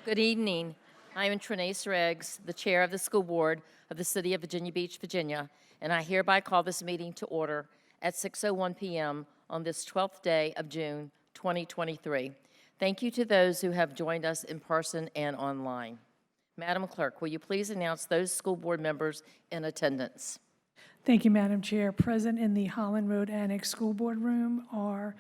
Good evening. I am Trinace Riggs, the Chair of the School Board of the City of Virginia Beach, Virginia, and I hereby call this meeting to order at 6:01 p.m. on this 12th day of June, 2023. Thank you to those who have joined us in person and online. Madam Clerk, will you please announce those school board members in attendance? Thank you, Madam Chair. Present in the Holland Road Annex School Board Room are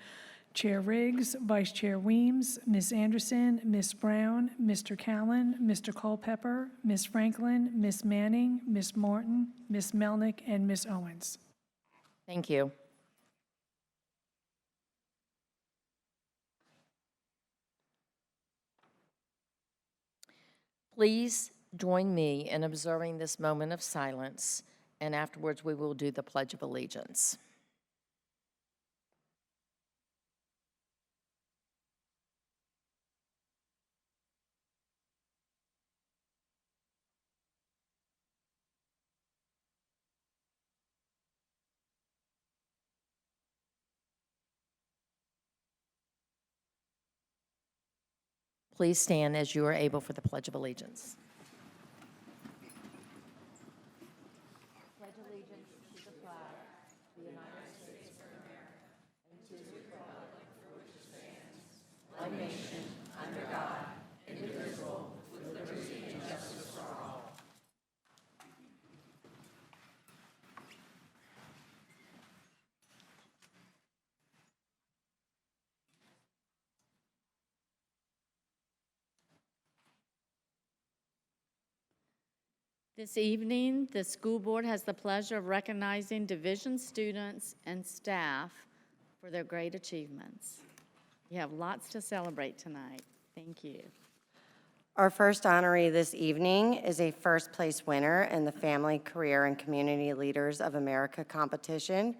Chair Riggs, Vice Chair Weems, Ms. Anderson, Ms. Brown, Mr. Callen, Mr. Culpepper, Ms. Franklin, Ms. Manning, Ms. Morton, Ms. Melnick, and Ms. Owens. Thank you. Please join me in observing this moment of silence, and afterwards we will do the Pledge of Allegiance. Please stand as you are able for the Pledge of Allegiance. Pledge allegiance to the flag of the United States of America and to the republic for which it stands, one nation, under God, indivisible, with liberty and justice for all. This evening, the school board has the pleasure of recognizing division students and staff for their great achievements. You have lots to celebrate tonight. Thank you. Our first honoree this evening is a first place winner in the Family, Career, and Community Leaders of America competition.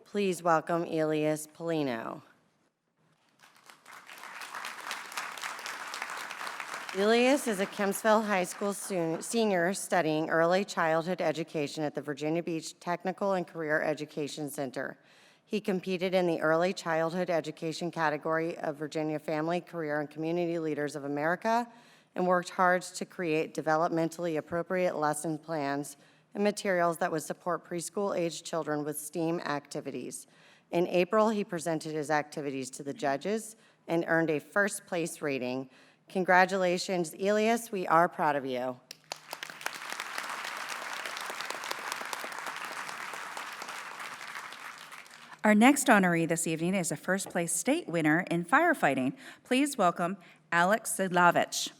Please welcome Elias Polino. Elias is a Kempsville High School senior studying early childhood education at the Virginia Beach Technical and Career Education Center. He competed in the early childhood education category of Virginia Family, Career, and Community Leaders of America and worked hard to create developmentally appropriate lesson plans and materials that would support preschool-aged children with STEAM activities. In April, he presented his activities to the judges and earned a first-place rating. Congratulations, Elias. We are proud of you. Our next honoree this evening is a first-place state winner in firefighting. Please welcome Alex Sidlavich.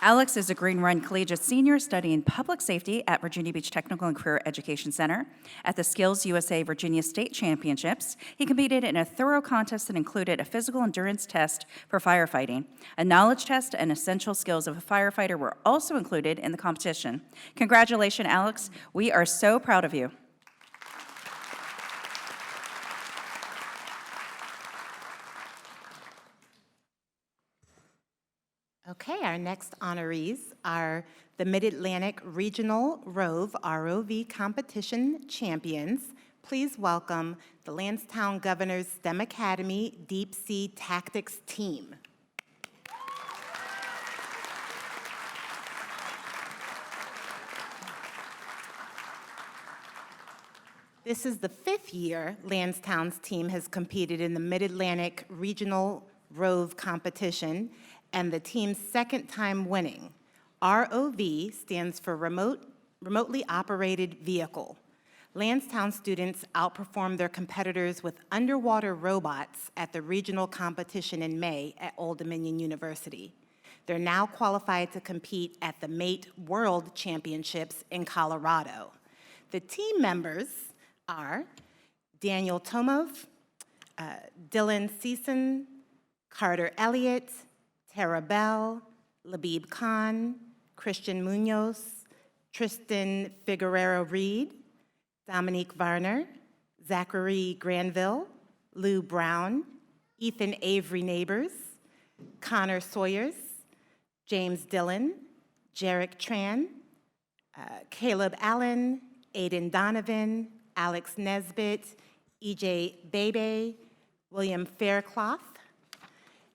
Alex is a Green Run Collegiate senior studying public safety at Virginia Beach Technical and Career Education Center. At the Skills USA Virginia State Championships, he competed in a thorough contest that included a physical endurance test for firefighting. A knowledge test and essential skills of a firefighter were also included in the competition. Congratulations, Alex. We are so proud of you. Okay, our next honorees are the Mid-Atlantic Regional ROV, ROV Competition Champions. Please welcome the Lansdowne Governor's STEM Academy Deep Sea Tactics Team. This is the 5th year Lansdowne's team has competed in the Mid-Atlantic Regional ROV competition, and the team's second time winning. ROV stands for Remotely Operated Vehicle. Lansdowne students outperformed their competitors with underwater robots at the regional competition in May at Old Dominion University. They're now qualified to compete at the MATE World Championships in Colorado. The team members are Daniel Tomov, Dylan Season, Carter Elliott, Tara Bell, Labib Khan, Christian Munoz, Tristan Figueroa-Reed, Dominique Varner, Zachary Granville, Lou Brown, Ethan Avery Neighbors, Connor Sawyers, James Dillon, Jarek Tran, Caleb Allen, Aiden Donovan, Alex Nesbitt, EJ Bebe, William Faircloth,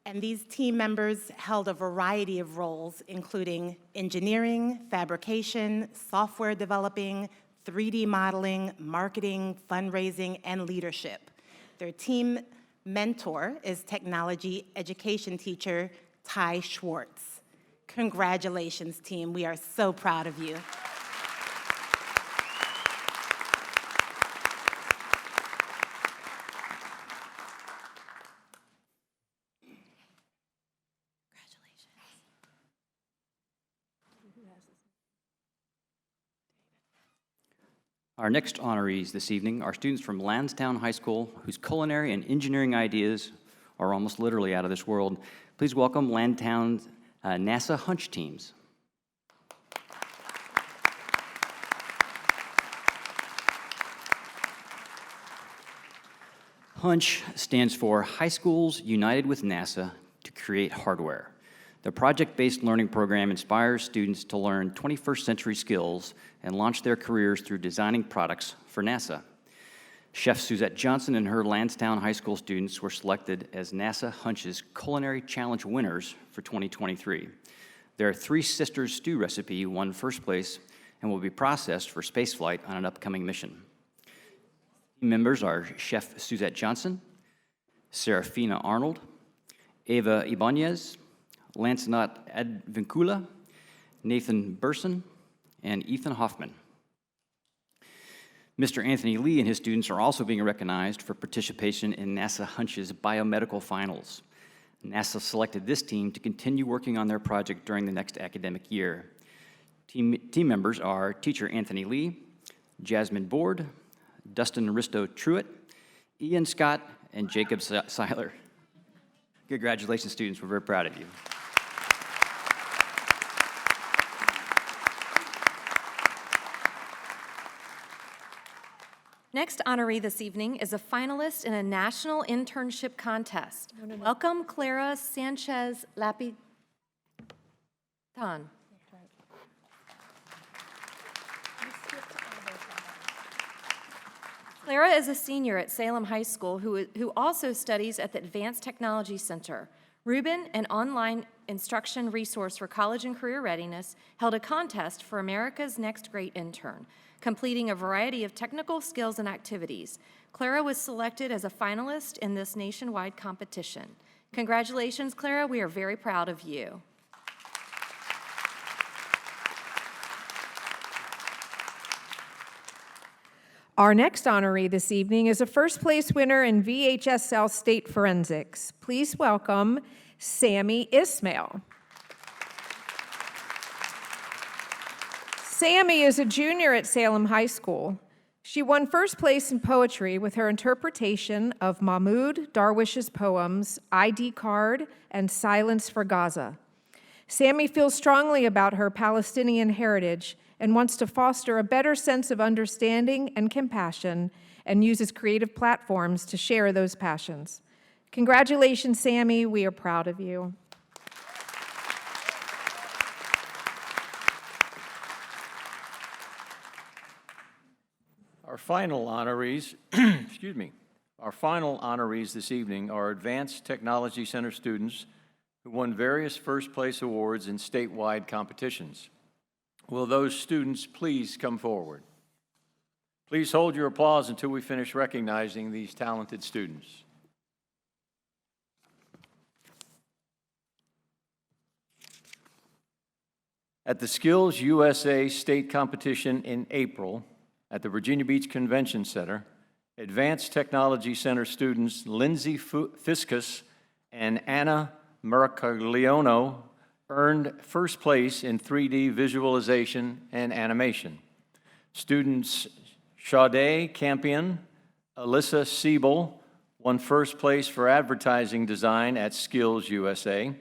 And these team members held a variety of roles, including engineering, fabrication, software developing, 3D modeling, marketing, fundraising, and leadership. Their team mentor is technology education teacher Ty Schwartz. Congratulations, team. We are so proud of you. Our next honorees this evening are students from Lansdowne High School whose culinary and engineering ideas are almost literally out of this world. Please welcome Lansdowne's NASA Hunch teams. Hunch stands for High Schools United with NASA to Create Hardware. The project-based learning program inspires students to learn 21st century skills and launch their careers through designing products for NASA. Chef Suzette Johnson and her Lansdowne High School students were selected as NASA Hunch's Culinary Challenge winners for 2023. Their Three Sisters stew recipe won first place and will be processed for spaceflight on an upcoming mission. Team members are Chef Suzette Johnson, Serafina Arnold, Eva Ibanez, Lancelot Advincula, Nathan Burson, and Ethan Hoffman. Mr. Anthony Lee and his students are also being recognized for participation in NASA Hunch's biomedical finals. NASA selected this team to continue working on their project during the next academic year. Team members are teacher Anthony Lee, Jasmine Board, Dustin Risto Truitt, Ian Scott, and Jacob Seiler. Congratulations, students. We're very proud of you. Next honoree this evening is a finalist in a national internship contest. Welcome, Clara Sanchez Lapitan. Clara is a senior at Salem High School who also studies at the Advanced Technology Center. Reuben, an online instruction resource for college and career readiness, held a contest for America's Next Great Intern, completing a variety of technical skills and activities. Clara was selected as a finalist in this nationwide competition. Congratulations, Clara. We are very proud of you. Our next honoree this evening is a first-place winner in VHSL State Forensics. Please welcome Sammy Ismail. Sammy is a junior at Salem High School. She won first place in poetry with her interpretation of Mahmoud Darwish's poems, ID Card and Silence for Gaza. Sammy feels strongly about her Palestinian heritage and wants to foster a better sense of understanding and compassion and uses creative platforms to share those passions. Congratulations, Sammy. We are proud of you. Our final honorees, excuse me, our final honorees this evening are Advanced Technology Center students who won various first-place awards in statewide competitions. Will those students please come forward? Please hold your applause until we finish recognizing these talented students. At the Skills USA State Competition in April at the Virginia Beach Convention Center, Advanced Technology Center students Lindsay Fiscus and Anna Maracagliono earned first place in 3D visualization and animation. Students Sade Campion, Alyssa Siebel won first place for advertising design at Skills USA.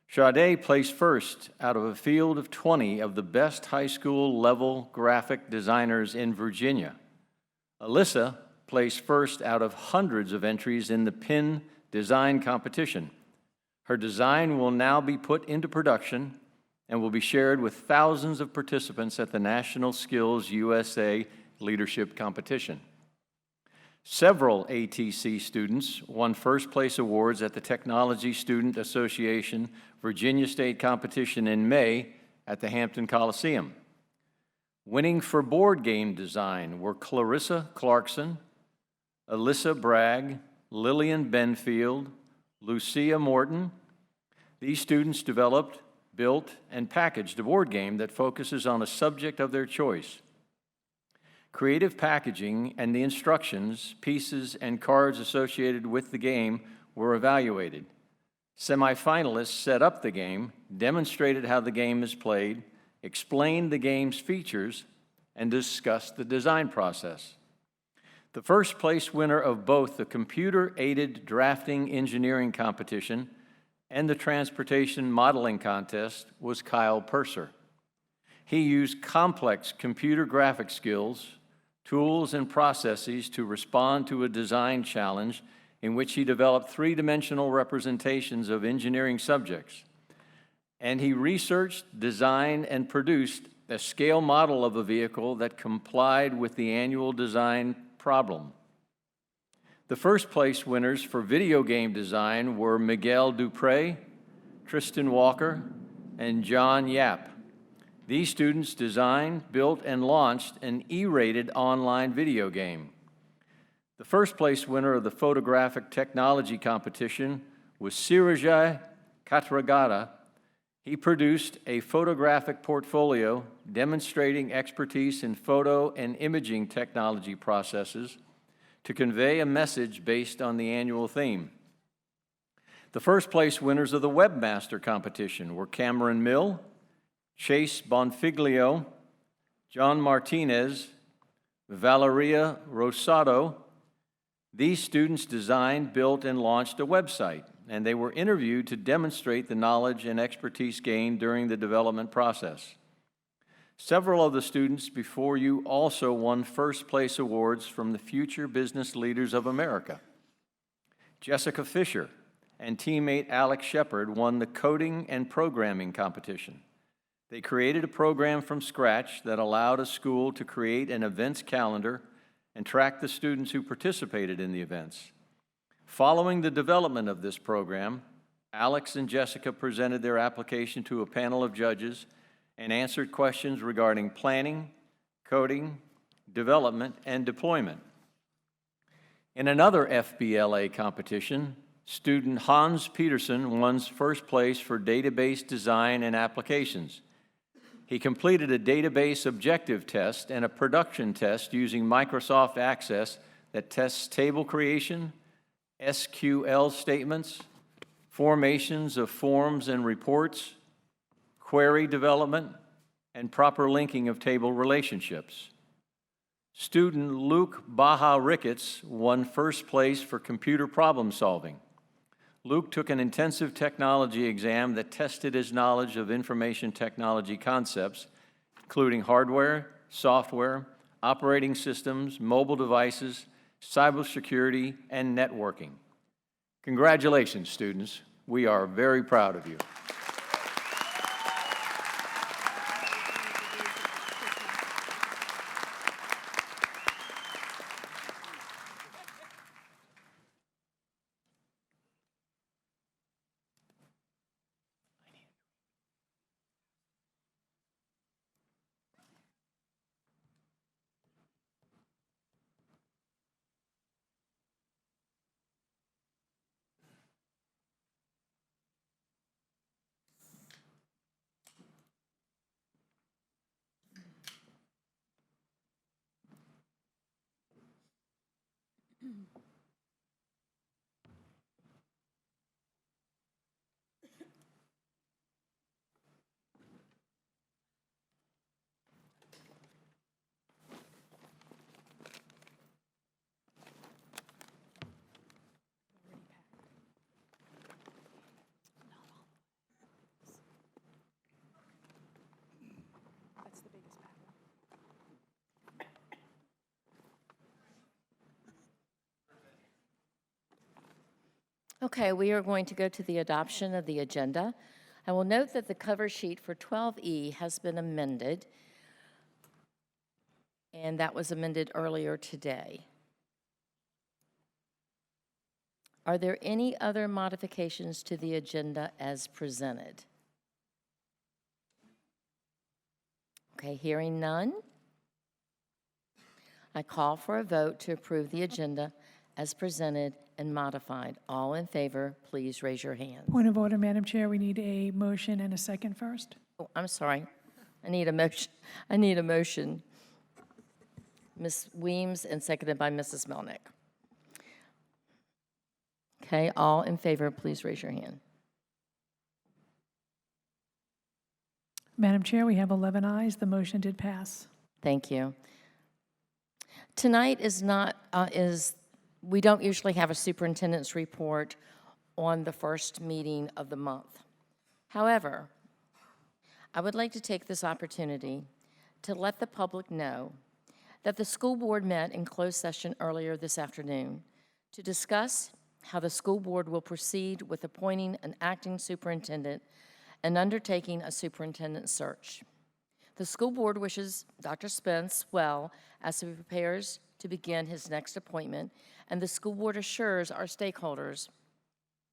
Sade placed first out of a field of 20 of the best high school level graphic designers in Virginia. Alyssa placed first out of hundreds of entries in the PIN design competition. Her design will now be put into production and will be shared with thousands of participants at the National Skills USA Leadership Competition. Several ATC students won first-place awards at the Technology Student Association Virginia State Competition in May at the Hampton Coliseum. Winning for board game design were Clarissa Clarkson, Alyssa Bragg, Lillian Benfield, Lucia Morton. These students developed, built, and packaged a board game that focuses on a subject of their choice. Creative packaging and the instructions, pieces, and cards associated with the game were evaluated. Semifinalists set up the game, demonstrated how the game is played, explained the game's features, and discussed the design process. The first place winner of both the computer-aided drafting engineering competition and the transportation modeling contest was Kyle Purser. He used complex computer graphic skills, tools, and processes to respond to a design challenge in which he developed three-dimensional representations of engineering subjects. And he researched, designed, and produced a scale model of a vehicle that complied with the annual design problem. The first place winners for video game design were Miguel Dupre, Tristan Walker, and John Yap. These students designed, built, and launched an E-rated online video game. The first place winner of the photographic technology competition was Sirajai Katragada. He produced a photographic portfolio demonstrating expertise in photo and imaging technology processes to convey a message based on the annual theme. The first place winners of the Webmaster competition were Cameron Mill, Chase Bonfiglio, John Martinez, Valeria Rosado. These students designed, built, and launched a website, and they were interviewed to demonstrate the knowledge and expertise gained during the development process. Several of the students before you also won first-place awards from the Future Business Leaders of America. Jessica Fisher and teammate Alex Shepard won the coding and programming competition. They created a program from scratch that allowed a school to create an events calendar and track the students who participated in the events. Following the development of this program, Alex and Jessica presented their application to a panel of judges and answered questions regarding planning, coding, development, and deployment. In another FBLA competition, student Hans Peterson won first place for database design and applications. He completed a database objective test and a production test using Microsoft Access that tests table creation, SQL statements, formations of forms and reports, query development, and proper linking of table relationships. Student Luke Baja Ricketts won first place for computer problem solving. Luke took an intensive technology exam that tested his knowledge of information technology concepts, including hardware, software, operating systems, mobile devices, cybersecurity, and networking. Congratulations, students. We are very proud of you. Okay, we are going to go to the adoption of the agenda. I will note that the cover sheet for 12E has been amended, and that was amended earlier today. Are there any other modifications to the agenda as presented? Okay, hearing none. I call for a vote to approve the agenda as presented and modified. All in favor, please raise your hand. Point of order, Madam Chair, we need a motion and a second first. Oh, I'm sorry. I need a motion. I need a motion. Ms. Weems and seconded by Mrs. Melnick. Okay, all in favor, please raise your hand. Madam Chair, we have 11 ayes. The motion did pass. Thank you. Tonight we don't usually have a superintendent's report on the first meeting of the month. However, I would like to take this opportunity to let the public know that the school board met in closed session earlier this afternoon to discuss how the school board will proceed with appointing an acting superintendent and undertaking a superintendent search. The school board wishes Dr. Spence well as he prepares to begin his next appointment, and the school board assures our stakeholders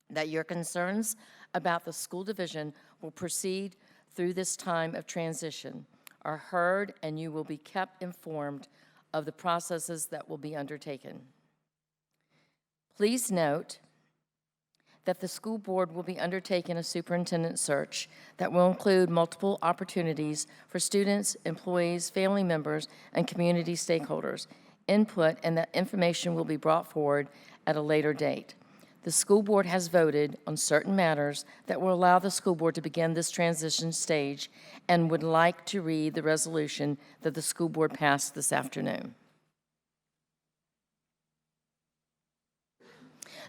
that your concerns about the school division will proceed through this time of transition are heard, and you will be kept informed of the processes that will be undertaken. Please note that the school board will be undertaking a superintendent search that will include multiple opportunities for students, employees, family members, and community stakeholders' input, and that information will be brought forward at a later date. The school board has voted on certain matters that will allow the school board to begin this transition stage and would like to read the resolution that the school board passed this afternoon.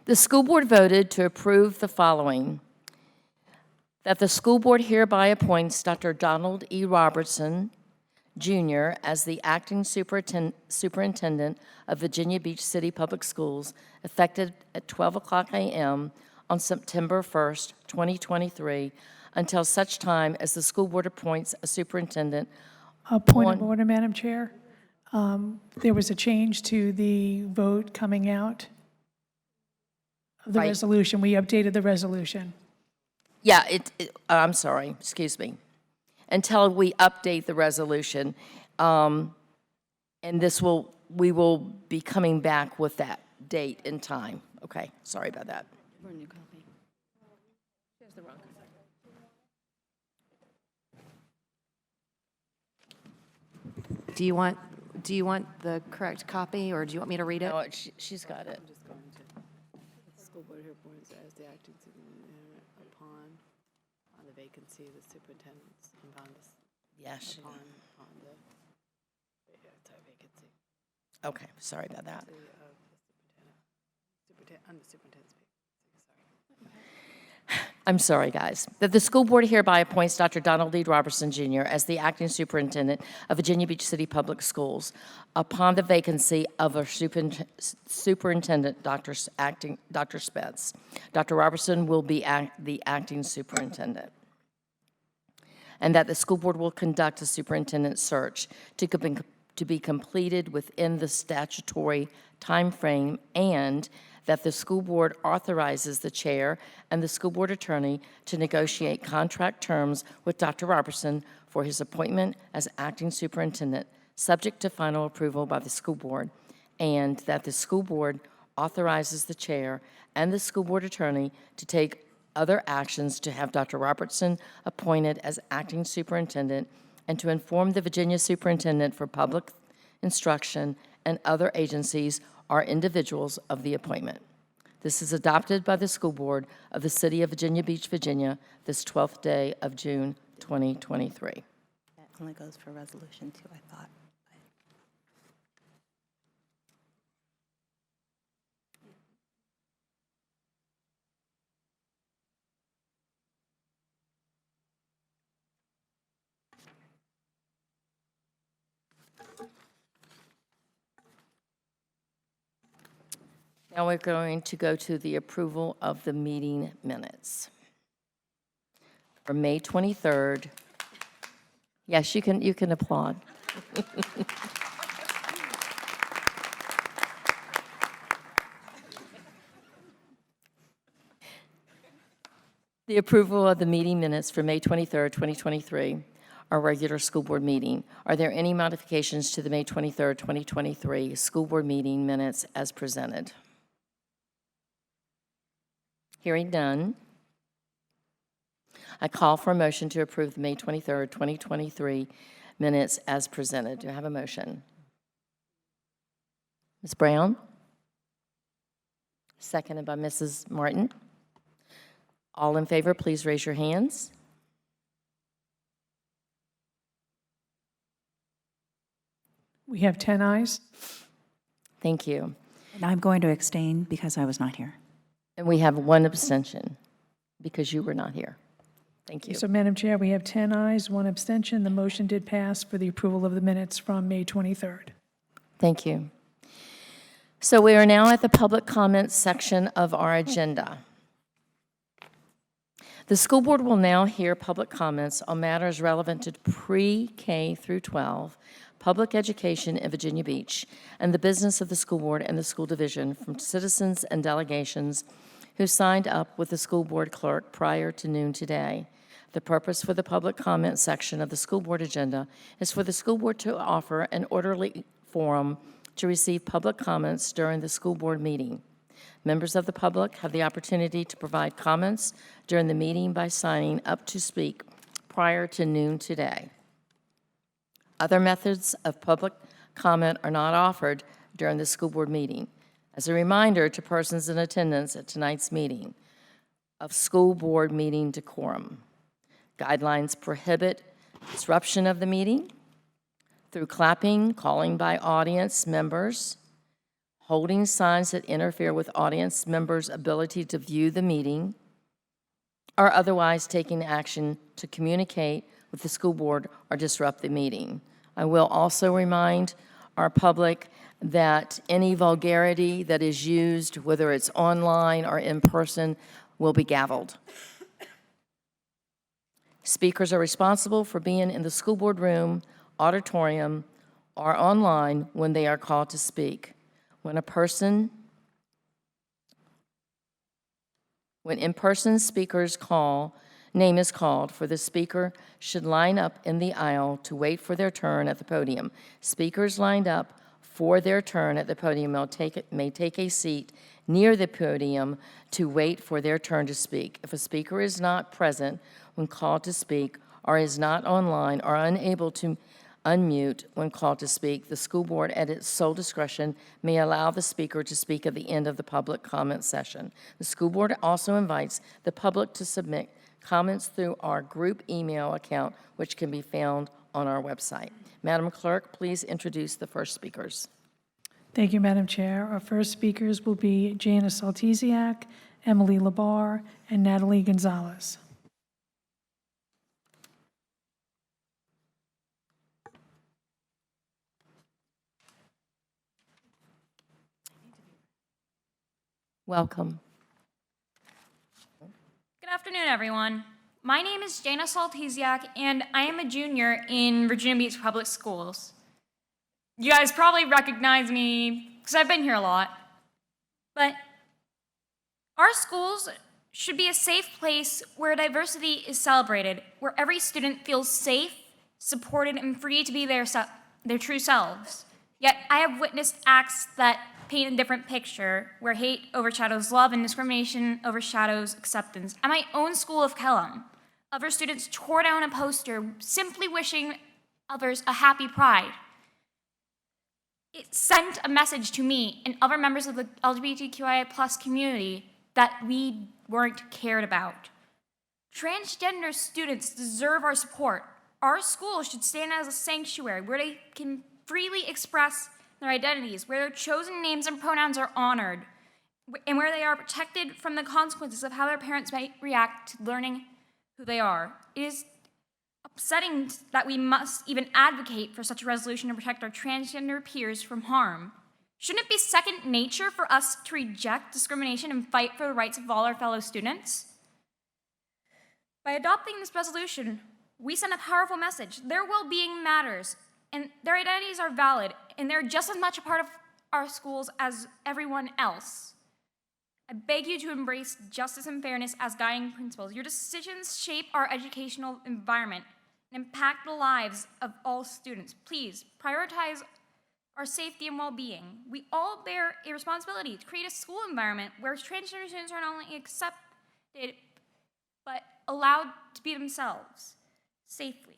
The school board voted to approve the following: that the school board hereby appoints Dr. Donald E. Robertson, Jr. as the acting superintendent of Virginia Beach City Public Schools, effective at 12:00 a.m. on September 1st, 2023, until such time as the school board appoints a superintendent. A point of order, Madam Chair. There was a change to the vote coming out of the Right. resolution. We updated the resolution. Yeah, I'm sorry, excuse me. Until we update the resolution, and we will be coming back with that date and time. Okay, sorry about that. Do you want the correct copy, or do you want me to read it? No, she's got it. The school board here appoints as the acting superintendent upon the vacancy of the superintendent's upon Yes. the vacancy Okay, sorry about that. of the superintendent, on the superintendent's vacancy, sorry. I'm sorry, guys. That the school board hereby appoints Dr. Donald E. Robertson, Jr. as the acting superintendent of Virginia Beach City Public Schools upon the vacancy of a superintendent, Dr. Spence. Dr. Robertson will be the acting superintendent. And that the school board will conduct a superintendent search to be completed within the statutory timeframe, and that the school board authorizes the chair and the school board attorney to negotiate contract terms with Dr. Robertson for his appointment as acting superintendent, subject to final approval by the school board, and that the school board authorizes the chair and the school board attorney to take other actions to have Dr. Robertson appointed as acting superintendent, and to inform the Virginia Superintendent for Public Instruction and other agencies or individuals of the appointment. This is adopted by the school board of the City of Virginia Beach, Virginia, this 12th day of June, 2023. That only goes for resolution 2, I thought. Now we're going to go to the approval of the meeting minutes for May 23rd. Yes, you can applaud. The approval of the meeting minutes for May 23rd, 2023, our regular school board meeting. Are there any modifications to the May 23rd, 2023 school board meeting minutes as presented? Hearing none, I call for a motion to approve the May 23rd, 2023 minutes as presented. Do I have a motion? Ms. Brown? Seconded by Mrs. Martin. All in favor, please raise your hands. We have 10 ayes. Thank you. And I'm going to abstain because I was not here. And we have one abstention because you were not here. Thank you. So, Madam Chair, we have 10 ayes, 1 abstention. The motion did pass for the approval of the minutes from May 23rd. Thank you. So we are now at the public comments section of our agenda. The school board will now hear public comments on matters relevant to pre-K through 12 public education in Virginia Beach and the business of the school board and the school division from citizens and delegations who signed up with the school board clerk prior to noon today. The purpose for the public comment section of the school board agenda is for the school board to offer an orderly forum to receive public comments during the school board meeting. Members of the public have the opportunity to provide comments during the meeting by signing up to speak prior to noon today. Other methods of public comment are not offered during the school board meeting. As a reminder to persons in attendance at tonight's meeting of school board meeting decorum, guidelines prohibit disruption of the meeting through clapping, calling by audience members, holding signs that interfere with audience members' ability to view the meeting, or otherwise taking action to communicate with the school board or disrupt the meeting. I will also remind our public that any vulgarity that is used, whether it's online or in person, will be gavelled. Speakers are responsible for being in the school board room, auditorium, or online when they are called to speak. When in-person speakers name is called for, the speaker should line up in the aisle to wait for their turn at the podium. Speakers lined up for their turn at the podium may take a seat near the podium to wait for their turn to speak. If a speaker is not present when called to speak or is not online or unable to unmute when called to speak, the school board, at its sole discretion, may allow the speaker to speak at the end of the public comment session. The school board also invites the public to submit comments through our group email account, which can be found on our website. Madam Clerk, please introduce the first speakers. Thank you, Madam Chair. Our first speakers will be Janice Saltesiak, Emily Labar, and Natalie Gonzalez. Welcome. Good afternoon, everyone. My name is Jana Saltesiak, and I am a junior in Virginia Beach Public Schools. You guys probably recognize me because I've been here a lot. But our schools should be a safe place where diversity is celebrated, where every student feels safe, supported, and free to be their true selves. Yet I have witnessed acts that paint a different picture, where hate overshadows love and discrimination overshadows acceptance. At my own school of Kellam, other students tore down a poster simply wishing others a happy pride. It sent a message to me and other members of the LGBTQIA+ community that we weren't cared about. Transgender students deserve our support. Our school should stand as a sanctuary where they can freely express their identities, where their chosen names and pronouns are honored, and where they are protected from the consequences of how their parents might react to learning who they are. It is upsetting that we must even advocate for such a resolution to protect our transgender peers from harm. Shouldn't it be second nature for us to reject discrimination and fight for the rights of all our fellow students? By adopting this resolution, we send a powerful message. Their well-being matters, and their identities are valid, and they're just as much a part of our schools as everyone else. I beg you to embrace justice and fairness as guiding principles. Your decisions shape our educational environment and impact the lives of all students. Please prioritize our safety and well-being. We all bear a responsibility to create a school environment where transgender students are not only accepted, but allowed to be themselves safely.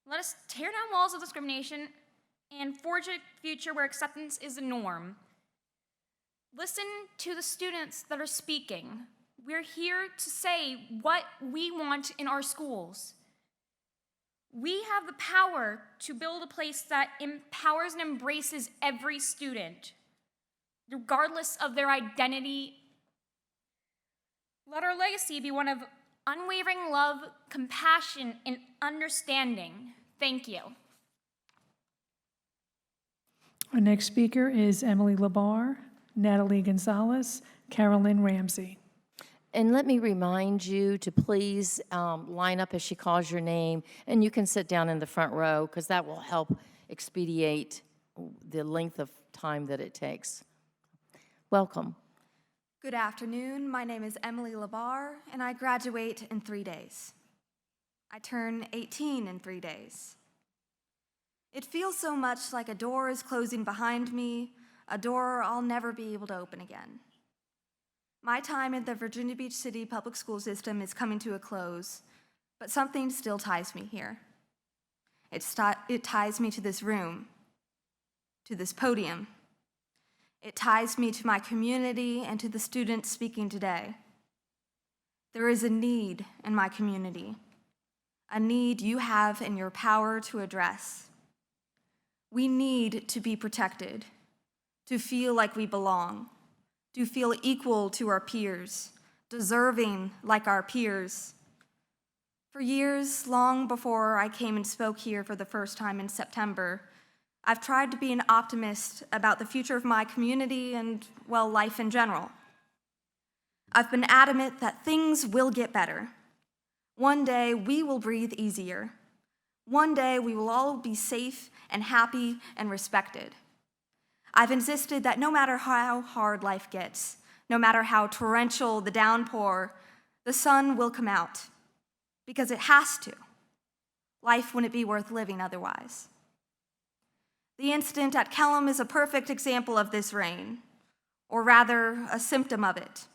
Let us tear down walls of discrimination and forge a future where acceptance is the norm. Listen to the students that are speaking. We're here to say what we want in our schools. We have the power to build a place that empowers and embraces every student, regardless of their identity. Let our legacy be one of unwavering love, compassion, and understanding. Thank you. Our next speaker is Emily Labar, Natalie Gonzalez, Carolyn Ramsey. And let me remind you to please line up as she calls your name, and you can sit down in the front row because that will help expedite the length of time that it takes. Welcome. Good afternoon. My name is Emily Labar, and I graduate in 3 days. I turn 18 in 3 days. It feels so much like a door is closing behind me, a door I'll never be able to open again. My time in the Virginia Beach City public school system is coming to a close, but something still ties me here. It ties me to this room, to this podium. It ties me to my community and to the students speaking today. There is a need in my community, a need you have in your power to address. We need to be protected, to feel like we belong, to feel equal to our peers, deserving like our peers. For years, long before I came and spoke here for the first time in September, I've tried to be an optimist about the future of my community and, well, life in general. I've been adamant that things will get better. One day we will breathe easier. One day we will all be safe and happy and respected. I've insisted that no matter how hard life gets, no matter how torrential the downpour, the sun will come out, because it has to. Life wouldn't be worth living otherwise. The incident at Kellam is a perfect example of this rain, or rather, a symptom of it.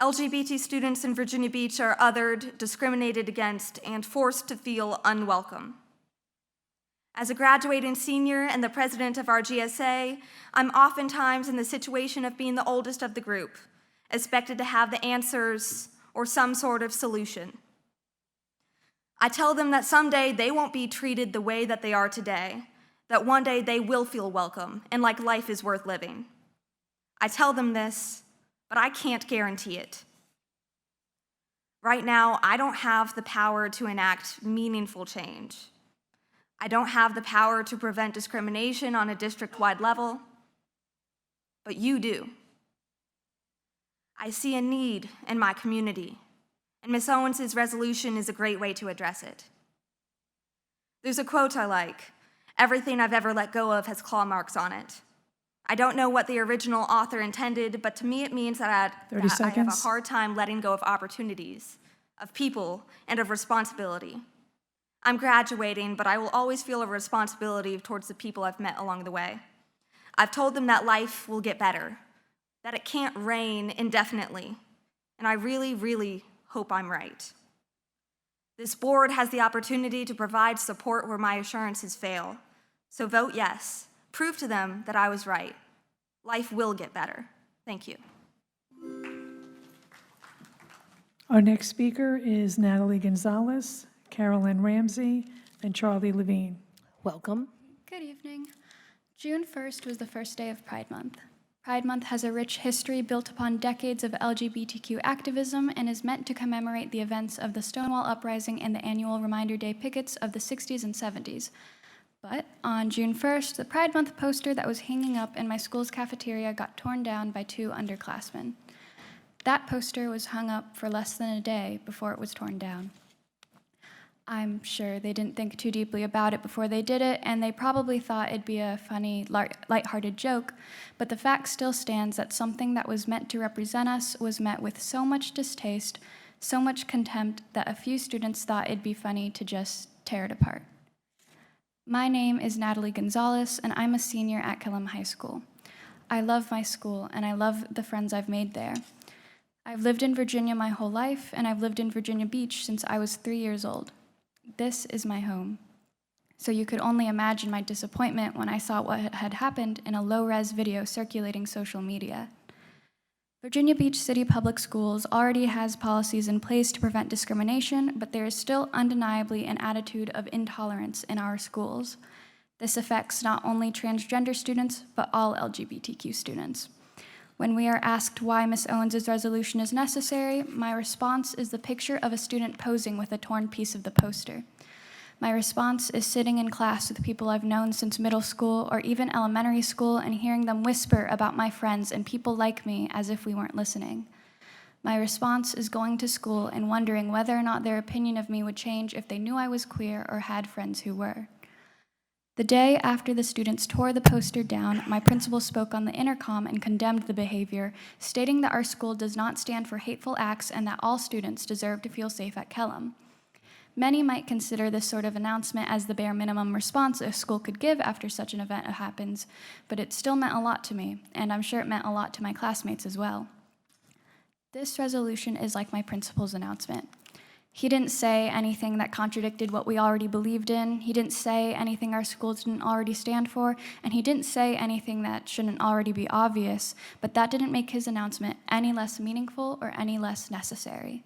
LGBT students in Virginia Beach are othered, discriminated against, and forced to feel unwelcome. As a graduating senior and the president of our GSA, I'm oftentimes in the situation of being the oldest of the group, expected to have the answers or some sort of solution. I tell them that someday they won't be treated the way that they are today, that one day they will feel welcome and like life is worth living. I tell them this, but I can't guarantee it. Right now, I don't have the power to enact meaningful change. I don't have the power to prevent discrimination on a district-wide level, but you do. I see a need in my community, and Ms. Owens' resolution is a great way to address it. There's a quote I like: "Everything I've ever let go of has claw marks on it." I don't know what the original author intended, but to me it means that I have a hard time letting go of opportunities, of people, and of responsibility. I'm graduating, but I will always feel a responsibility towards the people I've met along the way. I've told them that life will get better, that it can't rain indefinitely, and I really, really hope I'm right. This board has the opportunity to provide support where my assurances fail. So vote yes. Prove to them that I was right. Life will get better. Thank you. Our next speaker is Natalie Gonzalez, Carolyn Ramsey, and Charlie Levine. Welcome. Good evening. June 1st was the first day of Pride Month. Pride Month has a rich history built upon decades of LGBTQ activism and is meant to commemorate the events of the Stonewall Uprising and the annual Reminder Day pickets of the 60s and 70s. But on June 1st, the Pride Month poster that was hanging up in my school's cafeteria got torn down by 2 underclassmen. That poster was hung up for less than a day before it was torn down. I'm sure they didn't think too deeply about it before they did it, and they probably thought it'd be a funny, lighthearted joke, but the fact still stands that something that was meant to represent us was met with so much distaste, so much contempt, that a few students thought it'd be funny to just tear it apart. My name is Natalie Gonzalez, and I'm a senior at Killam High School. I love my school, and I love the friends I've made there. I've lived in Virginia my whole life, and I've lived in Virginia Beach since I was 3 years old. This is my home. So you could only imagine my disappointment when I saw what had happened in a low-res video circulating social media. Virginia Beach City Public Schools already has policies in place to prevent discrimination, but there is still undeniably an attitude of intolerance in our schools. This affects not only transgender students, but all LGBTQ students. When we are asked why Ms. Owens' resolution is necessary, my response is the picture of a student posing with a torn piece of the poster. My response is sitting in class with people I've known since middle school or even elementary school and hearing them whisper about my friends and people like me as if we weren't listening. My response is going to school and wondering whether or not their opinion of me would change if they knew I was queer or had friends who were. The day after the students tore the poster down, my principal spoke on the intercom and condemned the behavior, stating that our school does not stand for hateful acts and that all students deserve to feel safe at Killam. Many might consider this sort of announcement as the bare minimum response a school could give after such an event happens, but it still meant a lot to me, and I'm sure it meant a lot to my classmates as well. This resolution is like my principal's announcement. He didn't say anything that contradicted what we already believed in. He didn't say anything our school didn't already stand for, and he didn't say anything that shouldn't already be obvious, but that didn't make his announcement any less meaningful or any less necessary.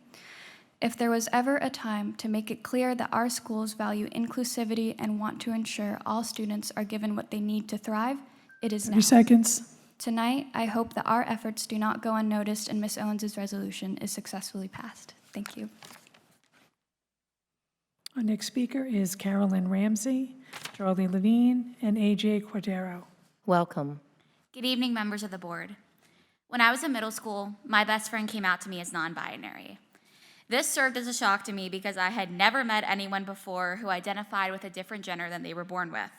If there was ever a time to make it clear that our schools value inclusivity and want to ensure all students are given what they need to thrive, it is 30 now. seconds. Tonight, I hope that our efforts do not go unnoticed and Ms. Owens' resolution is successfully passed. Thank you. Our next speaker is Carolyn Ramsey, Charlie Levine, and AJ Cordero. Welcome. Good evening, members of the board. When I was in middle school, my best friend came out to me as non-binary. This served as a shock to me because I had never met anyone before who identified with a different gender than they were born with.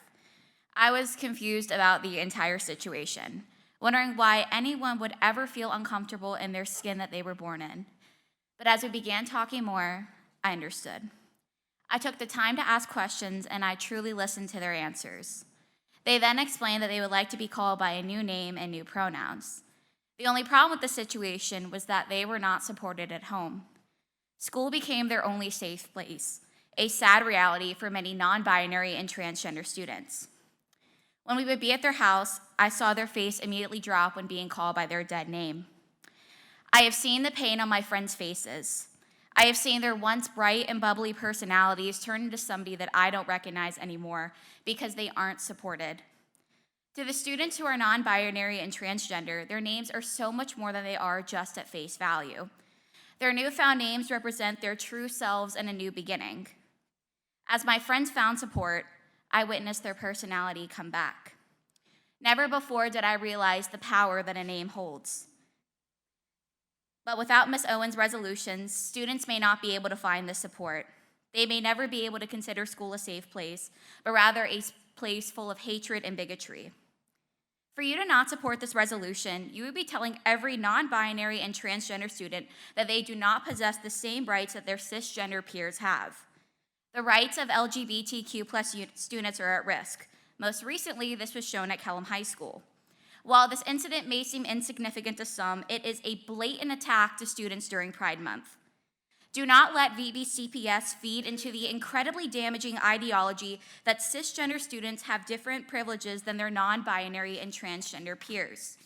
I was confused about the entire situation, wondering why anyone would ever feel uncomfortable in their skin that they were born in. But as we began talking more, I understood. I took the time to ask questions, and I truly listened to their answers. They then explained that they would like to be called by a new name and new pronouns. The only problem with the situation was that they were not supported at home. School became their only safe place, a sad reality for many non-binary and transgender students. When we would be at their house, I saw their face immediately drop when being called by their dead name. I have seen the pain on my friends' faces. I have seen their once bright and bubbly personalities turn into somebody that I don't recognize anymore because they aren't supported. To the students who are non-binary and transgender, their names are so much more than they are just at face value. Their newfound names represent their true selves and a new beginning. As my friends found support, I witnessed their personality come back. Never before did I realize the power that a name holds. But without Ms. Owens' resolutions, students may not be able to find this support. They may never be able to consider school a safe place, but rather a place full of hatred and bigotry. For you to not support this resolution, you would be telling every non-binary and transgender student that they do not possess the same rights that their cisgender peers have. The rights of LGBTQ+ students are at risk. Most recently, this was shown at Killam High School. While this incident may seem insignificant to some, it is a blatant attack to students during Pride Month. Do not let VBCPS feed into the incredibly damaging ideology that cisgender students have different privileges than their non-binary and transgender peers.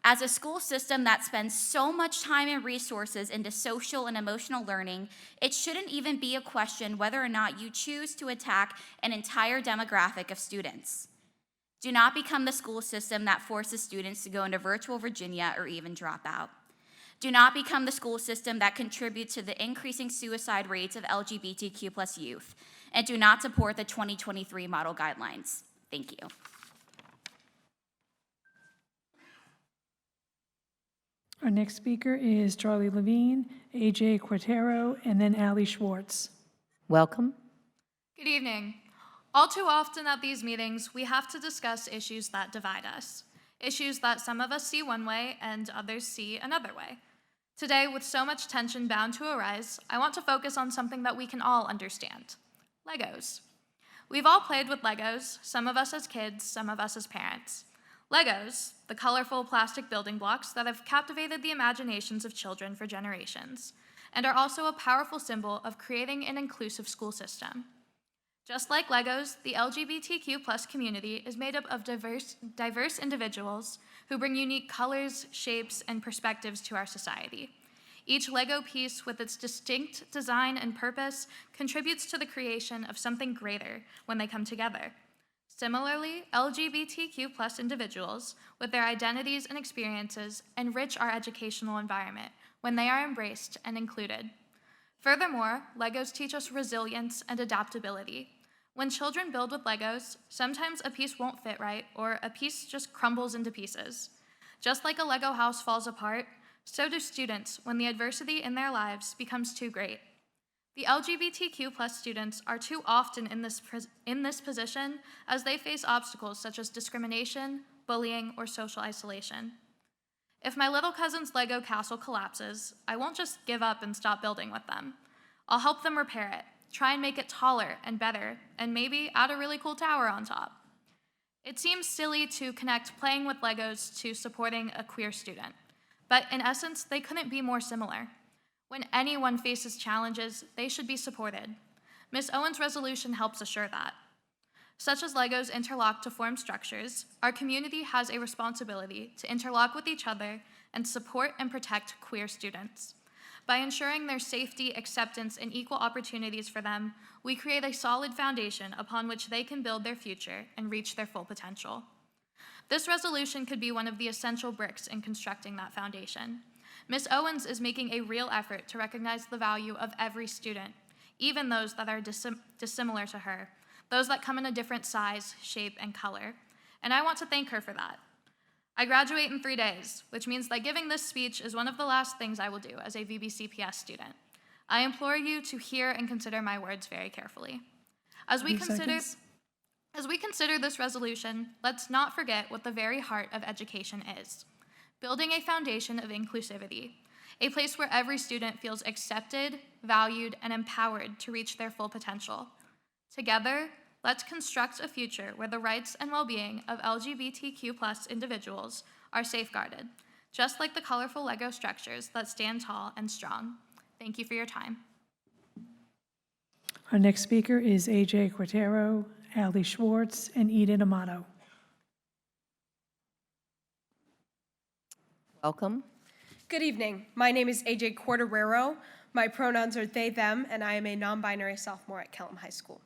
As a school system that spends so much time and resources into social and emotional learning, it shouldn't even be a question whether or not you choose to attack an entire demographic of students. Do not become the school system that forces students to go into virtual Virginia or even drop out. Do not become the school system that contributes to the increasing suicide rates of LGBTQ+ youth. And do not support the 2023 model guidelines. Thank you. Our next speaker is Charlie Levine, AJ Quatero, and then Ali Schwartz. Welcome. Good evening. All too often at these meetings, we have to discuss issues that divide us, issues that some of us see one way and others see another way. Today, with so much tension bound to arise, I want to focus on something that we can all understand: Legos. We've all played with Legos, some of us as kids, some of us as parents. Legos, the colorful plastic building blocks that have captivated the imaginations of children for generations, and are also a powerful symbol of creating an inclusive school system. Just like Legos, the LGBTQ+ community is made up of diverse individuals who bring unique colors, shapes, and perspectives to our society. Each Lego piece, with its distinct design and purpose, contributes to the creation of something greater when they come together. Similarly, LGBTQ+ individuals, with their identities and experiences, enrich our educational environment when they are embraced and included. Furthermore, Legos teach us resilience and adaptability. When children build with Legos, sometimes a piece won't fit right, or a piece just crumbles into pieces. Just like a Lego house falls apart, so do students when the adversity in their lives becomes too great. The LGBTQ+ students are too often in this position as they face obstacles such as discrimination, bullying, or social isolation. If my little cousin's Lego castle collapses, I won't just give up and stop building with them. I'll help them repair it, try and make it taller and better, and maybe add a really cool tower on top. It seems silly to connect playing with Legos to supporting a queer student, but in essence, they couldn't be more similar. When anyone faces challenges, they should be supported. Ms. Owen's resolution helps assure that. Such as Legos interlock to form structures, our community has a responsibility to interlock with each other and support and protect queer students. By ensuring their safety, acceptance, and equal opportunities for them, we create a solid foundation upon which they can build their future and reach their full potential. This resolution could be one of the essential bricks in constructing that foundation. Ms. Owens is making a real effort to recognize the value of every student, even those that are dissimilar to her, those that come in a different size, shape, and color. And I want to thank her for that. I graduate in 3 days, which means that giving this speech is one of the last things I will do as a VBCPS student. I implore you to hear and consider my words very carefully. As we consider this resolution, let's not forget what the very heart of education is: building a foundation of inclusivity, a place where every student feels accepted, valued, and empowered to reach their full potential. Together, let's construct a future where the rights and well-being of LGBTQ+ individuals are safeguarded, just like the colorful Lego structures that stand tall and strong. Thank you for your time. Our next speaker is AJ Quintero, Ali Schwartz, and Eden Amato. Welcome. Good evening. My name is AJ Corderero. My pronouns are they, them, and I am a non-binary sophomore at Kellam High School.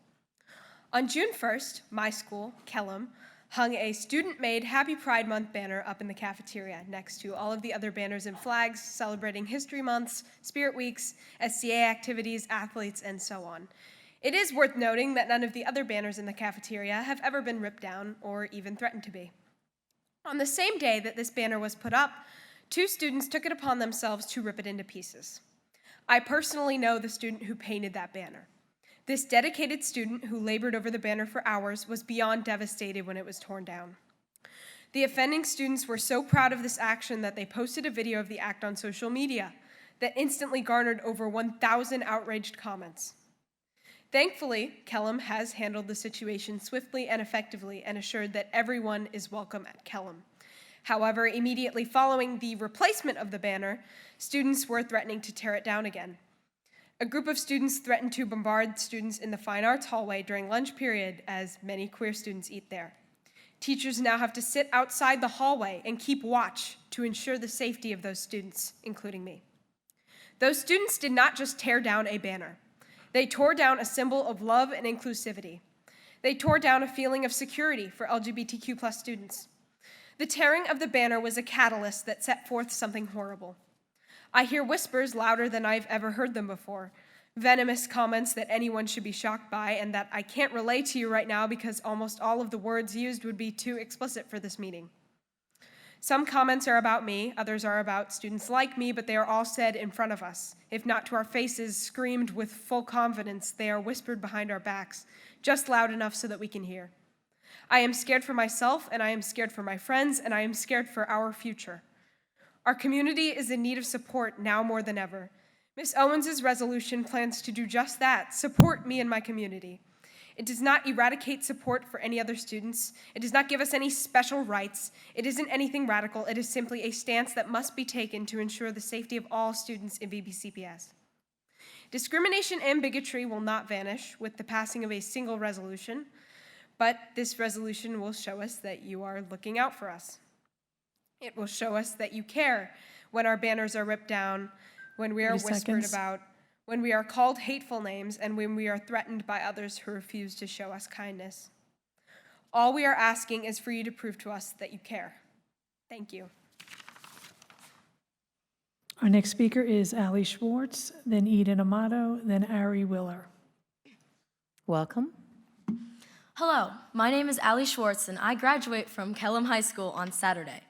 On June 1st, my school, Kellam, hung a student-made Happy Pride Month banner up in the cafeteria next to all of the other banners and flags celebrating History Months, Spirit Weeks, SCA activities, athletes, and so on. It is worth noting that none of the other banners in the cafeteria have ever been ripped down or even threatened to be. On the same day that this banner was put up, 2 students took it upon themselves to rip it into pieces. I personally know the student who painted that banner. This dedicated student who labored over the banner for hours was beyond devastated when it was torn down. The offending students were so proud of this action that they posted a video of the act on social media that instantly garnered over 1,000 outraged comments. Thankfully, Kellam has handled the situation swiftly and effectively and assured that everyone is welcome at Kellam. However, immediately following the replacement of the banner, students were threatening to tear it down again. A group of students threatened to bombard students in the fine arts hallway during lunch period, as many queer students eat there. Teachers now have to sit outside the hallway and keep watch to ensure the safety of those students, including me. Those students did not just tear down a banner. They tore down a symbol of love and inclusivity. They tore down a feeling of security for LGBTQ+ students. The tearing of the banner was a catalyst that set forth something horrible. I hear whispers louder than I've ever heard them before, venomous comments that anyone should be shocked by and that I can't relay to you right now because almost all of the words used would be too explicit for this meeting. Some comments are about me, others are about students like me, but they are all said in front of us. If not to our faces, screamed with full confidence, they are whispered behind our backs, just loud enough so that we can hear. I am scared for myself, and I am scared for my friends, and I am scared for our future. Our community is in need of support now more than ever. Ms. Owens' resolution plans to do just that, support me and my community. It does not eradicate support for any other students. It does not give us any special rights. It isn't anything radical. It is simply a stance that must be taken to ensure the safety of all students in VBCPS. Discrimination and bigotry will not vanish with the passing of a single resolution, but this resolution will show us that you are looking out for us. It will show us that you care when our banners are ripped down, when we are 30 whispered seconds. about, when we are called hateful names, and when we are threatened by others who refuse to show us kindness. All we are asking is for you to prove to us that you care. Thank you. Our next speaker is Ali Schwartz, then Eden Amato, then Ari Willer. Welcome. Hello, my name is Ali Schwartz, and I graduate from Kellam High School on Saturday.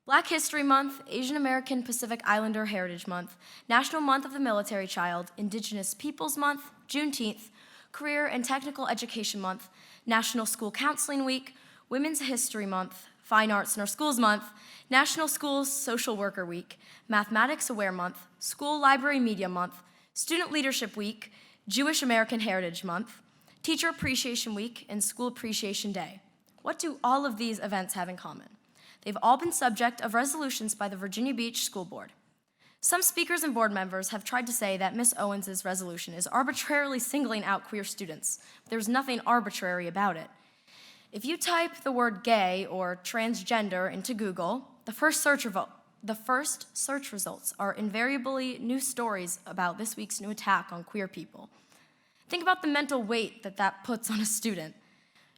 Black History Month, Asian American Pacific Islander Heritage Month, National Month of the Military Child, Indigenous Peoples Month, Juneteenth, Career and Technical Education Month, National School Counseling Week, Women's History Month, Fine Arts in Our Schools Month, National Schools Social Worker Week, Mathematics Aware Month, School Library Media Month, Student Leadership Week, Jewish American Heritage Month, Teacher Appreciation Week, and School Appreciation Day. What do all of these events have in common? They've all been subject of resolutions by the Virginia Beach School Board. Some speakers and board members have tried to say that Ms. Owens' resolution is arbitrarily singling out queer students. There's nothing arbitrary about it. If you type the word gay or transgender into Google, the first search results are invariably new stories about this week's new attack on queer people. Think about the mental weight that puts on a student.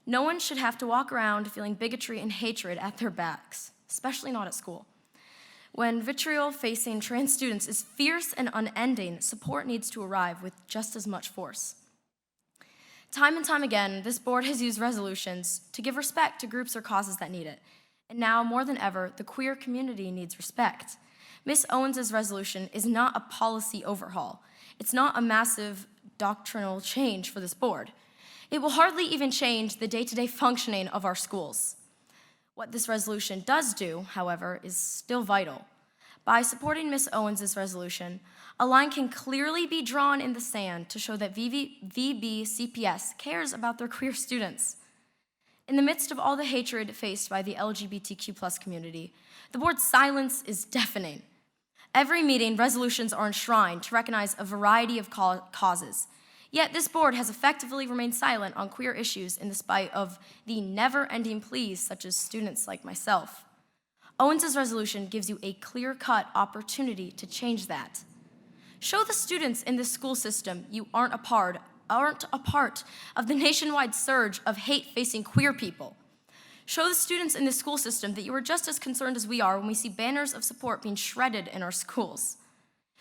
No one should have to walk around feeling bigotry and hatred at their backs, especially not at school. When vitriol facing trans students is fierce and unending, support needs to arrive with just as much force. Time and time again, this board has used resolutions to give respect to groups or causes that need it. And now, more than ever, the queer community needs respect. Ms. Owens' resolution is not a policy overhaul. It's not a massive doctrinal change for this board. It will hardly even change the day-to-day functioning of our schools. What this resolution does do, however, is still vital. By supporting Ms. Owens' resolution, a line can clearly be drawn in the sand to show that VBCPS cares about their queer students. In the midst of all the hatred faced by the LGBTQ+ community, the board's silence is deafening. Every meeting, resolutions are enshrined to recognize a variety of causes. Yet this board has effectively remained silent on queer issues in spite of the never-ending pleas such as students like myself. Owens' resolution gives you a clear-cut opportunity to change that. Show the students in this school system you aren't a part of the nationwide surge of hate facing queer people. Show the students in this school system that you are just as concerned as we are when we see banners of support being shredded in our schools.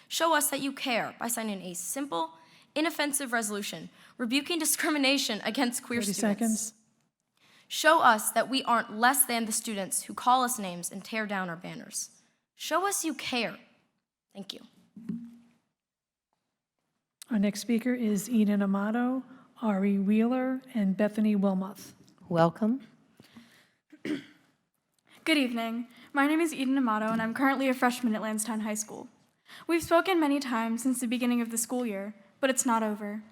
Show us that you care by signing a simple, inoffensive resolution rebuking discrimination against queer 30 students. seconds. Show us that we aren't less than the students who call us names and tear down our banners. Show us you care. Thank you. Our next speaker is Eden Amato, Ari Wheeler, and Bethany Wilmoth. Welcome. Good evening. My name is Eden Amato, and I'm currently a freshman at Lansdowne High School. We've spoken many times since the beginning of the school year, but it's not over.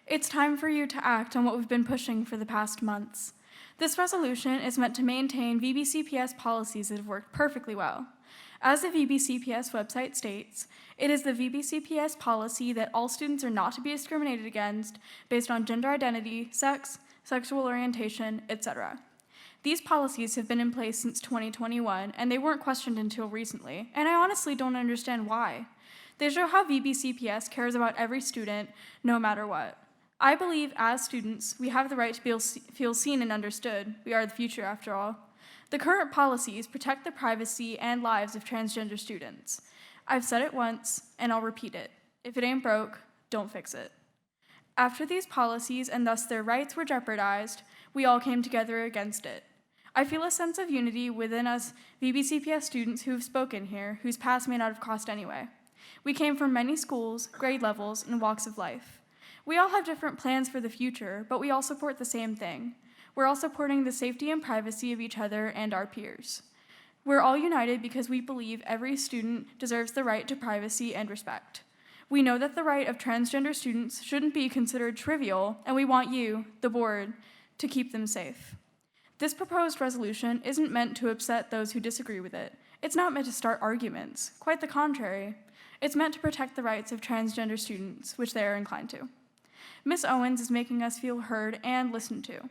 It's time for you to act on what we've been pushing for the past months. This resolution is meant to maintain VBCPS policies that have worked perfectly well. As the VBCPS website states, it is the VBCPS policy that all students are not to be discriminated against based on gender identity, sex, sexual orientation, etc. These policies have been in place since 2021, and they weren't questioned until recently, and I honestly don't understand why. They show how VBCPS cares about every student, no matter what. I believe as students, we have the right to feel seen and understood. We are the future, after all. The current policies protect the privacy and lives of transgender students. I've said it once, and I'll repeat it. If it ain't broke, don't fix it. After these policies and thus their rights were jeopardized, we all came together against it. I feel a sense of unity within us VBCPS students who have spoken here, whose paths may not have crossed anyway. We came from many schools, grade levels, and walks of life. We all have different plans for the future, but we all support the same thing. We're all supporting the safety and privacy of each other and our peers. We're all united because we believe every student deserves the right to privacy and respect. We know that the right of transgender students shouldn't be considered trivial, and we want you, the board, to keep them safe. This proposed resolution isn't meant to upset those who disagree with it. It's not meant to start arguments. Quite the contrary. It's meant to protect the rights of transgender students, which they are inclined to. Ms. Owens is making us feel heard and listened to.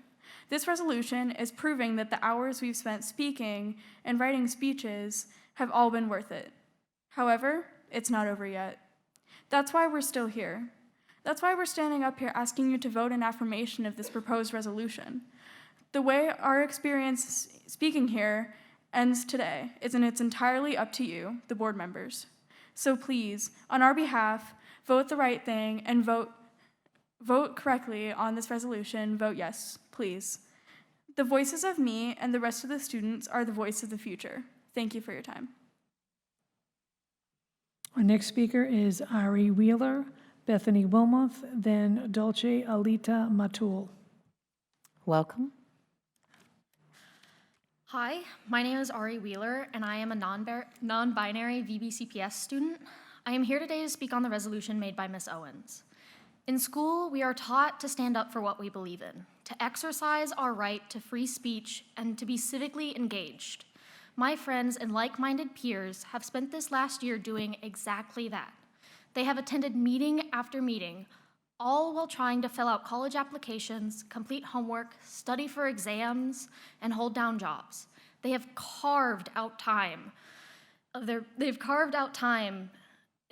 This resolution is proving that the hours we've spent speaking and writing speeches have all been worth it. However, it's not over yet. That's why we're still here. That's why we're standing up here asking you to vote in affirmation of this proposed resolution. The way our experience speaking here ends today is, and it's entirely up to you, the board members. So please, on our behalf, vote the right thing and vote correctly on this resolution. Vote yes, please. The voices of me and the rest of the students are the voice of the future. Thank you for your time. Our next speaker is Ari Wheeler, Bethany Wilmoth, then Dolce Alita Matul. Welcome. Hi, my name is Ari Wheeler, and I am a non-binary VBCPS student. I am here today to speak on the resolution made by Ms. Owens. In school, we are taught to stand up for what we believe in, to exercise our right to free speech, and to be civically engaged. My friends and like-minded peers have spent this last year doing exactly that. They have attended meeting after meeting, all while trying to fill out college applications, complete homework, study for exams, and hold down jobs. They have carved out time in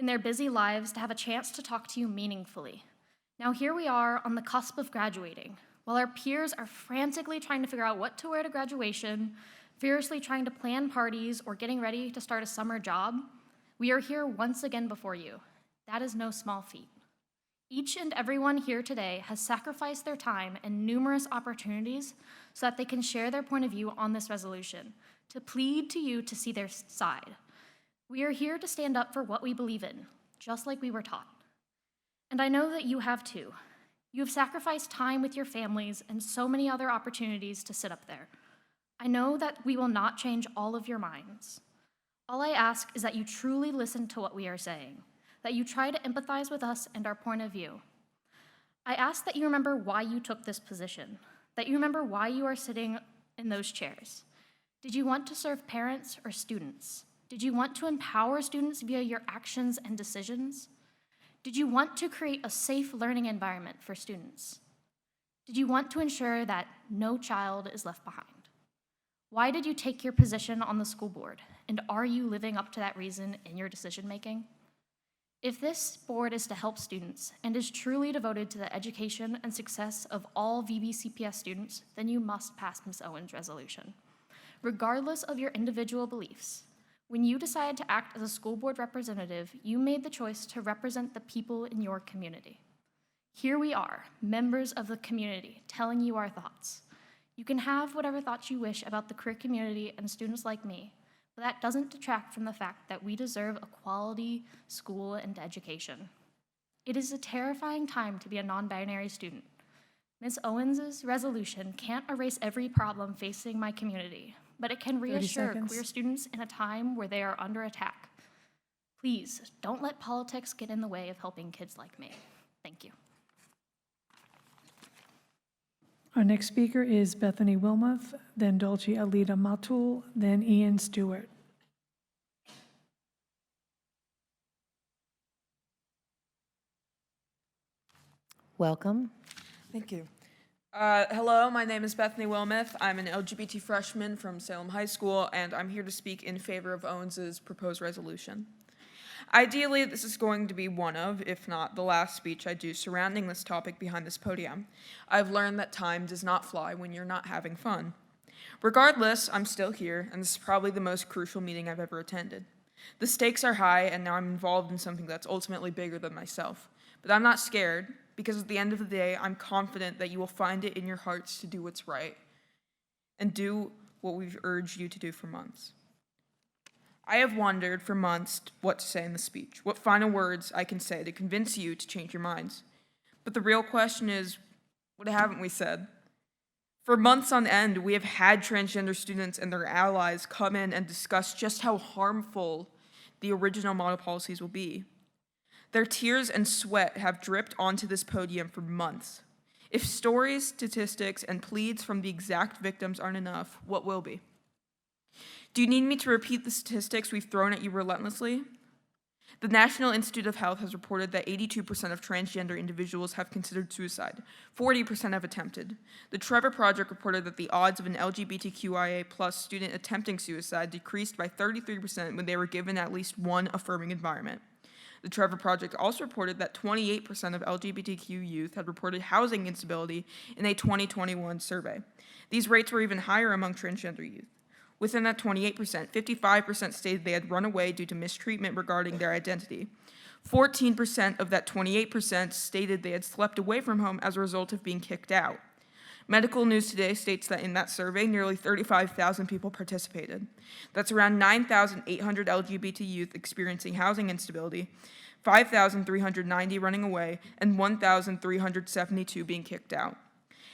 their busy lives to have a chance to talk to you meaningfully. Now here we are on the cusp of graduating. While our peers are frantically trying to figure out what to wear to graduation, fiercely trying to plan parties, or getting ready to start a summer job, we are here once again before you. That is no small feat. Each and everyone here today has sacrificed their time and numerous opportunities so that they can share their point of view on this resolution, to plead to you to see their side. We are here to stand up for what we believe in, just like we were taught. And I know that you have too. You have sacrificed time with your families and so many other opportunities to sit up there. I know that we will not change all of your minds. All I ask is that you truly listen to what we are saying, that you try to empathize with us and our point of view. I ask that you remember why you took this position, that you remember why you are sitting in those chairs. Did you want to serve parents or students? Did you want to empower students via your actions and decisions? Did you want to create a safe learning environment for students? Did you want to ensure that no child is left behind? Why did you take your position on the school board? And are you living up to that reason in your decision-making? If this board is to help students and is truly devoted to the education and success of all VBCPS students, then you must pass Ms. Owens' resolution. Regardless of your individual beliefs, when you decided to act as a school board representative, you made the choice to represent the people in your community. Here we are, members of the community, telling you our thoughts. You can have whatever thoughts you wish about the queer community and students like me, but that doesn't detract from the fact that we deserve a quality school and education. It is a terrifying time to be a non-binary student. Ms. Owens' resolution can't erase every problem facing my community, but it can reassure queer students in a time where they are under attack. Please, don't let politics get in the way of helping kids like me. Thank you. Our next speaker is Bethany Wilmoth, then Dolce Alita Matul, then Ian Stewart. Welcome. Thank you. Hello, my name is Bethany Wilmoth. I'm an LGBT freshman from Salem High School, and I'm here to speak in favor of Owens' proposed resolution. Ideally, this is going to be one of, if not the last speech I do surrounding this topic behind this podium. I've learned that time does not fly when you're not having fun. Regardless, I'm still here, and this is probably the most crucial meeting I've ever attended. The stakes are high, and now I'm involved in something that's ultimately bigger than myself. But I'm not scared, because at the end of the day, I'm confident that you will find it in your hearts to do what's right and do what we've urged you to do for months. I have wondered for months what to say in the speech, what final words I can say to convince you to change your minds. But the real question is, what haven't we said? For months on end, we have had transgender students and their allies come in and discuss just how harmful the original model policies will be. Their tears and sweat have dripped onto this podium for months. If stories, statistics, and pleads from the exact victims aren't enough, what will be? Do you need me to repeat the statistics we've thrown at you relentlessly? The National Institute of Health has reported that 82% of transgender individuals have considered suicide. 40% have attempted. The Trevor Project reported that the odds of an LGBTQIA+ student attempting suicide decreased by 33% when they were given at least one affirming environment. The Trevor Project also reported that 28% of LGBTQ youth had reported housing instability in a 2021 survey. These rates were even higher among transgender youth. Within that 28%, 55% stated they had run away due to mistreatment regarding their identity. 14% of that 28% stated they had slept away from home as a result of being kicked out. Medical News Today states that in that survey, nearly 35,000 people participated. That's around 9,800 LGBT youth experiencing housing instability, 5,390 running away, and 1,372 being kicked out.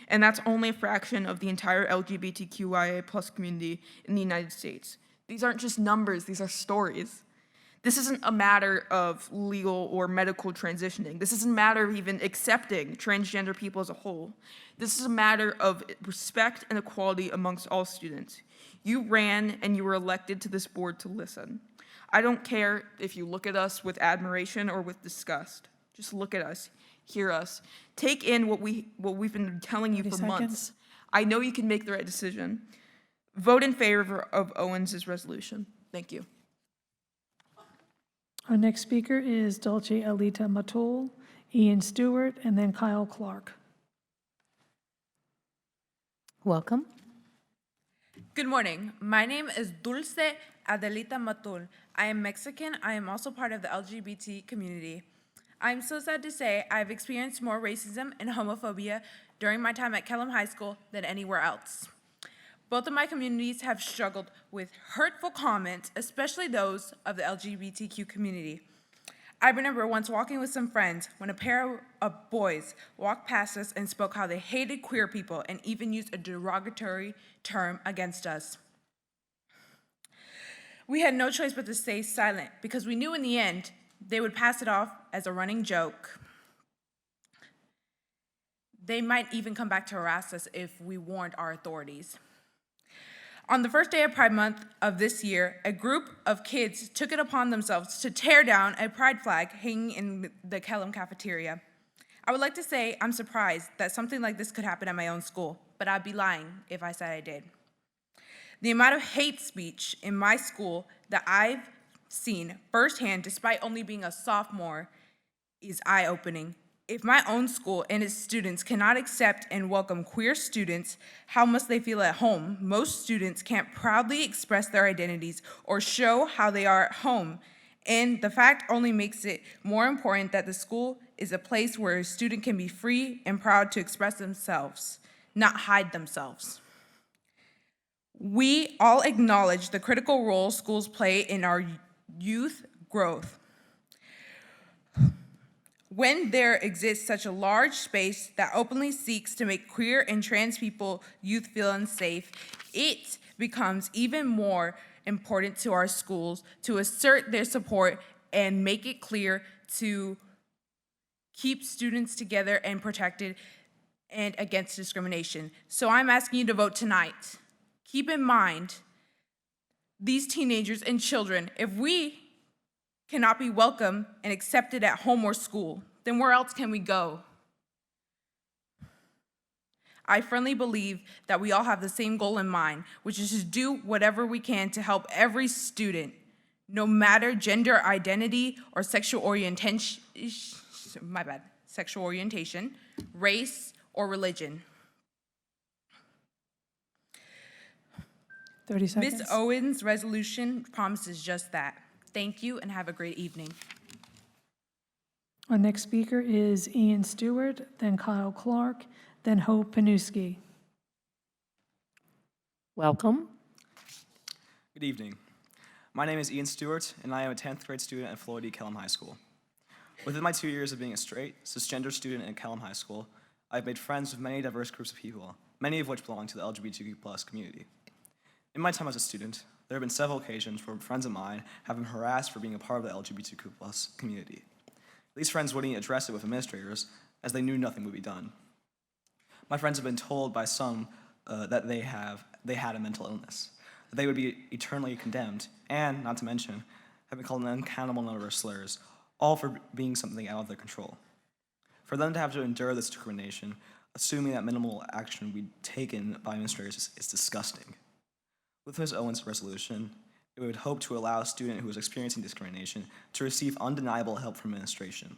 And that's only a fraction of the entire LGBTQIA+ community in the United States. These aren't just numbers, these are stories. This isn't a matter of legal or medical transitioning. This isn't a matter of even accepting transgender people as a whole. This is a matter of respect and equality amongst all students. You ran and you were elected to this board to listen. I don't care if you look at us with admiration or with disgust. Just look at us. Hear us. Take in what we've been telling you for months. I know you can make the right decision. Vote in favor of Owens' resolution. Thank you. Our next speaker is Dulce Alita Matul, Ian Stewart, and then Kyle Clark. Welcome. Good morning. My name is Dulce Adelita Matul. I am Mexican. I am also part of the LGBT community. I'm so sad to say I've experienced more racism and homophobia during my time at Kellam High School than anywhere else. Both of my communities have struggled with hurtful comments, especially those of the LGBTQ community. I remember once walking with some friends when a pair of boys walked past us and spoke how they hated queer people and even used a derogatory term against us. We had no choice but to stay silent because we knew in the end they would pass it off as a running joke. They might even come back to harass us if we warned our authorities. On the first day of Pride Month of this year, a group of kids took it upon themselves to tear down a pride flag hanging in the Kellam cafeteria. I would like to say I'm surprised that something like this could happen at my own school, but I'd be lying if I said I did. The amount of hate speech in my school that I've seen firsthand, despite only being a sophomore, is eye-opening. If my own school and its students cannot accept and welcome queer students, how must they feel at home? Most students can't proudly express their identities or show how they are at home. And the fact only makes it more important that the school is a place where a student can be free and proud to express themselves, not hide themselves. We all acknowledge the critical role schools play in our youth growth. When there exists such a large space that openly seeks to make queer and trans people youth feel unsafe, it becomes even more important to our schools to assert their support and make it clear to keep students together and protected and against discrimination. So I'm asking you to vote tonight. Keep in mind these teenagers and children. If we cannot be welcome and accepted at home or school, then where else can we go? I firmly believe that we all have the same goal in mind, which is to do whatever we can to help every student, no matter gender identity or sexual orientation, race, or religion. 30 seconds. Ms. Owens' resolution promises just that. Thank you and have a great evening. Our next speaker is Ian Stewart, then Kyle Clark, then Hope Panuski. Welcome. Good evening. My name is Ian Stewart, and I am a 10th grade student at Floyd E. Kellam High School. Within my 2 years of being a straight, cisgender student at Kellam High School, I've made friends with many diverse groups of people, many of which belong to the LGBTQ+ community. In my time as a student, there have been several occasions where friends of mine have been harassed for being a part of the LGBTQ+ community. These friends wouldn't address it with administrators, as they knew nothing would be done. My friends have been told by some that they had a mental illness, that they would be eternally condemned, and, not to mention, have been called an uncountable number of slurs, all for being something out of their control. For them to have to endure this discrimination, assuming that minimal action would be taken by administrators, is disgusting. With Ms. Owens' resolution, it would hope to allow a student who is experiencing discrimination to receive undeniable help from administration.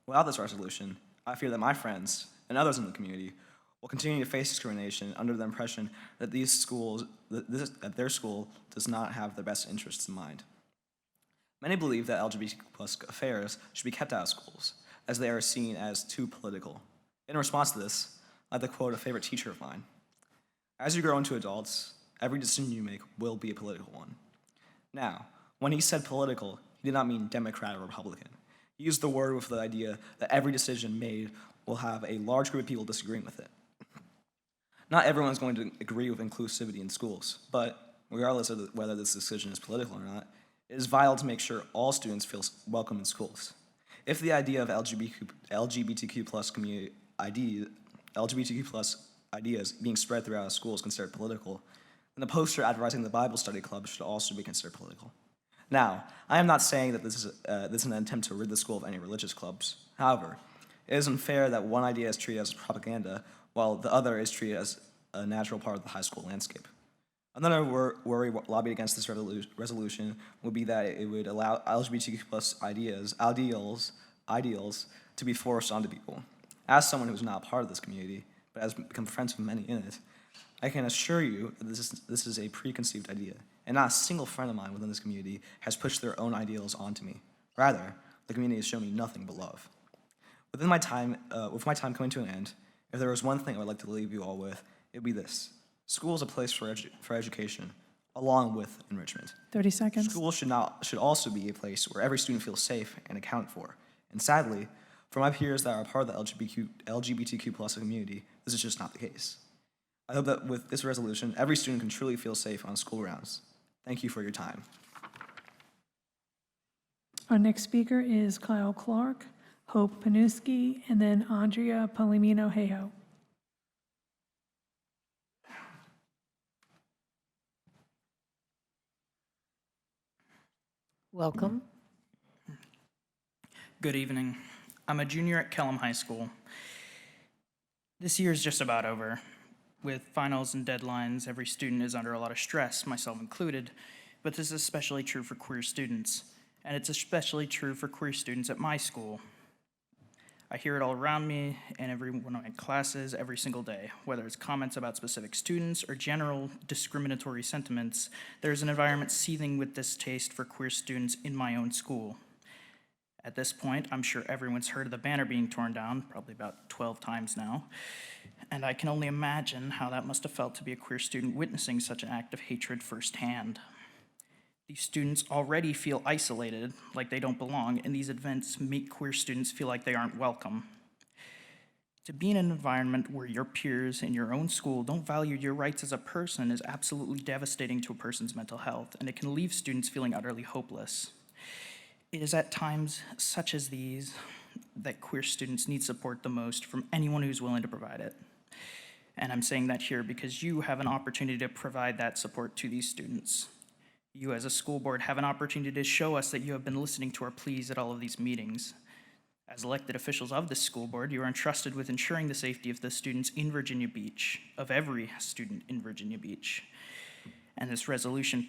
Without this resolution, I fear that my friends and others in the community will continue to face discrimination under the impression that that their school does not have their best interests in mind. Many believe that LGBTQ+ affairs should be kept out of schools, as they are seen as too political. In response to this, I like to quote a favorite teacher of mine: "As you grow into adults, every decision you make will be a political one." Now, when he said political, he did not mean Democrat or Republican. He used the word with the idea that every decision made will have a large group of people disagreeing with it. Not everyone is going to agree with inclusivity in schools, but regardless of whether this decision is political or not, it is vital to make sure all students feel welcome in schools. If the idea of LGBTQ+ community LGBTQ+ ideas being spread throughout a school is considered political, then the poster advertising the Bible study club should also be considered political. Now, I am not saying that this is an attempt to rid the school of any religious clubs. However, it is unfair that one idea is treated as propaganda while the other is treated as a natural part of the high school landscape. Another worry lobbied against this resolution would be that it would allow LGBTQ+ ideals to be forced onto people. As someone who is not part of this community, but has become friends with many in it, I can assure you that this is a preconceived idea, and not a single friend of mine within this community has pushed their own ideals onto me. Rather, the community has shown me nothing but love. With my time coming to an end, if there was one thing I would like to leave you all with, it would be this: school is a place for education, along with enrichment. 30 seconds. School should also be a place where every student feels safe and accounted for. And sadly, for my peers that are part of the LGBTQ+ community, this is just not the case. I hope that with this resolution, every student can truly feel safe on school grounds. Thank you for your time. Our next speaker is Kyle Clark, Hope Panuski, and then Andrea Palomino-Hejo. Welcome. Good evening. I'm a junior at Kellam High School. This year is just about over. With finals and deadlines, every student is under a lot of stress, myself included, but this is especially true for queer students, and it's especially true for queer students at my school. I hear it all around me in every one of my classes every single day. Whether it's comments about specific students or general discriminatory sentiments, there's an environment seething with distaste for queer students in my own school. At this point, I'm sure everyone's heard of the banner being torn down, probably about 12 times now, and I can only imagine how that must have felt to be a queer student witnessing such an act of hatred firsthand. These students already feel isolated, like they don't belong, and these events make queer students feel like they aren't welcome. To be in an environment where your peers in your own school don't value your rights as a person is absolutely devastating to a person's mental health, and it can leave students feeling utterly hopeless. It is at times such as these that queer students need support the most from anyone who's willing to provide it. And I'm saying that here because you have an opportunity to provide that support to these students. You as a school board have an opportunity to show us that you have been listening to our pleas at all of these meetings. As elected officials of this school board, you are entrusted with ensuring the safety of the students in Virginia Beach, of every student in Virginia Beach. And this resolution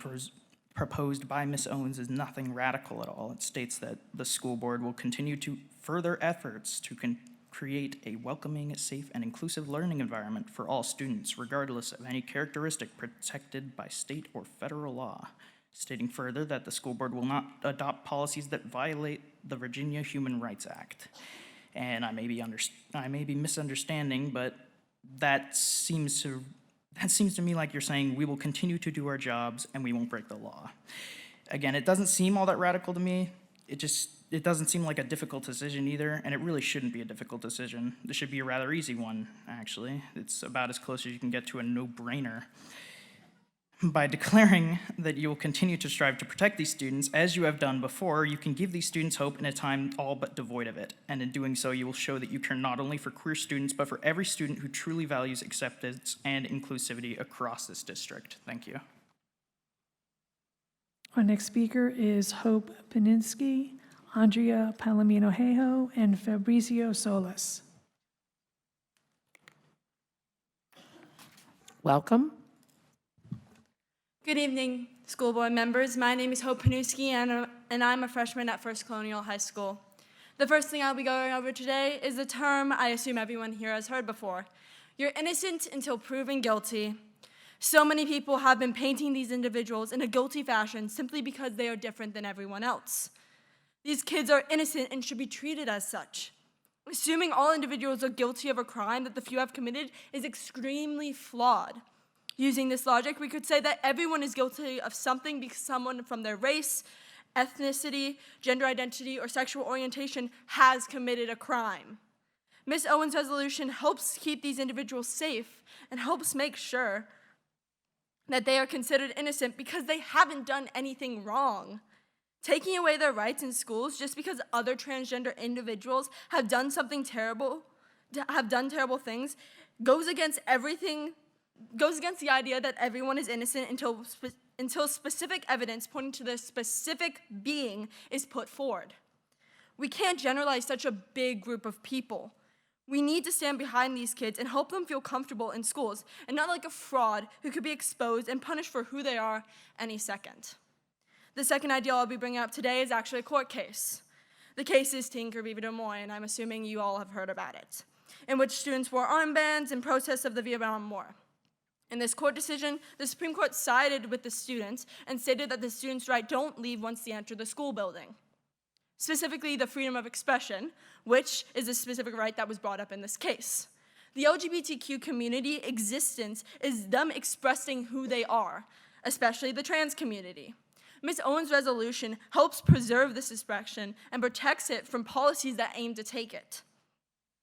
proposed by Ms. Owens is nothing radical at all. It states that the school board will continue to further efforts to create a welcoming, safe, and inclusive learning environment for all students, regardless of any characteristic protected by state or federal law. Stating further that the school board will not adopt policies that violate the Virginia Human Rights Act. And I may be misunderstanding, but that seems to that seems to me like you're saying we will continue to do our jobs and we won't break the law. Again, it doesn't seem all that radical to me. It doesn't seem like a difficult decision either, and it really shouldn't be a difficult decision. This should be a rather easy one, actually. It's about as close as you can get to a no-brainer. By declaring that you will continue to strive to protect these students, as you have done before, you can give these students hope in a time all but devoid of it. And in doing so, you will show that you care not only for queer students, but for every student who truly values acceptance and inclusivity across this district. Thank you. Our next speaker is Hope Paninsky, Andrea Palomino-Hejo, and Fabrizio Solis. Welcome. Good evening, school board members. My name is Hope Panuski, and I'm a freshman at First Colonial High School. The first thing I'll be going over today is the term I assume everyone here has heard before. You're innocent until proven guilty. So many people have been painting these individuals in a guilty fashion simply because they are different than everyone else. These kids are innocent and should be treated as such. Assuming all individuals are guilty of a crime that the few have committed is extremely flawed. Using this logic, we could say that everyone is guilty of something because someone from their race, ethnicity, gender identity, or sexual orientation has committed a crime. Ms. Owen's resolution helps keep these individuals safe and helps make sure that they are considered innocent because they haven't done anything wrong. Taking away their rights in schools just because other transgender individuals have done something terrible, have done terrible things, goes against the idea that everyone is innocent until specific evidence pointing to their specific being is put forward. We can't generalize such a big group of people. We need to stand behind these kids and help them feel comfortable in schools, and not like a fraud who could be exposed and punished for who they are any second. The second idea I'll be bringing up today is actually a court case. The case is Tinker v. Des Moines, and I'm assuming you all have heard about it, in which students wore armbands in protest of the Vietnam War. In this court decision, the Supreme Court sided with the students and stated that the students' right don't leave once they enter the school building. Specifically, the freedom of expression, which is a specific right that was brought up in this case. The LGBTQ community existence is them expressing who they are, especially the trans community. Ms. Owen's resolution helps preserve this expression and protects it from policies that aim to take it.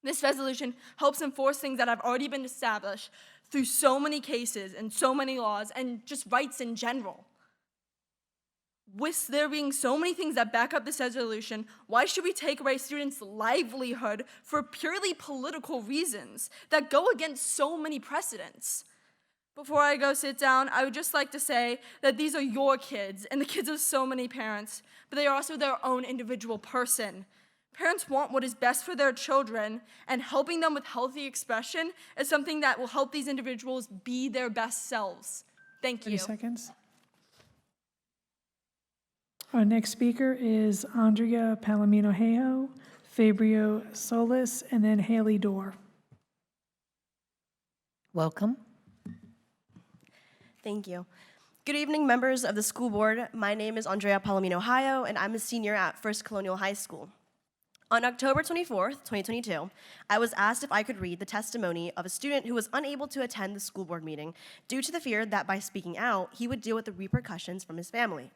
This resolution helps enforce things that have already been established through so many cases and so many laws and just rights in general. With there being so many things that back up this resolution, why should we take away students' livelihood for purely political reasons that go against so many precedents? Before I go sit down, I would just like to say that these are your kids and the kids of so many parents, but they are also their own individual person. Parents want what is best for their children, and helping them with healthy expression is something that will help these individuals be their best selves. Thank you. 30 seconds. Our next speaker is Andrea Palomino-Hejo, Fabrizio Solis, and then Haley Dorr. Welcome. Thank you. Good evening, members of the school board. My name is Andrea Palomino-Hejo, and I'm a senior at First Colonial High School. On October 24th, 2022, I was asked if I could read the testimony of a student who was unable to attend the school board meeting due to the fear that by speaking out, he would deal with the repercussions from his family.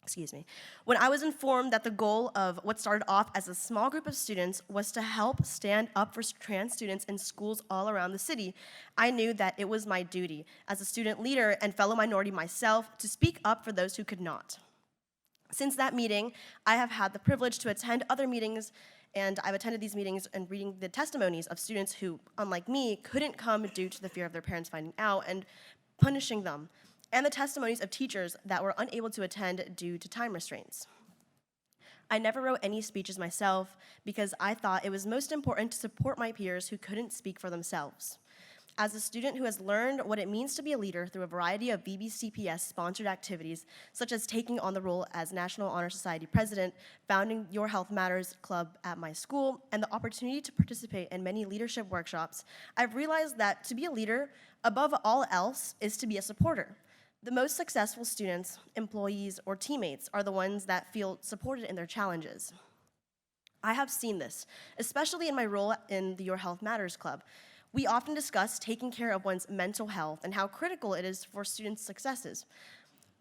Excuse me. When I was informed that the goal of what started off as a small group of students was to help stand up for trans students in schools all around the city, I knew that it was my duty as a student leader and fellow minority myself to speak up for those who could not. Since that meeting, I have had the privilege to attend other meetings, and I've attended these meetings and reading the testimonies of students who, unlike me, couldn't come due to the fear of their parents finding out and punishing them, and the testimonies of teachers that were unable to attend due to time restraints. I never wrote any speeches myself because I thought it was most important to support my peers who couldn't speak for themselves. As a student who has learned what it means to be a leader through a variety of VBCPS-sponsored activities, such as taking on the role as National Honor Society president, founding Your Health Matters Club at my school, and the opportunity to participate in many leadership workshops, I've realized that to be a leader, above all else, is to be a supporter. The most successful students, employees, or teammates are the ones that feel supported in their challenges. I have seen this, especially in my role in the Your Health Matters Club, We often discuss taking care of one's mental health and how critical it is for students' successes.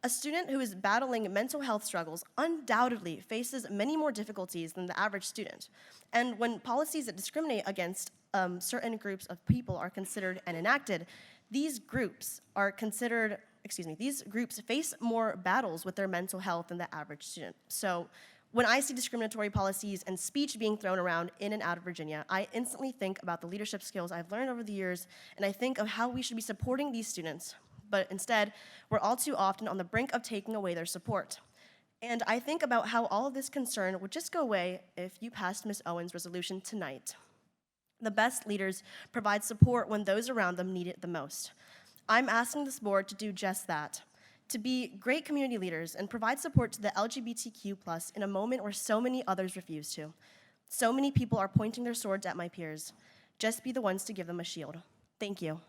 A student who is battling mental health struggles undoubtedly faces many more difficulties than the average student. And when policies that discriminate against certain groups of people are considered and enacted, these groups face more battles with their mental health than the average student. So when I see discriminatory policies and speech being thrown around in and out of Virginia, I instantly think about the leadership skills I've learned over the years, and I think of how we should be supporting these students. But instead, we're all too often on the brink of taking away their support. And I think about how all of this concern would just go away if you passed Ms. Owens' resolution tonight. The best leaders provide support when those around them need it the most. I'm asking this board to do just that, to be great community leaders and provide support to the LGBTQ+ in a moment where so many others refuse to. So many people are pointing their swords at my peers. Just be the ones to give them a shield. Thank you.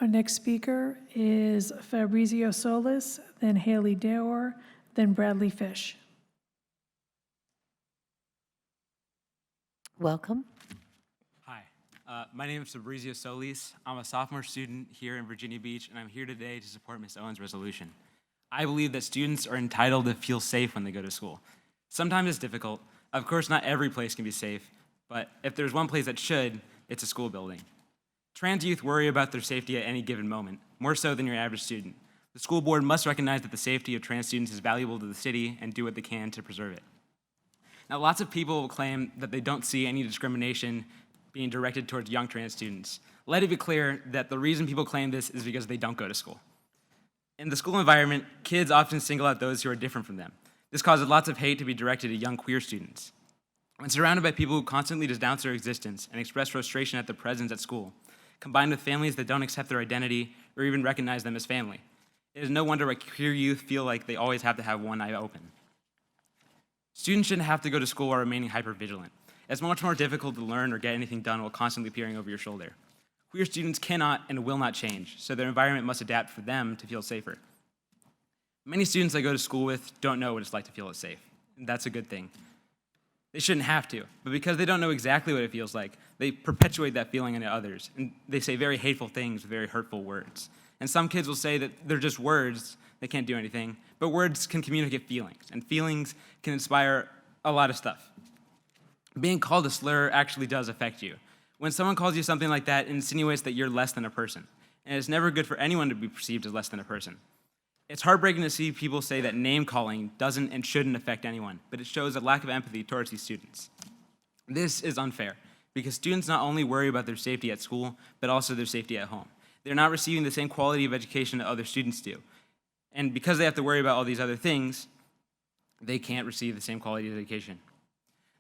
Our next speaker is Fabrizio Solis, then Haley Doer, then Bradley Fish. Welcome. Hi, my name is Fabrizio Solis. I'm a sophomore student here in Virginia Beach, and I'm here today to support Ms. Owens' resolution. I believe that students are entitled to feel safe when they go to school. Sometimes it's difficult. Of course, not every place can be safe, but if there's one place that should, it's a school building. Trans youth worry about their safety at any given moment, more so than your average student. The school board must recognize that the safety of trans students is valuable to the city and do what they can to preserve it. Now, lots of people will claim that they don't see any discrimination being directed towards young trans students. Let it be clear that the reason people claim this is because they don't go to school. In the school environment, kids often single out those who are different from them. This causes lots of hate to be directed at young queer students. When surrounded by people who constantly denounce their existence and express frustration at their presence at school, combined with families that don't accept their identity or even recognize them as family, it is no wonder why queer youth feel like they always have to have one eye open. Students shouldn't have to go to school while remaining hypervigilant. It's much more difficult to learn or get anything done while constantly peering over your shoulder. Queer students cannot and will not change, so their environment must adapt for them to feel safer. Many students I go to school with don't know what it's like to feel safe, and that's a good thing. They shouldn't have to, but because they don't know exactly what it feels like, they perpetuate that feeling into others, and they say very hateful things with very hurtful words. And some kids will say that they're just words, they can't do anything, but words can communicate feelings, and feelings can inspire a lot of stuff. Being called a slur actually does affect you. When someone calls you something like that, it insinuates that you're less than a person, and it's never good for anyone to be perceived as less than a person. It's heartbreaking to see people say that name-calling doesn't and shouldn't affect anyone, but it shows a lack of empathy towards these students. This is unfair, because students not only worry about their safety at school, but also their safety at home. They're not receiving the same quality of education that other students do. And because they have to worry about all these other things, they can't receive the same quality of education.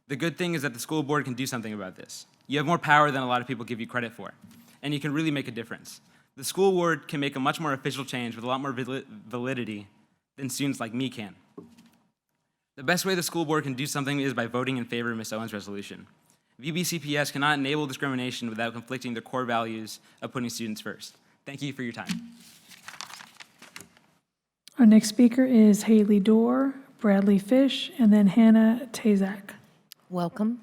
The good thing is that the school board can do something about this. You have more power than a lot of people give you credit for, and you can really make a difference. The school board can make a much more official change with a lot more validity than students like me can. The best way the school board can do something is by voting in favor of Ms. Owens' resolution. VBCPS cannot enable discrimination without conflicting the core values of putting students first. Thank you for your time. Our next speaker is Haley Doer, Bradley Fish, and then Hannah Tazak. Welcome.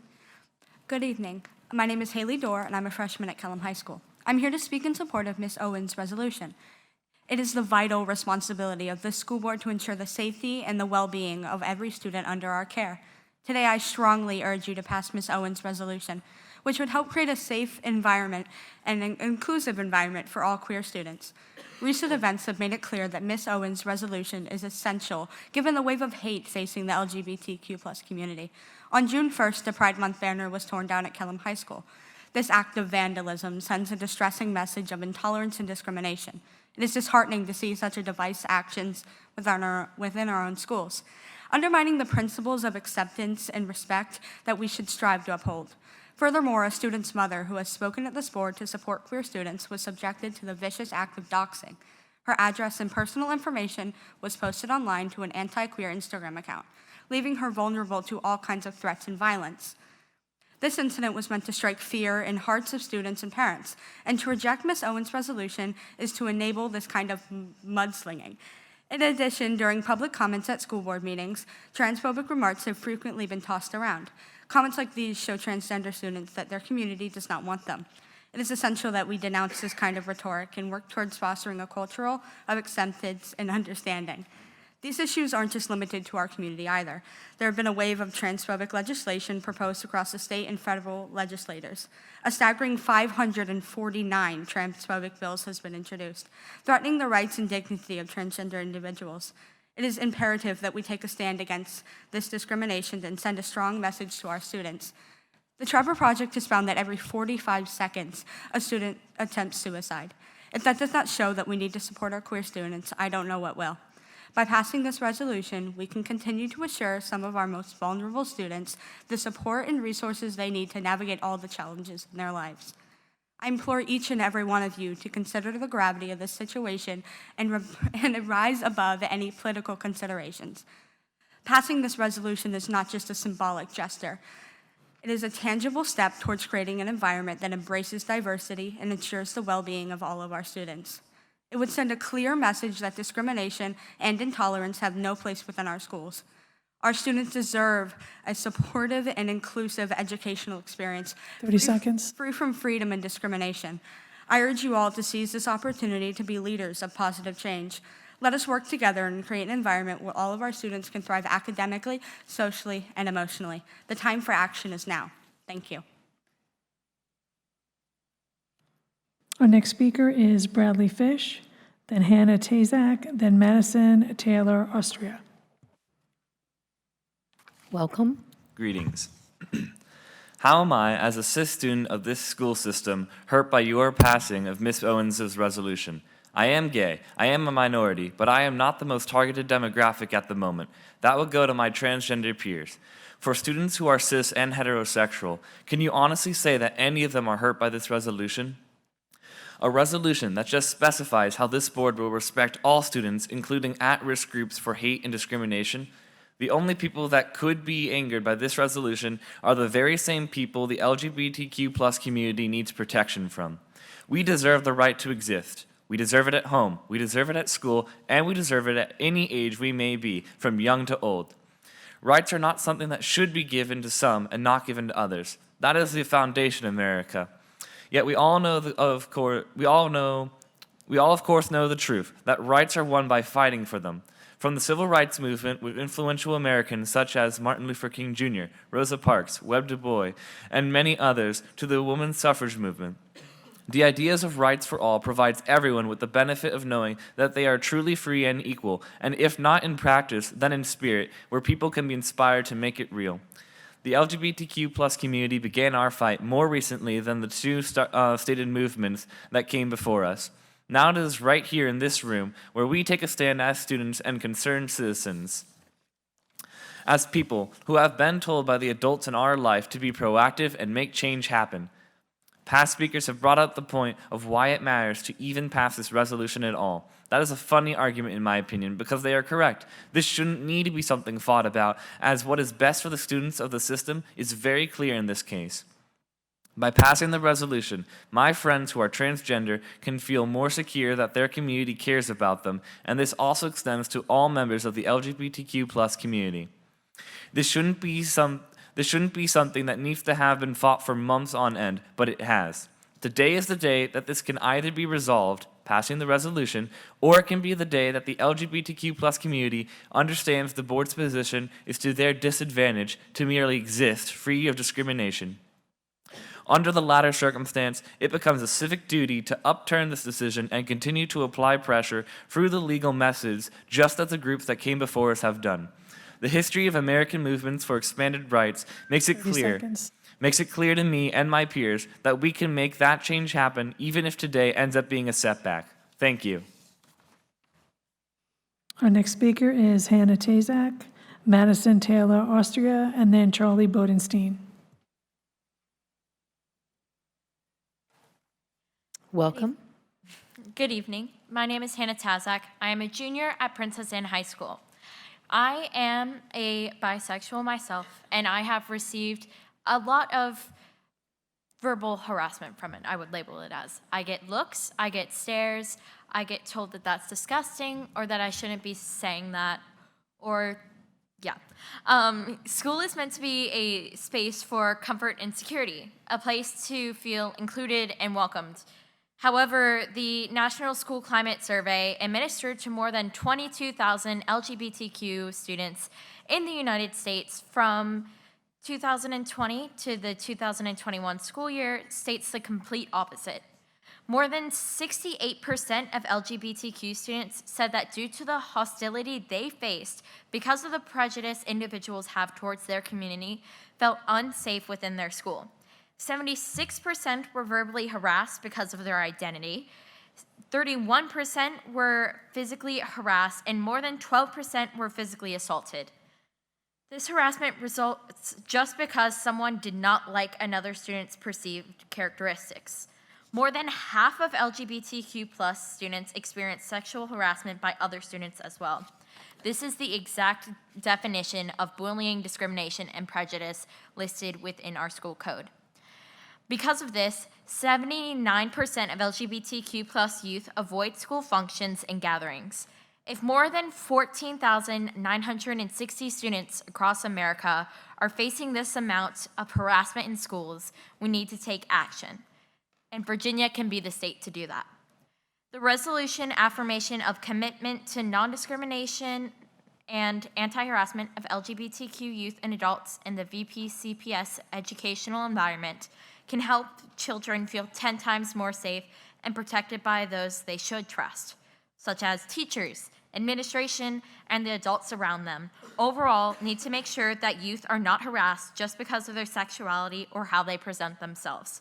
Good evening. My name is Haley Doer, and I'm a freshman at Kellam High School. I'm here to speak in support of Ms. Owens' resolution. It is the vital responsibility of the school board to ensure the safety and the well-being of every student under our care. Today, I strongly urge you to pass Ms. Owens' resolution, which would help create a safe environment and an inclusive environment for all queer students. Recent events have made it clear that Ms. Owens' resolution is essential, given the wave of hate facing the LGBTQ+ community. On June 1st, the Pride Month banner was torn down at Kellam High School. This act of vandalism sends a distressing message of intolerance and discrimination. It is disheartening to see such a divisive actions within our own schools, undermining the principles of acceptance and respect that we should strive to uphold. Furthermore, a student's mother who has spoken at this board to support queer students was subjected to the vicious act of doxing. Her address and personal information was posted online to an anti-queer Instagram account, leaving her vulnerable to all kinds of threats and violence. This incident was meant to strike fear in hearts of students and parents, and to reject Ms. Owens' resolution is to enable this kind of mudslinging. In addition, during public comments at school board meetings, transphobic remarks have frequently been tossed around. Comments like these show transgender students that their community does not want them. It is essential that we denounce this kind of rhetoric and work towards fostering a culture of acceptance and understanding. These issues aren't just limited to our community either. There have been a wave of transphobic legislation proposed across the state and federal legislators. A staggering 549 transphobic bills has been introduced, threatening the rights and dignity of transgender individuals. It is imperative that we take a stand against this discrimination and send a strong message to our students. The Trevor Project has found that every 45 seconds, a student attempts suicide. If that does not show that we need to support our queer students, I don't know what will. By passing this resolution, we can continue to assure some of our most vulnerable students the support and resources they need to navigate all the challenges in their lives. I implore each and every one of you to consider the gravity of this situation and rise above any political considerations. Passing this resolution is not just a symbolic gesture. It is a tangible step towards creating an environment that embraces diversity and ensures the well-being of all of our students. It would send a clear message that discrimination and intolerance have no place within our schools. Our students deserve a supportive and inclusive educational experience 30 seconds. free from freedom and discrimination. I urge you all to seize this opportunity to be leaders of positive change. Let us work together and create an environment where all of our students can thrive academically, socially, and emotionally. The time for action is now. Thank you. Our next speaker is Bradley Fish, then Hannah Tazak, then Madison Taylor Austria. Welcome. Greetings. How am I, as a cis student of this school system, hurt by your passing of Ms. Owens' resolution? I am gay, I am a minority, but I am not the most targeted demographic at the moment. That would go to my transgender peers. For students who are cis and heterosexual, can you honestly say that any of them are hurt by this resolution? A resolution that just specifies how this board will respect all students, including at-risk groups for hate and discrimination. The only people that could be angered by this resolution are the very same people the LGBTQ+ community needs protection from. We deserve the right to exist. We deserve it at home, we deserve it at school, and we deserve it at any age we may be, from young to old. Rights are not something that should be given to some and not given to others. That is the foundation of America. Yet we all of course know the truth, that rights are won by fighting for them. From the civil rights movement with influential Americans such as Martin Luther King Jr., Rosa Parks, Webb Du Bois, and many others, to the women's suffrage movement. The ideas of rights for all provides everyone with the benefit of knowing that they are truly free and equal, and if not in practice, then in spirit, where people can be inspired to make it real. The LGBTQ+ community began our fight more recently than the two stated movements that came before us. Now it is right here in this room where we take a stand as students and concerned citizens. As people who have been told by the adults in our life to be proactive and make change happen. Past speakers have brought up the point of why it matters to even pass this resolution at all. That is a funny argument in my opinion, because they are correct. This shouldn't need to be something fought about, as what is best for the students of the system is very clear in this case. By passing the resolution, my friends who are transgender can feel more secure that their community cares about them, and this also extends to all members of the LGBTQ+ community. This shouldn't be something that needs to have been fought for months on end, but it has. Today is the day that this can either be resolved, passing the resolution, or it can be the day that the LGBTQ+ community understands the board's position is to their disadvantage to merely exist free of discrimination. Under the latter circumstance, it becomes a civic duty to upturn this decision and continue to apply pressure through the legal methods, just as the groups that came before us have done. The history of American movements for expanded rights makes it clear to me and my peers that we can make that change happen even if today ends up being a setback. Thank you. Our next speaker is Hannah Tazak, Madison Taylor Austria, and then Charlie Bodenstein. Welcome. Good evening. My name is Hannah Tazak. I am a junior at Princess Anne High School. I am a bisexual myself, and I have received a lot of verbal harassment from it, I would label it as. I get looks, I get stares, I get told that that's disgusting, or that I shouldn't be saying that, or Yeah. School is meant to be a space for comfort and security, a place to feel included and welcomed. However, the National School Climate Survey administered to more than 22,000 LGBTQ students in the United States from 2020 to the 2021 school year states the complete opposite. More than 68% of LGBTQ students said that due to the hostility they faced because of the prejudice individuals have towards their community, felt unsafe within their school. 76% were verbally harassed because of their identity. 31% were physically harassed, and more than 12% were physically assaulted. This harassment results just because someone did not like another student's perceived characteristics. More than half of LGBTQ+ students experience sexual harassment by other students as well. This is the exact definition of bullying, discrimination, and prejudice listed within our school code. Because of this, 79% of LGBTQ+ youth avoid school functions and gatherings. If more than 14,960 students across America are facing this amount of harassment in schools, we need to take action. And Virginia can be the state to do that. The resolution affirmation of commitment to non-discrimination and anti-harassment of LGBTQ youth and adults in the VPCPS educational environment can help children feel 10 times more safe and protected by those they should trust, such as teachers, administration, and the adults around them. Overall, need to make sure that youth are not harassed just because of their sexuality or how they present themselves.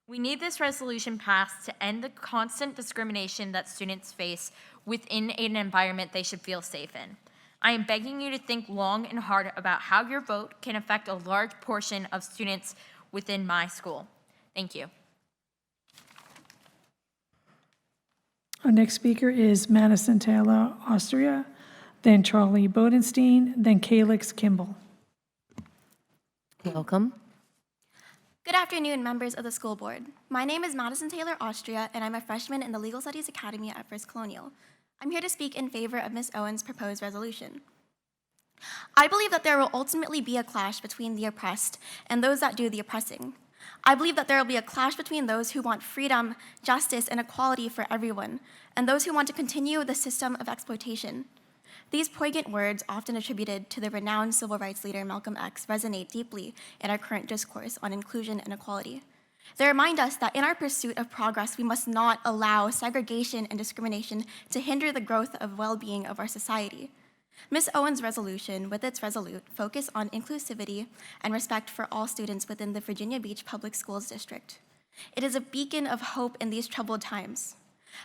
We need this resolution passed to end the constant discrimination that students face within an environment they should feel safe in. I am begging you to think long and hard about how your vote can affect a large portion of students within my school. Thank you. Our next speaker is Madison Taylor Austria, then Charlie Bodenstein, then Calix Kimball. Welcome. Good afternoon, members of the school board. My name is Madison Taylor Austria, and I'm a freshman in the Legal Studies Academy at First Colonial. I'm here to speak in favor of Ms. Owens' proposed resolution. I believe that there will ultimately be a clash between the oppressed and those that do the oppressing. I believe that there will be a clash between those who want freedom, justice, and equality for everyone, and those who want to continue the system of exploitation. These poignant words, often attributed to the renowned civil rights leader Malcolm X, resonate deeply in our current discourse on inclusion and equality. They remind us that in our pursuit of progress, we must not allow segregation and discrimination to hinder the growth of well-being of our society. Ms. Owens' resolution, with its resolute focus on inclusivity and respect for all students within the Virginia Beach Public Schools District. It is a beacon of hope in these troubled times.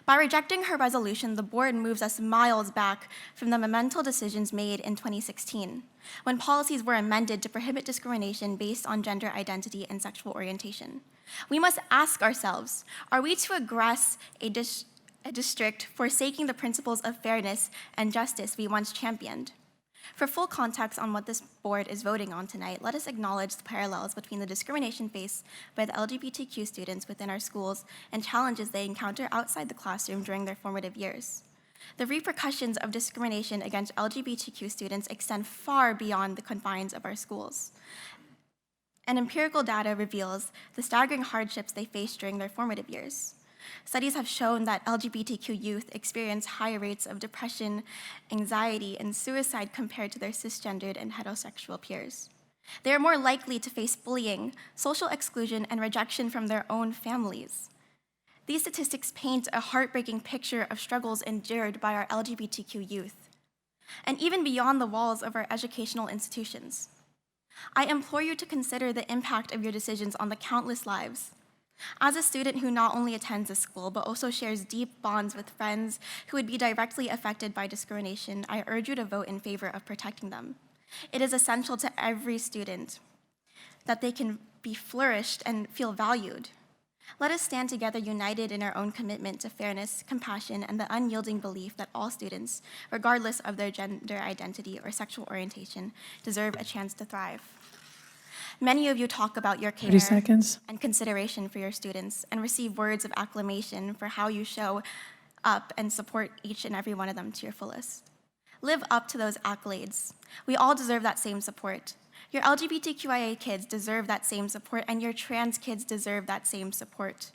By rejecting her resolution, the board moves us miles back from the monumental decisions made in 2016, when policies were amended to prohibit discrimination based on gender identity and sexual orientation. We must ask ourselves, are we to aggress a district forsaking the principles of fairness and justice we once championed? For full context on what this board is voting on tonight, let us acknowledge the parallels between the discrimination faced by the LGBTQ students within our schools and challenges they encounter outside the classroom during their formative years. The repercussions of discrimination against LGBTQ students extend far beyond the confines of our schools. And empirical data reveals the staggering hardships they face during their formative years. Studies have shown that LGBTQ youth experience higher rates of depression, anxiety, and suicide compared to their cisgendered and heterosexual peers. They are more likely to face bullying, social exclusion, and rejection from their own families. These statistics paint a heartbreaking picture of struggles endured by our LGBTQ youth, and even beyond the walls of our educational institutions. I implore you to consider the impact of your decisions on the countless lives. As a student who not only attends a school, but also shares deep bonds with friends who would be directly affected by discrimination, I urge you to vote in favor of protecting them. It is essential to every student that they can be flourished and feel valued. Let us stand together united in our own commitment to fairness, compassion, and the unyielding belief that all students, regardless of their gender identity or sexual orientation, deserve a chance to thrive. Many of you talk about your care 30 seconds. and consideration for your students and receive words of acclamation for how you show up and support each and every one of them to your fullest. live up to those accolades. We all deserve that same support. Your LGBTQIA kids deserve that same support, and your trans kids deserve that same support.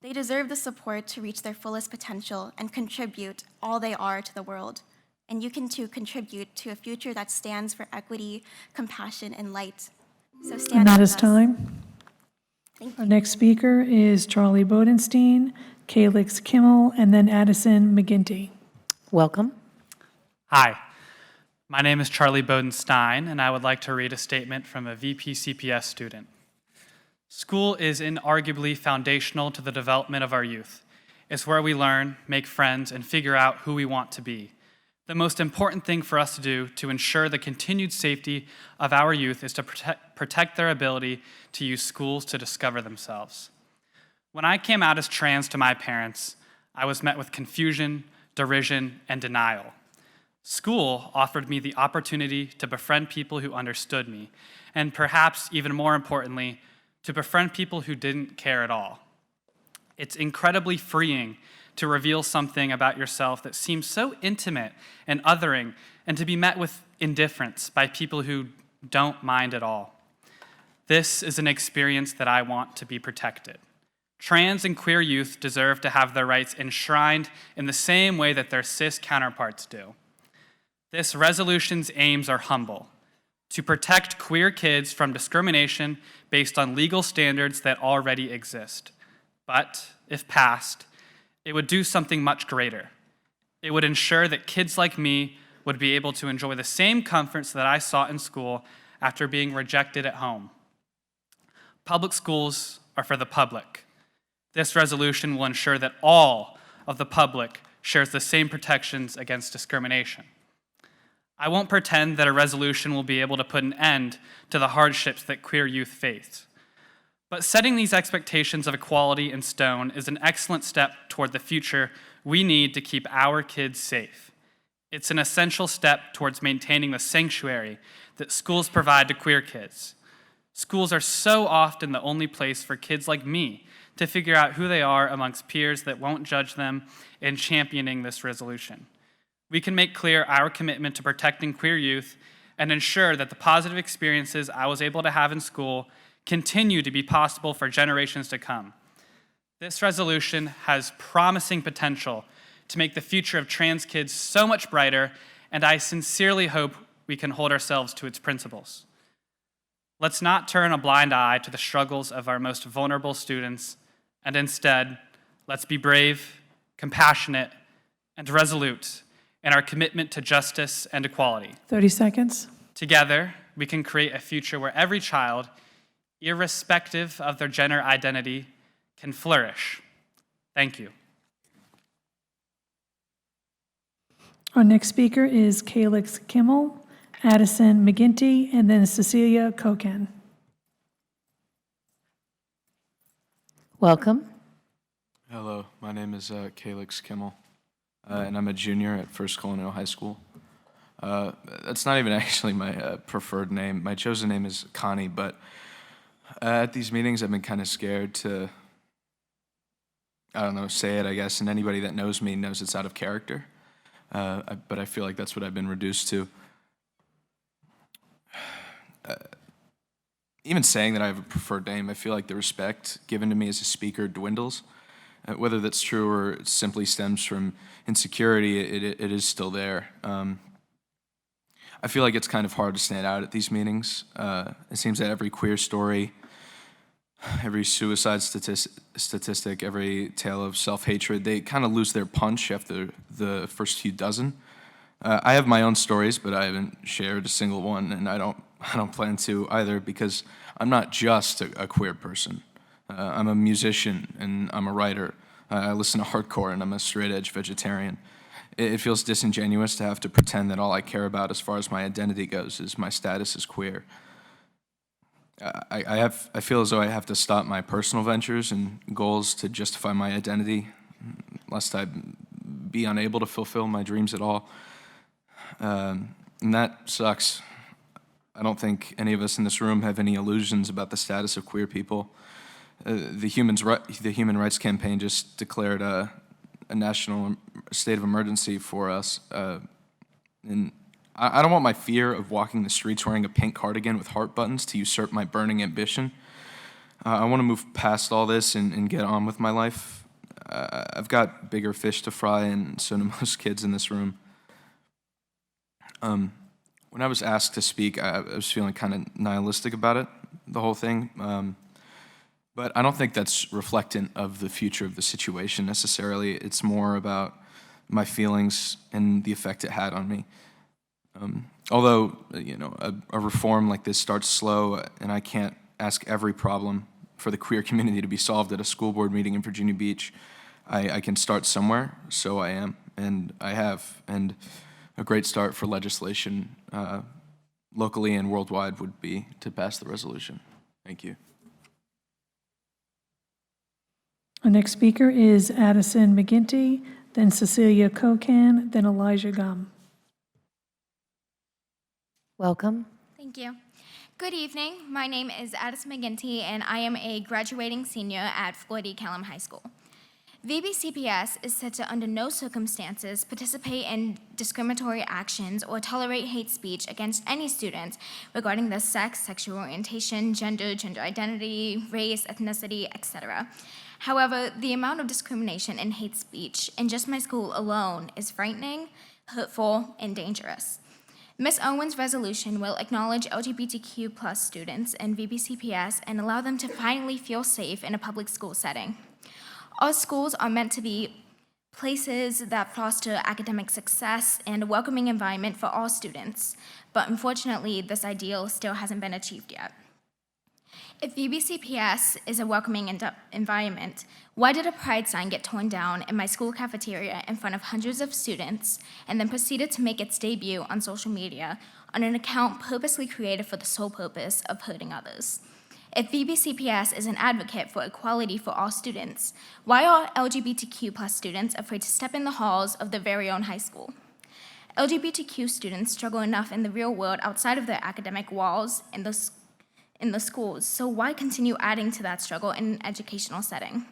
They deserve the support to reach their fullest potential and contribute all they are to the world. And you can too contribute to a future that stands for equity, compassion, and light. So stand And that with is us. time. Our next speaker is Charlie Bodenstein, Calix Kimmel, and then Addison McGinty. Welcome. Hi, my name is Charlie Bodenstein, and I would like to read a statement from a VP-CPS student. School is inarguably foundational to the development of our youth. It's where we learn, make friends, and figure out who we want to be. The most important thing for us to do to ensure the continued safety of our youth is to protect their ability to use schools to discover themselves. When I came out as trans to my parents, I was met with confusion, derision, and denial. School offered me the opportunity to befriend people who understood me, and perhaps even more importantly, to befriend people who didn't care at all. It's incredibly freeing to reveal something about yourself that seems so intimate and othering, and to be met with indifference by people who don't mind at all. This is an experience that I want to be protected. Trans and queer youth deserve to have their rights enshrined in the same way that their cis counterparts do. This resolution's aims are humble: to protect queer kids from discrimination based on legal standards that already exist. But, if passed, it would do something much greater. It would ensure that kids like me would be able to enjoy the same comforts that I sought in school after being rejected at home. Public schools are for the public. This resolution will ensure that all of the public shares the same protections against discrimination. I won't pretend that a resolution will be able to put an end to the hardships that queer youth face. But setting these expectations of equality in stone is an excellent step toward the future we need to keep our kids safe. It's an essential step towards maintaining the sanctuary that schools provide to queer kids. Schools are so often the only place for kids like me to figure out who they are amongst peers that won't judge them in championing this resolution. We can make clear our commitment to protecting queer youth and ensure that the positive experiences I was able to have in school continue to be possible for generations to come. This resolution has promising potential to make the future of trans kids so much brighter, and I sincerely hope we can hold ourselves to its principles. Let's not turn a blind eye to the struggles of our most vulnerable students, and instead, let's be brave, compassionate, and resolute in our commitment to justice and equality. 30 seconds. Together, we can create a future where every child, irrespective of their gender identity, can flourish. Thank you. Our next speaker is Calix Kimmel, Addison McGinty, and then Cecilia Koken. Welcome. Hello, my name is Calix Kimmel, and I'm a junior at First Colonial High School. That's not even actually my preferred name. My chosen name is Connie, but at these meetings I've been kind of scared to, I don't know, say it, I guess, and anybody that knows me knows it's out of character, but I feel like that's what I've been reduced to. Even saying that I have a preferred name, I feel like the respect given to me as a speaker dwindles. Whether that's true or it simply stems from insecurity, it is still there. I feel like it's kind of hard to stand out at these meetings. It seems that every queer story, every suicide statistic, every tale of self-hatred, they kind of lose their punch after the first few dozen. I have my own stories, but I haven't shared a single one, and I don't plan to either, because I'm not just a queer person. I'm a musician, and I'm a writer. I listen to hardcore, and I'm a straight-edge vegetarian. It feels disingenuous to have to pretend that all I care about as far as my identity goes is my status as queer. I feel as though I have to stop my personal ventures and goals to justify my identity, lest I be unable to fulfill my dreams at all. And that sucks. I don't think any of us in this room have any illusions about the status of queer people. The Human Rights Campaign just declared a national a state of emergency for us. And I don't want my fear of walking the streets wearing a pink cardigan with heart buttons to usurp my burning ambition. I want to move past all this and get on with my life. I've got bigger fish to fry, and so do most kids in this room. When I was asked to speak, I was feeling kind of nihilistic about it, the whole thing. But I don't think that's reflectant of the future of the situation necessarily. It's more about my feelings and the effect it had on me. Although, a reform like this starts slow, and I can't ask every problem for the queer community to be solved at a school board meeting in Virginia Beach, I can start somewhere, so I am, and I have. And a great start for legislation locally and worldwide would be to pass the resolution. Thank you. Our next speaker is Addison McGinty, then Cecilia Kokan, then Elijah Gum. Welcome. Thank you. Good evening. My name is Addison McGinty, and I am a graduating senior at Floyd E. Kellam High School. VBCPS is said to, under no circumstances, participate in discriminatory actions or tolerate hate speech against any student regarding their sex, sexual orientation, gender identity, race, ethnicity, etc. However, the amount of discrimination and hate speech in just my school alone is frightening, hurtful, and dangerous. Ms. Owen's resolution will acknowledge LGBTQ+ students in VBCPS and allow them to finally feel safe in a public school setting. Our schools are meant to be places that foster academic success and a welcoming environment for all students, but unfortunately, this ideal still hasn't been achieved yet. If VBCPS is a welcoming environment, why did a pride sign get torn down in my school cafeteria in front of hundreds of students and then proceeded to make its debut on social media on an account purposely created for the sole purpose of hurting others? If VBCPS is an advocate for equality for all students, why are LGBTQ+ students afraid to step in the halls of their very own high school? LGBTQ students struggle enough in the real world outside of their academic walls in the schools, so why continue adding to that struggle in an educational setting?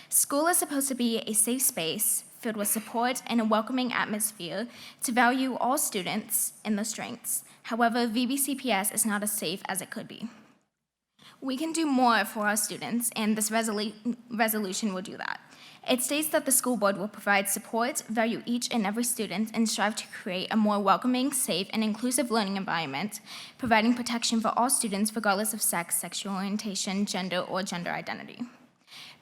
School is supposed to be a safe space filled with support and a welcoming atmosphere to value all students and their strengths. However, VBCPS is not as safe as it could be. We can do more for our students, and this resolution will do that. It states that the school board will provide support, value each and every student, and strive to create a more welcoming, safe, and inclusive learning environment, providing protection for all students regardless of sex, sexual orientation, gender, or gender identity.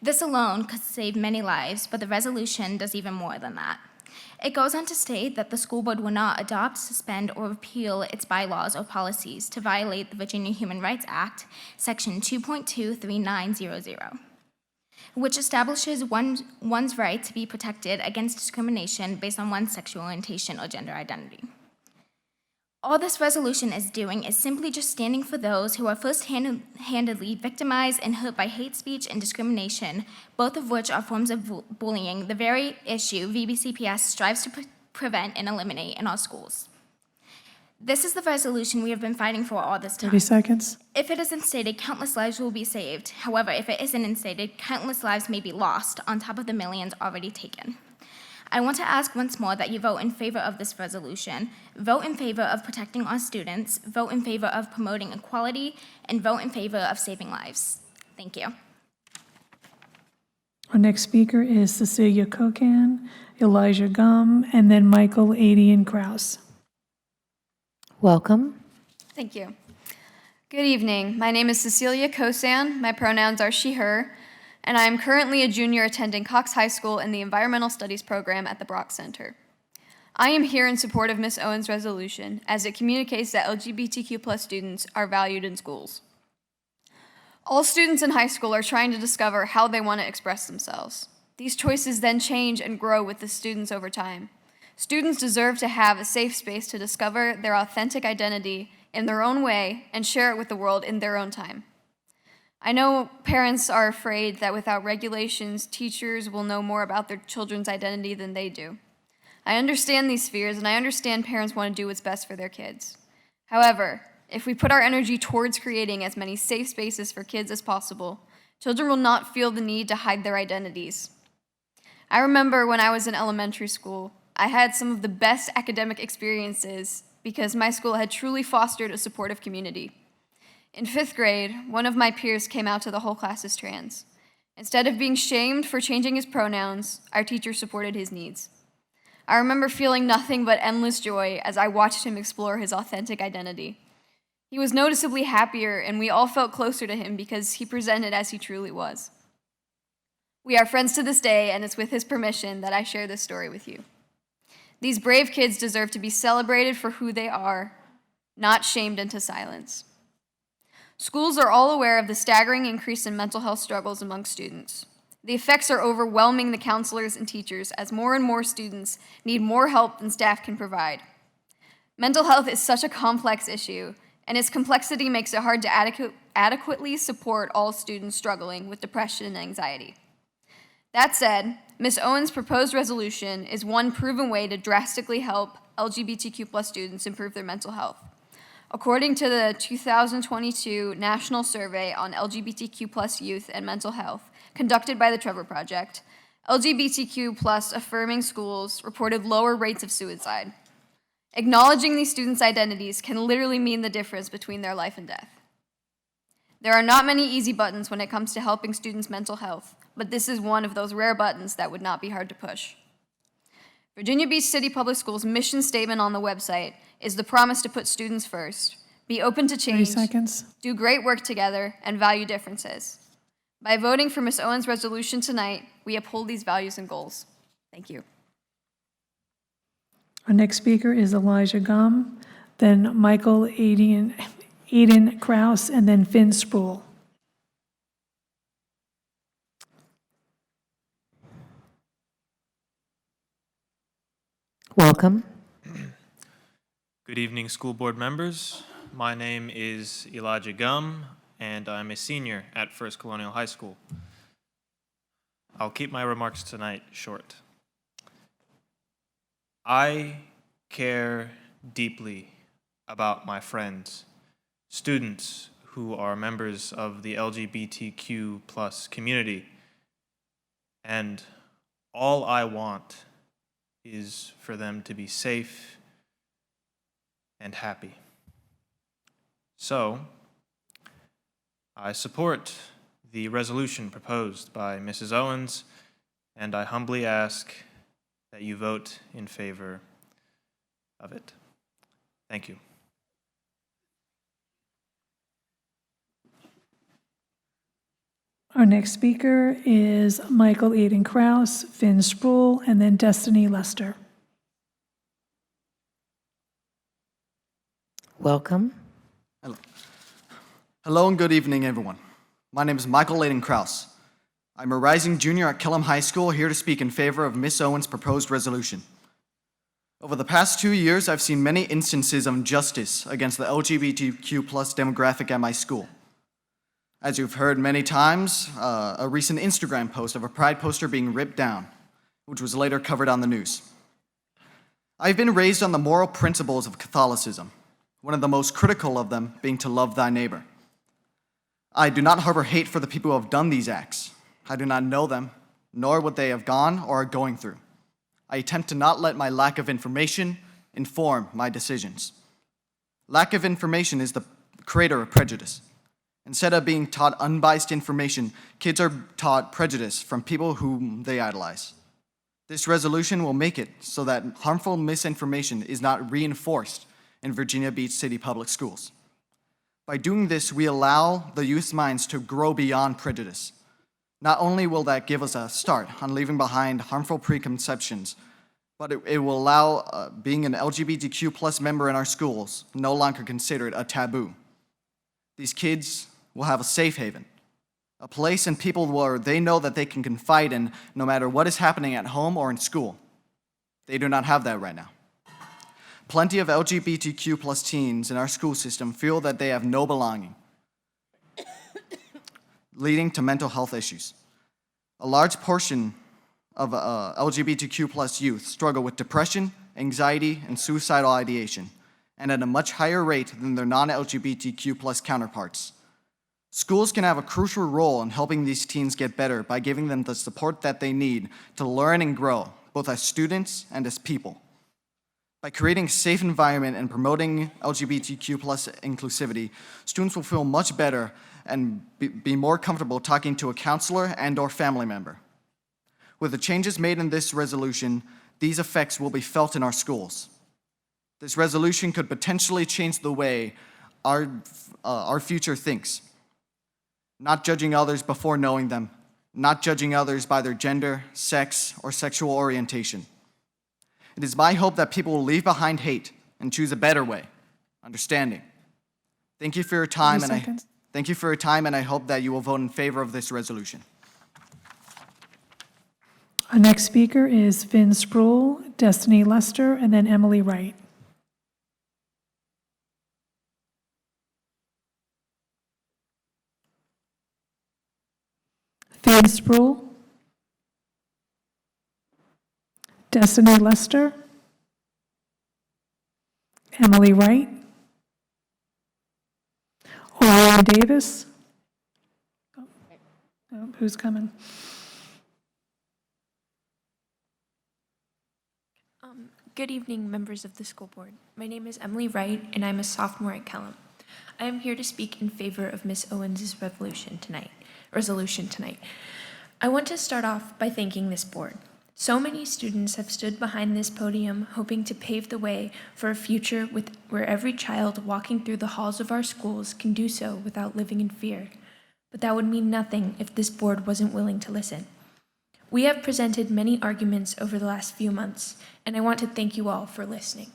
This alone could save many lives, but the resolution does even more than that. It goes on to state that the school board will not adopt, suspend, or repeal its bylaws or policies to violate the Virginia Human Rights Act, Section 2.23900, which establishes one's right to be protected against discrimination based on one's sexual orientation or gender identity. All this resolution is doing is simply just standing for those who are first-handedly victimized and hurt by hate speech and discrimination, both of which are forms of bullying, the very issue VBCPS strives to prevent and eliminate in our schools. This is the resolution we have been fighting for all this time. 30 seconds. If it is instated, countless lives will be saved. However, if it isn't instated, countless lives may be lost on top of the millions already taken. I want to ask once more that you vote in favor of this resolution, vote in favor of protecting our students, vote in favor of promoting equality, and vote in favor of saving lives. Thank you. Our next speaker is Cecilia Kokan, Elijah Gum, and then Michael Adian Kraus. Welcome. Thank you. Good evening. My name is Cecilia Kosan. My pronouns are she, her, and I am currently a junior attending Cox High School in the Environmental Studies program at the Brock Center. I am here in support of Ms. Owen's resolution as it communicates that LGBTQ+ students are valued in schools. All students in high school are trying to discover how they want to express themselves. These choices then change and grow with the students over time. Students deserve to have a safe space to discover their authentic identity in their own way and share it with the world in their own time. I know parents are afraid that without regulations, teachers will know more about their children's identity than they do. I understand these fears, and I understand parents want to do what's best for their kids. However, if we put our energy towards creating as many safe spaces for kids as possible, children will not feel the need to hide their identities. I remember when I was in elementary school, I had some of the best academic experiences because my school had truly fostered a supportive community. In 5th grade, one of my peers came out to the whole class as trans. Instead of being shamed for changing his pronouns, our teacher supported his needs. I remember feeling nothing but endless joy as I watched him explore his authentic identity. He was noticeably happier, and we all felt closer to him because he presented as he truly was. We are friends to this day, and it's with his permission that I share this story with you. These brave kids deserve to be celebrated for who they are, not shamed into silence. Schools are all aware of the staggering increase in mental health struggles among students. The effects are overwhelming the counselors and teachers as more and more students need more help than staff can provide. Mental health is such a complex issue, and its complexity makes it hard to adequately support all students struggling with depression and anxiety. That said, Ms. Owens' proposed resolution is one proven way to drastically help LGBTQ+ students improve their mental health. According to the 2022 National Survey on LGBTQ+ Youth and Mental Health, conducted by the Trevor Project, LGBTQ+ affirming schools reported lower rates of suicide. Acknowledging these students' identities can literally mean the difference between their life and death. There are not many easy buttons when it comes to helping students' mental health, but this is one of those rare buttons that would not be hard to push. Virginia Beach City Public Schools' mission statement on the website is the promise to put students first, be open to 30 change, seconds. do great work together, and value differences. By voting for Ms. Owens' resolution tonight, we uphold these values and goals. Thank you. Our next speaker is Elijah Gum, then Michael Aiden Kraus, and then Finn Sproul. Welcome. Good evening, school board members. My name is Elijah Gum, and I'm a senior at First Colonial High School. I'll keep my remarks tonight short. I care deeply about my friends, students who are members of the LGBTQ+ community, and all I want is for them to be safe and happy. So, I support the resolution proposed by Mrs. Owens, and I humbly ask that you vote in favor of it. Thank you. Our next speaker is Michael Aiden Kraus, Finn Sproul, and then Destiny Lester. Welcome. Hello and good evening, everyone. My name is Michael Aiden Kraus. I'm a rising junior at Kellam High School, here to speak in favor of Ms. Owens' proposed resolution. Over the past 2 years, I've seen many instances of injustice against the LGBTQ+ demographic at my school. As you've heard many times, a recent Instagram post of a pride poster being ripped down, which was later covered on the news. I've been raised on the moral principles of Catholicism, one of the most critical of them being to love thy neighbor. I do not harbor hate for the people who have done these acts. I do not know them, nor what they have gone or are going through. I attempt to not let my lack of information inform my decisions. Lack of information is the creator of prejudice. Instead of being taught unbiased information, kids are taught prejudice from people whom they idolize. This resolution will make it so that harmful misinformation is not reinforced in Virginia Beach City Public Schools. By doing this, we allow the youth's minds to grow beyond prejudice. Not only will that give us a start on leaving behind harmful preconceptions, but it will allow being an LGBTQ+ member in our schools no longer considered a taboo. These kids will have a safe haven, a place and people where they know that they can confide in no matter what is happening at home or in school. They do not have that right now. Plenty of LGBTQ+ teens in our school system feel that they have no belonging, leading to mental health issues. A large portion of LGBTQ+ youth struggle with depression, anxiety, and suicidal ideation, and at a much higher rate than their non-LGBTQ+ counterparts. Schools can have a crucial role in helping these teens get better by giving them the support that they need to learn and grow, both as students and as people. By creating a safe environment and promoting LGBTQ+ inclusivity, students will feel much better and be more comfortable talking to a counselor and/or family member. With the changes made in this resolution, these effects will be felt in our schools. This resolution could potentially change the way our future thinks. Not judging others before knowing them, not judging others by their gender, sex, or sexual orientation. It is my hope that people will leave behind hate and choose a better way, understanding. Thank you for your time, and I hope that you will vote in favor of this resolution. Our next speaker is Finn Sproul, Destiny Lester, and then Emily Wright. Finn Sproul, Destiny Lester, Emily Wright, Orion Davis. Oh, who's coming? Good evening, members of the school board. My name is Emily Wright, and I'm a sophomore at Kellam. I am here to speak in favor of Ms. Owens' resolution tonight. I want to start off by thanking this board. So many students have stood behind this podium hoping to pave the way for a future where every child walking through the halls of our schools can do so without living in fear. But that would mean nothing if this board wasn't willing to listen. We have presented many arguments over the last few months, and I want to thank you all for listening.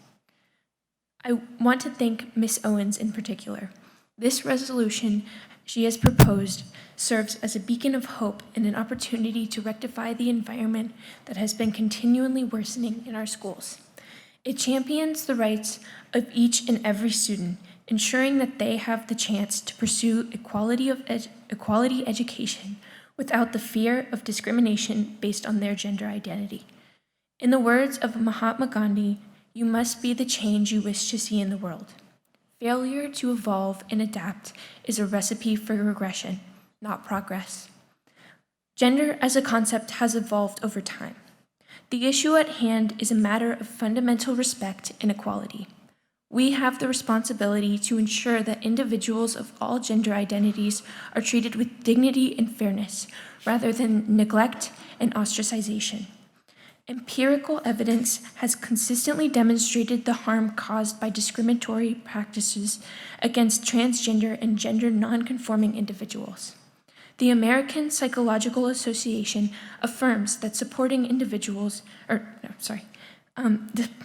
I want to thank Ms. Owens in particular. This resolution she has proposed serves as a beacon of hope and an opportunity to rectify the environment that has been continually worsening in our schools. It champions the rights of each and every student, ensuring that they have the chance to pursue equality education without the fear of discrimination based on their gender identity. In the words of Mahatma Gandhi, you must be the change you wish to see in the world. Failure to evolve and adapt is a recipe for regression, not progress. Gender as a concept has evolved over time. The issue at hand is a matter of fundamental respect and equality. We have the responsibility to ensure that individuals of all gender identities are treated with dignity and fairness, rather than neglect and ostracization. Empirical evidence has consistently demonstrated the harm caused by discriminatory practices against transgender and gender nonconforming individuals. The American Psychological Association affirms that supporting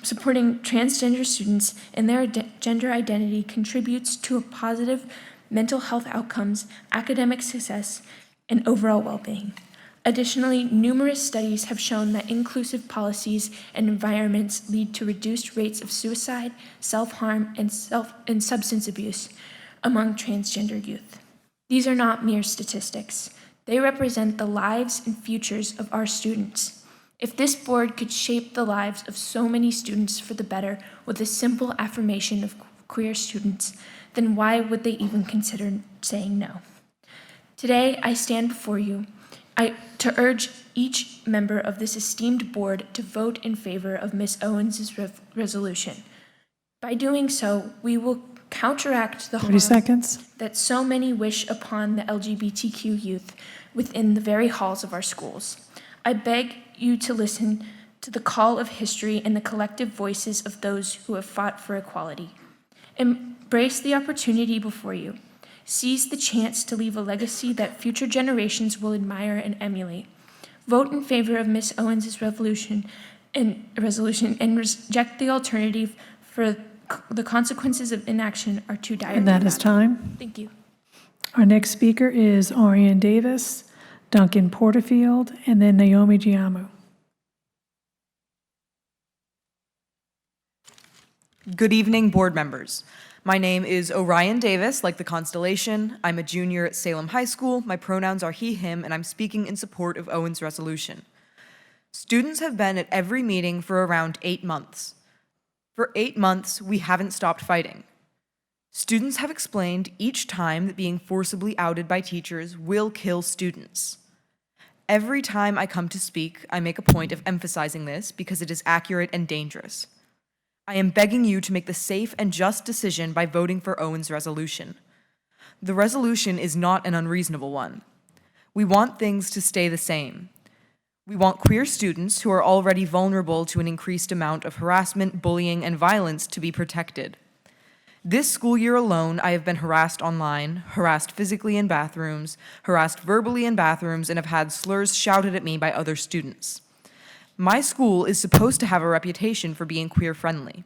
supporting transgender students in their gender identity contributes to a positive mental health outcomes, academic success, and overall well-being. Additionally, numerous studies have shown that inclusive policies and environments lead to reduced rates of suicide, self-harm, and substance abuse among transgender youth. These are not mere statistics. They represent the lives and futures of our students. If this board could shape the lives of so many students for the better with a simple affirmation of queer students, then why would they even consider saying no? Today, I stand before you to urge each member of this esteemed board to vote in favor of Ms. Owens' resolution. By doing so, we will counteract the 30 harm seconds. that so many wish upon the LGBTQ youth within the very halls of our schools. I beg you to listen to the call of history and the collective voices of those who have fought for equality. Embrace the opportunity before you. Seize the chance to leave a legacy that future generations will admire and emulate. Vote in favor of Ms. Owens' resolution and reject the alternative, for the consequences of inaction are too dire. And that is time. Thank you. Our next speaker is Orion Davis, Duncan Porterfield, and then Naomi Giamu. Good evening, board members. My name is Orion Davis, like the constellation. I'm a junior at Salem High School. My pronouns are he, him, and I'm speaking in support of Owens' resolution. Students have been at every meeting for around 8 months. For 8 months, we haven't stopped fighting. Students have explained each time that being forcibly outed by teachers will kill students. Every time I come to speak, I make a point of emphasizing this because it is accurate and dangerous. I am begging you to make the safe and just decision by voting for Owen's resolution. The resolution is not an unreasonable one. We want things to stay the same. We want queer students who are already vulnerable to an increased amount of harassment, bullying, and violence to be protected. This school year alone, I have been harassed online, harassed physically in bathrooms, harassed verbally in bathrooms, and have had slurs shouted at me by other students. My school is supposed to have a reputation for being queer-friendly.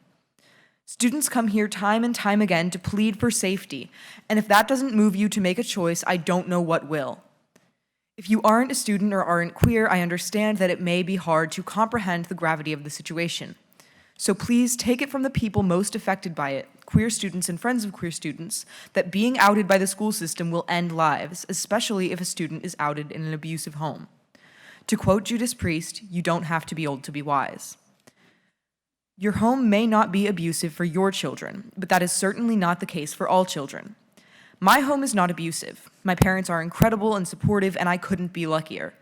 Students come here time and time again to plead for safety, and if that doesn't move you to make a choice, I don't know what will. If you aren't a student or aren't queer, I understand that it may be hard to comprehend the gravity of the situation. So please take it from the people most affected by it, queer students and friends of queer students, that being outed by the school system will end lives, especially if a student is outed in an abusive home. To quote Judas Priest, you don't have to be old to be wise. Your home may not be abusive for your children, but that is certainly not the case for all children. My home is not abusive. My parents are incredible and supportive, and I couldn't be luckier.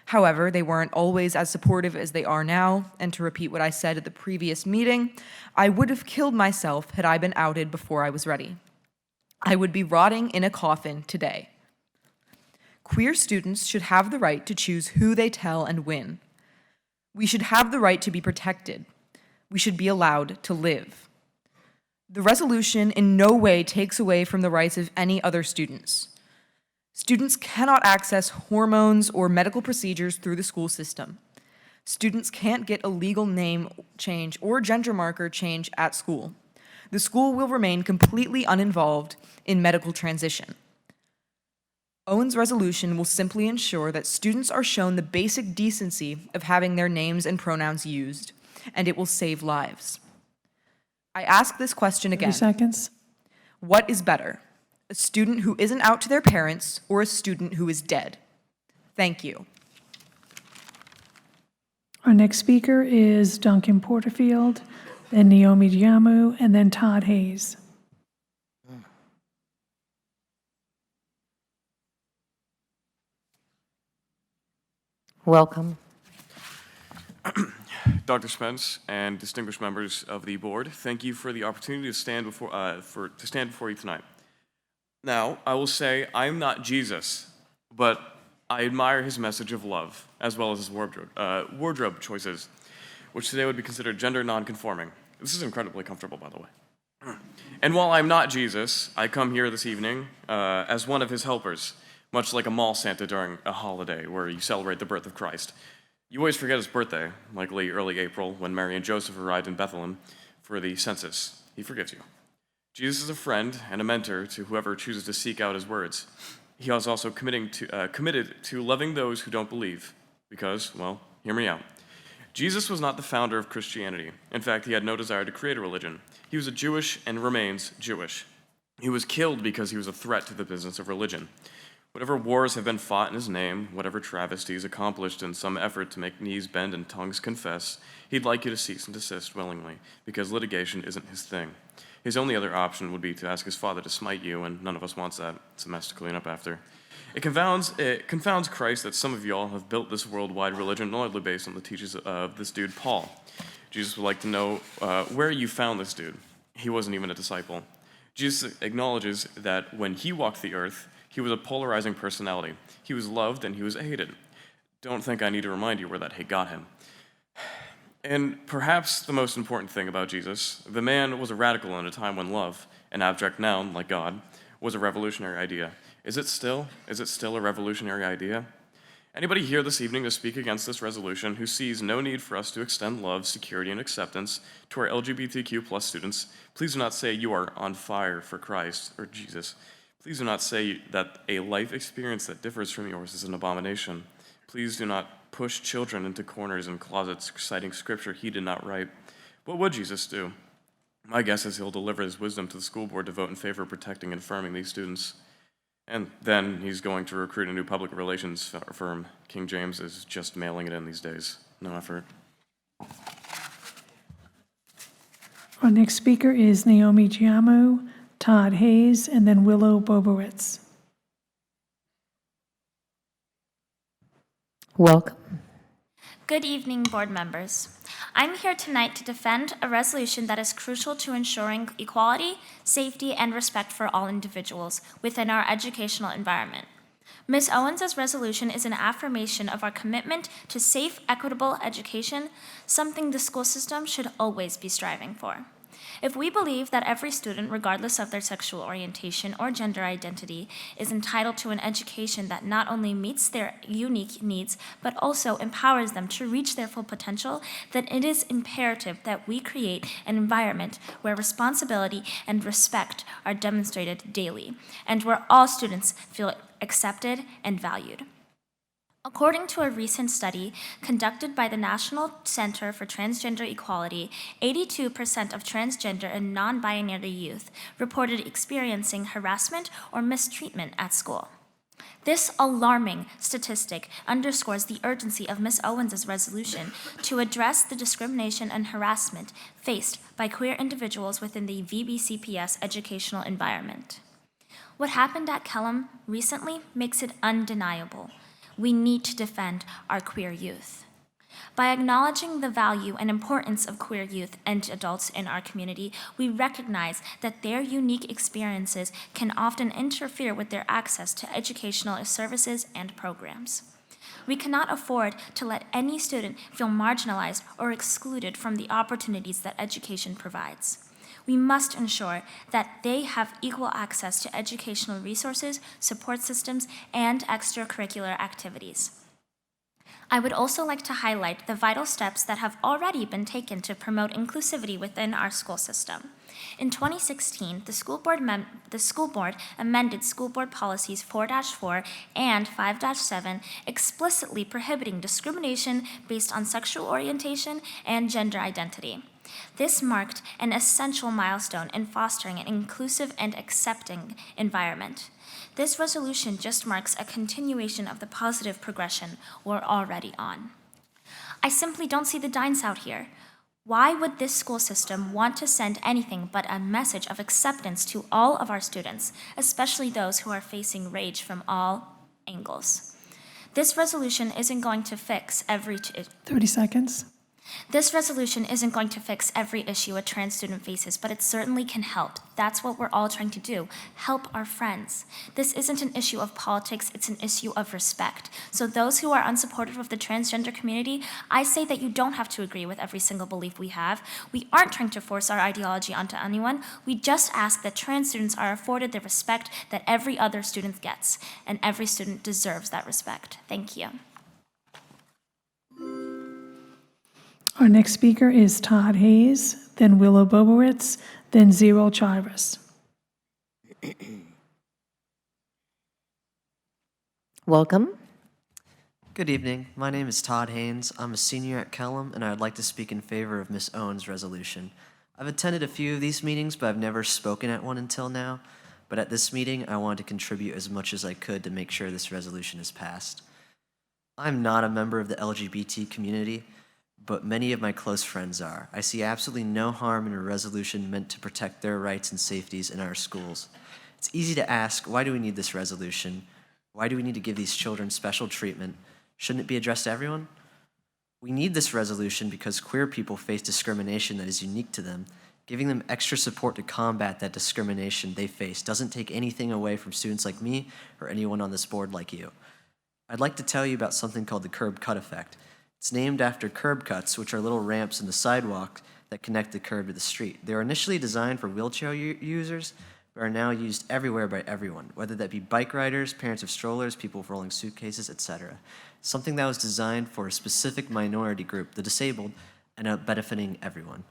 However, they weren't always as supportive as they are now, and to repeat what I said at the previous meeting, I would have killed myself had I been outed before I was ready. I would be rotting in a coffin today. Queer students should have the right to choose who they tell and when. We should have the right to be protected. We should be allowed to live. The resolution in no way takes away from the rights of any other students. Students cannot access hormones or medical procedures through the school system. Students can't get a legal name change or gender marker change at school. The school will remain completely uninvolved in medical transition. Owen's resolution will simply ensure that students are shown the basic decency of having their names and pronouns used, and it will save lives. I ask this question 30 again. seconds. What is better, a student who isn't out to their parents or a student who is dead? Thank you. Our next speaker is Duncan Porterfield, then Naomi Diamu, and then Todd Hayes. Welcome. Dr. Spence and distinguished members of the board, thank you for the opportunity to stand before you tonight. Now, I will say I'm not Jesus, but I admire his message of love, as well as his wardrobe choices, which today would be considered gender nonconforming. This is incredibly comfortable, by the way. And while I'm not Jesus, I come here this evening as one of his helpers, much like a mall Santa during a holiday where you celebrate the birth of Christ. You always forget his birthday, likely early April, when Mary and Joseph arrived in Bethlehem for the census. He forgives you. Jesus is a friend and a mentor to whoever chooses to seek out his words. He is also committed to loving those who don't believe, because, well, hear me out. Jesus was not the founder of Christianity. In fact, he had no desire to create a religion. He was a Jewish and remains Jewish. He was killed because he was a threat to the business of religion. Whatever wars have been fought in his name, whatever travesties accomplished in some effort to make knees bend and tongues confess, he'd like you to cease and desist willingly, because litigation isn't his thing. His only other option would be to ask his father to smite you, and none of us wants that. It's a mess to clean up after. It confounds Christ that some of y'all have built this worldwide religion largely based on the teachings of this dude, Paul. Jesus would like to know where you found this dude. He wasn't even a disciple. Jesus acknowledges that when he walked the earth, he was a polarizing personality. He was loved and he was hated. Don't think I need to remind you where that hate got him. And perhaps the most important thing about Jesus, the man was a radical in a time when love, an abstract noun like God, was a revolutionary idea. Is it still a revolutionary idea? Anybody here this evening to speak against this resolution who sees no need for us to extend love, security, and acceptance to our LGBTQ plus students, please do not say you are on fire for Christ or Jesus. Please do not say that a life experience that differs from yours is an abomination. Please do not push children into corners and closets citing scripture he did not write. What would Jesus do? My guess is he'll deliver his wisdom to the school board to vote in favor of protecting and affirming these students. And then he's going to recruit a new public relations firm. King James is just mailing it in these days. No effort. Our next speaker is Naomi Diamu, Todd Hayes, and then Willow Bobowitz. Welcome. Good evening, board members. I'm here tonight to defend a resolution that is crucial to ensuring equality, safety, and respect for all individuals within our educational environment. Ms. Owens' resolution is an affirmation of our commitment to safe, equitable education, something the school system should always be striving for. If we believe that every student, regardless of their sexual orientation or gender identity, is entitled to an education that not only meets their unique needs, but also empowers them to reach their full potential, then it is imperative that we create an environment where responsibility and respect are demonstrated daily, and where all students feel accepted and valued. According to a recent study conducted by the National Center for Transgender Equality, 82% of transgender and non-binary youth reported experiencing harassment or mistreatment at school. This alarming statistic underscores the urgency of Ms. Owens' resolution to address the discrimination and harassment faced by queer individuals within the VBCPS educational environment. What happened at Kellam recently makes it undeniable. We need to defend our queer youth. By acknowledging the value and importance of queer youth and adults in our community, we recognize that their unique experiences can often interfere with their access to educational services and programs. We cannot afford to let any student feel marginalized or excluded from the opportunities that education provides. We must ensure that they have equal access to educational resources, support systems, and extracurricular activities. I would also like to highlight the vital steps that have already been taken to promote inclusivity within our school system. In 2016, the school board amended School Board Policies 4-4 and 5-7, explicitly prohibiting discrimination based on sexual orientation and gender identity. This marked an essential milestone in fostering an inclusive and accepting environment. This resolution just marks a continuation of the positive progression we're already on. I simply don't see the dines out here. Why would this school system want to send anything but a message of acceptance to all of our students, especially those who are facing rage from all angles? This resolution isn't going to fix every 30 seconds. This resolution isn't going to fix every issue a trans student faces, but it certainly can help. That's what we're all trying to do, help our friends. This isn't an issue of politics, it's an issue of respect. So those who are unsupportive of the transgender community, I say that you don't have to agree with every single belief we have. We aren't trying to force our ideology onto anyone. We just ask that trans students are afforded the respect that every other student gets, and every student deserves that respect. Thank you. Our next speaker is Todd Hayes, then Willow Bobowitz, then Zero Chivers. Welcome. Good evening. My name is Todd Haynes. I'm a senior at Kellam, and I'd like to speak in favor of Ms. Owens' resolution. I've attended a few of these meetings, but I've never spoken at one until now. But at this meeting, I wanted to contribute as much as I could to make sure this resolution is passed. I'm not a member of the LGBT community, but many of my close friends are. I see absolutely no harm in a resolution meant to protect their rights and safeties in our schools. It's easy to ask, why do we need this resolution? Why do we need to give these children special treatment? Shouldn't it be addressed to everyone? We need this resolution because queer people face discrimination that is unique to them. Giving them extra support to combat that discrimination they face doesn't take anything away from students like me or anyone on this board like you. I'd like to tell you about something called the curb cut effect. It's named after curb cuts, which are little ramps in the sidewalk that connect the curb to the street. They were initially designed for wheelchair users, but are now used everywhere by everyone, whether that be bike riders, parents of strollers, people with rolling suitcases, etc. Something that was designed for a specific minority group, the disabled, and benefiting everyone.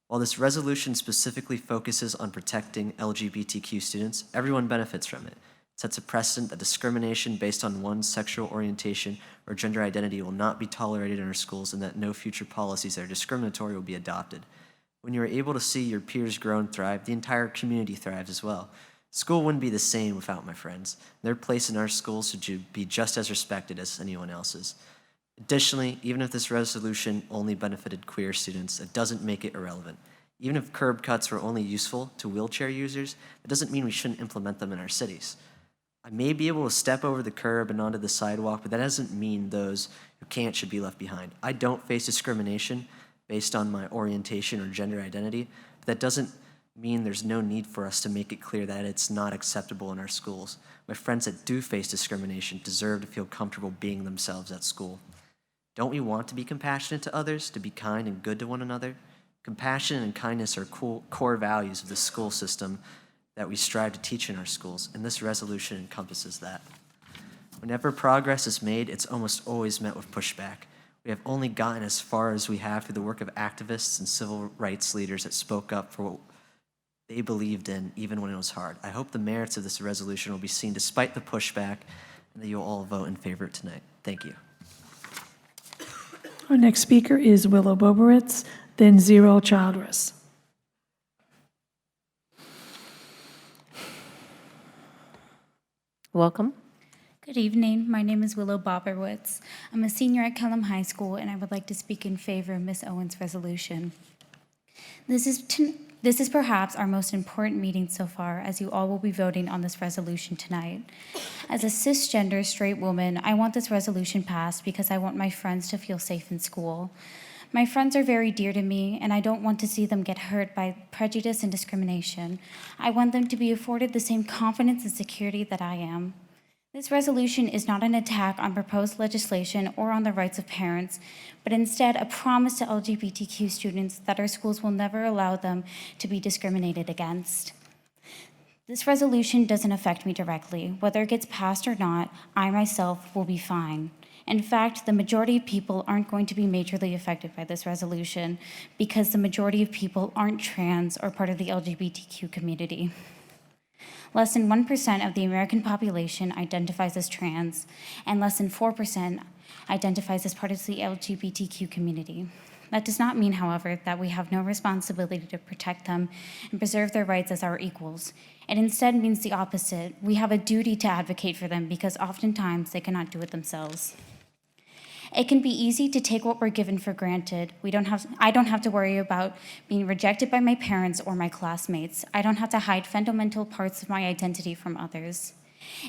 While this resolution specifically focuses on protecting LGBTQ students, everyone benefits from it. Sets a precedent that discrimination based on one's sexual orientation or gender identity will not be tolerated in our schools, and that no future policies that are discriminatory will be adopted. When you are able to see your peers grow and thrive, the entire community thrives as well. School wouldn't be the same without my friends. Their place in our schools should be just as respected as anyone else's. Additionally, even if this resolution only benefited queer students, it doesn't make it irrelevant. Even if curb cuts were only useful to wheelchair users, it doesn't mean we shouldn't implement them in our cities. I may be able to step over the curb and onto the sidewalk, but that doesn't mean those who can't should be left behind. I don't face discrimination based on my orientation or gender identity, but that doesn't mean there's no need for us to make it clear that it's not acceptable in our schools. My friends that do face discrimination deserve to feel comfortable being themselves at school. Don't we want to be compassionate to others, to be kind and good to one another? Compassion and kindness are core values of the school system that we strive to teach in our schools, and this resolution encompasses that. Whenever progress is made, it's almost always met with pushback. We have only gotten as far as we have through the work of activists and civil rights leaders that spoke up for what they believed in, even when it was hard. I hope the merits of this resolution will be seen despite the pushback, and that you'll all vote in favor tonight. Thank you. Our next speaker is Willow Boberets, then Zero Childress. Welcome. Good evening. My name is Willow Boberwitz. I'm a senior at Kellam High School, and I would like to speak in favor of Ms. Owens' resolution. This is perhaps our most important meeting so far, as you all will be voting on this resolution tonight. As a cisgender straight woman, I want this resolution passed because I want my friends to feel safe in school. My friends are very dear to me, and I don't want to see them get hurt by prejudice and discrimination. I want them to be afforded the same confidence and security that I am. This resolution is not an attack on proposed legislation or on the rights of parents, but instead a promise to LGBTQ students that our schools will never allow them to be discriminated against. This resolution doesn't affect me directly. Whether it gets passed or not, I myself will be fine. In fact, the majority of people aren't going to be majorly affected by this resolution because the majority of people aren't trans or part of the LGBTQ community. Less than 1% of the American population identifies as trans, and less than 4% identifies as part of the LGBTQ community. That does not mean, however, that we have no responsibility to protect them and preserve their rights as our equals. It instead means the opposite. We have a duty to advocate for them because oftentimes they cannot do it themselves. It can be easy to take what we're given for granted. I don't have to worry about being rejected by my parents or my classmates. I don't have to hide fundamental parts of my identity from others.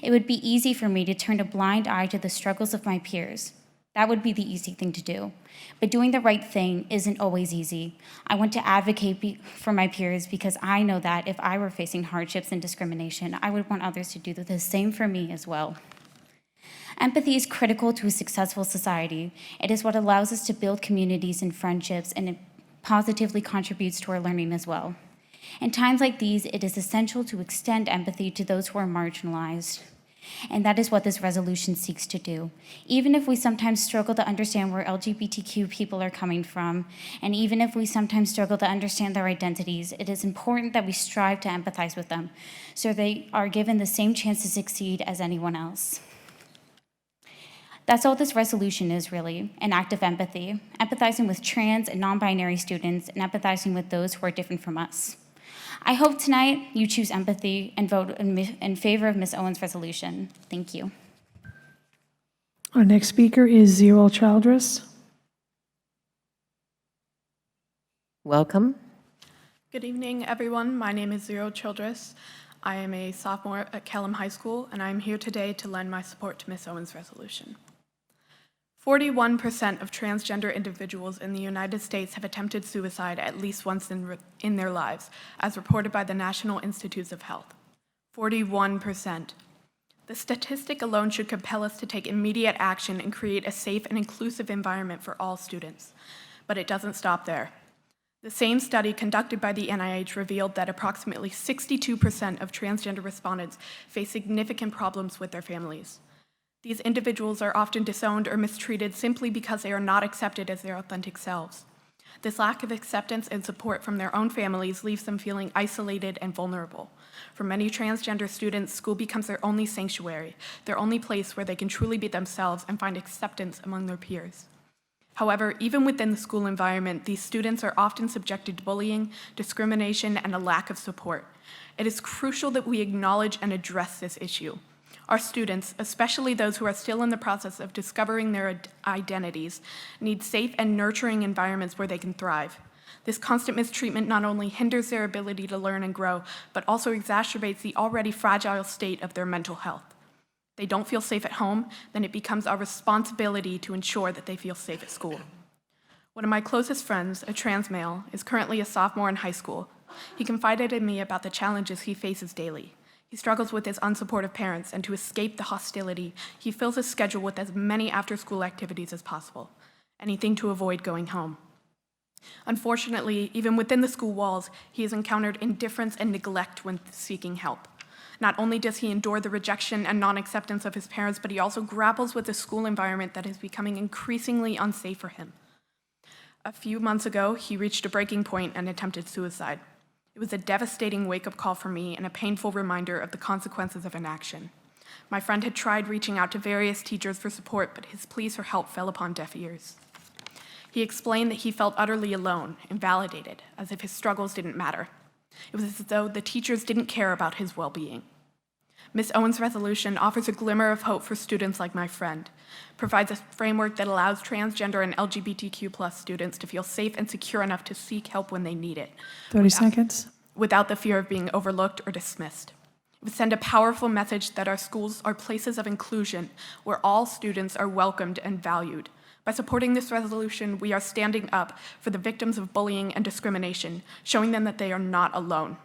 It would be easy for me to turn a blind eye to the struggles of my peers. That would be the easy thing to do. But doing the right thing isn't always easy. I want to advocate for my peers because I know that if I were facing hardships and discrimination, I would want others to do the same for me as well. Empathy is critical to a successful society. It is what allows us to build communities and friendships, and it positively contributes to our learning as well. In times like these, it is essential to extend empathy to those who are marginalized. And that is what this resolution seeks to do. Even if we sometimes struggle to understand where LGBTQ people are coming from, and even if we sometimes struggle to understand their identities, it is important that we strive to empathize with them so they are given the same chance to succeed as anyone else. That's all this resolution is, really, an act of empathy, empathizing with trans and non-binary students and empathizing with those who are different from us. I hope tonight you choose empathy and vote in favor of Ms. Owens' resolution. Thank you. Our next speaker is Zero Childress. Welcome. Good evening, everyone. My name is Zero Childress. I am a sophomore at Kellam High School, and I am here today to lend my support to Ms. Owens' resolution. 41% of transgender individuals in the United States have attempted suicide at least once in their lives, as reported by the National Institutes of Health. 41%. The statistic alone should compel us to take immediate action and create a safe and inclusive environment for all students. But it doesn't stop there. The same study conducted by the NIH revealed that approximately 62% of transgender respondents face significant problems with their families. These individuals are often disowned or mistreated simply because they are not accepted as their authentic selves. This lack of acceptance and support from their own families leaves them feeling isolated and vulnerable. For many transgender students, school becomes their only sanctuary, their only place where they can truly be themselves and find acceptance among their peers. However, even within the school environment, these students are often subjected to bullying, discrimination, and a lack of support. It is crucial that we acknowledge and address this issue. Our students, especially those who are still in the process of discovering their identities, need safe and nurturing environments where they can thrive. This constant mistreatment not only hinders their ability to learn and grow, but also exacerbates the already fragile state of their mental health. If they don't feel safe at home, then it becomes our responsibility to ensure that they feel safe at school. One of my closest friends, a trans male, is currently a sophomore in high school. He confided in me about the challenges he faces daily. He struggles with his unsupportive parents, and to escape the hostility, he fills his schedule with as many after-school activities as possible, anything to avoid going home. Unfortunately, even within the school walls, he has encountered indifference and neglect when seeking help. Not only does he endure the rejection and non-acceptance of his parents, but he also grapples with a school environment that is becoming increasingly unsafe for him. A few months ago, he reached a breaking point and attempted suicide. It was a devastating wake-up call for me and a painful reminder of the consequences of inaction. My friend had tried reaching out to various teachers for support, but his pleas for help fell upon deaf ears. He explained that he felt utterly alone, invalidated, as if his struggles didn't matter. It was as though the teachers didn't care about his well-being. Ms. Owens' resolution offers a glimmer of hope for students like my friend, provides a framework that allows transgender and LGBTQ+ students to feel safe and secure enough to seek help when they need it. 30 seconds. Without the fear of being overlooked or dismissed. It would send a powerful message that our schools are places of inclusion where all students are welcomed and valued. By supporting this resolution, we are standing up for the victims of bullying and discrimination, showing them that they are not alone.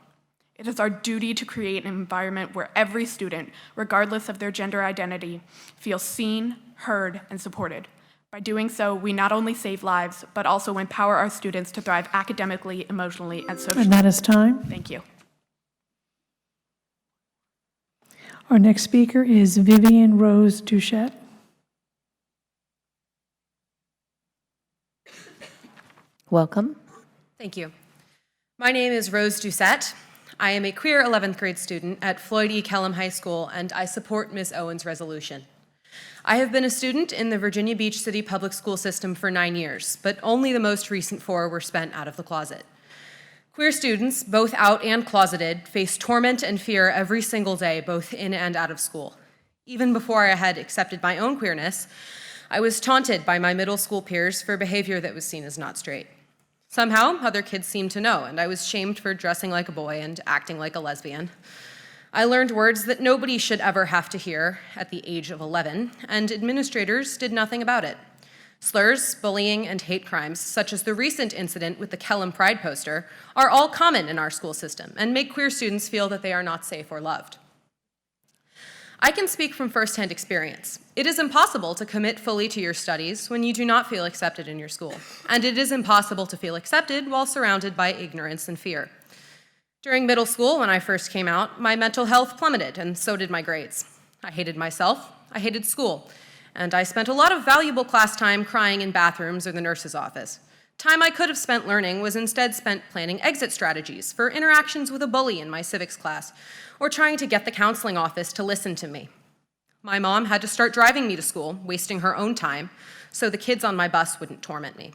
It is our duty to create an environment where every student, regardless of their gender identity, feels seen, heard, and supported. By doing so, we not only save lives, but also empower our students to thrive academically, emotionally, and socially. And that is time. Thank you. Our next speaker is Vivian Rose Duchette. Welcome. Thank you. My name is Rose Doucette. I am a queer 11th grade student at Floyd E. Kellum High School, and I support Ms. Owens' resolution. I have been a student in the Virginia Beach City public school system for 9 years, but only the most recent 4 were spent out of the closet. Queer students, both out and closeted, face torment and fear every single day, both in and out of school. Even before I had accepted my own queerness, I was taunted by my middle school peers for behavior that was seen as not straight. Somehow, other kids seemed to know, and I was shamed for dressing like a boy and acting like a lesbian. I learned words that nobody should ever have to hear at the age of 11, and administrators did nothing about it. Slurs, bullying, and hate crimes, such as the recent incident with the Kellum Pride poster, are all common in our school system and make queer students feel that they are not safe or loved. I can speak from firsthand experience. It is impossible to commit fully to your studies when you do not feel accepted in your school, and it is impossible to feel accepted while surrounded by ignorance and fear. During middle school, when I first came out, my mental health plummeted, and so did my grades. I hated myself, I hated school, and I spent a lot of valuable class time crying in bathrooms or the nurse's office. Time I could have spent learning was instead spent planning exit strategies for interactions with a bully in my civics class, or trying to get the counseling office to listen to me. My mom had to start driving me to school, wasting her own time, so the kids on my bus wouldn't torment me.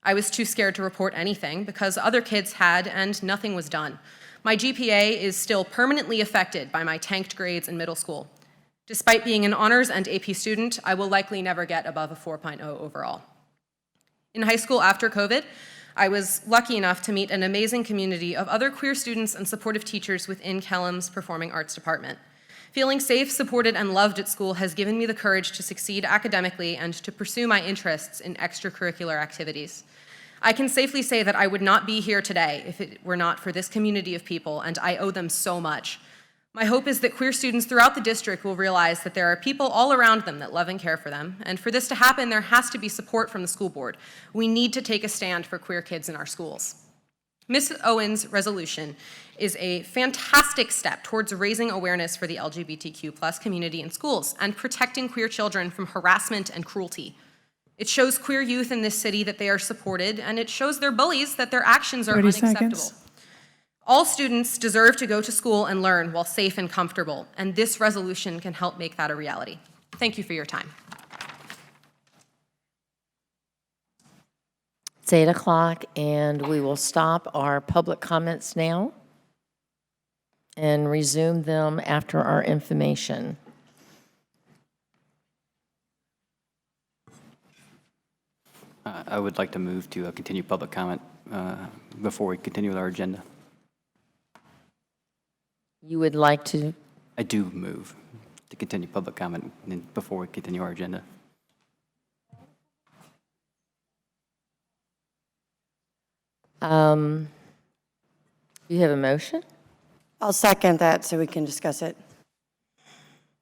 I was too scared to report anything because other kids had and nothing was done. My GPA is still permanently affected by my tanked grades in middle school. Despite being an honors and AP student, I will likely never get above a 4.0 overall. In high school after COVID, I was lucky enough to meet an amazing community of other queer students and supportive teachers within Kellum's Performing Arts Department. Feeling safe, supported, and loved at school has given me the courage to succeed academically and to pursue my interests in extracurricular activities. I can safely say that I would not be here today if it were not for this community of people, and I owe them so much. My hope is that queer students throughout the district will realize that there are people all around them that love and care for them, and for this to happen, there has to be support from the school board. We need to take a stand for queer kids in our schools. Ms. Owens' resolution is a fantastic step towards raising awareness for the LGBTQ+ community in schools and protecting queer children from harassment and cruelty. It shows queer youth in this city that they are supported, and it shows their bullies that their actions are 30 unacceptable. seconds. All students deserve to go to school and learn while safe and comfortable, and this resolution can help make that a reality. Thank you for your time. It's 8 o'clock, and we will stop our public comments now and resume them after our information. I would like to move to continue public comment before we continue with our agenda. You would like to, I do move to continue public comment before we continue our agenda. you have a motion? I'll second that so we can discuss it.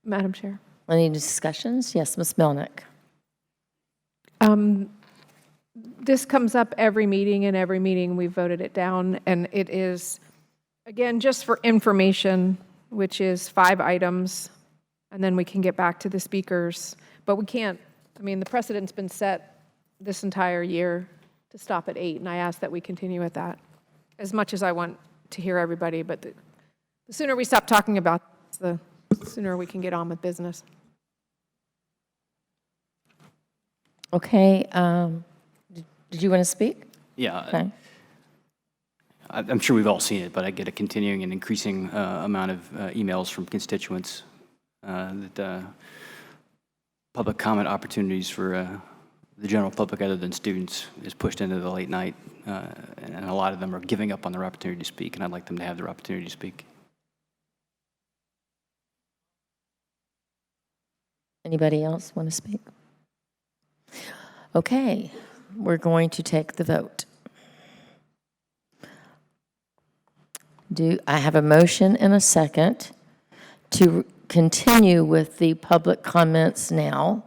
Madam Chair. Any discussions? Yes, Ms. Melnick. This comes up every meeting, and every meeting we voted it down, and it is, again, just for information, which is 5 items, and then we can get back to the speakers. But we can't, I mean, the precedent's been set this entire year to stop at 8, and I ask that we continue at that, as much as I want to hear everybody, but the sooner we stop talking about this, the sooner we can get on with business. Okay, did you want to speak? Yeah. Okay. I'm sure we've all seen it, but I get a continuing and increasing amount of emails from constituents that public comment opportunities for the general public other than students is pushed into the late night, and a lot of them are giving up on their opportunity to speak, and I'd like them to have their opportunity to speak. Anybody else want to speak? Okay, we're going to take the vote. I have a motion and a second to continue with the public comments now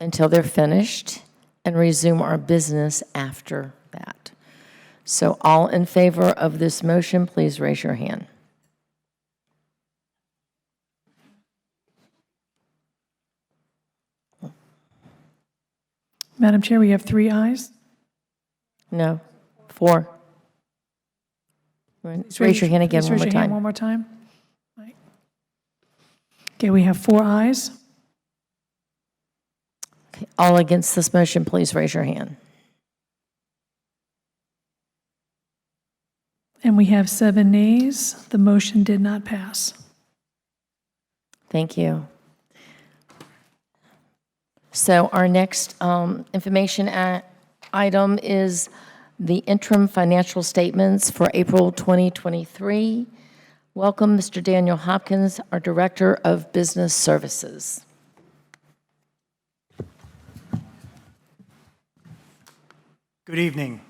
until they're finished and resume our business after that. So all in favor of this motion, please raise your hand. Madam Chair, we have 3 ayes. No, 4. Raise your hand again Please one raise more your hand time. one more time. Right. Okay, we have 4 ayes. Okay, all against this motion, please raise your hand. And we have 7 nays. The motion did not pass. Thank you. So our next information item is the interim financial statements for April 2023. Welcome, Mr. Daniel Hopkins, our Director of Business Services. Good evening.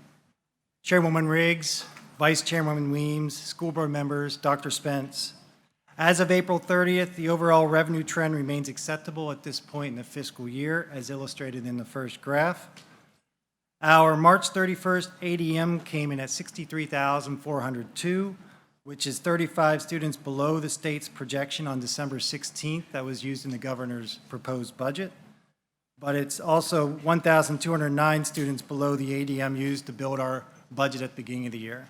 Chairwoman Riggs, Vice Chairwoman Weems, school board members, Dr. Spence. As of April 30th, the overall revenue trend remains acceptable at this point in the fiscal year, as illustrated in the first graph. Our March 31st ADM came in at 63,402, which is 35 students below the state's projection on December 16th that was used in the governor's proposed budget. But it's also 1,209 students below the ADM used to build our budget at the beginning of the year.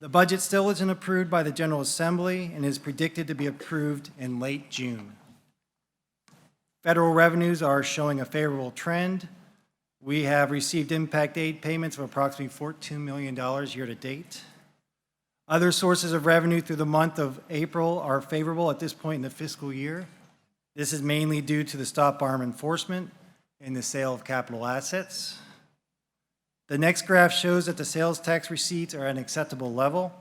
The budget still isn't approved by the General Assembly and is predicted to be approved in late June. Federal revenues are showing a favorable trend. We have received impact aid payments of approximately $14 million year to date. Other sources of revenue through the month of April are favorable at this point in the fiscal year. This is mainly due to the stop arm enforcement and the sale of capital assets. The next graph shows that the sales tax receipts are at an acceptable level.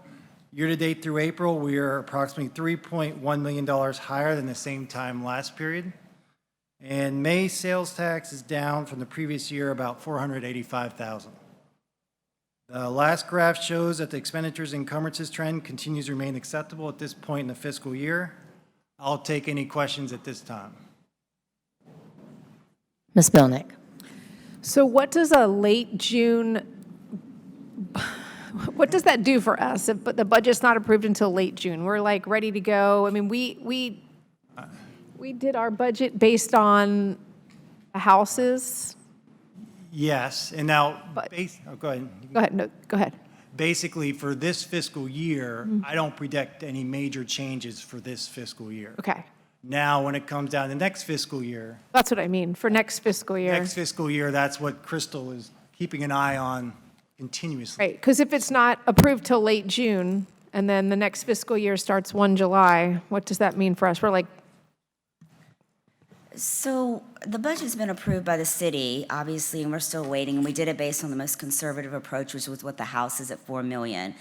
Year-to-date through April, we are approximately $3.1 million higher than the same time last period. And May sales tax is down from the previous year about $485,000. The last graph shows that the expenditures and encumbrances trend continues to remain acceptable at this point in the fiscal year. I'll take any questions at this time. Ms. Melnick. So what does a late June, what does that do for us if the budget's not approved until late June? We're like ready to go. I mean, we did our budget based on houses. Yes, and now, go ahead. Go ahead, no, go ahead. Basically, for this fiscal year, I don't predict any major changes for this fiscal year. Okay. Now, when it comes down to next fiscal year. That's what I mean, for next fiscal year. Next fiscal year, that's what Crystal is keeping an eye on continuously. Right, because if it's not approved till late June, and then the next fiscal year starts 1 July, what does that mean for us? We're like, So the budget's been approved by the city, obviously, and we're still waiting. And we did it based on the most conservative approach, which was what the House is at $4 million.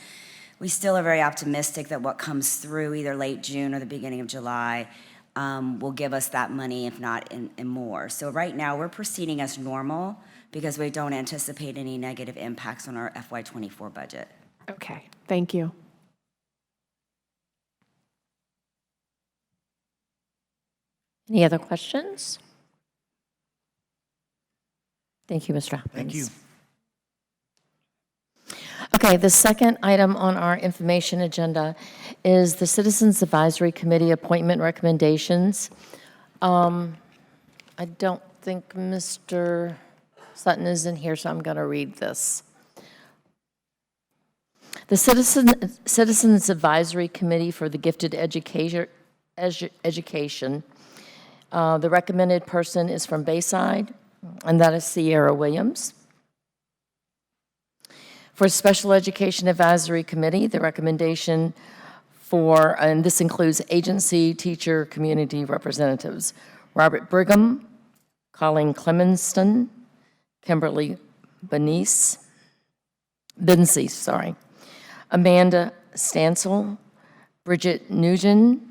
We still are very optimistic that what comes through either late June or the beginning of July will give us that money, if not and more. So right now, we're proceeding as normal because we don't anticipate any negative impacts on our FY24 budget. Okay, thank you. Any other questions? Thank you, Mr. Hopkins. Thank you. Okay, the second item on our information agenda is the Citizens Advisory Committee appointment recommendations. I don't think Mr. Sutton is in here, so I'm going to read this. The Citizens Advisory Committee for the Gifted Education, the recommended person is from Bayside, and that is Sierra Williams. For Special Education Advisory Committee, the recommendation for, and this includes agency, teacher, community representatives, Robert Brigham, Colleen Clemenston, Kimberly Benzie, Amanda Stansel, Bridget Nugent,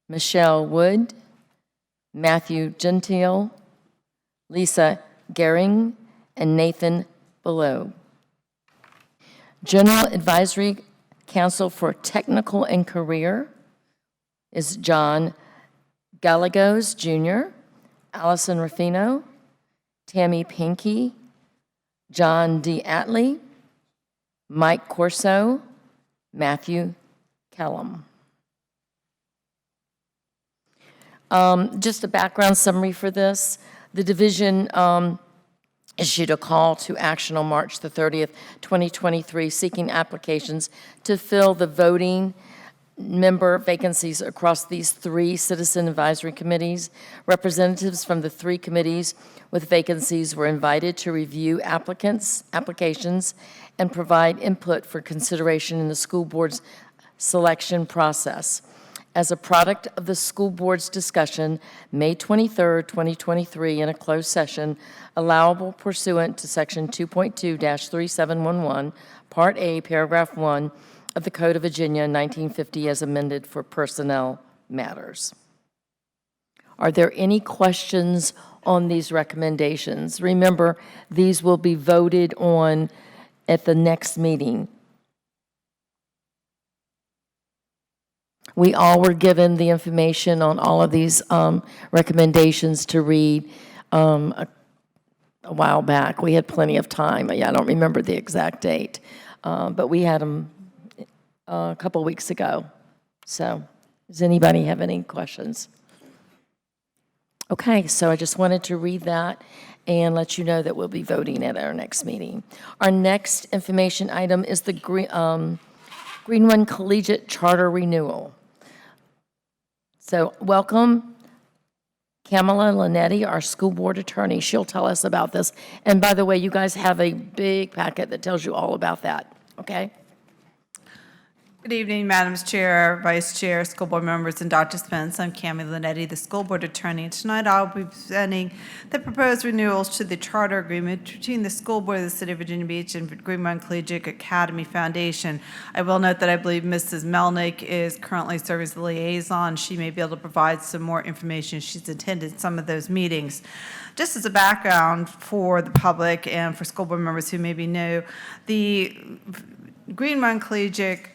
Michelle Wood, Matthew Gentile, Lisa Gehring, and Nathan Below. General Advisory Council for Technical and Career is John Gallegos Jr., Allison Ruffino, Tammy Pinkey, John D. Atlee, Mike Corso, Matthew Kellum. Just a background summary for this. The division issued a call to action on March the 30th, 2023, seeking applications to fill the voting member vacancies across these 3 citizen advisory committees. Representatives from the 3 committees with vacancies were invited to review applications and provide input for consideration in the school board's selection process. As a product of the school board's discussion, May 23, 2023, in a closed session, allowable pursuant to Section 2.2-3711, Part A, Paragraph 1 of the Code of Virginia, 1950, as amended for personnel matters. Are there any questions on these recommendations? Remember, these will be voted on at the next meeting. We all were given the information on all of these recommendations to read a while back. We had plenty of time. I don't remember the exact date, but we had them a couple weeks ago. So does anybody have any questions? Okay, so I just wanted to read that and let you know that we'll be voting at our next meeting. Our next information item is the Green Run Collegiate Charter Renewal. So welcome, Kamala Linetti, our school board attorney. She'll tell us about this. And by the way, you guys have a big packet that tells you all about that, okay? Good evening, Madam Chair, Vice Chair, school board members, and Dr. Spence. I'm Cami Linetti, the school board attorney. And tonight I'll be presenting the proposed renewals to the charter agreement between the school board of the City of Virginia Beach and Green Run Collegiate Academy Foundation. I will note that I believe Mrs. Melnick is currently serving as the liaison. She may be able to provide some more information. She's attended some of those meetings. Just as a background for the public and for school board members who maybe know, the Green Run Collegiate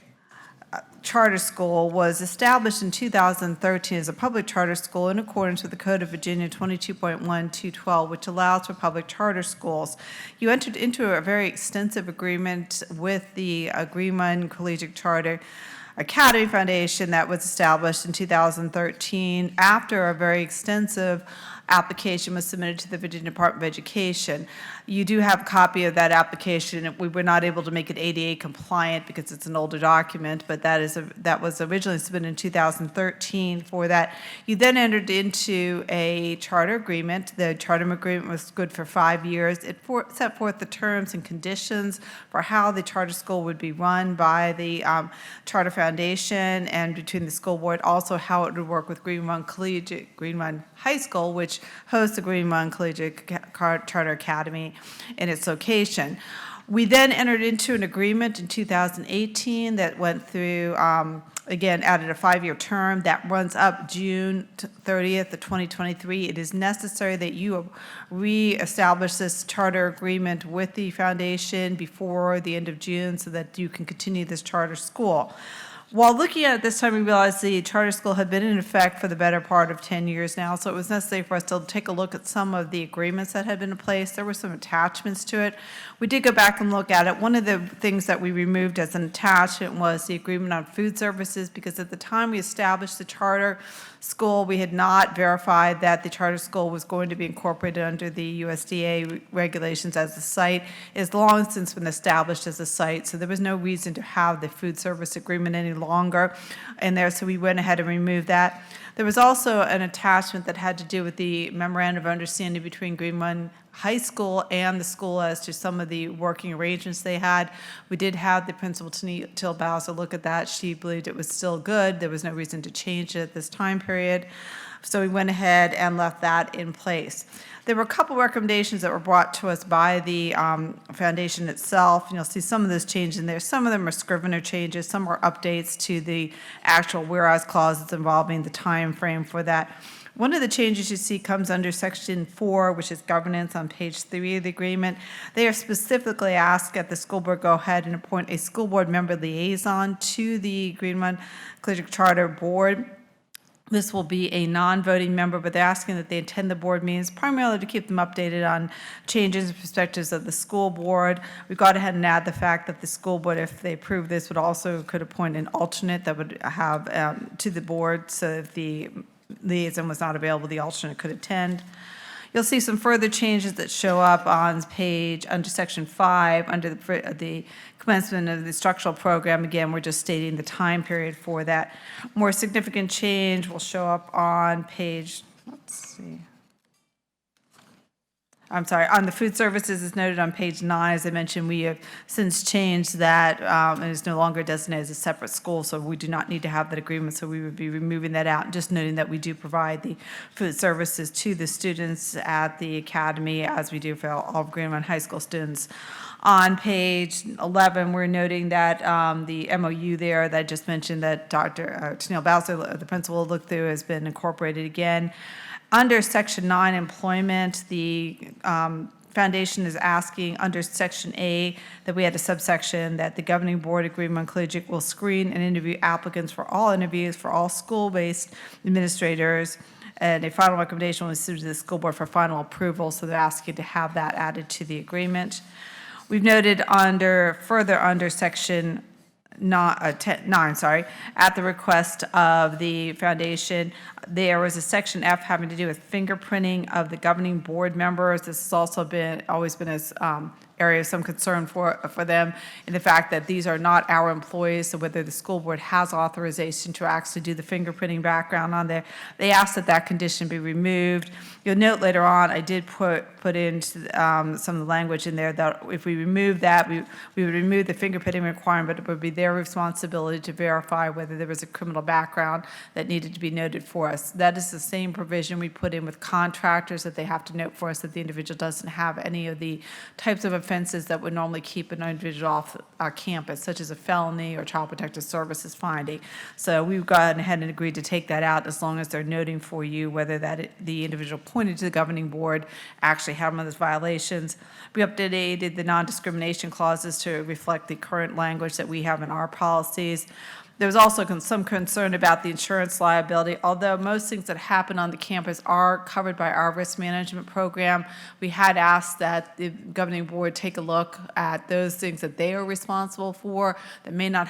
Charter School was established in 2013 as a public charter school in accordance with the Code of Virginia 22.1212, which allows for public charter schools. You entered into a very extensive agreement with the Green Run Collegiate Charter Academy Foundation that was established in 2013 after a very extensive application was submitted to the Virginia Department of Education. You do have a copy of that application. We were not able to make it ADA compliant because it's an older document, but that was originally submitted in 2013 for that. You then entered into a charter agreement. The charter agreement was good for 5 years. It set forth the terms and conditions for how the charter school would be run by the Charter Foundation and between the school board, also how it would work with Green Run High School, which hosts the Green Run Collegiate Charter Academy in its location. We then entered into an agreement in 2018 that went through, again, added a 5-year term that runs up June 30th of 2023. It is necessary that you reestablish this charter agreement with the foundation before the end of June so that you can continue this charter school. While looking at it this time, we realized the charter school had been in effect for the better part of 10 years now, so it was necessary for us to take a look at some of the agreements that had been in place. There were some attachments to it. We did go back and look at it. One of the things that we removed as an attachment was the agreement on food services, because at the time we established the charter school, we had not verified that the charter school was going to be incorporated under the USDA regulations as a site. It has long since been established as a site, so there was no reason to have the food service agreement any longer in there, so we went ahead and removed that. There was also an attachment that had to do with the memorandum of understanding between Green Run High School and the school as to some of the working arrangements they had. We did have the principal, Till Bowser, look at that. She believed it was still good. There was no reason to change it at this time period. So we went ahead and left that in place. There were a couple recommendations that were brought to us by the foundation itself. And you'll see some of those changes in there. Some of them are Scrivener changes. Some are updates to the actual whereas clauses involving the time frame for that. One of the changes you see comes under Section 4, which is governance on page 3 of the agreement. They are specifically asked that the school board go ahead and appoint a school board member liaison to the Green Run Collegiate Charter Board. This will be a non-voting member, but they're asking that they attend the board meetings primarily to keep them updated on changes and perspectives of the school board. We've got ahead and add the fact that the school board, if they approve this, could appoint an alternate that would have to the board, so if the liaison was not available, the alternate could attend. You'll see some further changes that show up on page, under Section 5, under the commencement of the instructional program. Again, we're just stating the time period for that. More significant change will show up on page, on the food services is noted on page 9. As I mentioned, we have since changed that and is no longer designated as a separate school, so we do not need to have that agreement, so we would be removing that out, just noting that we do provide the food services to the students at the academy, as we do for all of Green Run High School students. On page 11, we're noting that the MOU there that I just mentioned that Dr. Tennille Bowser, the principal, looked through has been incorporated again. Under Section 9, employment, the foundation is asking under Section A that we had a subsection that the governing board of Green Run Collegiate will screen and interview applicants for all interviews for all school-based administrators, and a final recommendation was submitted to the school board for final approval, so they're asking to have that added to the agreement. We've noted further under Section 9, at the request of the foundation, there was a Section F having to do with fingerprinting of the governing board members. This has also always been an area of some concern for them, in the fact that these are not our employees, so whether the school board has authorization to actually do the fingerprinting background on there. They asked that that condition be removed. You'll note later on, I did put in some of the language in there that if we remove that, we would remove the fingerprinting requirement, but it would be their responsibility to verify whether there was a criminal background that needed to be noted for us. That is the same provision we put in with contractors, that they have to note for us that the individual doesn't have any of the types of offenses that would normally keep an individual off our campus, such as a felony or child protective services finding. So we've gone ahead and agreed to take that out as long as they're noting for you whether the individual pointed to the governing board actually had one of those violations. We updated the non-discrimination clauses to reflect the current language that we have in our policies. There was also some concern about the insurance liability. Although most things that happen on the campus are covered by our risk management program, we had asked that the governing board take a look at those things that they are responsible for that may not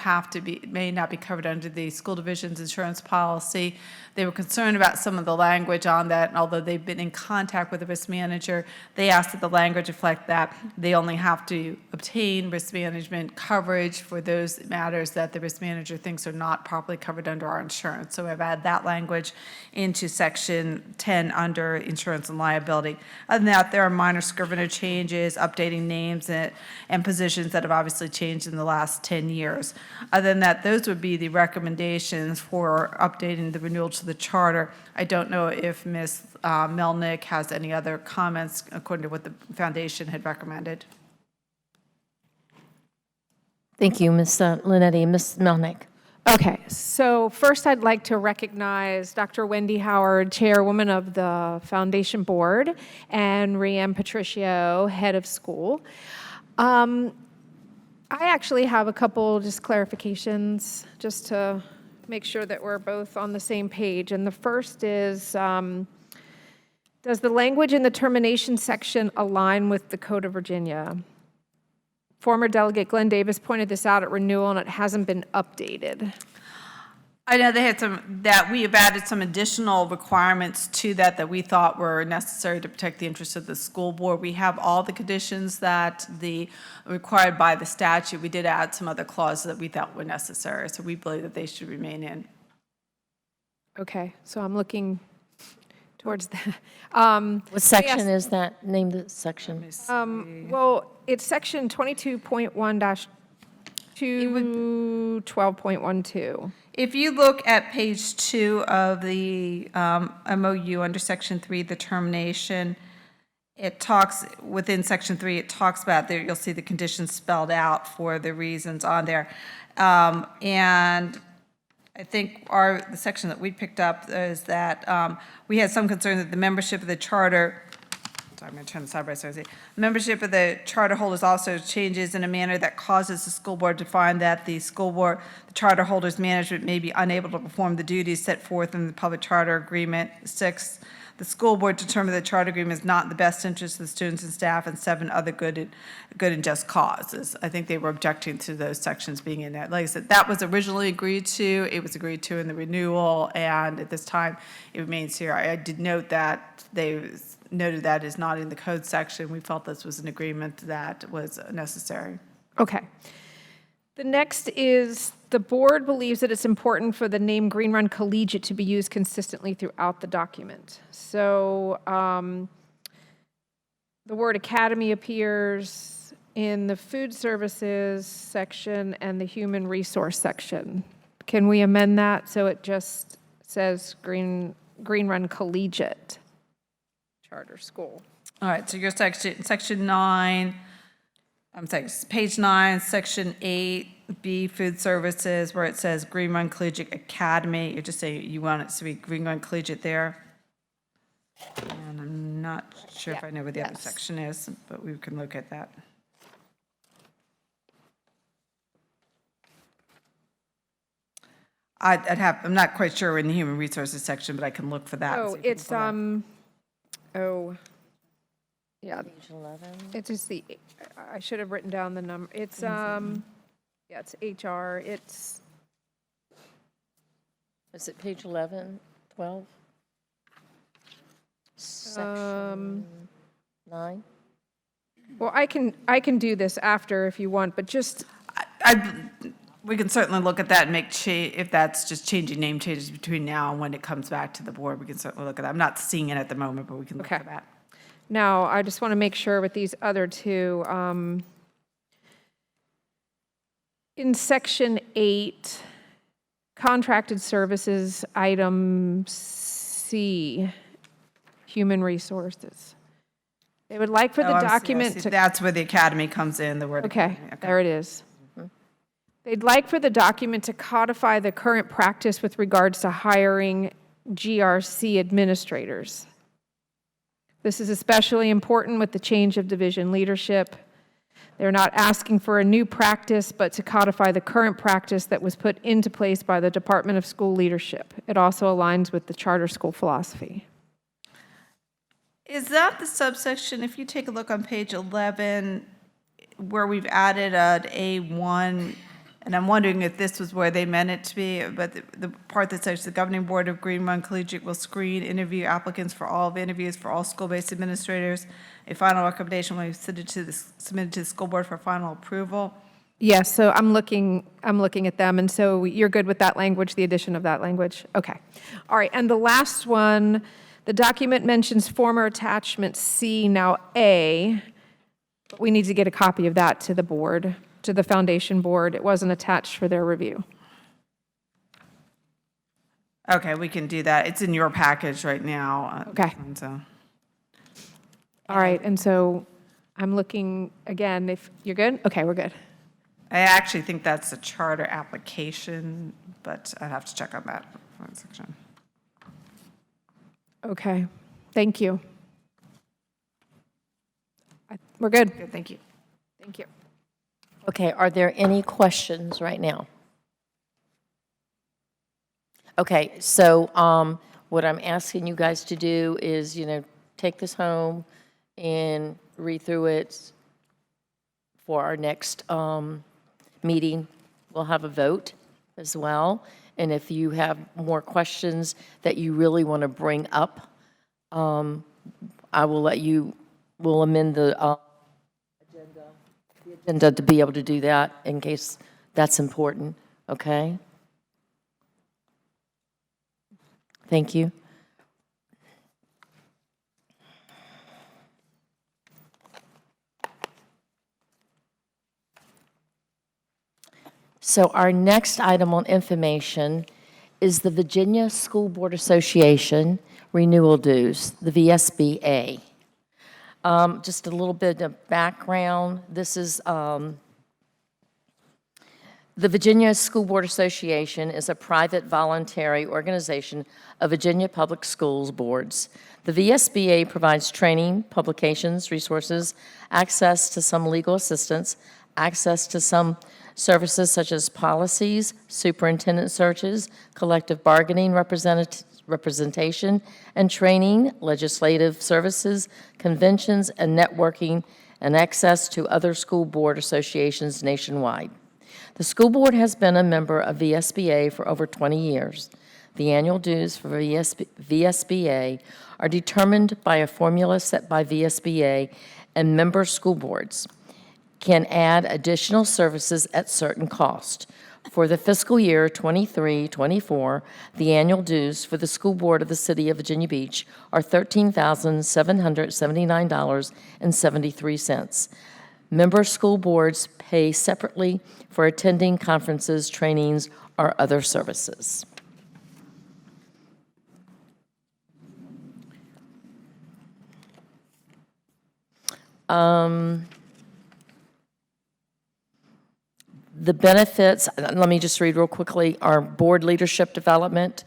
be covered under the school division's insurance policy. They were concerned about some of the language on that, and although they've been in contact with the risk manager, they asked that the language reflect that they only have to obtain risk management coverage for those matters that the risk manager thinks are not properly covered under our insurance. So I've added that language into section 10 under insurance and liability. Other than that, there are minor scrivener changes, updating names and positions that have obviously changed in the last 10 years. Other than that, those would be the recommendations for updating the renewal to the charter. I don't know if Ms. Melnick has any other comments according to what the foundation had recommended. Thank you, Ms. Linetti. Ms. Melnick. Okay, so first I'd like to recognize Dr. Wendy Howard, Chairwoman of the Foundation Board, and Rianne Patricio, Head of School. I actually have a couple just clarifications just to make sure that we're both on the same page. And the first is, does the language in the termination section align with the Code of Virginia? Former Delegate Glenn Davis pointed this out at renewal, and it hasn't been updated. I know they had that we have added some additional requirements to that we thought were necessary to protect the interests of the school board. We have all the conditions that required by the statute. We did add some other clauses that we thought were necessary, so we believe that they should remain in. Okay, so I'm looking towards that. What section is that? Name the section. Well, it's section 22.1-212.12. If you look at page 2 of the MOU under section 3, the termination, it talks, within section 3, it talks about there, you'll see the conditions spelled out for the reasons on there. And I think the section that we picked up is that we had some concern that the membership of the charter, sorry, I'm going to turn the side by side. Membership of the charter holders also changes in a manner that causes the school board to find that the charter holders' management may be unable to perform the duties set forth in the public charter agreement. 6, the school board determined the charter agreement is not in the best interest of the students and staff, and 7, other good and just causes. I think they were objecting to those sections being in there. Like I said, that was originally agreed to. It was agreed to in the renewal, and at this time, it remains here. I did note that they noted that is not in the code section. We felt this was an agreement that was necessary. Okay. The next is the board believes that it's important for the name Green Run Collegiate to be used consistently throughout the document. So the word academy appears in the food services section and the human resource section. Can we amend that so it just says Green Run Collegiate Charter School? All right, so your section 9, I'm sorry, page 9, section 8B, food services, where it says Green Run Collegiate Academy. You're just saying you want it to be Green Run Collegiate there. And I'm not sure if I know where the other section is, but we can look at that. I'm not quite sure in the human resources section, but I can look for that. Oh, it's, yeah. Page 11. It's just I should have written down the number. It's, yeah, it's HR. It's. Is it page 11, 12? Section 9? Well, I can do this after if you want, but just. We can certainly look at that and make if that's just changing name changes between now and when it comes back to the board, we can certainly look at that. I'm not seeing it at the moment, but we can look at that. Now, I just want to make sure with these other two, in section 8, contracted services, item C, human resources. They would like for the document to. That's where the academy comes in, the word. Okay, there it is. They'd like for the document to codify the current practice with regards to hiring GRC administrators. This is especially important with the change of division leadership. They're not asking for a new practice, but to codify the current practice that was put into place by the Department of School Leadership. It also aligns with the charter school philosophy. Is that the subsection, if you take a look on page 11, where we've added an A1, and I'm wondering if this was where they meant it to be, but the part that says the governing board of Green Run Collegiate will screen interview applicants for all of interviews for all school-based administrators. A final recommendation will be submitted to the school board for final approval. Yes, so I'm looking at them, and so you're good with that language, the addition of that language? Okay. All right, and the last one, the document mentions former attachment C, now A. But we need to get a copy of that to the board, to the foundation board. It wasn't attached for their review. Okay, we can do that. It's in your package right now. Okay. And so, All right, and so I'm looking, again, if you're good? Okay, we're good. I actually think that's a charter application, but I'd have to check on that section. Okay, thank you. We're good. Good, thank you. Thank you. Okay, are there any questions right now? Okay, so what I'm asking you guys to do is, take this home and read through it for our next meeting. We'll have a vote as well. And if you have more questions that you really want to bring up, I will we'll amend the agenda to be able to do that in case that's important, okay? Thank you. So our next item on information is the Virginia School Board Association renewal dues, the VSBA. Just a little bit of background. This is the Virginia School Board Association is a private voluntary organization of Virginia Public Schools boards. The VSBA provides training, publications, resources, access to some legal assistance, access to some services such as policies, superintendent searches, collective bargaining representation and training, legislative services, conventions, and networking, and access to other school board associations nationwide. The school board has been a member of VSBA for over 20 years. The annual dues for VSBA are determined by a formula set by VSBA, and member school boards can add additional services at certain cost. For the fiscal year 23-24, the annual dues for the school board of the City of Virginia Beach are $13,779.73. Member school boards pay separately for attending conferences, trainings, or other services. The benefits, let me just read real quickly, are board leadership development,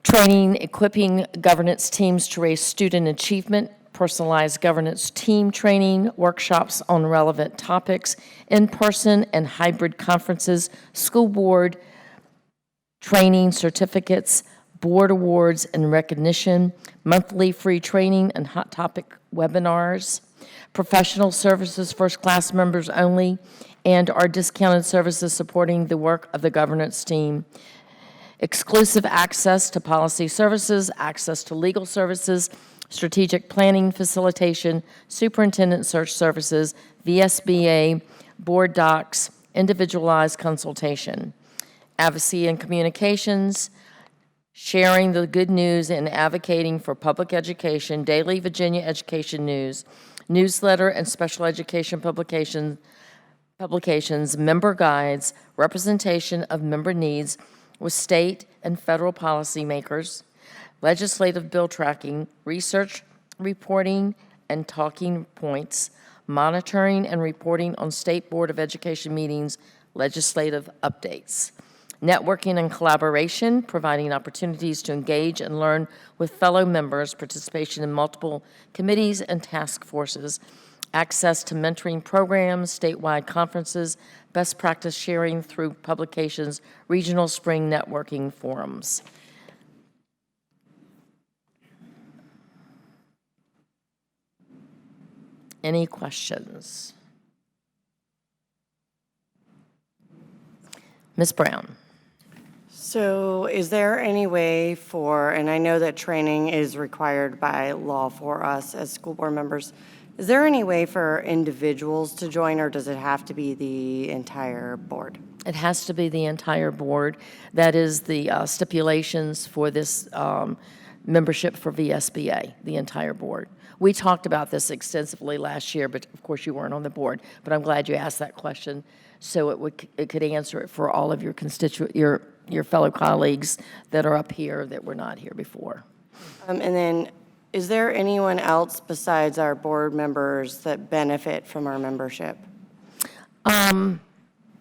training, equipping governance teams to raise student achievement, personalized governance team training, workshops on relevant topics, in-person and hybrid conferences, school board training certificates, board awards and recognition, monthly free training and hot topic webinars, professional services first-class members only, and our discounted services supporting the work of the governance team, exclusive access to policy services, access to legal services, strategic planning facilitation, superintendent search services, VSBA, board docs, individualized consultation, advocacy and communications, sharing the good news and advocating for public education, daily Virginia education news, newsletter and special education publications, member guides, representation of member needs with state and federal policymakers, legislative bill tracking, research, reporting, and talking points, monitoring and reporting on State Board of Education meetings, legislative updates, networking and collaboration, providing opportunities to engage and learn with fellow members, participation in multiple committees and task forces, access to mentoring programs, statewide conferences, best practice sharing through publications, regional spring networking forums. Any questions? Ms. Brown? So is there any way for, and I know that training is required by law for us as school board members, is there any way for individuals to join, or does it have to be the entire board? It has to be the entire board. That is the stipulations for this membership for VSBA, the entire board. We talked about this extensively last year, but of course you weren't on the board. But I'm glad you asked that question, so it could answer it for all of your your fellow colleagues that are up here that were not here before. And then, is there anyone else besides our board members that benefit from our membership in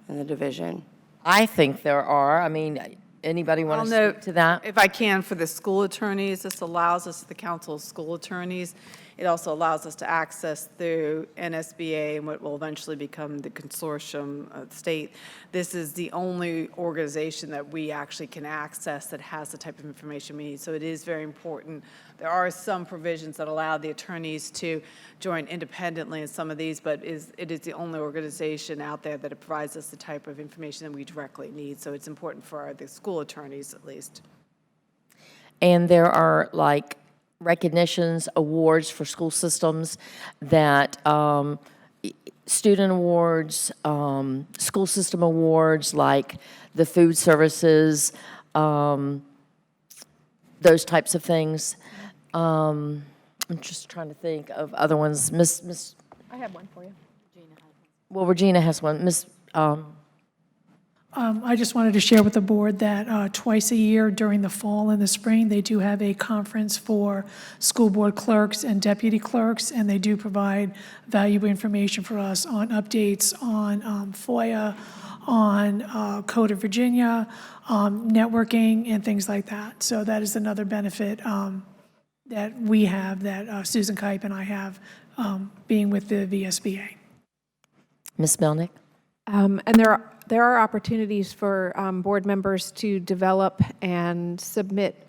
the division? I think there are. I mean, anybody want to speak to that? If I can, for the school attorneys, this allows us, the Council of School Attorneys, it also allows us to access through NSBA and what will eventually become the consortium of the state. This is the only organization that we actually can access that has the type of information we need. So it is very important. There are some provisions that allow the attorneys to join independently in some of these, but it is the only organization out there that provides us the type of information that we directly need. So it's important for the school attorneys, at least. And there are like recognitions, awards for school systems that student awards, school system awards like the food services, those types of things. I'm just trying to think of other ones. Miss, I have one for you. well, Regina has one. Miss, I just wanted to share with the board that twice a year during the fall and the spring, they do have a conference for school board clerks and deputy clerks, and they do provide valuable information for us on updates on FOIA, on Code of Virginia, networking, and things like that. So that is another benefit that we have, that Susan Kipe and I have, being with the VSBA. Ms. Melnick? And there are opportunities for board members to develop and submit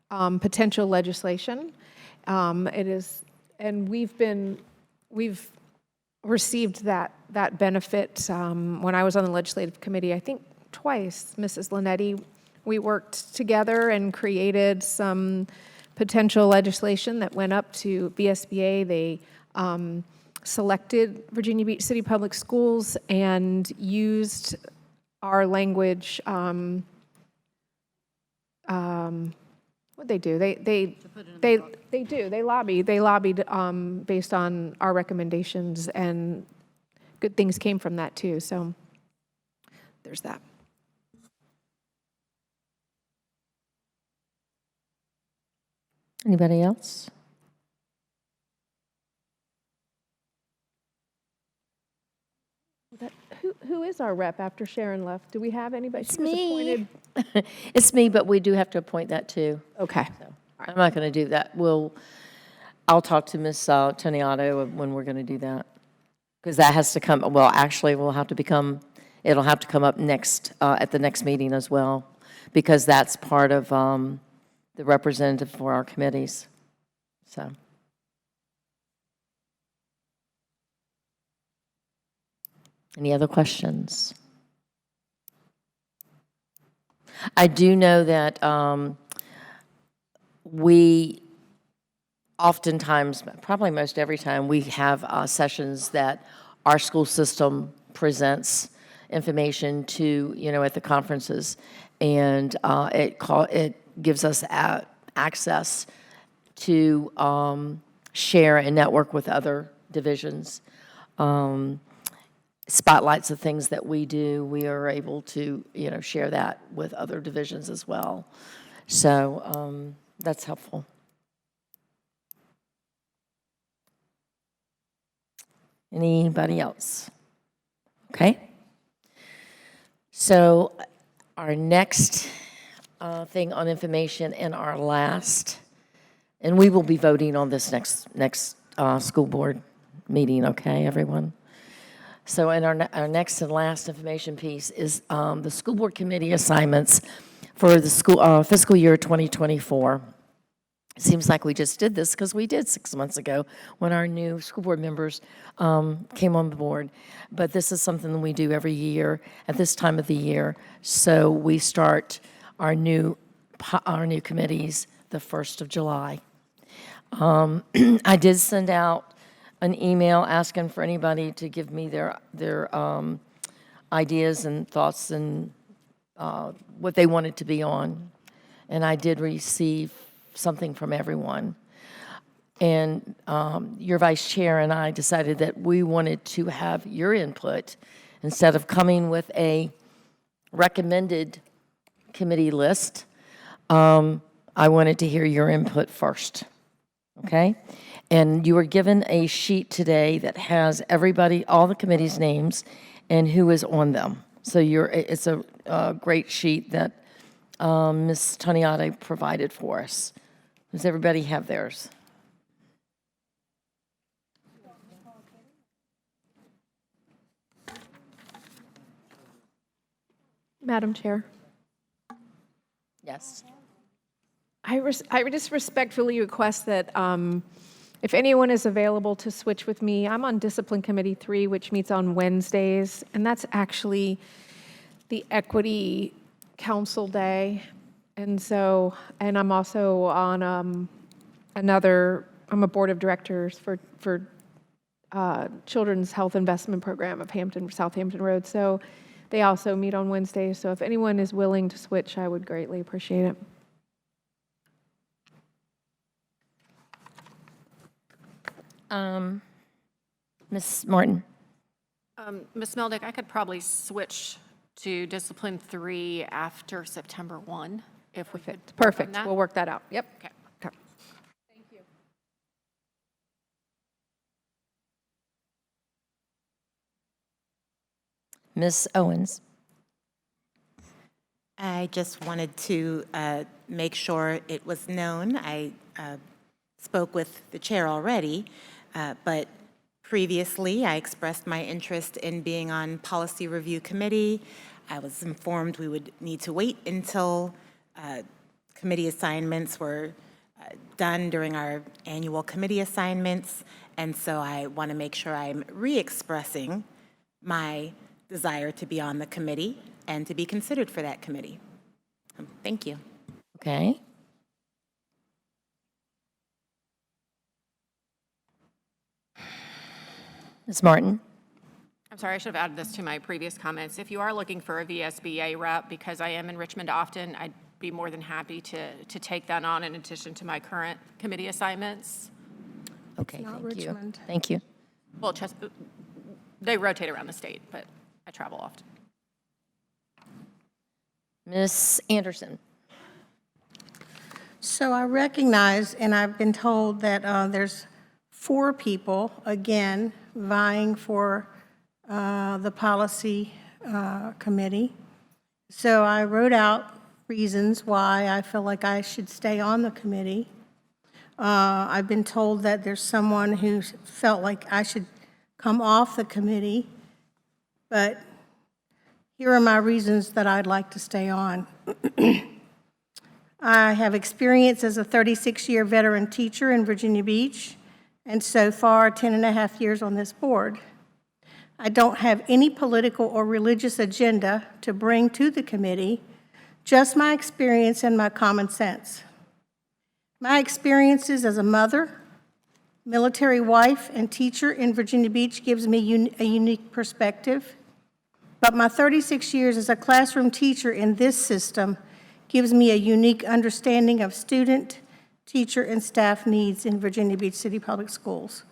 potential legislation. It is, and we've received that benefit. When I was on the legislative committee, I think twice, Mrs. Linetti, we worked together and created some potential legislation that went up to VSBA. They selected Virginia Beach City Public Schools and used our language. What'd they do? They lobbied based on our recommendations, and good things came from that too. So there's that. Anybody else? Who is our rep after Sharon left? Do we have anybody? It's She was me. appointed. It's me, but we do have to appoint that too. Okay. So I'm not going to do that. I'll talk to Ms. Toniato when we're going to do that. Because that has to come, well, actually, it'll have to come up next, at the next meeting as well, because that's part of the representative for our committees. So. Any other questions? I do know that we oftentimes, probably most every time, we have sessions that our school system presents information to, at the conferences, and it gives us access to share and network with other divisions. Spotlights of things that we do, we are able to, share that with other divisions as well. So that's helpful. Anybody else? Okay. So our next thing on information and our last, and we will be voting on this next school board meeting, okay, everyone? So in our next and last information piece is the school board committee assignments for the school fiscal year 2024. It seems like we just did this because we did 6 months ago when our new school board members came on the board. But this is something that we do every year at this time of the year. So we start our new committees the 1st of July. I did send out an email asking for anybody to give me their ideas and thoughts and what they wanted to be on. And I did receive something from everyone. And your vice chair and I decided that we wanted to have your input instead of coming with a recommended committee list. I wanted to hear your input first, okay? And you were given a sheet today that has everybody, all the committees' names and who is on them. So it's a great sheet that Ms. Toniate provided for us. Does everybody have theirs? Madam Chair, Yes. I just respectfully request that if anyone is available to switch with me, I'm on Discipline Committee 3, which meets on Wednesdays, and that's actually the Equity Council Day. And so, and I'm also on I'm a board of directors for Children's Health Investment Program of Southampton Road. So they also meet on Wednesdays. So if anyone is willing to switch, I would greatly appreciate it. Ms. Martin? Ms. Meldick, I could probably switch to Discipline 3 after September 1, if we could. Perfect. We'll work that out. Yep. Okay. Okay. Ms. Owens? I just wanted to make sure it was known. I spoke with the chair already, but previously I expressed my interest in being on Policy Review Committee. I was informed we would need to wait until committee assignments were done during our annual committee assignments, and so I want to make sure I'm re-expressing my desire to be on the committee and to be considered for that committee. Thank you. Okay. Ms. Martin? I'm sorry, I should have added this to my previous comments. If you are looking for a VSBA rep, because I am in Richmond often, I'd be more than happy to take that on in addition to my current committee assignments. Okay, thank you. Thank you. Well, they rotate around the state, but I travel often. Ms. Anderson? So I recognize, and I've been told that there's 4 people, again, vying for the policy committee. So I wrote out reasons why I feel like I should stay on the committee. I've been told that there's someone who felt like I should come off the committee, but here are my reasons that I'd like to stay on. I have experience as a 36-year veteran teacher in Virginia Beach, and so far 10.5 years on this board. I don't have any political or religious agenda to bring to the committee, just my experience and my common sense. My experiences as a mother, military wife, and teacher in Virginia Beach gives me a unique perspective, but my 36 years as a classroom teacher in this system gives me a unique understanding of student, teacher, and staff needs in Virginia Beach City Public Schools.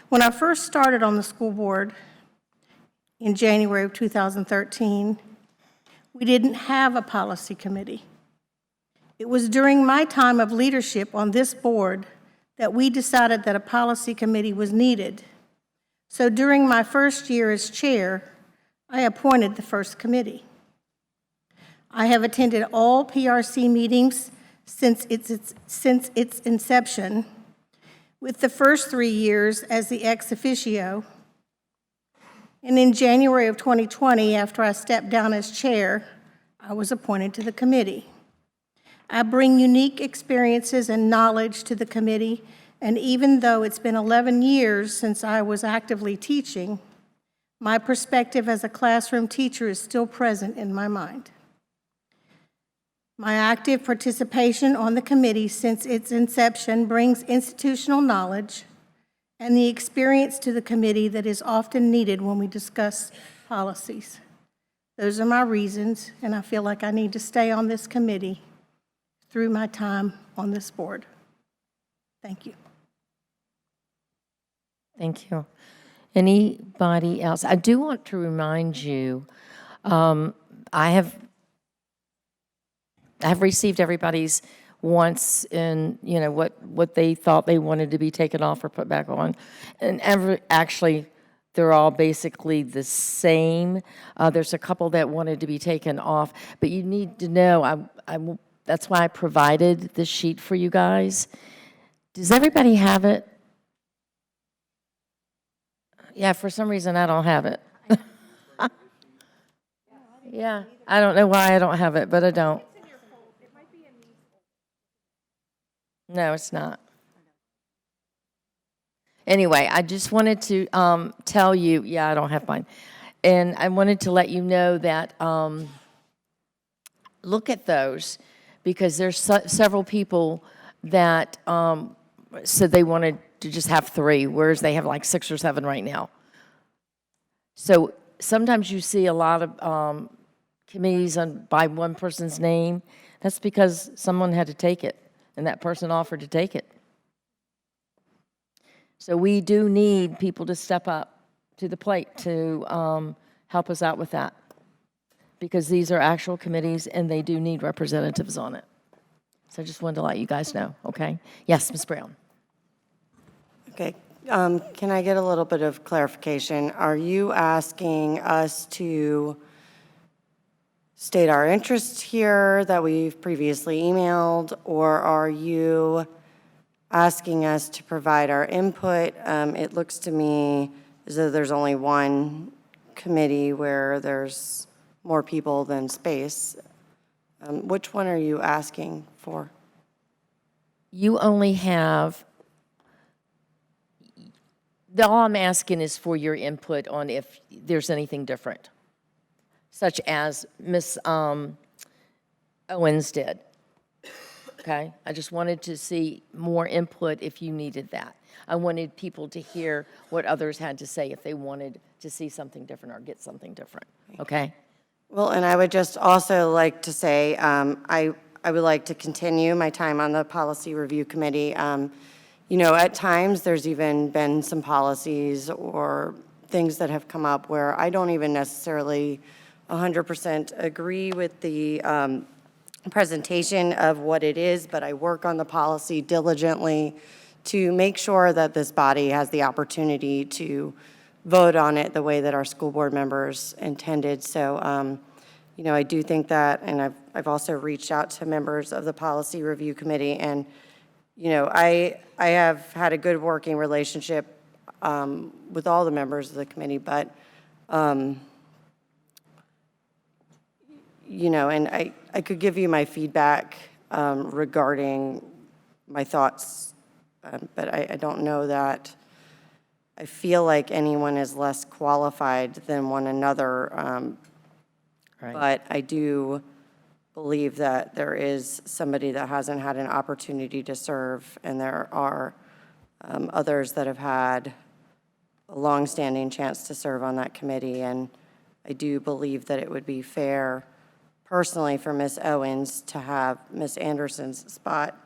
When I first started on the school board in January of 2013, we didn't have a policy committee. It was during my time of leadership on this board that we decided that a policy committee was needed. So during my first year as chair, I appointed the first committee. I have attended all PRC meetings since its inception, with the first 3 years as the ex officio. And in January of 2020, after I stepped down as chair, I was appointed to the committee. I bring unique experiences and knowledge to the committee, and even though it's been 11 years since I was actively teaching, my perspective as a classroom teacher is still present in my mind. My active participation on the committee since its inception brings institutional knowledge and the experience to the committee that is often needed when we discuss policies. Those are my reasons, and I feel like I need to stay on this committee through my time on this board. Thank you. Thank you. Anybody else? I do want to remind you, I have received everybody's wants in, what they thought they wanted to be taken off or put back on. And actually, they're all basically the same. There's a couple that wanted to be taken off, but you need to know, that's why I provided this sheet for you guys. Does everybody have it? Yeah, for some reason I don't have it. Yeah, I don't know why I don't have it, but I don't. No, it's not. Anyway, I just wanted to tell you, yeah, I don't have mine. And I wanted to let you know that look at those, because there's several people that said they wanted to just have 3, whereas they have like 6 or 7 right now. So sometimes you see a lot of committees by one person's name. That's because someone had to take it, and that person offered to take it. So we do need people to step up to the plate to help us out with that, because these are actual committees and they do need representatives on it. So I just wanted to let you guys know, okay? Yes, Ms. Brown. Okay, can I get a little bit of clarification? Are you asking us to state our interest here that we've previously emailed, or are you asking us to provide our input? It looks to me as though there's only one committee where there's more people than space. Which one are you asking for? You only have, all I'm asking is for your input on if there's anything different, such as Ms. Owens did. Okay? I just wanted to see more input if you needed that. I wanted people to hear what others had to say if they wanted to see something different or get something different. Okay? Well, and I would just also like to say, I would like to continue my time on the Policy Review Committee. At times, there's even been some policies or things that have come up where I don't even necessarily 100% agree with the presentation of what it is, but I work on the policy diligently to make sure that this body has the opportunity to vote on it the way that our school board members intended. So, I do think that, and I've also reached out to members of the Policy Review Committee, and, I have had a good working relationship with all the members of the committee, but, and I could give you my feedback regarding my thoughts, but I don't know that I feel like anyone is less qualified than one another. Right. But I do believe that there is somebody that hasn't had an opportunity to serve, and there are others that have had a longstanding chance to serve on that committee. And I do believe that it would be fair, personally, for Ms. Owens to have Ms. Anderson's spot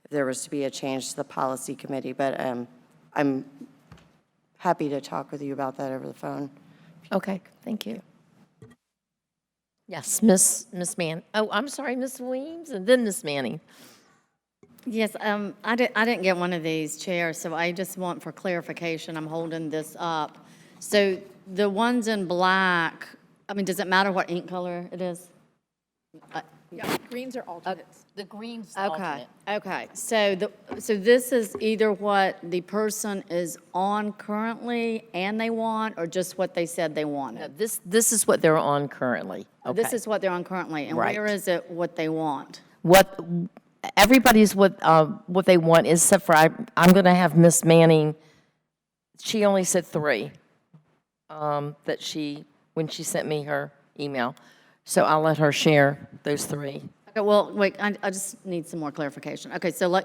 if there was to be a change to the policy committee. But I'm happy to talk with you about that over the phone. Okay, thank you. Yes, Miss Manning. Oh, I'm sorry, Miss Weems, and then Miss Manning. Yes, I didn't get one of these chairs, so I just want for clarification, I'm holding this up. So the ones in black, does it matter what ink color it is? Greens are alternates. The Greens Okay, alternate. okay. So this is either what the person is on currently and they want, or just what they said they No, wanted? this is what they're on currently. This Okay. is what they're on currently, and Right. where is it what they want? What, everybody's what they want, except for I'm going to have Miss Manning, she only said 3, that when she sent me her email. So I'll let her share those 3. Okay, well, wait, I just need some more clarification. Okay, so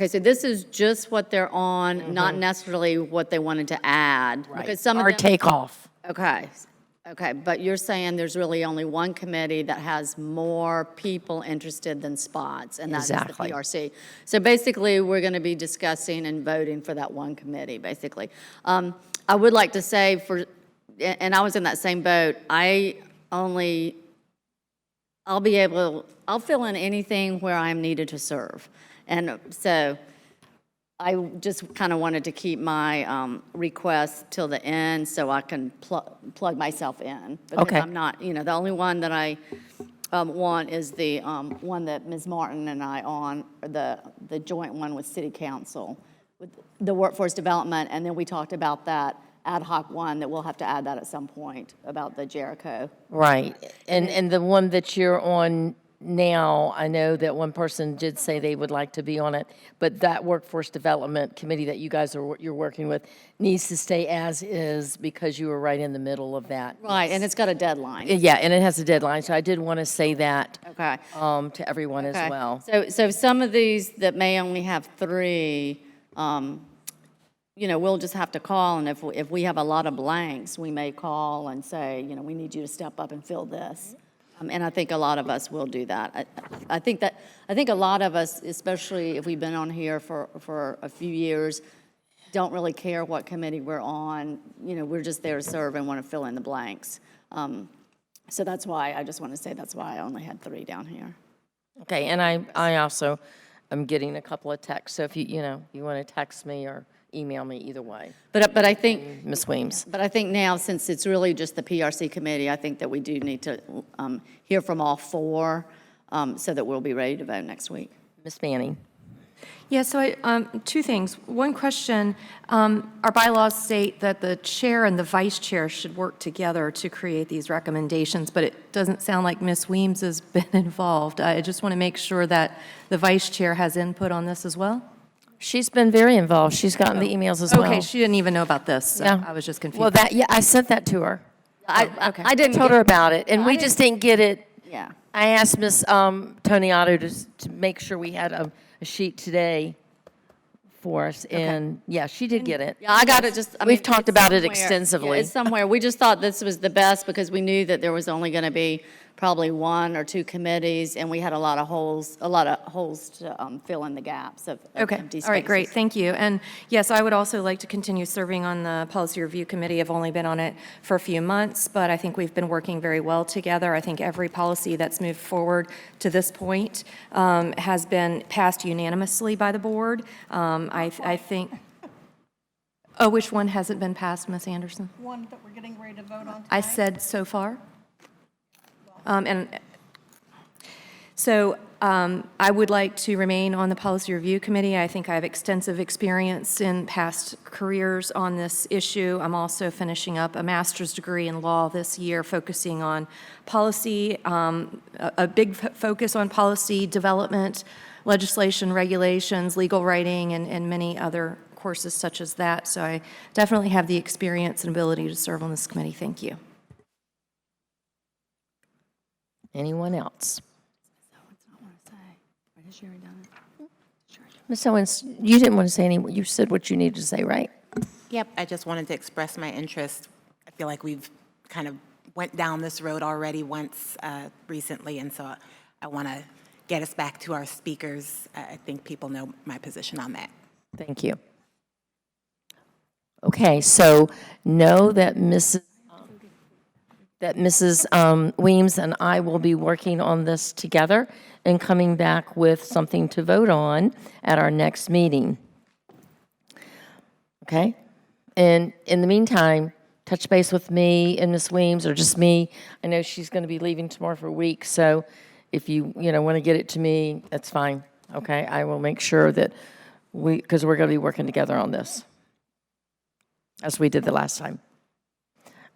so this is just what they're on, not necessarily what they wanted to add? Because some of Or them. take off. Okay, but you're saying there's really only one committee that has more people interested than spots, and that's the Exactly. PRC. So basically, we're going to be discussing and voting for that one committee, basically. I would like to say and I was in that same boat, I'll fill in anything where I'm needed to serve. And so I just kind of wanted to keep my request till the end so I can plug myself in. Okay. Because I'm not, the only one that I want is the one that Ms. Martin and I on, or the joint one with City Council, with the workforce development, and then we talked about that ad hoc one that we'll have to add that at some point about the Jericho. Right. And the one that you're on now, I know that one person did say they would like to be on it, but that workforce development committee that you're working with needs to stay as is because you were right in the middle of that. Right, and it's got a deadline. Yeah, and it has a deadline, so I did want to say that Okay. to everyone as Okay. well. So some of these that may only have 3, we'll just have to call, and if we have a lot of blanks, we may call and say, we need you to step up and fill this. And I think a lot of us will do that. I think a lot of us, especially if we've been on here for a few years, don't really care what committee we're on. We're just there to serve and want to fill in the blanks. So that's why, I just want to say that's why I only had 3 down here. Okay, and I also am getting a couple of texts, so if you want to text me or email me either way. But I think, Ms. Weems. but I think now, since it's really just the PRC committee, I think that we do need to hear from all 4 so that we'll be ready to vote next week. Ms. Manning. Yeah, so 2 things. One question, our bylaws state that the chair and the vice chair should work together to create these recommendations, but it doesn't sound like Ms. Weems has been involved. I just want to make sure that the vice chair has input on this as well. She's been very involved. She's gotten the emails as well. Okay, she didn't even know about this, so Yeah. I was just confused. Well, I sent that to her. I didn't Told her about it, and I we didn't- just didn't get it. Yeah. I asked Ms. Toniato to make sure we had a sheet today for us, and yeah, she did get it. Yeah, I got it We've talked it's about it somewhere. extensively. Yeah, it's somewhere. We just thought this was the best because we knew that there was only going to be probably 1 or 2 committees, and we had a lot of holes to fill in the gaps of Okay, empty all right, great, spaces. thank you. And yes, I would also like to continue serving on the Policy Review Committee. I've only been on it for a few months, but I think we've been working very well together. I think every policy that's moved forward to this point has been passed unanimously by the board. I think, oh, which one hasn't been passed, Ms. Anderson? One that we're getting ready to vote on I said so far. And so I would like to remain on the Policy Review Committee. I think I have extensive experience in past careers on this issue. I'm also finishing up a master's degree in law this year, focusing on policy, a big focus on policy development, legislation, regulations, legal writing, and many other courses such as that. So I definitely have the experience and ability to serve on this committee. Thank you. Anyone else? Ms. Owens, you didn't want to say you said what you needed to say, right? Yep, I just wanted to express my interest. I feel like we've kind of went down this road already once recently, and so I want to get us back to our speakers. I think people know my position on that. Thank you. Okay, so know that Mrs. Weems and I will be working on this together and coming back with something to vote on at our next meeting. Okay? And in the meantime, touch base with me and Ms. Weems, or just me. I know she's going to be leaving tomorrow for a week, so if you want to get it to me, that's fine, okay? I will make sure that because we're going to be working together on this, as we did the last time.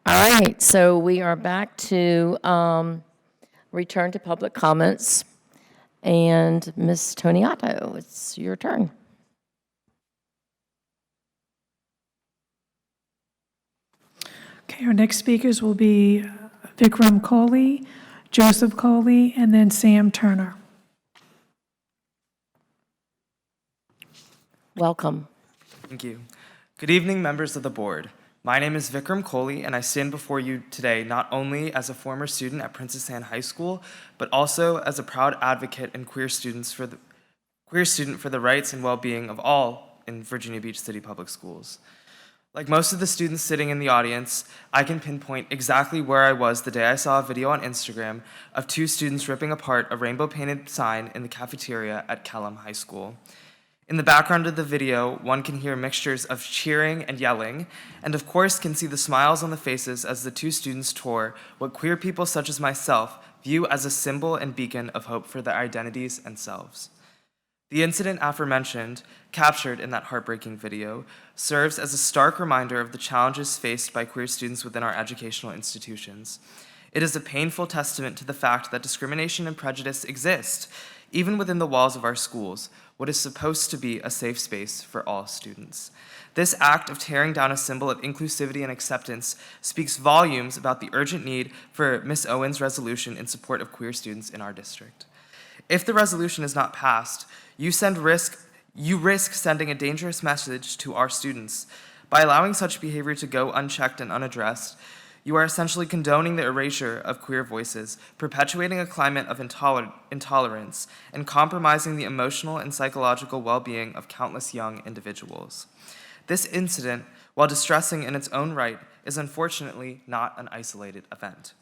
All right, so we are back to return to public comments. And Ms. Toniato, it's your turn. Okay, our next speakers will be Vikram Kohli, Joseph Kohli, and then Sam Turner. Welcome. Thank you. Good evening, members of the board. My name is Vikram Kohli, and I stand before you today not only as a former student at Princess Anne High School, but also as a proud advocate and queer student for the rights and well-being of all in Virginia Beach City Public Schools. Like most of the students sitting in the audience, I can pinpoint exactly where I was the day I saw a video on Instagram of two students ripping apart a rainbow-painted sign in the cafeteria at Kellam High School. In the background of the video, one can hear mixtures of cheering and yelling, and of course can see the smiles on the faces as the two students tore what queer people such as myself view as a symbol and beacon of hope for their identities and selves. The incident aforementioned, captured in that heartbreaking video, serves as a stark reminder of the challenges faced by queer students within our educational institutions. It is a painful testament to the fact that discrimination and prejudice exist, even within the walls of our schools, what is supposed to be a safe space for all students. This act of tearing down a symbol of inclusivity and acceptance speaks volumes about the urgent need for Ms. Owens' resolution in support of queer students in our district. If the resolution is not passed, you risk sending a dangerous message to our students. By allowing such behavior to go unchecked and unaddressed, you are essentially condoning the erasure of queer voices, perpetuating a climate of intolerance, and compromising the emotional and psychological well-being of countless young individuals. This incident, while distressing in its own right, is unfortunately not an isolated event.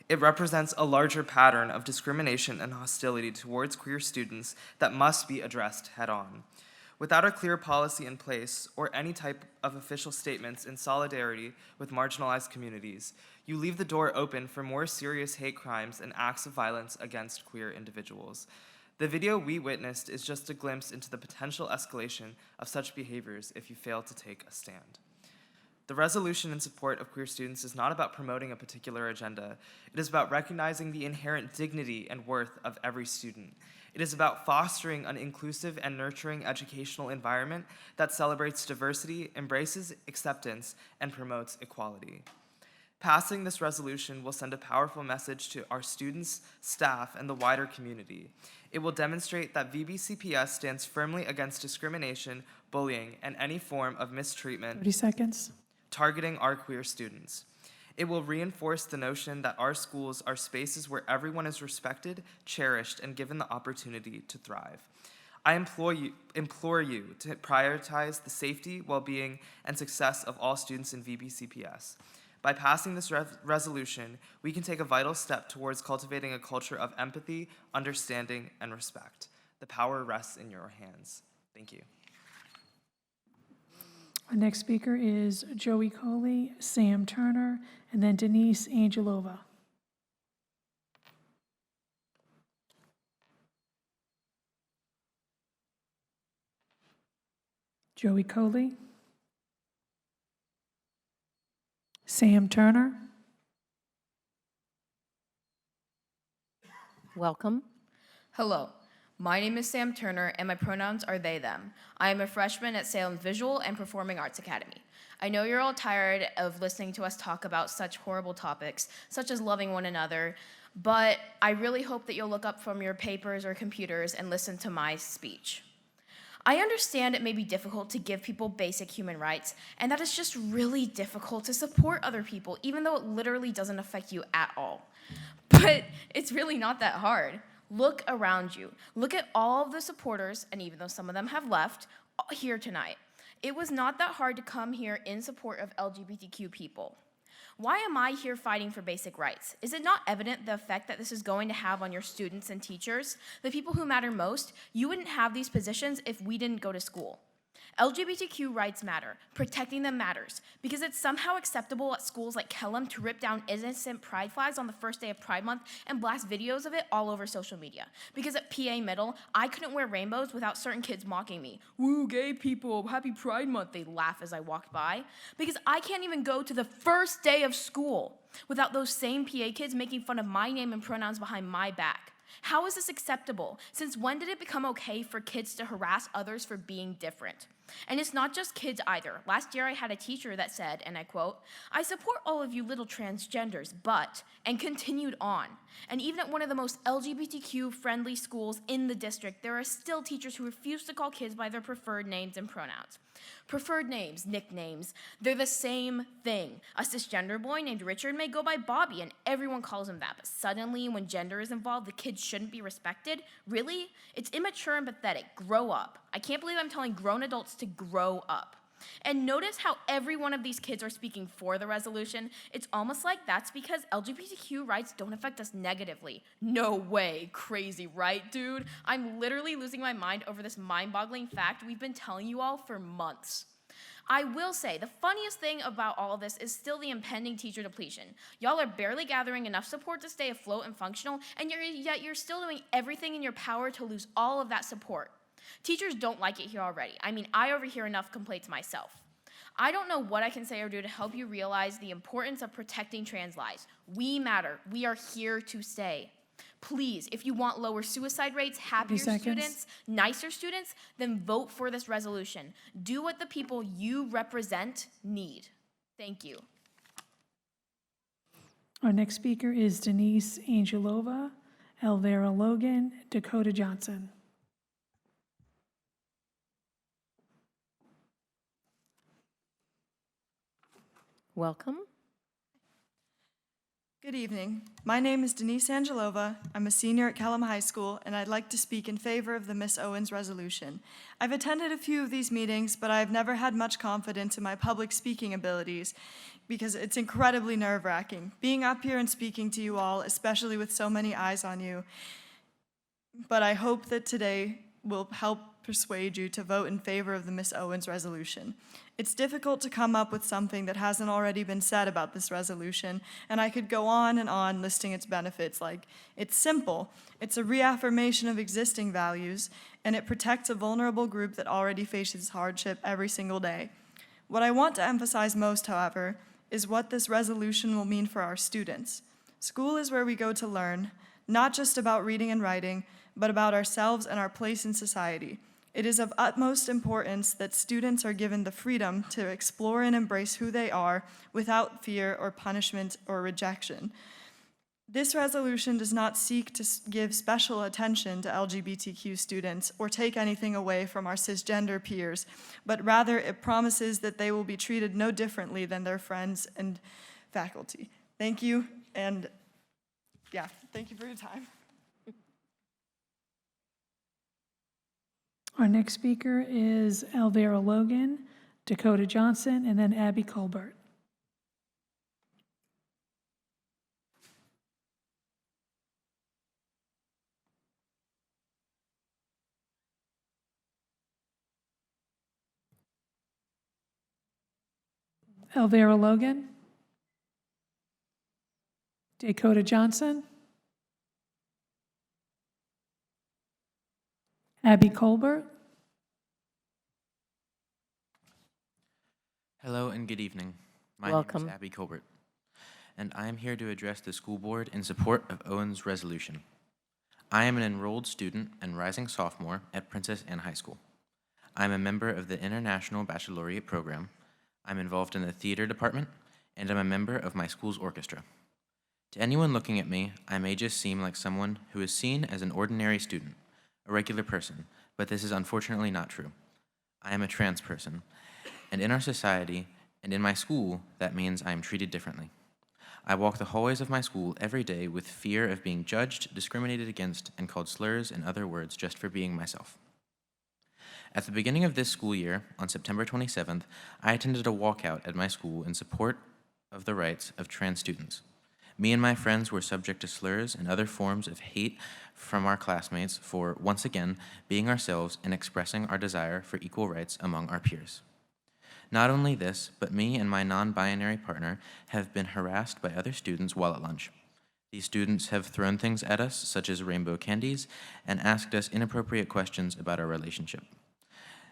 It represents a larger pattern of discrimination and hostility towards queer students that must be addressed head-on. Without a clear policy in place or any type of official statements in solidarity with marginalized communities, you leave the door open for more serious hate crimes and acts of violence against queer individuals. The video we witnessed is just a glimpse into the potential escalation of such behaviors if you fail to take a stand. The resolution in support of queer students is not about promoting a particular agenda. It is about recognizing the inherent dignity and worth of every student. It is about fostering an inclusive and nurturing educational environment that celebrates diversity, embraces acceptance, and promotes equality. Passing this resolution will send a powerful message to our students, staff, and the wider community. It will demonstrate that VBCPS stands firmly against discrimination, bullying, and any form of mistreatment 30 seconds. targeting our queer students. It will reinforce the notion that our schools are spaces where everyone is respected, cherished, and given the opportunity to thrive. I implore you to prioritize the safety, well-being, and success of all students in VBCPS. By passing this resolution, we can take a vital step towards cultivating a culture of empathy, understanding, and respect. The power rests in your hands. Thank you. Our next speaker is Joey Coley, Sam Turner, and then Denise Angelova. Joey Coley, Sam Turner. Welcome. Hello, my name is Sam Turner, and my pronouns are they, them. I am a freshman at Salem Visual and Performing Arts Academy. I know you're all tired of listening to us talk about such horrible topics, such as loving one another, but I really hope that you'll look up from your papers or computers and listen to my speech. I understand it may be difficult to give people basic human rights, and that it's just really difficult to support other people, even though it literally doesn't affect you at all. But it's really not that hard. Look around you. Look at all of the supporters, and even though some of them have left, here tonight. It was not that hard to come here in support of LGBTQ people. Why am I here fighting for basic rights? Is it not evident the effect that this is going to have on your students and teachers? The people who matter most, you wouldn't have these positions if we didn't go to school. LGBTQ rights matter. Protecting them matters. Because it's somehow acceptable at schools like Kellam to rip down innocent pride flags on the first day of Pride Month and blast videos of it all over social media. Because at PA Middle, I couldn't wear rainbows without certain kids mocking me. Woo, gay people, happy Pride Month, they laugh as I walked by. Because I can't even go to the first day of school without those same PA kids making fun of my name and pronouns behind my back. How is this acceptable? Since when did it become okay for kids to harass others for being different? And it's not just kids either. Last year I had a teacher that said, and I quote, "I support all of you little transgenders, but," and continued on. And even at one of the most LGBTQ-friendly schools in the district, there are still teachers who refuse to call kids by their preferred names and pronouns. Preferred names, nicknames, they're the same thing. A cisgender boy named Richard may go by Bobby, and everyone calls him that. But suddenly, when gender is involved, the kids shouldn't be respected? Really? It's immature and pathetic. Grow up. I can't believe I'm telling grown adults to grow up. And notice how every one of these kids are speaking for the resolution. It's almost like that's because LGBTQ rights don't affect us negatively. No way, crazy, right, dude? I'm literally losing my mind over this mind-boggling fact we've been telling you all for months. I will say, the funniest thing about all of this is still the impending teacher depletion. Y'all are barely gathering enough support to stay afloat and functional, and yet you're still doing everything in your power to lose all of that support. Teachers don't like it here already. I mean, I overhear enough complaints myself. I don't know what I can say or do to help you realize the importance of protecting trans lives. We matter. We are here to stay. Please, if you want lower suicide rates, happier students, nicer students, then vote for this resolution. Do what the people you represent need. Thank you. Our next speaker is Denise Angelova, Elvira Logan, Dakota Johnson. Welcome. Good evening. My name is Denise Angelova. I'm a senior at Kellam High School, and I'd like to speak in favor of the Miss Owens resolution. I've attended a few of these meetings, but I've never had much confidence in my public speaking abilities because it's incredibly nerve-wracking being up here and speaking to you all, especially with so many eyes on you. But I hope that today will help persuade you to vote in favor of the Miss Owens resolution. It's difficult to come up with something that hasn't already been said about this resolution, and I could go on and on listing its benefits, like it's simple, it's a reaffirmation of existing values, and it protects a vulnerable group that already faces hardship every single day. What I want to emphasize most, however, is what this resolution will mean for our students. School is where we go to learn, not just about reading and writing, but about ourselves and our place in society. It is of utmost importance that students are given the freedom to explore and embrace who they are without fear or punishment or rejection. This resolution does not seek to give special attention to LGBTQ students or take anything away from our cisgender peers, but rather it promises that they will be treated no differently than their friends and faculty. Thank you, and yeah, thank you for your time. Our next speaker is Elvira Logan, Dakota Johnson, and then Abby Colbert. Elvira Logan, Dakota Johnson, Abby Colbert. Hello and good evening. My Welcome. name is Abby Colbert, and I am here to address the school board in support of Owens' resolution. I am an enrolled student and rising sophomore at Princess Anne High School. I am a member of the International Baccalaureate Program. I'm involved in the theater department, and I'm a member of my school's orchestra. To anyone looking at me, I may just seem like someone who is seen as an ordinary student, a regular person, but this is unfortunately not true. I am a trans person, and in our society and in my school, that means I am treated differently. I walk the hallways of my school every day with fear of being judged, discriminated against, and called slurs and other words just for being myself. At the beginning of this school year, on September 27th, I attended a walkout at my school in support of the rights of trans students. Me and my friends were subject to slurs and other forms of hate from our classmates for, once again, being ourselves and expressing our desire for equal rights among our peers. Not only this, but me and my non-binary partner have been harassed by other students while at lunch. These students have thrown things at us, such as rainbow candies, and asked us inappropriate questions about our relationship.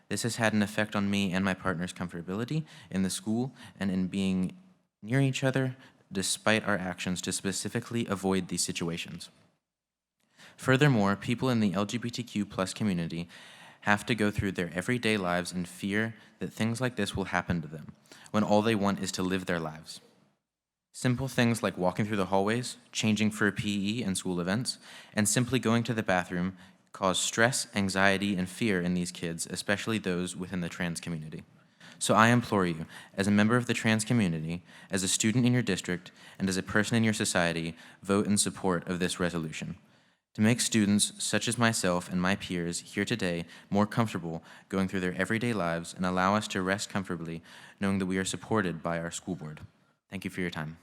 This has had an effect on me and my partner's comfortability in the school and in being near each other, despite our actions to specifically avoid these situations. Furthermore, people in the LGBTQ+ community have to go through their everyday lives in fear that things like this will happen to them, when all they want is to live their lives. Simple things like walking through the hallways, changing for PE and school events, and simply going to the bathroom cause stress, anxiety, and fear in these kids, especially those within the trans community. So I implore you, as a member of the trans community, as a student in your district, and as a person in your society, vote in support of this resolution. To make students, such as myself and my peers here today, more comfortable going through their everyday lives and allow us to rest comfortably knowing that we are supported by our school board. Thank you for your time.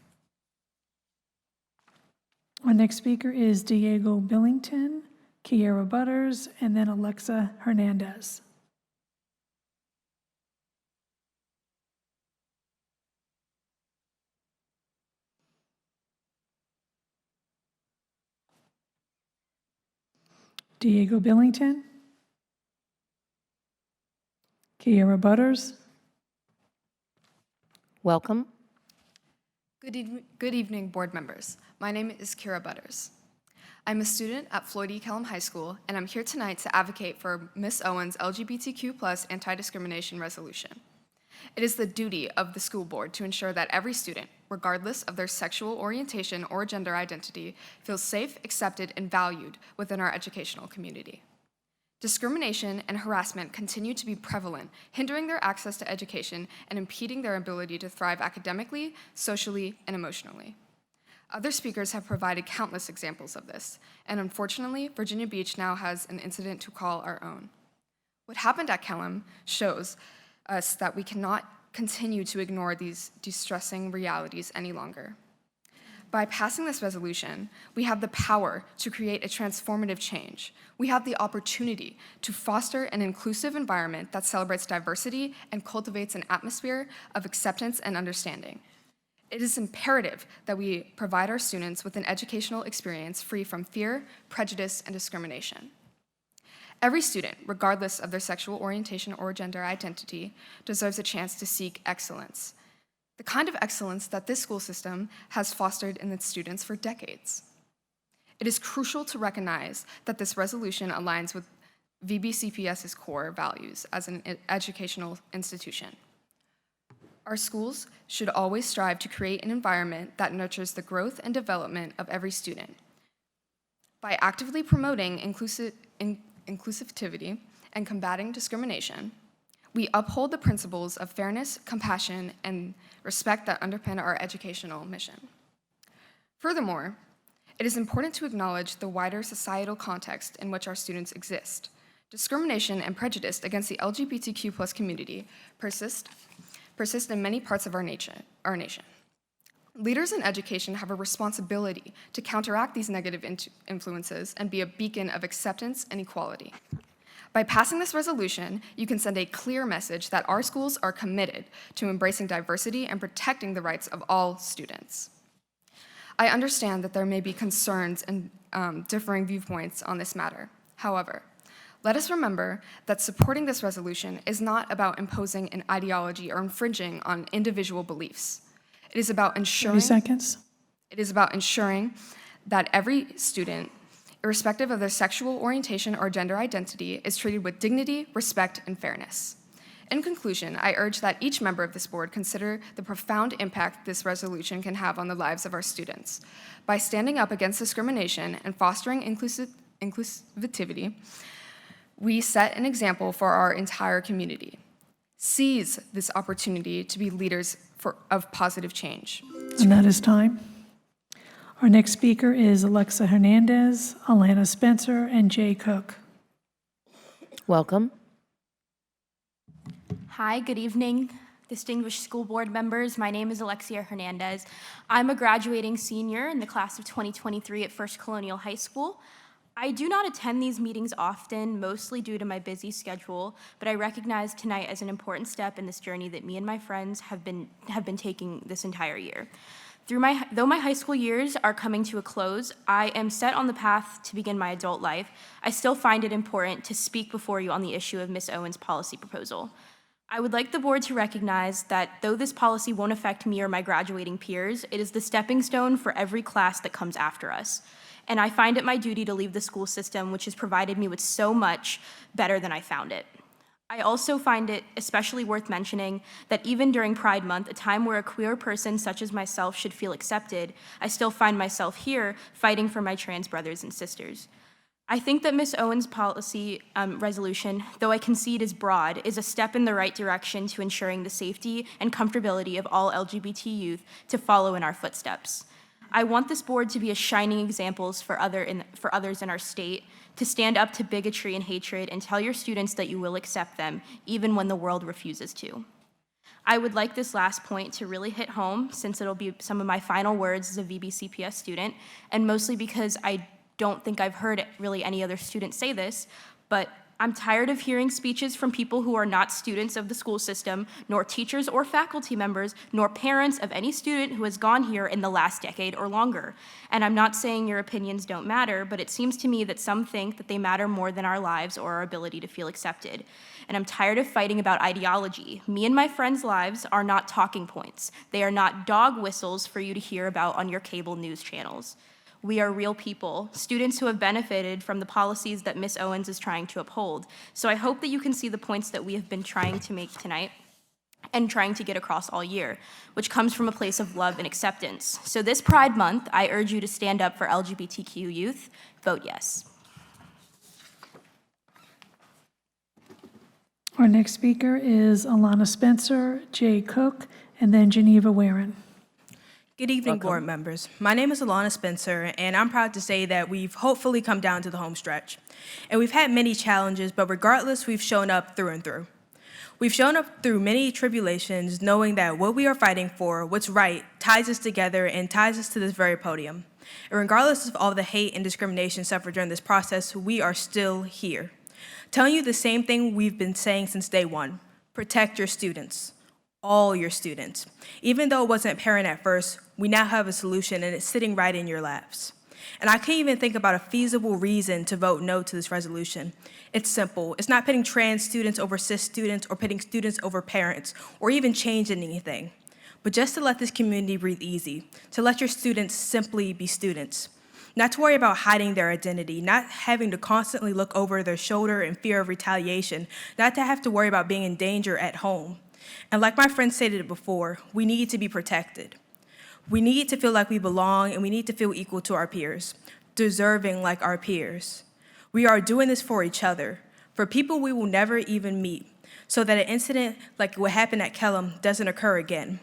Our next speaker is Diego Billington, Kiera Butters, and then Alexa Hernandez. Diego Billington, Kiera Butters. Welcome. Good evening, board members. My name is Kira Butters. I'm a student at Floyd E. Kellum High School, and I'm here tonight to advocate for Ms. Owens' LGBTQ+ anti-discrimination resolution. It is the duty of the school board to ensure that every student, regardless of their sexual orientation or gender identity, feels safe, accepted, and valued within our educational community. Discrimination and harassment continue to be prevalent, hindering their access to education and impeding their ability to thrive academically, socially, and emotionally. Other speakers have provided countless examples of this, and unfortunately, Virginia Beach now has an incident to call our own. What happened at Kellum shows us that we cannot continue to ignore these distressing realities any longer. By passing this resolution, we have the power to create a transformative change. We have the opportunity to foster an inclusive environment that celebrates diversity and cultivates an atmosphere of acceptance and understanding. It is imperative that we provide our students with an educational experience free from fear, prejudice, and discrimination. Every student, regardless of their sexual orientation or gender identity, deserves a chance to seek excellence, the kind of excellence that this school system has fostered in its students for decades. It is crucial to recognize that this resolution aligns with VBCPS's core values as an educational institution. Our schools should always strive to create an environment that nurtures the growth and development of every student. By actively promoting inclusivity and combating discrimination, we uphold the principles of fairness, compassion, and respect that underpin our educational mission. Furthermore, it is important to acknowledge the wider societal context in which our students exist. Discrimination and prejudice against the LGBTQ+ community persist in many parts of our nation. Leaders in education have a responsibility to counteract these negative influences and be a beacon of acceptance and equality. By passing this resolution, you can send a clear message that our schools are committed to embracing diversity and protecting the rights of all students. I understand that there may be concerns and differing viewpoints on this matter. However, let us remember that supporting this resolution is not about imposing an ideology or infringing on individual beliefs. It is about ensuring 30 seconds. It is about ensuring that every student, irrespective of their sexual orientation or gender identity, is treated with dignity, respect, and fairness. In conclusion, I urge that each member of this board consider the profound impact this resolution can have on the lives of our students. By standing up against discrimination and fostering inclusivity, we set an example for our entire community. Seize this opportunity to be leaders of positive change. And that is time. Our next speaker is Alexa Hernandez, Alana Spencer, and Jay Cook. Welcome. Hi, good evening. distinguished school board members, my name is Alexia Hernandez. I'm a graduating senior in the class of 2023 at First Colonial High School. I do not attend these meetings often, mostly due to my busy schedule, but I recognize tonight as an important step in this journey that me and my friends have been taking this entire year. Though my high school years are coming to a close, I am set on the path to begin my adult life. I still find it important to speak before you on the issue of Ms. Owens' policy proposal. I would like the board to recognize that though this policy won't affect me or my graduating peers, it is the stepping stone for every class that comes after us. And I find it my duty to leave the school system, which has provided me with so much, better than I found it. I also find it especially worth mentioning that even during Pride Month, a time where a queer person such as myself should feel accepted, I still find myself here fighting for my trans brothers and sisters. I think that Ms. Owens' policy resolution, though I concede is broad, is a step in the right direction to ensuring the safety and comfortability of all LGBT youth to follow in our footsteps. I want this board to be a shining example for others in our state, to stand up to bigotry and hatred and tell your students that you will accept them, even when the world refuses to. I would like this last point to really hit home, since it'll be some of my final words as a VBCPS student, and mostly because I don't think I've heard really any other student say this, but I'm tired of hearing speeches from people who are not students of the school system, nor teachers or faculty members, nor parents of any student who has gone here in the last decade or longer. And I'm not saying your opinions don't matter, but it seems to me that some think that they matter more than our lives or our ability to feel accepted. And I'm tired of fighting about ideology. Me and my friends' lives are not talking points. They are not dog whistles for you to hear about on your cable news channels. We are real people, students who have benefited from the policies that Ms. Owens is trying to uphold. So I hope that you can see the points that we have been trying to make tonight and trying to get across all year, which comes from a place of love and acceptance. So this Pride Month, I urge you to stand up for LGBTQ youth. Vote yes. Our next speaker is Alana Spencer, Jay Cook, and then Geneva Warren. Good evening, board members. My name is Alana Spencer, and I'm proud to say that we've hopefully come down to the home stretch. And we've had many challenges, but regardless, we've shown up through and through. We've shown up through many tribulations, knowing that what we are fighting for, what's right, ties us together and ties us to this very podium. And regardless of all the hate and discrimination suffered during this process, we are still here. Telling you the same thing we've been saying since day one: protect your students. All your students. Even though it wasn't apparent at first, we now have a solution and it's sitting right in your laps. And I can't even think about a feasible reason to vote no to this resolution. It's simple. It's not pitting trans students over cis students or pitting students over parents or even changing anything, but just to let this community breathe easy, to let your students simply be students. Not to worry about hiding their identity, not having to constantly look over their shoulder in fear of retaliation, not to have to worry about being in danger at home. And like my friend stated it before, we need to be protected. We need to feel like we belong, and we need to feel equal to our peers, deserving like our peers. We are doing this for each other, for people we will never even meet, so that an incident like what happened at Kellam doesn't occur again.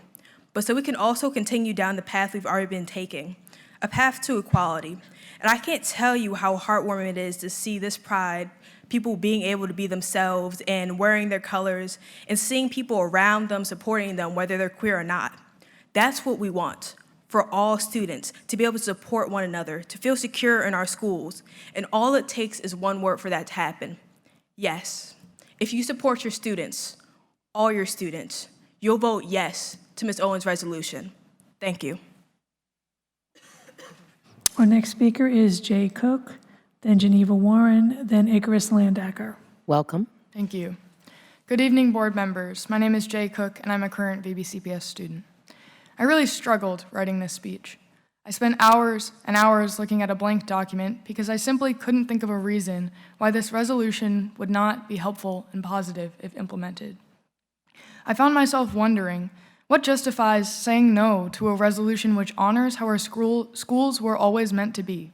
But so we can also continue down the path we've already been taking, a path to equality. And I can't tell you how heartwarming it is to see this pride, people being able to be themselves and wearing their colors and seeing people around them supporting them, whether they're queer or not. That's what we want for all students, to be able to support one another, to feel secure in our schools. And all it takes is one word for that to happen: yes. If you support your students, all your students, you'll vote yes to Ms. Owens' resolution. Thank you. Our next speaker is Jay Cook, then Geneva Warren, then Icarus Landacker. Welcome. Thank you. Good evening, board members. My name is Jay Cook, and I'm a current VBCPS student. I really struggled writing this speech. I spent hours and hours looking at a blank document because I simply couldn't think of a reason why this resolution would not be helpful and positive if implemented. I found myself wondering, what justifies saying no to a resolution which honors how our schools were always meant to be?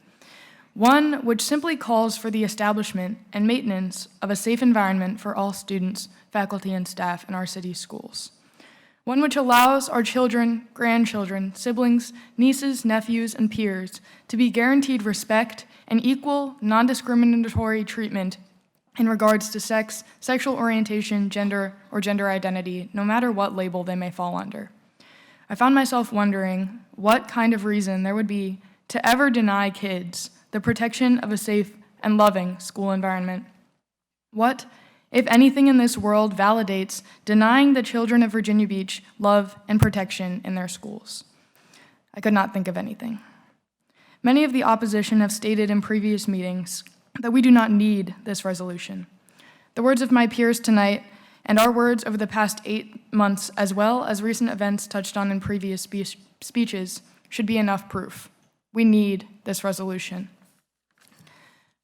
One which simply calls for the establishment and maintenance of a safe environment for all students, faculty, and staff in our city schools. One which allows our children, grandchildren, siblings, nieces, nephews, and peers to be guaranteed respect and equal, non-discriminatory treatment in regards to sex, sexual orientation, gender, or gender identity, no matter what label they may fall under. I found myself wondering what kind of reason there would be to ever deny kids the protection of a safe and loving school environment. What, if anything in this world, validates denying the children of Virginia Beach love and protection in their schools? I could not think of anything. Many of the opposition have stated in previous meetings that we do not need this resolution. The words of my peers tonight and our words over the past 8 months, as well as recent events touched on in previous speeches, should be enough proof. We need this resolution.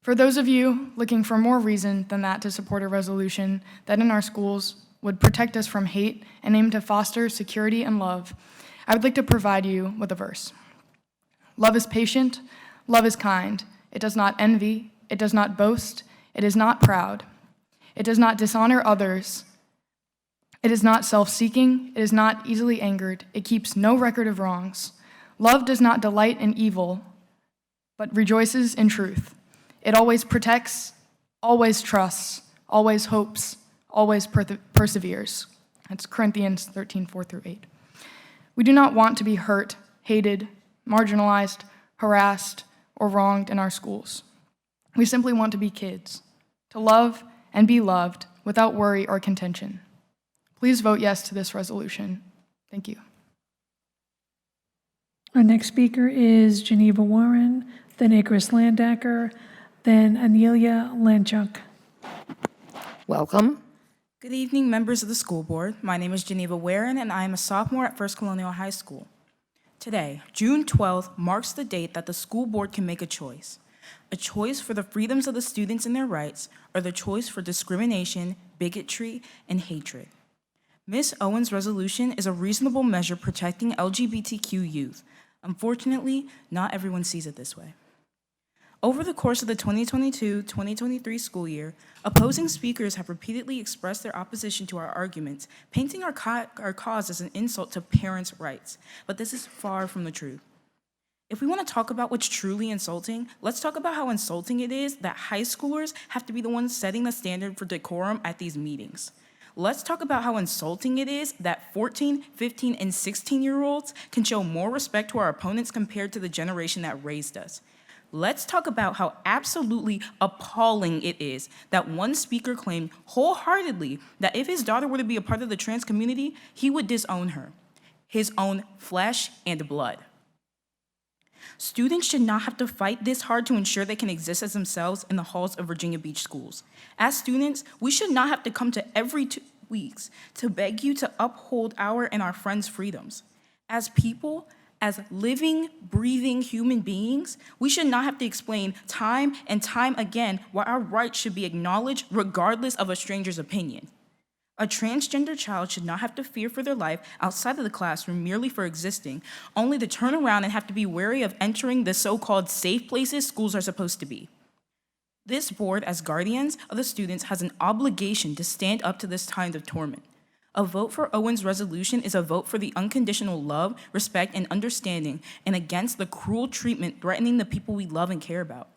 For those of you looking for more reason than that to support a resolution that in our schools would protect us from hate and aim to foster security and love, I would like to provide you with a verse. Love is patient, love is kind. It does not envy, it does not boast, it is not proud. It does not dishonor others. It is not self-seeking, it is not easily angered, it keeps no record of wrongs. Love does not delight in evil, but rejoices in truth. It always protects, always trusts, always hopes, always perseveres. That's Corinthians 13, 4-8. We do not want to be hurt, hated, marginalized, harassed, or wronged in our schools. We simply want to be kids, to love and be loved without worry or contention. Please vote yes to this resolution. Thank you. Our next speaker is Geneva Warren, then Icarus Landacker, then Anelia Lanchuk. Welcome. Good evening, members of the school board. My name is Geneva Warren, and I am a sophomore at First Colonial High School. Today, June 12th, marks the date that the school board can make a choice for the freedoms of the students and their rights, or the choice for discrimination, bigotry, and hatred. Ms. Owens' resolution is a reasonable measure protecting LGBTQ youth. Unfortunately, not everyone sees it this way. Over the course of the 2022-2023 school year, opposing speakers have repeatedly expressed their opposition to our arguments, painting our cause as an insult to parents' rights. But this is far from the truth. If we want to talk about what's truly insulting, let's talk about how insulting it is that high schoolers have to be the ones setting the standard for decorum at these meetings. Let's talk about how insulting it is that 14, 15, and 16-year-olds can show more respect to our opponents compared to the generation that raised us. Let's talk about how absolutely appalling it is that one speaker claimed wholeheartedly that if his daughter were to be a part of the trans community, he would disown her, his own flesh and blood. Students should not have to fight this hard to ensure they can exist as themselves in the halls of Virginia Beach schools. As students, we should not have to come to every 2 weeks to beg you to uphold our and our friends' freedoms. As people, as living, breathing human beings, we should not have to explain time and time again why our rights should be acknowledged regardless of a stranger's opinion. A transgender child should not have to fear for their life outside of the classroom merely for existing, only to turn around and have to be wary of entering the so-called safe places schools are supposed to be. This board, as guardians of the students, has an obligation to stand up to this kind of torment. A vote for Owens' resolution is a vote for the unconditional love, respect, and understanding, and against the cruel treatment threatening the people we love and care about.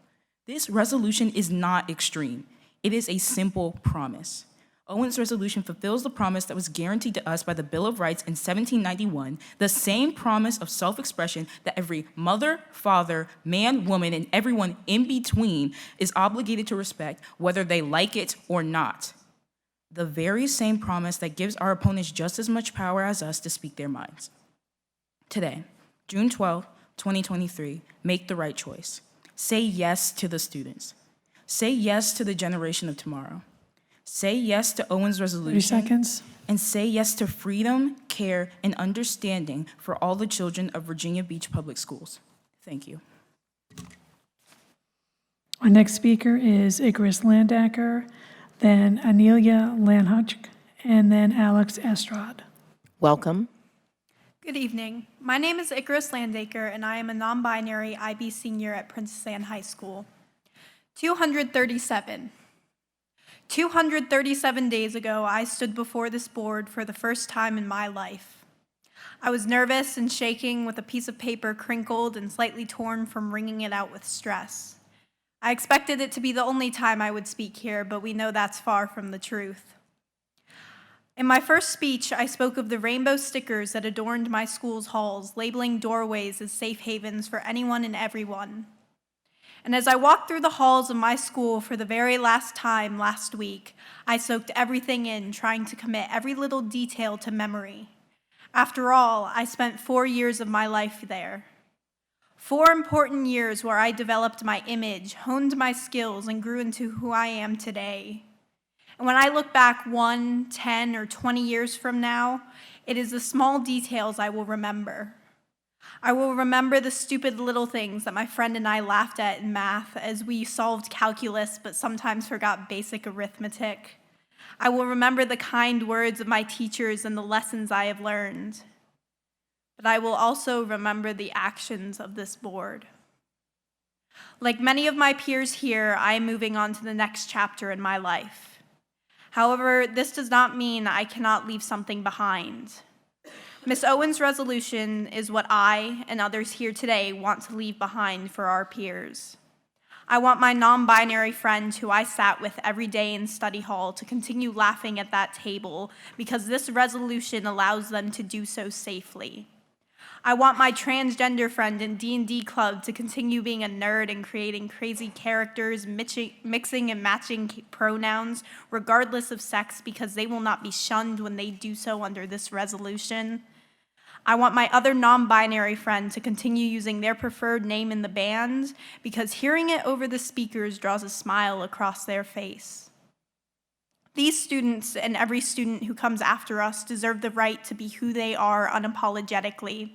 This resolution is not extreme. It is a simple promise. Owens' resolution fulfills the promise that was guaranteed to us by the Bill of Rights in 1791, the same promise of self-expression that every mother, father, man, woman, and everyone in between is obligated to respect, whether they like it or not. The very same promise that gives our opponents just as much power as us to speak their minds. Today, June 12, 2023, make the right choice. Say yes to the students. Say yes to the generation of tomorrow. Say yes to Owens' resolution. 30 seconds. And say yes to freedom, care, and understanding for all the children of Virginia Beach Public Schools. Thank you. Our next speaker is Icarus Landacker, then Anelia Lanchuk, and then Alex Estrad. Welcome. Good evening. My name is Icarus Landacker, and I am a non-binary IB senior at Princess Anne High School. 237. 237 days ago, I stood before this board for the first time in my life. I was nervous and shaking with a piece of paper crinkled and slightly torn from wringing it out with stress. I expected it to be the only time I would speak here, but we know that's far from the truth. In my first speech, I spoke of the rainbow stickers that adorned my school's halls, labeling doorways as safe havens for anyone and everyone. And as I walked through the halls of my school for the very last time last week, I soaked everything in, trying to commit every little detail to memory. After all, I spent 4 years of my life there. 4 important years where I developed my image, honed my skills, and grew into who I am today. And when I look back 1, 10, or 20 years from now, it is the small details I will remember. I will remember the stupid little things that my friend and I laughed at in math as we solved calculus but sometimes forgot basic arithmetic. I will remember the kind words of my teachers and the lessons I have learned. But I will also remember the actions of this board. Like many of my peers here, I am moving on to the next chapter in my life. However, this does not mean I cannot leave something behind. Ms. Owens' resolution is what I and others here today want to leave behind for our peers. I want my non-binary friend who I sat with every day in study hall to continue laughing at that table because this resolution allows them to do so safely. I want my transgender friend in D&D club to continue being a nerd and creating crazy characters, mixing and matching pronouns, regardless of sex, because they will not be shunned when they do so under this resolution. I want my other non-binary friend to continue using their preferred name in the band because hearing it over the speakers draws a smile across their face. These students and every student who comes after us deserve the right to be who they are unapologetically.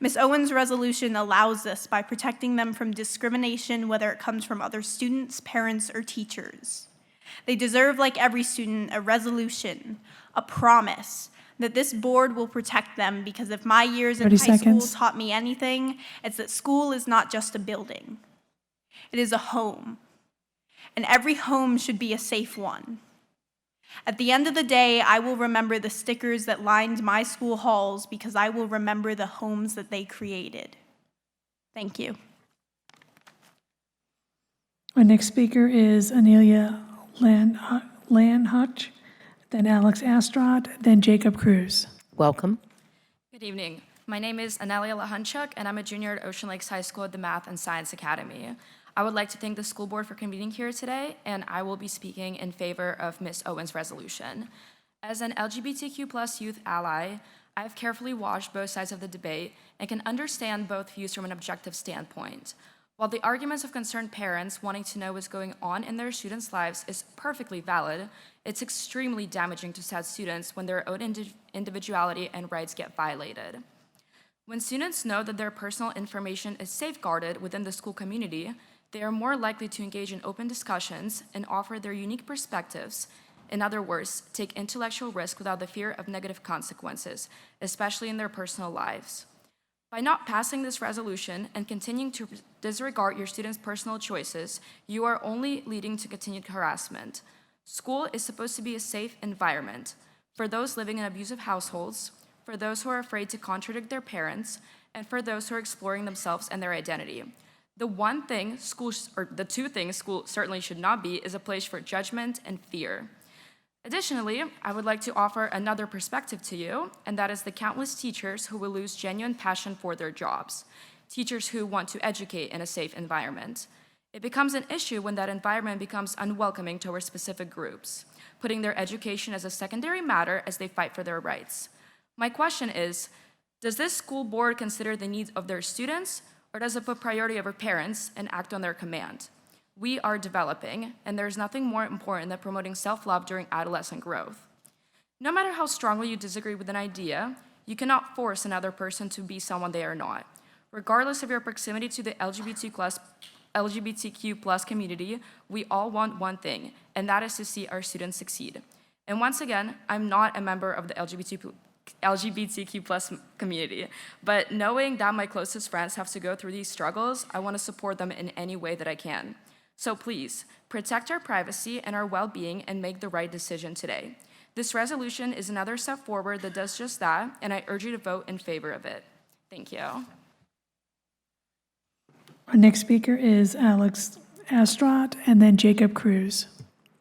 Ms. Owens' resolution allows this by protecting them from discrimination, whether it comes from other students, parents, or teachers. They deserve, like every student, a resolution, a promise, that this board will protect them because if my years in 30 high school seconds. taught me anything, it's that school is not just a building. It is a home, and every home should be a safe one. At the end of the day, I will remember the stickers that lined my school halls because I will remember the homes that they created. Thank you. Our next speaker is Anelia Lanhutch, then Alex Astrod, then Jacob Cruz. Welcome. Good evening. My name is Anelia Lahunchuk, and I'm a junior at Ocean Lakes High School at the Math and Science Academy. I would like to thank the school board for convening here today, and I will be speaking in favor of Ms. Owens' resolution. As an LGBTQ+ youth ally, I have carefully watched both sides of the debate and can understand both views from an objective standpoint. While the arguments of concerned parents wanting to know what's going on in their students' lives is perfectly valid, it's extremely damaging to sad students when their own individuality and rights get violated. When students know that their personal information is safeguarded within the school community, they are more likely to engage in open discussions and offer their unique perspectives. In other words, take intellectual risk without the fear of negative consequences, especially in their personal lives. By not passing this resolution and continuing to disregard your students' personal choices, you are only leading to continued harassment. School is supposed to be a safe environment for those living in abusive households, for those who are afraid to contradict their parents, and for those who are exploring themselves and their identity. The two things school certainly should not be is a place for judgment and fear. Additionally, I would like to offer another perspective to you, and that is the countless teachers who will lose genuine passion for their jobs, teachers who want to educate in a safe environment. It becomes an issue when that environment becomes unwelcoming towards specific groups, putting their education as a secondary matter as they fight for their rights. My question is, does this school board consider the needs of their students, or does it put priority over parents and act on their command? We are developing, and there's nothing more important than promoting self-love during adolescent growth. No matter how strongly you disagree with an idea, you cannot force another person to be someone they are not. Regardless of your proximity to the LGBTQ+ community, we all want one thing, and that is to see our students succeed. And once again, I'm not a member of the LGBTQ+ community, but knowing that my closest friends have to go through these struggles, I want to support them in any way that I can. So please, protect our privacy and our well-being and make the right decision today. This resolution is another step forward that does just that, and I urge you to vote in favor of it. Thank you. Our next speaker is Alex Astrat, and then Jacob Cruz.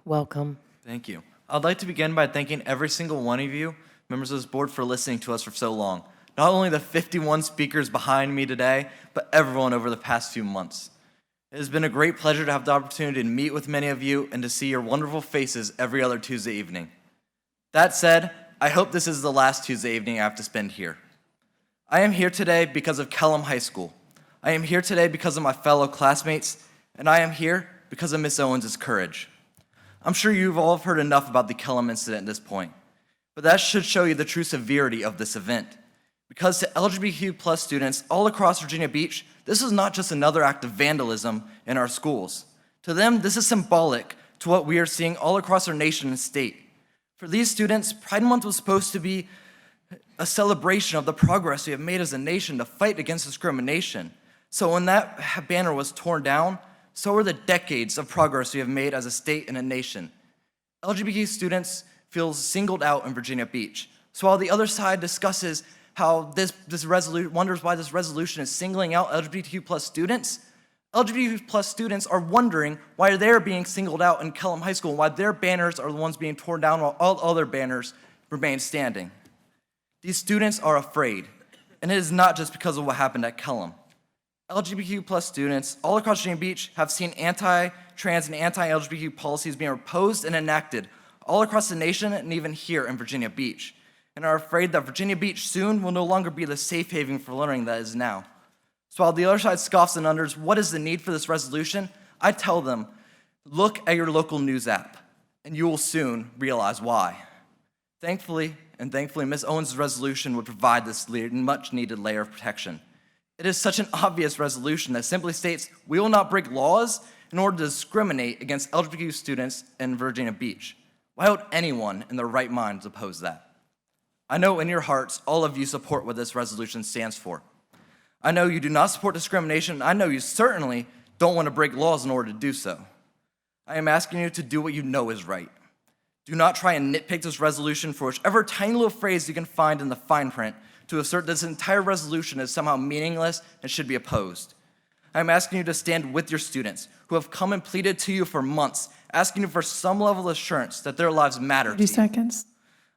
Welcome. Thank you. I'd like to begin by thanking every single one of you, members of this board, for listening to us for so long. Not only the 51 speakers behind me today, but everyone over the past few months. It has been a great pleasure to have the opportunity to meet with many of you and to see your wonderful faces every other Tuesday evening. That said, I hope this is the last Tuesday evening I have to spend here. I am here today because of Kellam High School. I am here today because of my fellow classmates, and I am here because of Miss Owens' courage. I'm sure you've all heard enough about the Kellam incident at this point, but that should show you the true severity of this event. Because to LGBTQ+ students all across Virginia Beach, this is not just another act of vandalism in our schools. To them, this is symbolic to what we are seeing all across our nation and state. For these students, Pride Month was supposed to be a celebration of the progress we have made as a nation to fight against discrimination. So when that banner was torn down, so are the decades of progress we have made as a state and a nation. LGBTQ students feel singled out in Virginia Beach. So while the other side discusses how wonders why this resolution is singling out LGBTQ+ students, LGBTQ+ students are wondering why they're being singled out in Kellam High School, and why their banners are the ones being torn down while all other banners remain standing. These students are afraid, and it is not just because of what happened at Kellam. LGBTQ+ students all across Virginia Beach have seen anti-trans and anti-LGBTQ policies being proposed and enacted all across the nation and even here in Virginia Beach, and are afraid that Virginia Beach soon will no longer be the safe haven for learning that is now. So while the other side scoffs and wonders what is the need for this resolution, I tell them, look at your local news app, and you will soon realize why. Thankfully, Ms. Owens' resolution would provide this much-needed layer of protection. It is such an obvious resolution that simply states we will not break laws in order to discriminate against LGBTQ students in Virginia Beach. Why would anyone in their right mind oppose that? I know in your hearts, all of you support what this resolution stands for. I know you do not support discrimination. I know you certainly don't want to break laws in order to do so. I am asking you to do what you know is right. Do not try and nitpick this resolution for whichever tiny little phrase you can find in the fine print to assert this entire resolution is somehow meaningless and should be opposed. I am asking you to stand with your students who have come and pleaded to you for months, asking you for some level of assurance that their lives matter to 30 you. seconds.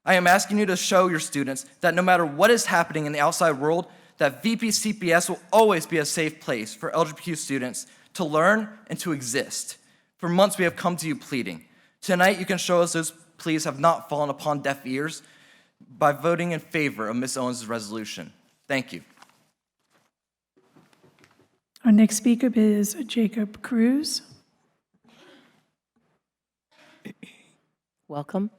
I am asking you to show your students that no matter what is happening in the outside world, that VPCPS will always be a safe place for LGBTQ students to learn and to exist. For months we have come to you pleading. Tonight you can show us those pleas have not fallen upon deaf ears by voting in favor of Ms. Owens' resolution. Thank you. Our next speaker is Jacob Cruz. Welcome.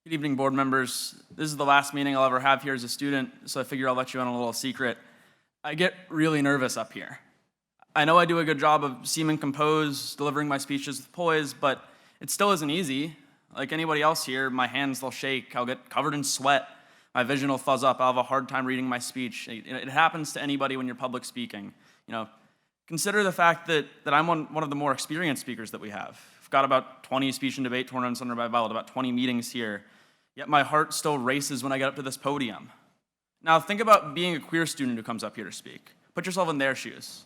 Good evening, board members. This is the last meeting I'll ever have here as a student, so I figure I'll let you in on a little secret. I get really nervous up here. I know I do a good job of seeming composed, delivering my speeches with poise, but it still isn't easy. Like anybody else here, my hands, they'll shake, I'll get covered in sweat, my vision will fuzz up, I'll have a hard time reading my speech. It happens to anybody when you're public speaking. Consider the fact that I'm one of the more experienced speakers that we have. I've got about 20 speech and debate tournaments under my belt, about 20 meetings here, yet my heart still races when I get up to this podium. Now think about being a queer student who comes up here to speak. Put yourself in their shoes.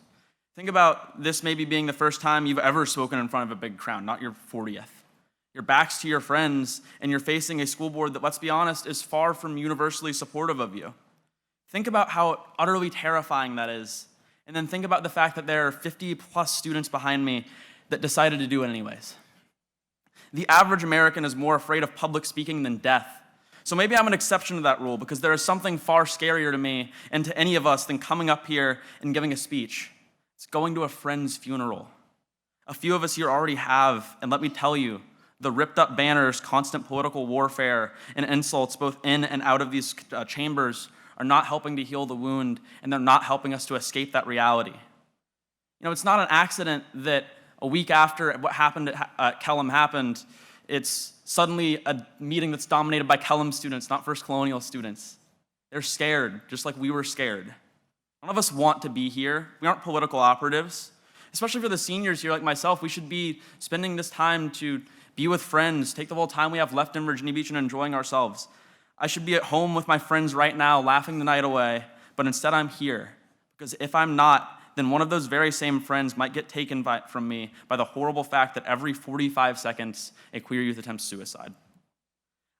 Think about this maybe being the first time you've ever spoken in front of a big crowd, not your 40th. Your back's to your friends, and you're facing a school board that, let's be honest, is far from universally supportive of you. Think about how utterly terrifying that is, and then think about the fact that there are 50+ students behind me that decided to do it anyways. The average American is more afraid of public speaking than death. So maybe I'm an exception to that rule, because there is something far scarier to me and to any of us than coming up here and giving a speech. It's going to a friend's funeral. A few of us here already have, and let me tell you, the ripped up banners, constant political warfare, and insults both in and out of these chambers are not helping to heal the wound, and they're not helping us to escape that reality. It's not an accident that a week after what happened at Kellam happened, it's suddenly a meeting that's dominated by Kellam students, not First Colonial students. They're scared, just like we were scared. None of us want to be here. We aren't political operatives. Especially for the seniors here like myself, we should be spending this time to be with friends, take the little time we have left in Virginia Beach and enjoying ourselves. I should be at home with my friends right now, laughing the night away, but instead I'm here. Because if I'm not, then one of those very same friends might get taken from me by the horrible fact that every 45 seconds a queer youth attempts suicide.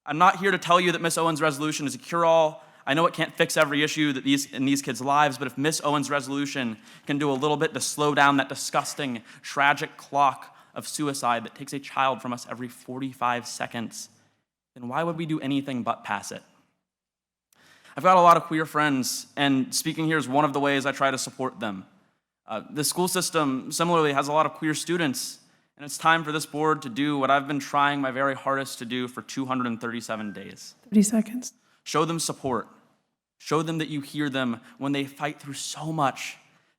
I'm not here to tell you that Miss Owens' resolution is a cure-all. I know it can't fix every issue in these kids' lives, but if Miss Owens' resolution can do a little bit to slow down that disgusting, tragic clock of suicide that takes a child from us every 45 seconds, then why would we do anything but pass it? I've got a lot of queer friends, and speaking here is one of the ways I try to support them. The school system similarly has a lot of queer students, and it's time for this board to do what I've been trying my very hardest to do for 237 days. 30 seconds. Show them support. Show them that you hear them when they fight through so much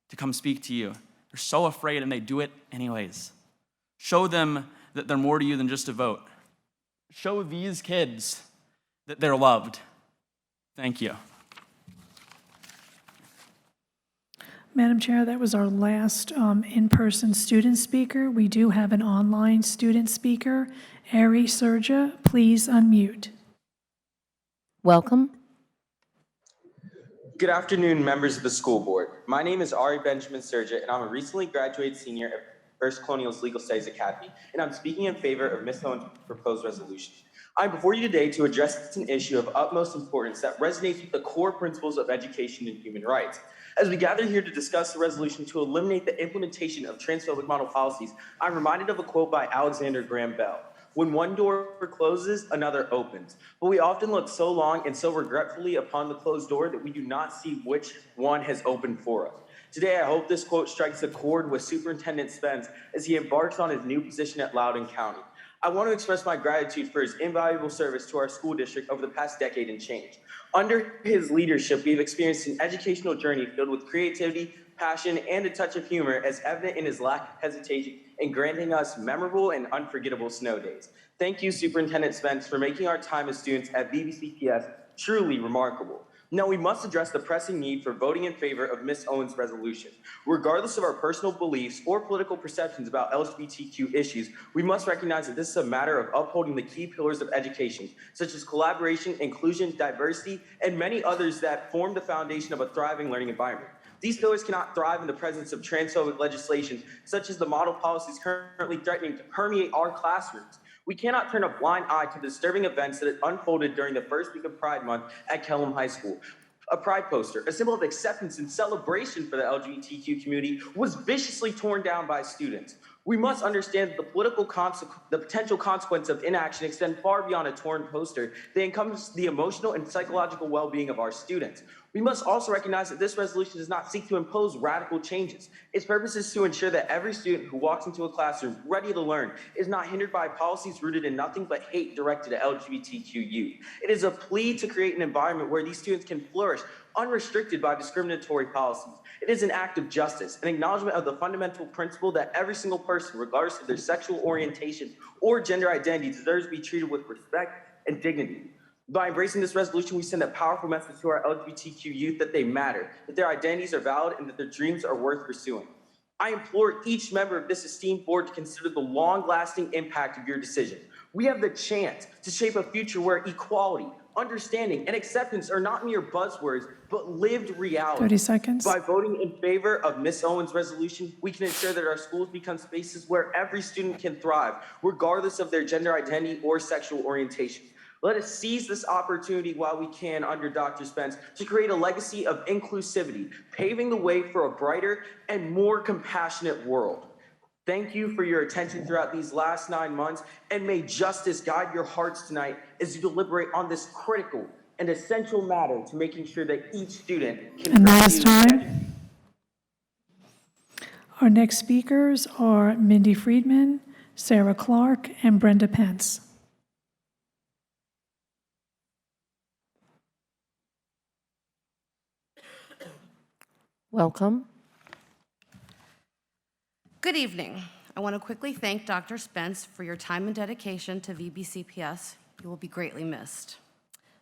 to come speak to you. They're so afraid and they do it anyways. Show them that they're more to you than just a vote. Show these kids that they're loved. Thank you. Madam Chair, that was our last in-person student speaker. We do have an online student speaker. Ari Serja, please unmute. Welcome. Good afternoon, members of the school board. My name is Ari Benjamin Serja, and I'm a recently graduated senior at First Colonial's Legal Studies Academy, and I'm speaking in favor of Ms. Owens' proposed resolution. I'm before you today to address an issue of utmost importance that resonates with the core principles of education and human rights. As we gather here to discuss the resolution to eliminate the implementation of transphobic model policies, I'm reminded of a quote by Alexander Graham Bell. When one door closes, another opens. But we often look so long and so regretfully upon the closed door that we do not see which one has opened for us. Today, I hope this quote strikes a chord with Superintendent Spence as he embarks on his new position at Loudoun County. I want to express my gratitude for his invaluable service to our school district over the past decade and change. Under his leadership, we've experienced an educational journey filled with creativity, passion, and a touch of humor, as evident in his lack of hesitation in granting us memorable and unforgettable snow days. Thank you, Superintendent Spence, for making our time as students at VBCPS truly remarkable. Now, we must address the pressing need for voting in favor of Ms. Owens' resolution. Regardless of our personal beliefs or political perceptions about LGBTQ issues, we must recognize that this is a matter of upholding the key pillars of education, such as collaboration, inclusion, diversity, and many others that form the foundation of a thriving learning environment. These pillars cannot thrive in the presence of transphobic legislation, such as the model policies currently threatening to permeate our classrooms. We cannot turn a blind eye to the disturbing events that unfolded during the first week of Pride Month at Kellam High School. A pride poster, a symbol of acceptance and celebration for the LGBTQ community, was viciously torn down by students. We must understand that the potential consequence of inaction extend far beyond a torn poster. They encompass the emotional and psychological well-being of our students. We must also recognize that this resolution does not seek to impose radical changes. Its purpose is to ensure that every student who walks into a classroom ready to learn is not hindered by policies rooted in nothing but hate directed at LGBTQ youth. It is a plea to create an environment where these students can flourish unrestricted by discriminatory policies. It is an act of justice, an acknowledgement of the fundamental principle that every single person, regardless of their sexual orientation or gender identity, deserves to be treated with respect and dignity. By embracing this resolution, we send a powerful message to our LGBTQ youth that they matter, that their identities are valid, and that their dreams are worth pursuing. I implore each member of this esteemed board to consider the long-lasting impact of your decision. We have the chance to shape a future where equality, understanding, and acceptance are not mere buzzwords, but lived reality. 30 seconds. By voting in favor of Ms. Owens' resolution, we can ensure that our schools become spaces where every student can thrive, regardless of their gender identity or sexual orientation. Let us seize this opportunity while we can under Dr. Spence to create a legacy of inclusivity, paving the way for a brighter and more compassionate world. Thank you for your attention throughout these last 9 months, and may justice guide your hearts tonight as you deliberate on this critical and essential matter to making sure that each student can And last pursue time. Our next speakers are Mindy Friedman, Sarah Clark, and Brenda Pence. Welcome. Good evening. I want to quickly thank Dr. Spence for your time and dedication to VBCPS. You will be greatly missed.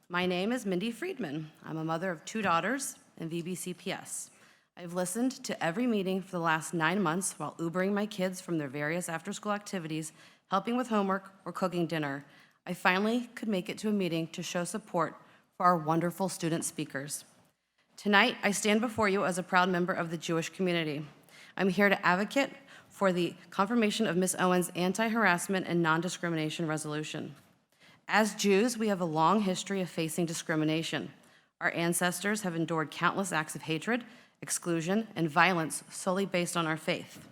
My name is Mindy Friedman. I'm a mother of 2 daughters in VBCPS. I've listened to every meeting for the last 9 months while Ubering my kids from their various after-school activities, helping with homework, or cooking dinner. I finally could make it to a meeting to show support for our wonderful student speakers. Tonight, I stand before you as a proud member of the Jewish community. I'm here to advocate for the confirmation of Ms. Owens' anti-harassment and non-discrimination resolution. As Jews, we have a long history of facing discrimination. Our ancestors have endured countless acts of hatred, exclusion, and violence solely based on our faith.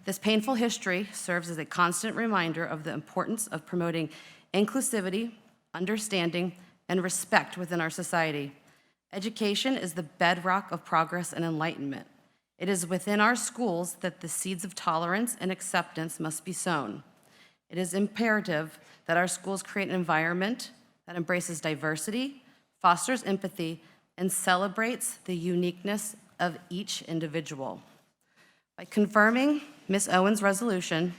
This painful history serves as a constant reminder of the importance of promoting inclusivity, understanding, and respect within our society. Education is the bedrock of progress and enlightenment. It is within our schools that the seeds of tolerance and acceptance must be sown. It is imperative that our schools create an environment that embraces diversity, fosters empathy, and celebrates the uniqueness of each individual. By confirming Ms. Owens' resolution,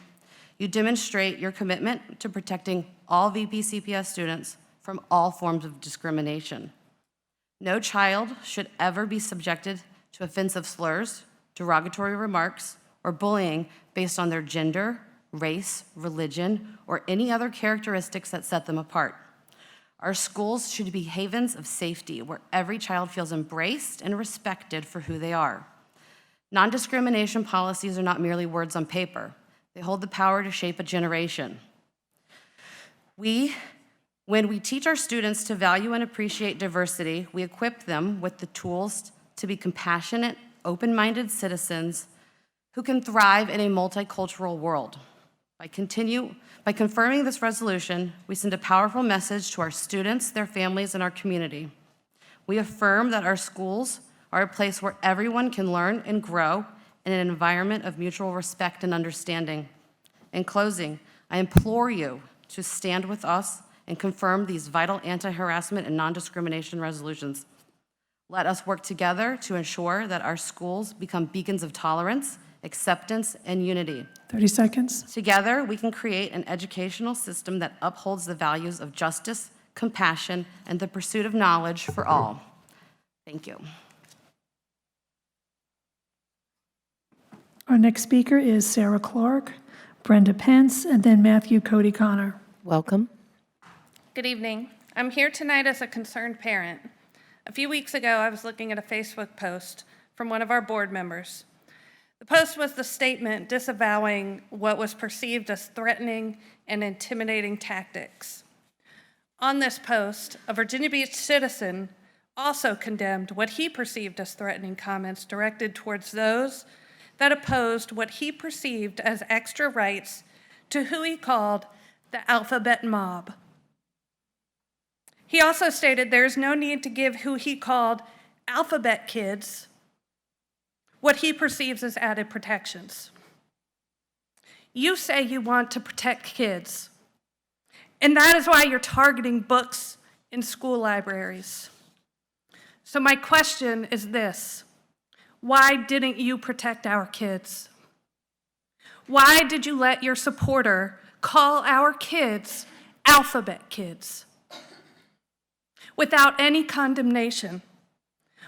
you demonstrate your commitment to protecting all VBCPS students from all forms of discrimination. No child should ever be subjected to offensive slurs, derogatory remarks, or bullying based on their gender, race, religion, or any other characteristics that set them apart. Our schools should be havens of safety where every child feels embraced and respected for who they are. Non-discrimination policies are not merely words on paper. They hold the power to shape a generation. When we teach our students to value and appreciate diversity, we equip them with the tools to be compassionate, open-minded citizens who can thrive in a multicultural world. By confirming this resolution, we send a powerful message to our students, their families, and our community. We affirm that our schools are a place where everyone can learn and grow in an environment of mutual respect and understanding. In closing, I implore you to stand with us and confirm these vital anti-harassment and non-discrimination resolutions. Let us work together to ensure that our schools become beacons of tolerance, acceptance, and unity. 30 seconds. Together, we can create an educational system that upholds the values of justice, compassion, and the pursuit of knowledge for all. Thank you. Our next speaker is Sarah Clark, Brenda Pence, and then Matthew Cody Connor. Welcome. Good evening. I'm here tonight as a concerned parent. A few weeks ago, I was looking at a Facebook post from one of our board members. The post was the statement disavowing what was perceived as threatening and intimidating tactics. On this post, a Virginia Beach citizen also condemned what he perceived as threatening comments directed towards those that opposed what he perceived as extra rights to who he called the alphabet mob. He also stated there is no need to give who he called alphabet kids what he perceives as added protections. You say you want to protect kids, and that is why you're targeting books in school libraries. So my question is this: why didn't you protect our kids? Why did you let your supporter call our kids alphabet kids without any condemnation?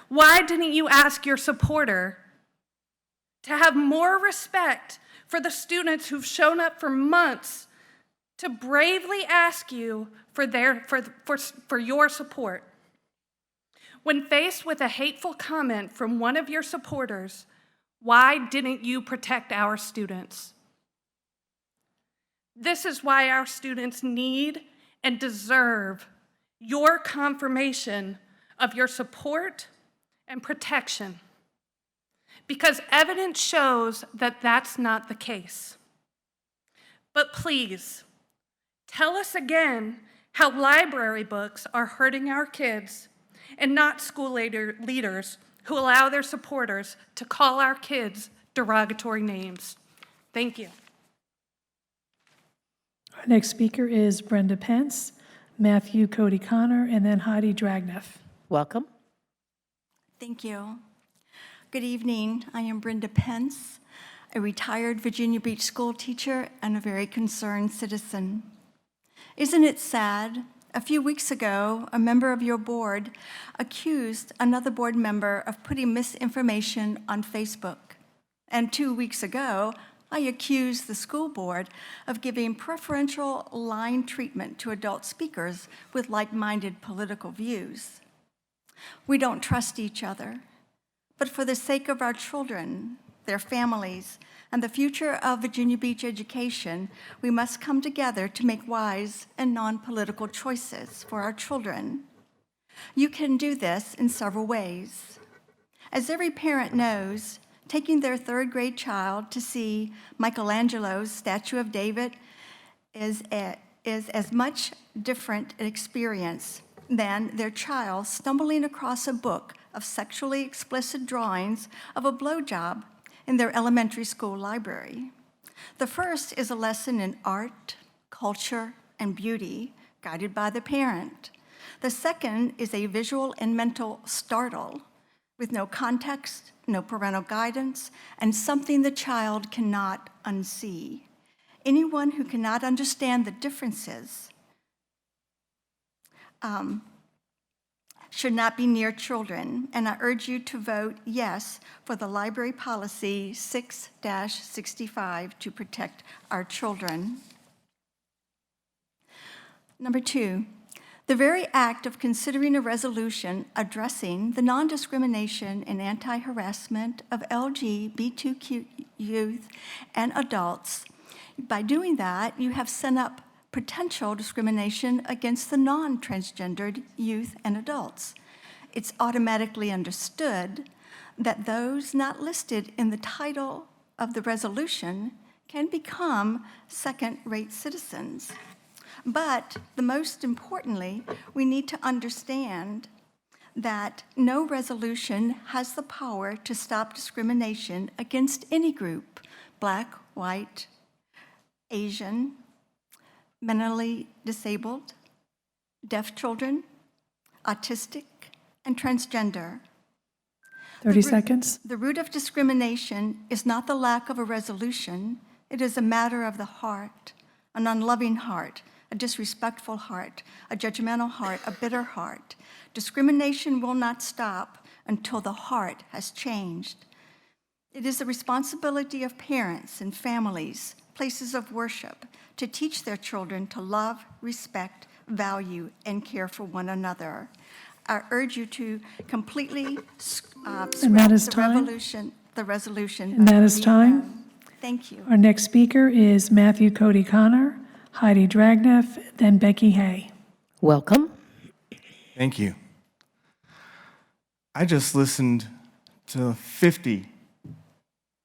Why didn't you ask your supporter to have more respect for the students who've shown up for months to bravely ask you for your support? When faced with a hateful comment from one of your supporters, why didn't you protect our students? This is why our students need and deserve your confirmation of your support and protection, because evidence shows that that's not the case. But please, tell us again how library books are hurting our kids and not school leaders who allow their supporters to call our kids derogatory names. Thank you. Our next speaker is Brenda Pence, Matthew Cody Connor, and then Heidi Dragneff. Welcome. Thank you. Good evening. I am Brenda Pence, a retired Virginia Beach school teacher and a very concerned citizen. Isn't it sad? A few weeks ago, a member of your board accused another board member of putting misinformation on Facebook. And 2 weeks ago, I accused the school board of giving preferential line treatment to adult speakers with like-minded political views. We don't trust each other. But for the sake of our children, their families, and the future of Virginia Beach education, we must come together to make wise and non-political choices for our children. You can do this in several ways. As every parent knows, taking their third grade child to see Michelangelo's Statue of David is as much different an experience than their child stumbling across a book of sexually explicit drawings of a blowjob in their elementary school library. The first is a lesson in art, culture, and beauty, guided by the parent. The second is a visual and mental startle with no context, no parental guidance, and something the child cannot unsee. Anyone who cannot understand the differences should not be near children, and I urge you to vote yes for the library policy 6-65 to protect our children. Number 2, the very act of considering a resolution addressing the non-discrimination and anti-harassment of LGBTQ youth and adults. By doing that, you have set up potential discrimination against the non-transgendered youth and adults. It's automatically understood that those not listed in the title of the resolution can become second-rate citizens. But the most importantly, we need to understand that no resolution has the power to stop discrimination against any group, Black, white, Asian, mentally disabled, deaf children, autistic, and transgender. 30 seconds. The root of discrimination is not the lack of a resolution. It is a matter of the heart, an unloving heart, a disrespectful heart, a judgmental heart, a bitter heart. Discrimination will not stop until the heart has changed. It is the responsibility of parents and families, places of worship, to teach their children to love, respect, value, and care for one another. I urge you to completely scrap the resolution. And that is time. Thank you. Our next speaker is Matthew Cody Connor, Heidi Dragneff, then Becky Hay. Welcome. Thank you. I just listened to 50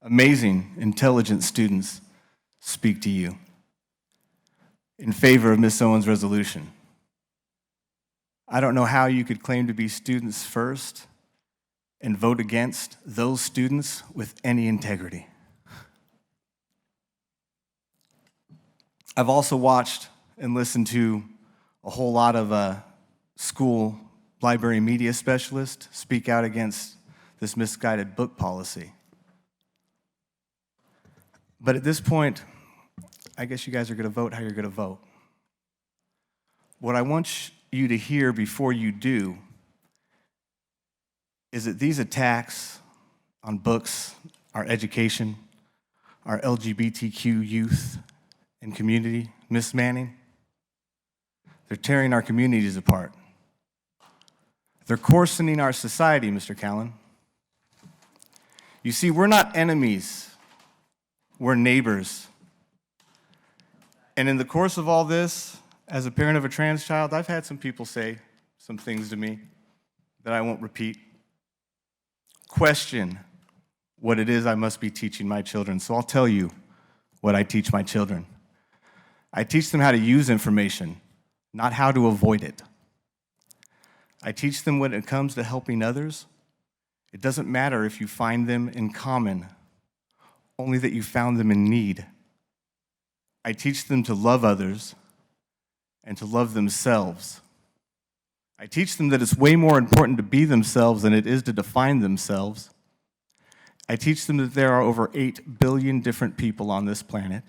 amazing, intelligent students speak to you in favor of Ms. Owens' resolution. I don't know how you could claim to be students first and vote against those students with any integrity. I've also watched and listened to a whole lot of school library media specialists speak out against this misguided book policy. But at this point, I guess you guys are going to vote how you're going to vote. What I want you to hear before you do is that these attacks on books, our education, our LGBTQ youth and community, Miss Manning, they're tearing our communities apart. They're coarsening our society, Mr. Callan. You see, we're not enemies, we're neighbors. And in the course of all this, as a parent of a trans child, I've had some people say some things to me that I won't repeat. Question what it is I must be teaching my children. So I'll tell you what I teach my children. I teach them how to use information, not how to avoid it. I teach them when it comes to helping others, it doesn't matter if you find them in common, only that you found them in need. I teach them to love others and to love themselves. I teach them that it's way more important to be themselves than it is to define themselves. I teach them that there are over 8 billion different people on this planet,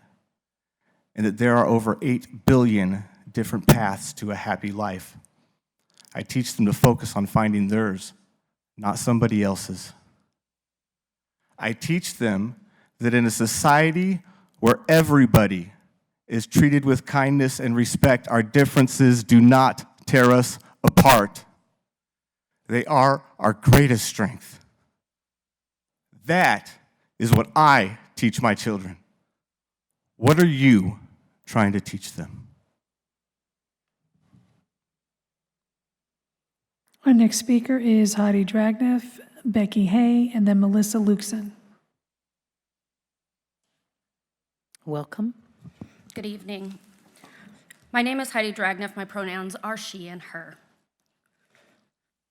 and that there are over 8 billion different paths to a happy life. I teach them to focus on finding theirs, not somebody else's. I teach them that in a society where everybody is treated with kindness and respect, our differences do not tear us apart. They are our greatest strength. That is what I teach my children. What are you trying to teach them? Our next speaker is Heidi Dragneff, Becky Hay, and then Melissa Luxon. Welcome. Good evening. My name is Heidi Dragneff. My pronouns are she and her.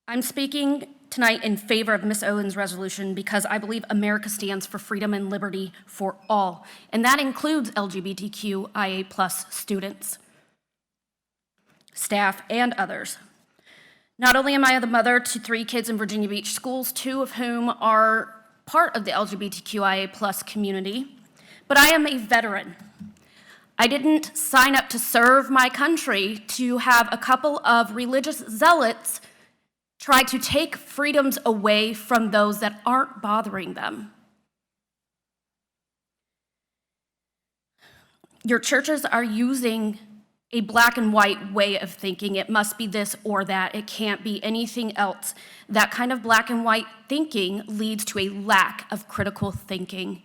I'm speaking tonight in favor of Ms. Owens' resolution because I believe America stands for freedom and liberty for all, and that includes LGBTQIA+ students, staff, and others. Not only am I the mother to 3 kids in Virginia Beach schools, 2 of whom are part of the LGBTQIA+ community, but I am a veteran. I didn't sign up to serve my country to have a couple of religious zealots try to take freedoms away from those that aren't bothering them. Your churches are using a black and white way of thinking. It must be this or that. It can't be anything else. That kind of black and white thinking leads to a lack of critical thinking.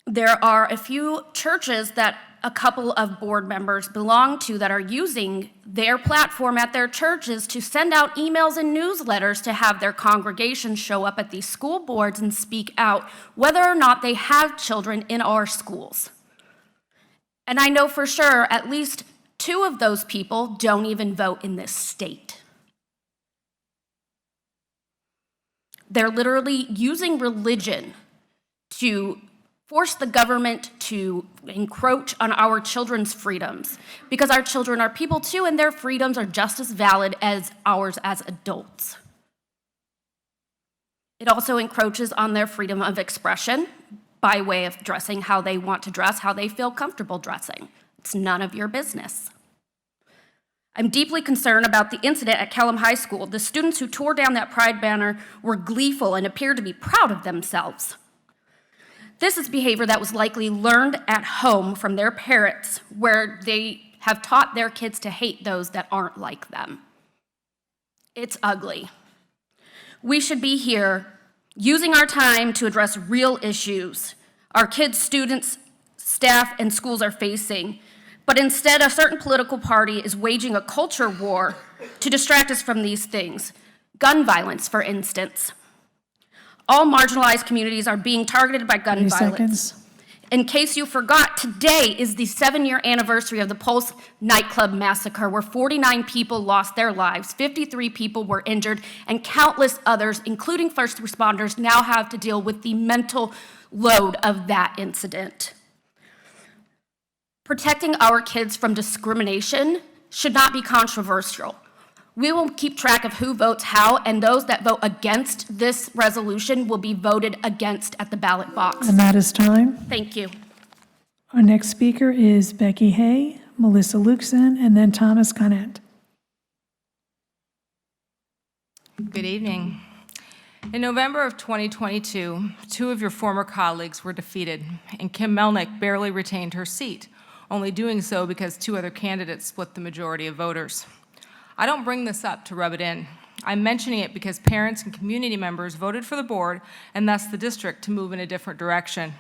There are a few churches that a couple of board members belong to that are using their platform at their churches to send out emails and newsletters to have their congregations show up at these school boards and speak out whether or not they have children in our schools. And I know for sure at least 2 of those people don't even vote in this state. They're literally using religion to force the government to encroach on our children's freedoms, because our children are people too, and their freedoms are just as valid as ours as adults. It also encroaches on their freedom of expression by way of dressing how they want to dress, how they feel comfortable dressing. It's none of your business. I'm deeply concerned about the incident at Kellam High School. The students who tore down that pride banner were gleeful and appeared to be proud of themselves. This is behavior that was likely learned at home from their parents, where they have taught their kids to hate those that aren't like them. It's ugly. We should be here using our time to address real issues our kids, students, staff, and schools are facing. But instead, a certain political party is waging a culture war to distract us from these things. Gun violence, for instance. All marginalized communities are being targeted by gun violence. In case you forgot, today is the 7-year anniversary of the Pulse nightclub massacre, where 49 people lost their lives, 53 people were injured, and countless others, including first responders, now have to deal with the mental load of that incident. Protecting our kids from discrimination should not be controversial. We will keep track of who votes how, and those that vote against this resolution will be voted against at the ballot box. And that is time. Thank you. Our next speaker is Becky Hay, Melissa Luxon, and then Thomas Conant. Good evening. In November of 2022, 2 of your former colleagues were defeated, and Kim Melnick barely retained her seat, only doing so because 2 other candidates split the majority of voters. I don't bring this up to rub it in. I'm mentioning it because parents and community members voted for the board and thus the district to move in a different direction.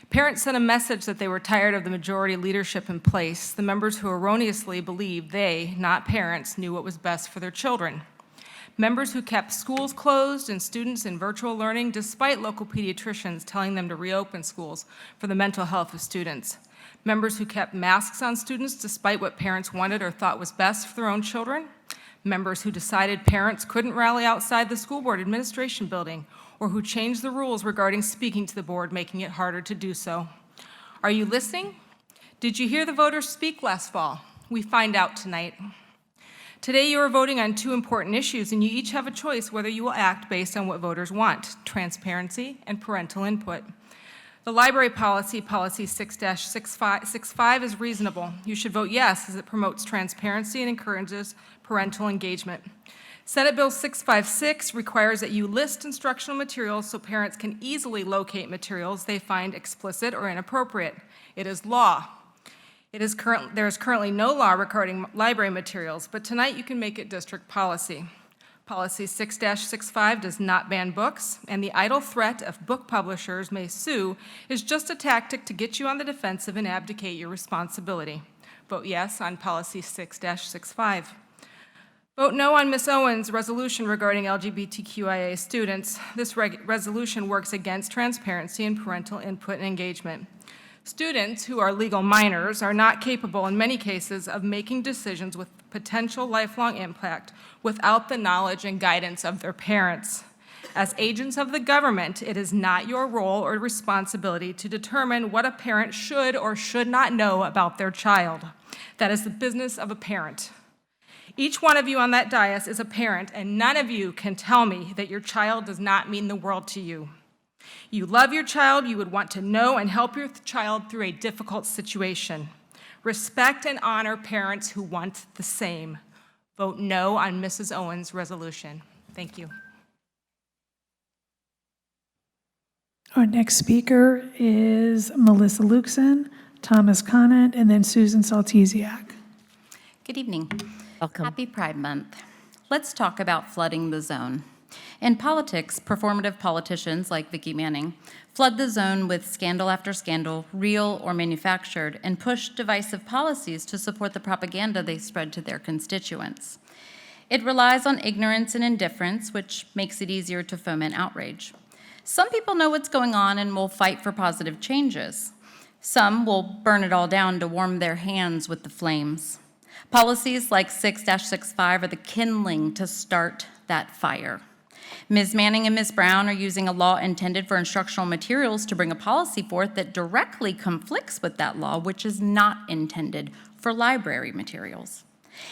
Parents sent a message that they were tired of the majority leadership in place, the members who erroneously believed they, not parents, knew what was best for their children. Members who kept schools closed and students in virtual learning despite local pediatricians telling them to reopen schools for the mental health of students. Members who kept masks on students despite what parents wanted or thought was best for their own children. Members who decided parents couldn't rally outside the school board administration building, or who changed the rules regarding speaking to the board, making it harder to do so. Are you listening? Did you hear the voters speak last fall? We find out tonight. Today you are voting on 2 important issues, and you each have a choice whether you will act based on what voters want: transparency and parental input. The library policy, Policy 6-65, is reasonable. You should vote yes, as it promotes transparency and encourages parental engagement. Senate Bill 656 requires that you list instructional materials so parents can easily locate materials they find explicit or inappropriate. It is law. There is currently no law regarding library materials, but tonight you can make it district policy. Policy 6-65 does not ban books, and the idle threat of book publishers may sue is just a tactic to get you on the defensive and abdicate your responsibility. Vote yes on Policy 6-65. Vote no on Ms. Owens' resolution regarding LGBTQIA students. This resolution works against transparency and parental input and engagement. Students who are legal minors are not capable in many cases of making decisions with potential lifelong impact without the knowledge and guidance of their parents. As agents of the government, it is not your role or responsibility to determine what a parent should or should not know about their child. That is the business of a parent. Each one of you on that dais is a parent, and none of you can tell me that your child does not mean the world to you. You love your child, you would want to know and help your child through a difficult situation. Respect and honor parents who want the same. Vote no on Mrs. Owens' resolution. Thank you. Our next speaker is Melissa Luxon, Thomas Conant, and then Susan Saltesiak. Good evening. Welcome. Happy Pride Month. Let's talk about flooding the zone. In politics, performative politicians like Vicki Manning flood the zone with scandal after scandal, real or manufactured, and push divisive policies to support the propaganda they spread to their constituents. It relies on ignorance and indifference, which makes it easier to foment outrage. Some people know what's going on and will fight for positive changes. Some will burn it all down to warm their hands with the flames. Policies like 6-65 are the kindling to start that fire. Ms. Manning and Ms. Brown are using a law intended for instructional materials to bring a policy forth that directly conflicts with that law, which is not intended for library materials.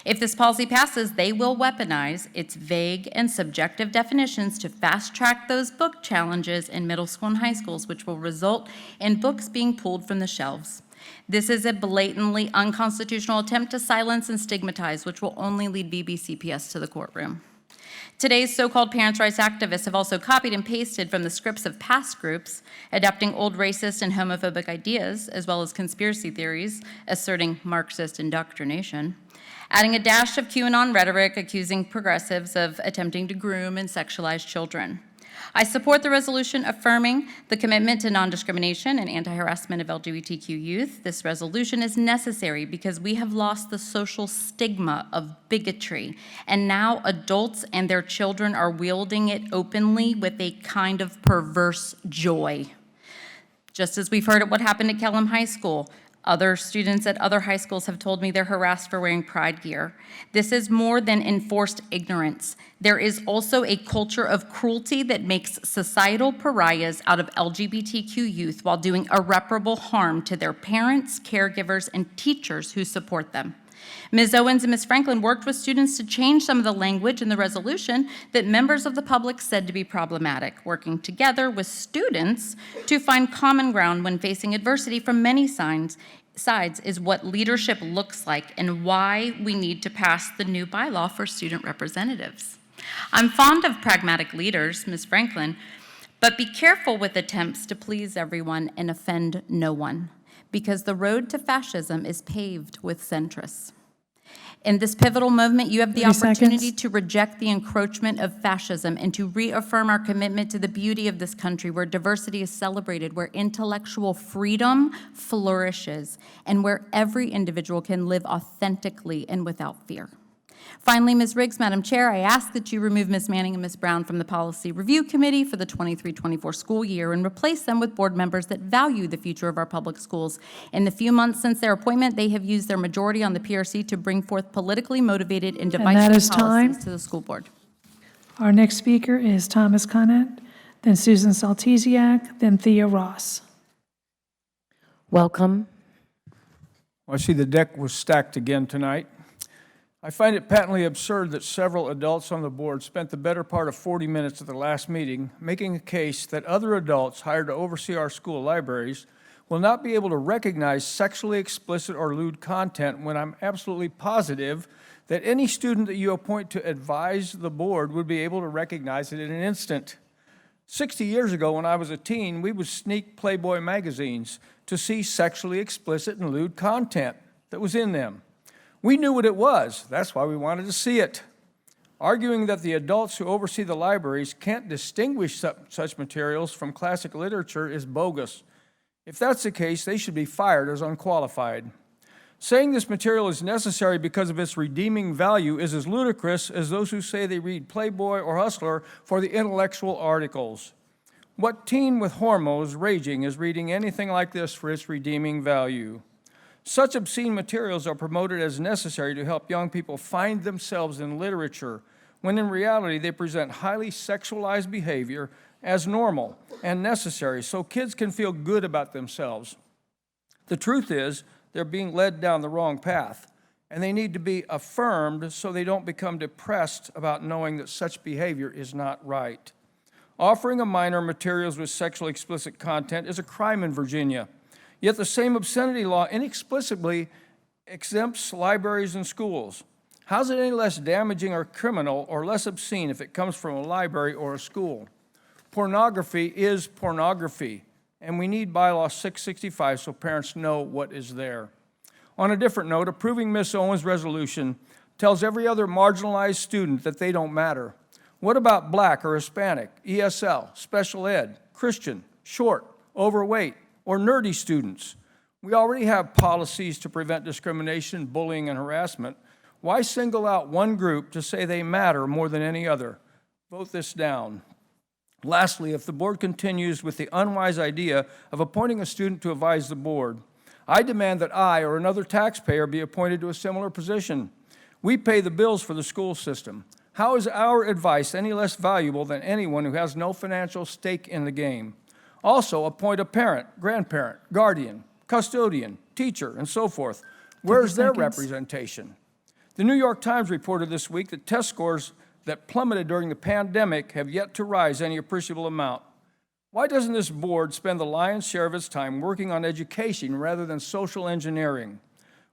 If this policy passes, they will weaponize its vague and subjective definitions to fast-track those book challenges in middle school and high schools, which will result in books being pulled from the shelves. This is a blatantly unconstitutional attempt to silence and stigmatize, which will only lead VBCPS to the courtroom. Today's so-called parents' rights activists have also copied and pasted from the scripts of past groups, adopting old racist and homophobic ideas, as well as conspiracy theories, asserting Marxist indoctrination, adding a dash of QAnon rhetoric accusing progressives of attempting to groom and sexualize children. I support the resolution affirming the commitment to non-discrimination and anti-harassment of LGBTQ youth. This resolution is necessary because we have lost the social stigma of bigotry, and now adults and their children are wielding it openly with a kind of perverse joy. Just as we've heard of what happened at Kellam High School, other students at other high schools have told me they're harassed for wearing pride gear. This is more than enforced ignorance. There is also a culture of cruelty that makes societal pariahs out of LGBTQ youth while doing irreparable harm to their parents, caregivers, and teachers who support them. Ms. Owens and Ms. Franklin worked with students to change some of the language in the resolution that members of the public said to be problematic, working together with students to find common ground when facing adversity from many sides is what leadership looks like and why we need to pass the new bylaw for student representatives. I'm fond of pragmatic leaders, Ms. Franklin, but be careful with attempts to please everyone and offend no one, because the road to fascism is paved with centrists. In this pivotal moment, you have the 30 opportunity seconds. to reject the encroachment of fascism and to reaffirm our commitment to the beauty of this country where diversity is celebrated, where intellectual freedom flourishes, and where every individual can live authentically and without fear. Finally, Ms. Riggs, Madam Chair, I ask that you remove Ms. Manning and Ms. Brown from the Policy Review Committee for the 23-24 school year and replace them with board members that value the future of our public schools. In the few months since their appointment, they have used their majority on the PRC to bring forth politically motivated and that divisive is time. policies to the school board. Our next speaker is Thomas Conant, then Susan Saltesiak, then Thea Ross. Welcome. Well, I see the deck was stacked again tonight. I find it patently absurd that several adults on the board spent the better part of 40 minutes at the last meeting making a case that other adults hired to oversee our school libraries will not be able to recognize sexually explicit or lewd content when I'm absolutely positive that any student that you appoint to advise the board would be able to recognize it in an instant. 60 years ago, when I was a teen, we would sneak Playboy magazines to see sexually explicit and lewd content. that was in them. We knew what it was. That's why we wanted to see it. Arguing that the adults who oversee the libraries can't distinguish such materials from classic literature is bogus. If that's the case, they should be fired as unqualified. Saying this material is necessary because of its redeeming value is as ludicrous as those who say they read Playboy or Hustler for the intellectual articles. What teen with hormones raging is reading anything like this for its redeeming value? Such obscene materials are promoted as necessary to help young people find themselves in literature, when in reality they present highly sexualized behavior as normal and necessary so kids can feel good about themselves. The truth is, they're being led down the wrong path, and they need to be affirmed so they don't become depressed about knowing that such behavior is not right. Offering a minor materials with sexually explicit content is a crime in Virginia. Yet the same obscenity law inexplicably exempts libraries and schools. How's it any less damaging or criminal or less obscene if it comes from a library or a school? Pornography is pornography, and we need bylaw 665 so parents know what is there. On a different note, approving Ms. Owens' resolution tells every other marginalized student that they don't matter. What about Black or Hispanic, ESL, special ed, Christian, short, overweight, or nerdy students? We already have policies to prevent discrimination, bullying, and harassment. Why single out one group to say they matter more than any other? Vote this down. Lastly, if the board continues with the unwise idea of appointing a student to advise the board, I demand that I or another taxpayer be appointed to a similar position. We pay the bills for the school system. How is our advice any less valuable than anyone who has no financial stake in the game? Also, appoint a parent, grandparent, guardian, custodian, teacher, and so forth. Where's their representation? The New York Times reported this week that test scores that plummeted during the pandemic have yet to rise any appreciable amount. Why doesn't this board spend the lion's share of its time working on education rather than social engineering?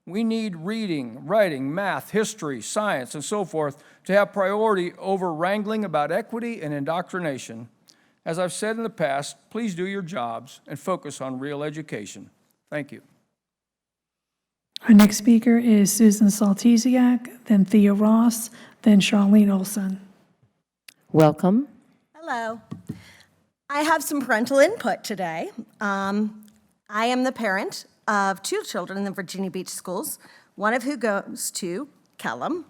We need reading, writing, math, history, science, and so forth to have priority over wrangling about equity and indoctrination. As I've said in the past, please do your jobs and focus on real education. Thank you. Our next speaker is Susan Saltesiak, then Thea Ross, then Charlene Olson. Welcome. Hello. I have some parental input today. I am the parent of 2 children in the Virginia Beach schools, one of who goes to Kellum.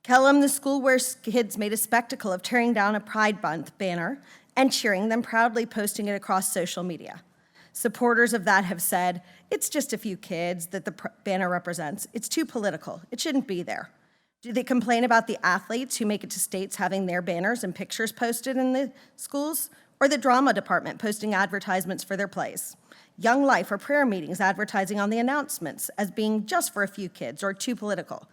Kellum, the school where kids made a spectacle of tearing down a Pride Month banner and cheering them proudly, posting it across social media. Supporters of that have said, it's just a few kids that the banner represents. It's too political. It shouldn't be there. Do they complain about the athletes who make it to states having their banners and pictures posted in the schools? Or the drama department posting advertisements for their plays? Young Life or prayer meetings advertising on the announcements as being just for a few kids or too political?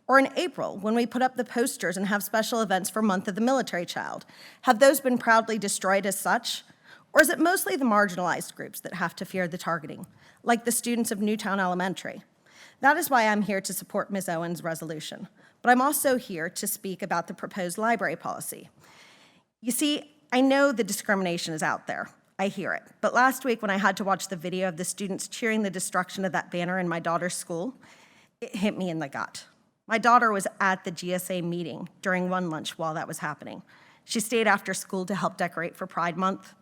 Or in April, when we put up the posters and have special events for Month of the Military Child, have those been proudly destroyed as such? Or is it mostly the marginalized groups that have to fear the targeting, like the students of Newtown Elementary? That is why I'm here to support Ms. Owens' resolution, but I'm also here to speak about the proposed library policy. You see, I know the discrimination is out there. I hear it. But last week when I had to watch the video of the students cheering the destruction of that banner in my daughter's school, it hit me in the gut. My daughter was at the GSA meeting during one lunch while that was happening. She stayed after school to help decorate for Pride Month.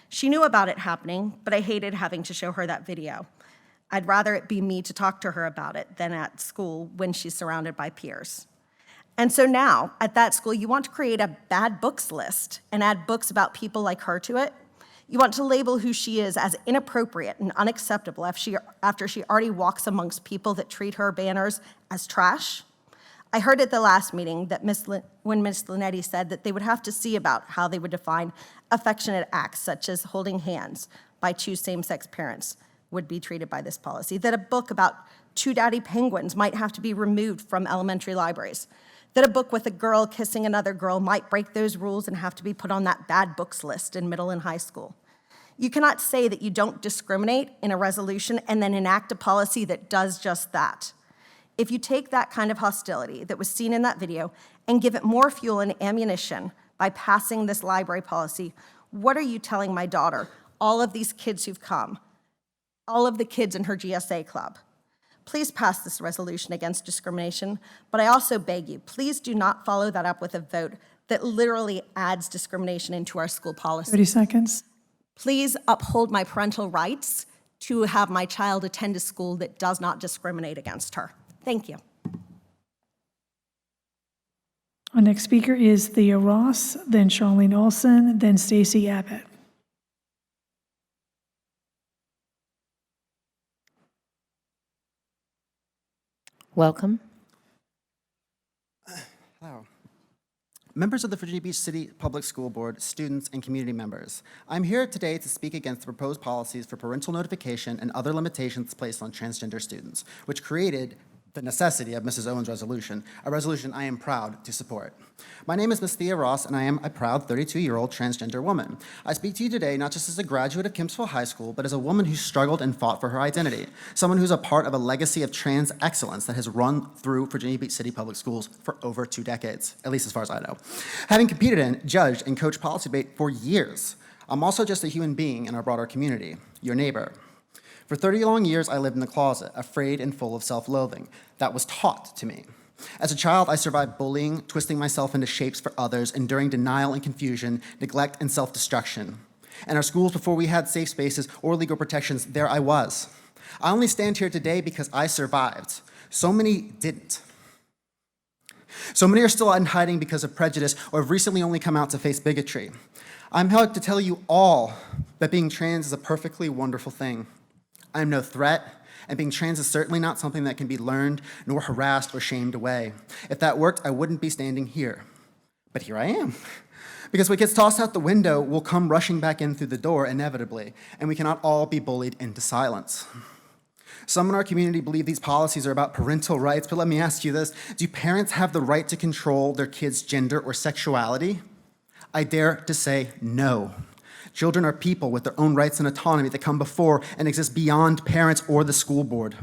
She knew about it happening, but I hated having to show her that video. I'd rather it be me to talk to her about it than at school when she's surrounded by peers. And so now, at that school, you want to create a bad books list and add books about people like her to it? You want to label who she is as inappropriate and unacceptable after she already walks amongst people that treat her banners as trash? I heard at the last meeting that when Ms. Linetti said that they would have to see about how they would define affectionate acts, such as holding hands by 2 same-sex parents, would be treated by this policy, that a book about 2 daddy penguins might have to be removed from elementary libraries, that a book with a girl kissing another girl might break those rules and have to be put on that bad books list in middle and high school. You cannot say that you don't discriminate in a resolution and then enact a policy that does just that. If you take that kind of hostility that was seen in that video and give it more fuel and ammunition by passing this library policy, what are you telling my daughter, all of these kids who've come, all of the kids in her GSA club? please pass this resolution against discrimination, but I also beg you, please do not follow that up with a vote that literally adds discrimination into our school policy. 30 seconds. Please uphold my parental rights to have my child attend a school that does not discriminate against her. Thank you. Our next speaker is Thea Ross, then Charlene Olson, then Stacy Abbott. Welcome. Hello. Members of the Virginia Beach City Public School Board, students, and community members, I'm here today to speak against the proposed policies for parental notification and other limitations placed on transgender students, which created the necessity of Mrs. Owens' resolution, a resolution I am proud to support. My name is Ms. Thea Ross, and I am a proud 32-year-old transgender woman. I speak to you today not just as a graduate of Kempsville High School, but as a woman who struggled and fought for her identity, someone who's a part of a legacy of trans excellence that has run through Virginia Beach City Public Schools for over 2 decades, at least as far as I know. Having competed in, judged, and coached policy debate for years, I'm also just a human being in our broader community, your neighbor. For 30 long years, I lived in the closet, afraid and full of self-loathing. That was taught to me. As a child, I survived bullying, twisting myself into shapes for others, enduring denial and confusion, neglect and self-destruction. In our schools, before we had safe spaces or legal protections, there I was. I only stand here today because I survived. So many didn't. So many are still in hiding because of prejudice or have recently only come out to face bigotry. I'm here to tell you all that being trans is a perfectly wonderful thing. I am no threat, and being trans is certainly not something that can be learned, nor harassed or shamed away. If that worked, I wouldn't be standing here. But here I am. Because what gets tossed out the window will come rushing back in through the door inevitably, and we cannot all be bullied into silence. Some in our community believe these policies are about parental rights, but let me ask you this. Do parents have the right to control their kids' gender or sexuality? I dare to say no. Children are people with their own rights and autonomy that come before and exist beyond parents or the school board.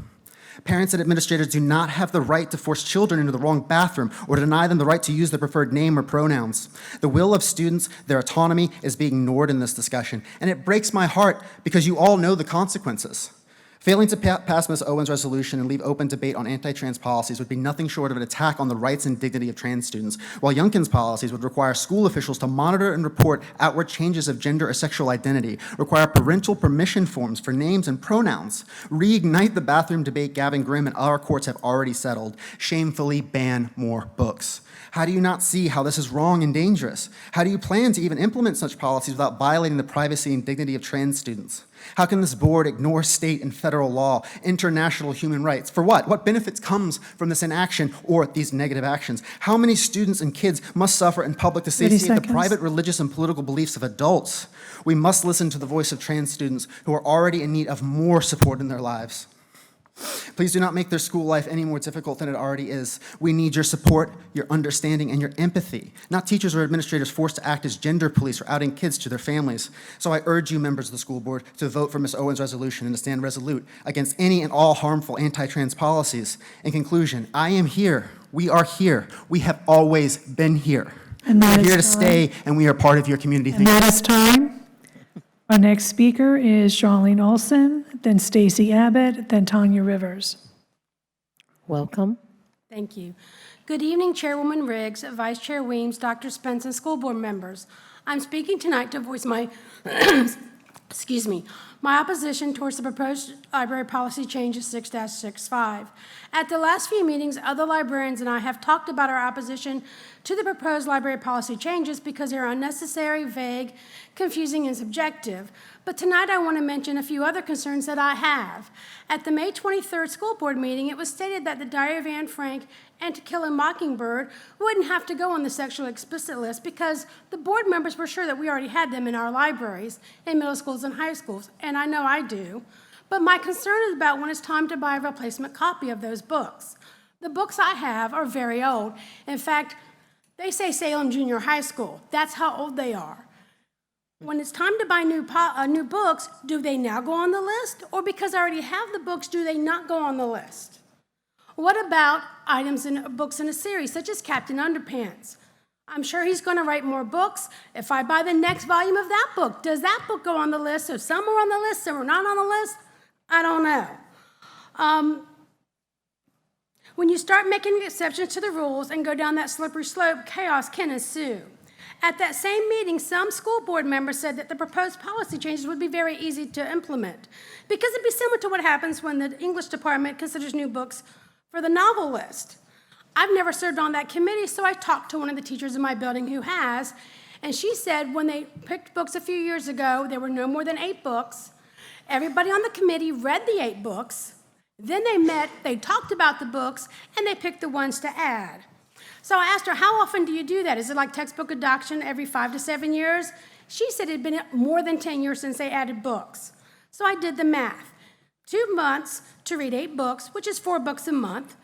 Parents and administrators do not have the right to force children into the wrong bathroom or deny them the right to use their preferred name or pronouns. The will of students, their autonomy, is being ignored in this discussion, and it breaks my heart because you all know the consequences. Failing to pass Ms. Owens' resolution and leave open debate on anti-trans policies would be nothing short of an attack on the rights and dignity of trans students, while Youngkin's policies would require school officials to monitor and report outward changes of gender or sexual identity, require parental permission forms for names and pronouns, reignite the bathroom debate Gavin Grimm and our courts have already settled, shamefully ban more books. How do you not see how this is wrong and dangerous? How do you plan to even implement such policies without violating the privacy and dignity of trans students? How can this board ignore state and federal law, international human rights? For what? What benefits comes from this inaction or these negative actions? How many students and kids must suffer in public to satiate the private religious and political beliefs of adults? We must listen to the voice of trans students who are already in need of more support in their lives. Please do not make their school life any more difficult than it already is. We need your support, your understanding, and your empathy, not teachers or administrators forced to act as gender police or outing kids to their families. So I urge you, members of the school board, to vote for Ms. Owens' resolution and to stand resolute against any and all harmful anti-trans policies. In conclusion, I am here. We are here. We have always been here. And We're that is here to time. stay, and we are part of your community. And Thank that you. is time. Our next speaker is Charlene Olson, then Stacy Abbott, then Tanya Rivers. Welcome. Thank you. Good evening, Chairwoman Riggs, Vice Chair Weems, Dr. Spence, and school board members. I'm speaking tonight to voice my, excuse me, my opposition towards the proposed library policy changes 6-65. At the last few meetings, other librarians and I have talked about our opposition to the proposed library policy changes because they're unnecessary, vague, confusing, and subjective. But tonight I want to mention a few other concerns that I have. At the May 23rd school board meeting, it was stated that the Diary of Anne Frank and To Kill a Mockingbird wouldn't have to go on the sexually explicit list because the board members were sure that we already had them in our libraries in middle schools and high schools, and I know I do. But my concern is about when it's time to buy a replacement copy of those books. The books I have are very old. In fact, they say Salem Junior High School. That's how old they are. When it's time to buy new books, do they now go on the list? Or because I already have the books, do they not go on the list? What about items in books in a series, such as Captain Underpants? I'm sure he's going to write more books. If I buy the next volume of that book, does that book go on the list? So some are on the list, some are not on the list? I don't know. When you start making exceptions to the rules and go down that slippery slope, chaos can ensue. At that same meeting, some school board members said that the proposed policy changes would be very easy to implement because it'd be similar to what happens when the English department considers new books for the novel list. I've never served on that committee, so I talked to one of the teachers in my building who has, and she said when they picked books a few years ago, there were no more than 8 books. Everybody on the committee read the 8 books. Then they met, they talked about the books, and they picked the ones to add. So I asked her, how often do you do that? Is it like textbook adoption every 5 to 7 years? She said it had been more than 10 years since they added books. So I did the math. 2 months to read 8 books, which is 4 books a month.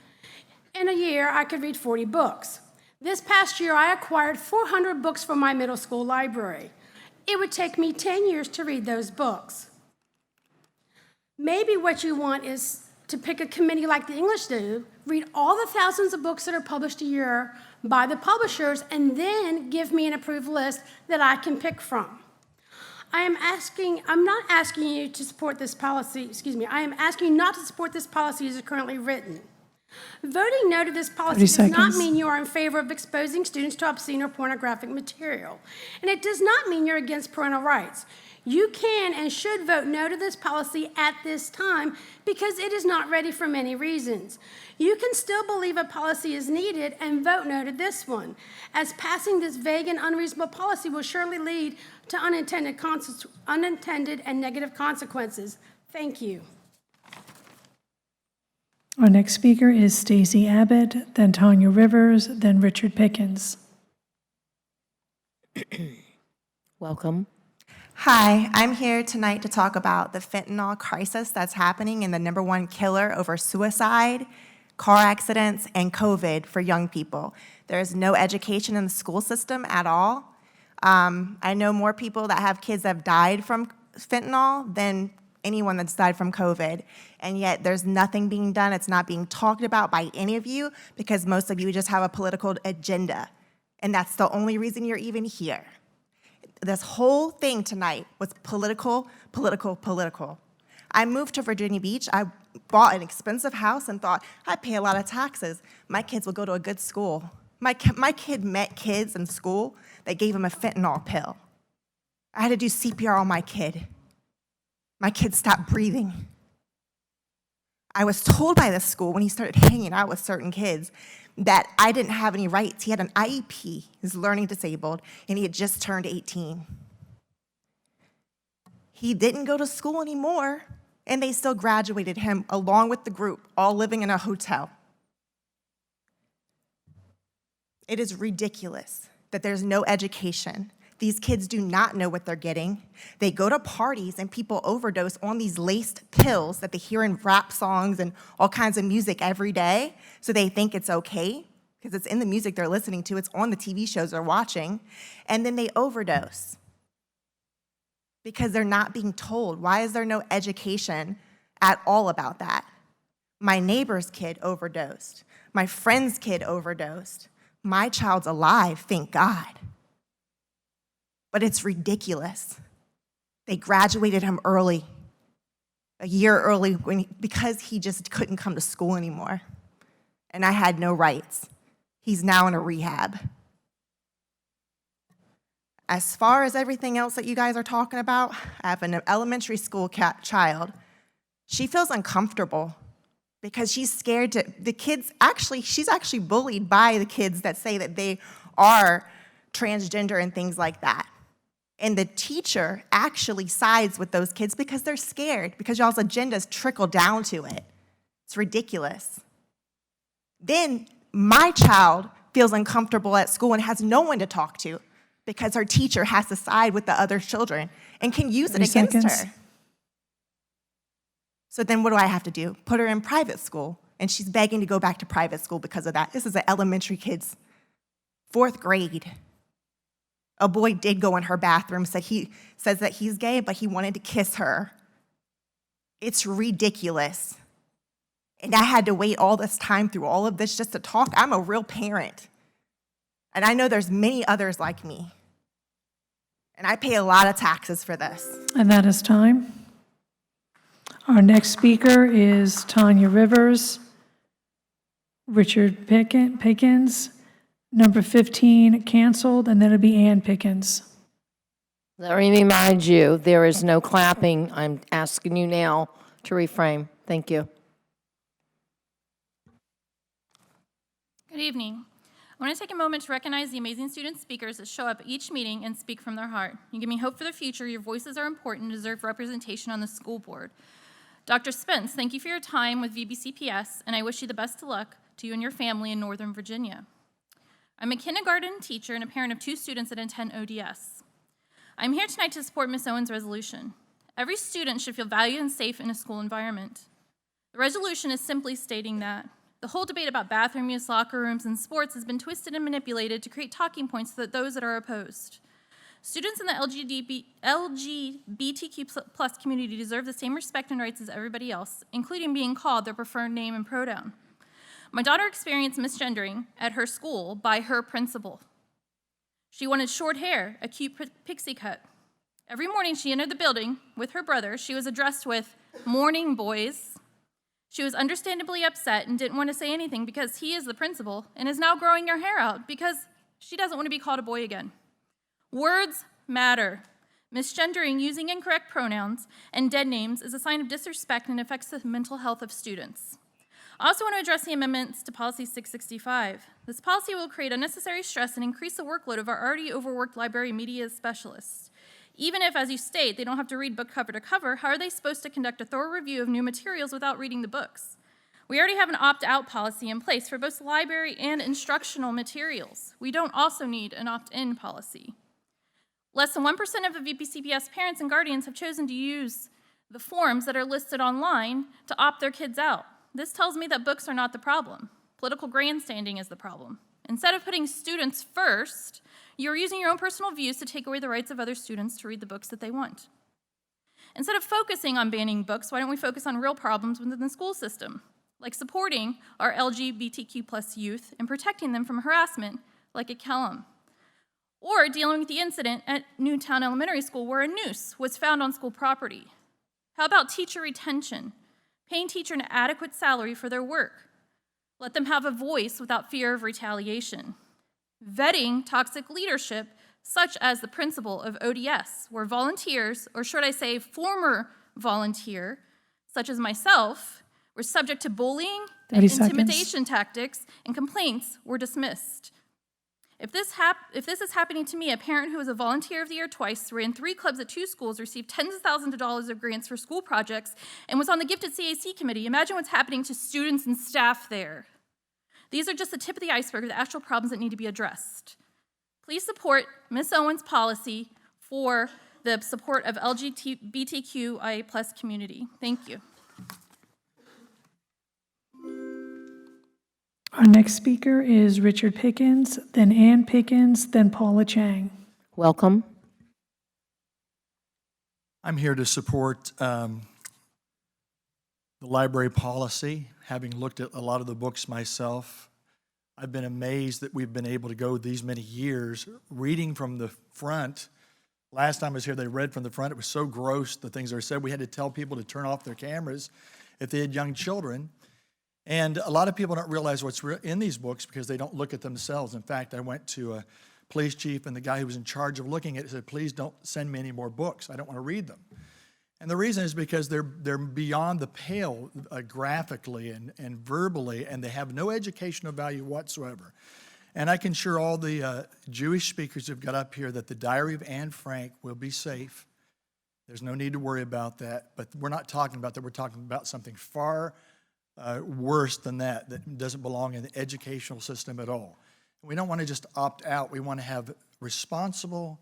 In a year, I could read 40 books. This past year, I acquired 400 books from my middle school library. It would take me 10 years to read those books. Maybe what you want is to pick a committee like the English do, read all the thousands of books that are published a year by the publishers, and then give me an approved list that I can pick from. I'm not asking you to support this policy, I am asking you not to support this policy as it's currently written. Voting no to this policy does not mean you are in favor of exposing students to obscene or pornographic material. And it does not mean you're against parental rights. You can and should vote no to this policy at this time because it is not ready for many reasons. You can still believe a policy is needed and vote no to this one, as passing this vague and unreasonable policy will surely lead to unintended and negative consequences. Thank you. Our next speaker is Stacey Abbott, then Tanya Rivers, then Richard Pickens. Welcome. Hi, I'm here tonight to talk about the fentanyl crisis that's happening and the #1 killer over suicide, car accidents, and COVID for young people. There is no education in the school system at all. I know more people that have kids that have died from fentanyl than anyone that's died from COVID, and yet there's nothing being done. It's not being talked about by any of you because most of you just have a political agenda, and that's the only reason you're even here. This whole thing tonight was political. I moved to Virginia Beach. I bought an expensive house and thought, I pay a lot of taxes. My kids will go to a good school. My kid met kids in school that gave him a fentanyl pill. I had to do CPR on my kid. My kid stopped breathing. I was told by the school when he started hanging out with certain kids that I didn't have any rights. He had an IEP, he's learning disabled, and he had just turned 18. He didn't go to school anymore, and they still graduated him along with the group, all living in a hotel. It is ridiculous that there's no education. These kids do not know what they're getting. They go to parties and people overdose on these laced pills that they hear in rap songs and all kinds of music every day. So they think it's okay because it's in the music they're listening to. It's on the TV shows they're watching. And then they overdose because they're not being told. Why is there no education at all about that? My neighbor's kid overdosed. My friend's kid overdosed. My child's alive, thank God. But it's ridiculous. They graduated him early, a year early, because he just couldn't come to school anymore. And I had no rights. He's now in a rehab. As far as everything else that you guys are talking about, I have an elementary school child. She feels uncomfortable because she's scared to, she's actually bullied by the kids that say that they are transgender and things like that. And the teacher actually sides with those kids because they're scared, because y'all's agendas trickle down to it. It's ridiculous. Then my child feels uncomfortable at school and has no one to talk to because her teacher has to side with the other children and can use it against her. So then what do I have to do? Put her in private school, and she's begging to go back to private school because of that. This is an elementary kid's 4th grade. A boy did go in her bathroom, says that he's gay, but he wanted to kiss her. It's ridiculous. And I had to wait all this time through all of this just to talk. I'm a real parent. And I know there's many others like me. And I pay a lot of taxes for this. And that is time. Our next speaker is Tanya Rivers, Richard Pickens. Number 15 canceled, and then it'll be Ann Pickens. Let me remind you, there is no clapping. I'm asking you now to reframe. Thank you. Good evening. I want to take a moment to recognize the amazing student speakers that show up at each meeting and speak from their heart. You give me hope for the future. Your voices are important and deserve representation on the school board. Dr. Spence, thank you for your time with VBCPS, and I wish you the best of luck to you and your family in Northern Virginia. I'm a kindergarten teacher and a parent of 2 students that attend ODS. I'm here tonight to support Ms. Owens' resolution. Every student should feel valued and safe in a school environment. The resolution is simply stating that the whole debate about bathroom use, locker rooms, and sports has been twisted and manipulated to create talking points for those that are opposed. Students in the LGBTQ+ community deserve the same respect and rights as everybody else, including being called their preferred name and pronoun. My daughter experienced misgendering at her school by her principal. She wanted short hair, a cute pixie cut. Every morning she entered the building with her brother, she was addressed with, "Morning, boys." She was understandably upset and didn't want to say anything because he is the principal and is now growing her hair out because she doesn't want to be called a boy again. Words matter. Misgendering, using incorrect pronouns, and dead names is a sign of disrespect and affects the mental health of students. I also want to address the amendments to Policy 665. This policy will create unnecessary stress and increase the workload of our already overworked library media specialists. Even if, as you state, they don't have to read book cover to cover, how are they supposed to conduct a thorough review of new materials without reading the books? We already have an opt-out policy in place for both library and instructional materials. We don't also need an opt-in policy. Less than 1% of the VBCPS parents and guardians have chosen to use the forms that are listed online to opt their kids out. This tells me that books are not the problem. Political grandstanding is the problem. Instead of putting students first, you're using your own personal views to take away the rights of other students to read the books that they want. Instead of focusing on banning books, why don't we focus on real problems within the school system, like supporting our LGBTQ+ youth and protecting them from harassment, like at Kellam? Or dealing with the incident at Newtown Elementary School where a noose was found on school property. How about teacher retention? Paying teachers an adequate salary for their work. Let them have a voice without fear of retaliation. Vetting toxic leadership, such as the principal of ODS, where volunteers, or should I say former volunteer, such as myself, were subject to bullying and 30 seconds. intimidation tactics, and complaints were dismissed. If this is happening to me, a parent who was a volunteer of the year twice, ran 3 clubs at 2 schools, received tens of thousands of dollars of grants for school projects, and was on the gifted CAC committee, imagine what's happening to students and staff there. These are just the tip of the iceberg of the actual problems that need to be addressed. Please support Ms. Owens' policy for the support of LGBTQIA+ community. Thank you. Our next speaker is Richard Pickens, then Ann Pickens, then Paula Chang. Welcome. I'm here to support the library policy. Having looked at a lot of the books myself, I've been amazed that we've been able to go these many years reading from the front. Last time I was here, they read from the front. It was so gross, the things that are said. We had to tell people to turn off their cameras if they had young children. And a lot of people don't realize what's in these books because they don't look at themselves. In fact, I went to a police chief, and the guy who was in charge of looking at it said, "Please don't send me any more books. I don't want to read them." And the reason is because they're beyond the pale graphically and verbally, and they have no educational value whatsoever. And I can assure all the Jewish speakers who've got up here that the Diary of Anne Frank will be safe. There's no need to worry about that. But we're not talking about that. We're talking about something far worse than that doesn't belong in the educational system at all. We don't want to just opt out. We want to have responsible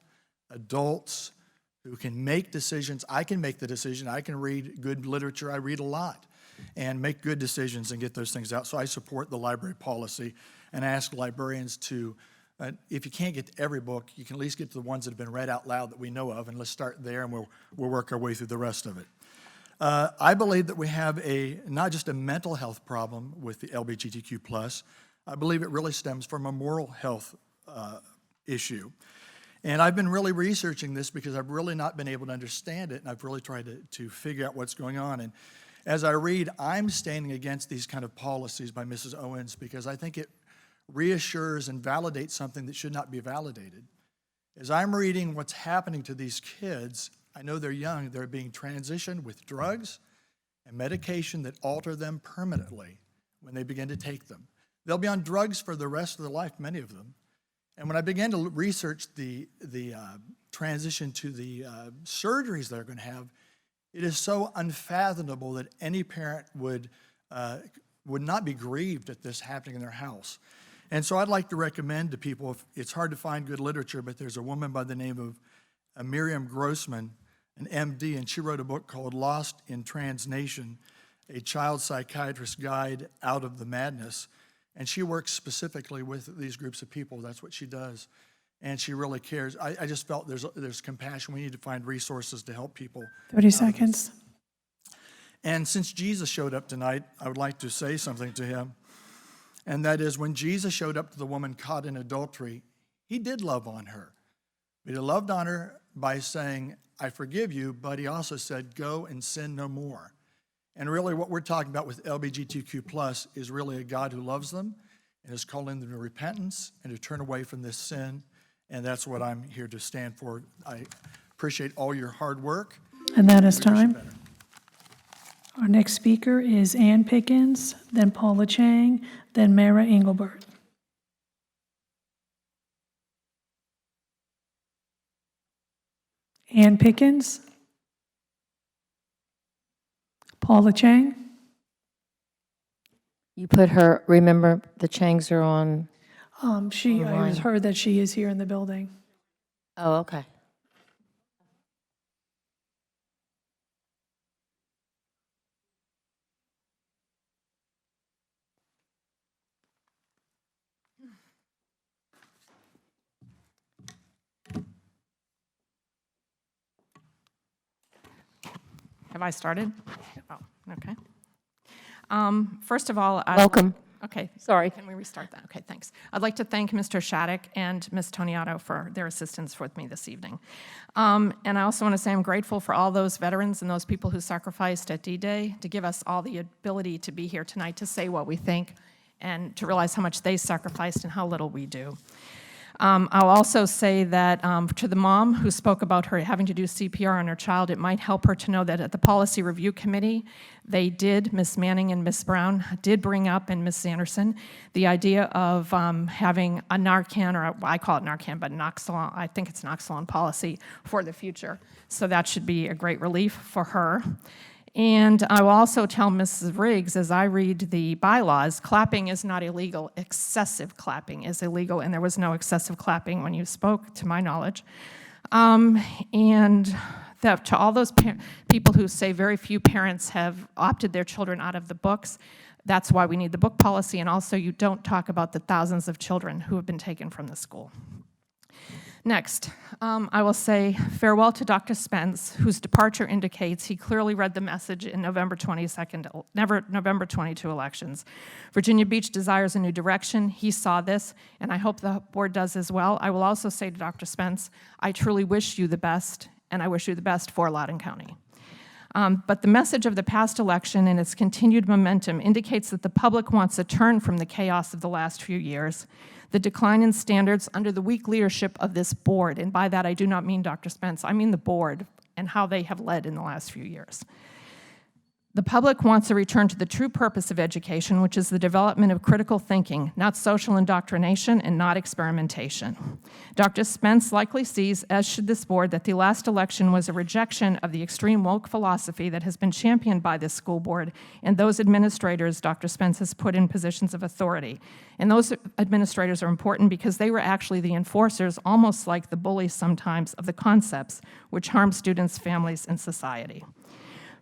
adults who can make decisions. I can make the decision. I can read good literature. I read a lot and make good decisions and get those things out. So I support the library policy and ask librarians to, if you can't get to every book, you can at least get to the ones that have been read out loud that we know of, and let's start there, and we'll work our way through the rest of it. I believe that we have not just a mental health problem with the LGBTQ+, I believe it really stems from a moral health issue. And I've been really researching this because I've really not been able to understand it, and I've really tried to figure out what's going on. And as I read, I'm standing against these kind of policies by Mrs. Owens because I think it reassures and validates something that should not be validated. As I'm reading what's happening to these kids, I know they're young, they're being transitioned with drugs and medication that alter them permanently when they begin to take them. They'll be on drugs for the rest of their life, many of them. And when I began to research the transition to the surgeries they're going to have, it is so unfathomable that any parent would not be grieved at this happening in their house. And so I'd like to recommend to people, if it's hard to find good literature, but there's a woman by the name of Miriam Grossman, an MD, and she wrote a book called Lost in Transnation, a child psychiatrist's guide out of the madness. And she works specifically with these groups of people. That's what she does. And she really cares. I just felt there's compassion. We need to find resources to help people. 30 seconds. And since Jesus showed up tonight, I would like to say something to him. And that is, when Jesus showed up to the woman caught in adultery, he did love on her. But he loved on her by saying, I forgive you, but he also said, go and sin no more. And really what we're talking about with LGBTQ+ is really a God who loves them and is calling them to repentance and to turn away from this sin. And that's what I'm here to stand for. I appreciate all your hard work. And that is time. Our next speaker is Ann Pickens, then Paula Chang, then Mara Engelbert. Ann Pickens. Paula Chang. You put her, remember, the Changs are on? I Online. heard that she is here in the building. Oh, okay. Have I started? Oh, okay. First of all, Welcome. Okay. Sorry. Can we restart that? Okay, thanks. I'd like to thank Mr. Shattuck and Ms. Toniato for their assistance with me this evening. And I also want to say I'm grateful for all those veterans and those people who sacrificed at D-Day to give us all the ability to be here tonight to say what we think and to realize how much they sacrificed and how little we do. I'll also say that to the mom who spoke about her having to do CPR on her child, it might help her to know that at the Policy Review Committee, they did, Ms. Manning and Ms. Brown did bring up, and Ms. Sanderson, the idea of having a Narcan, or I call it Narcan, but Noxolone, I think it's Noxolone policy for the future. So that should be a great relief for her. And I will also tell Mrs. Riggs, as I read the bylaws, clapping is not illegal. Excessive clapping is illegal, and there was no excessive clapping when you spoke, to my knowledge. And that to all those people who say very few parents have opted their children out of the books, that's why we need the book policy, and also you don't talk about the thousands of children who have been taken from the school. Next, I will say farewell to Dr. Spence, whose departure indicates he clearly read the message in November 22 elections. Virginia Beach desires a new direction. He saw this, and I hope the board does as well. I will also say to Dr. Spence, I truly wish you the best, and I wish you the best for Loudoun County. But the message of the past election and its continued momentum indicates that the public wants a turn from the chaos of the last few years, the decline in standards under the weak leadership of this board, and by that I do not mean Dr. Spence, I mean the board and how they have led in the last few years. The public wants a return to the true purpose of education, which is the development of critical thinking, not social indoctrination and not experimentation. Dr. Spence likely sees, as should this board, that the last election was a rejection of the extreme woke philosophy that has been championed by this school board and those administrators Dr. Spence has put in positions of authority. And those administrators are important because they were actually the enforcers, almost like the bullies sometimes, of the concepts which harm students, families, and society.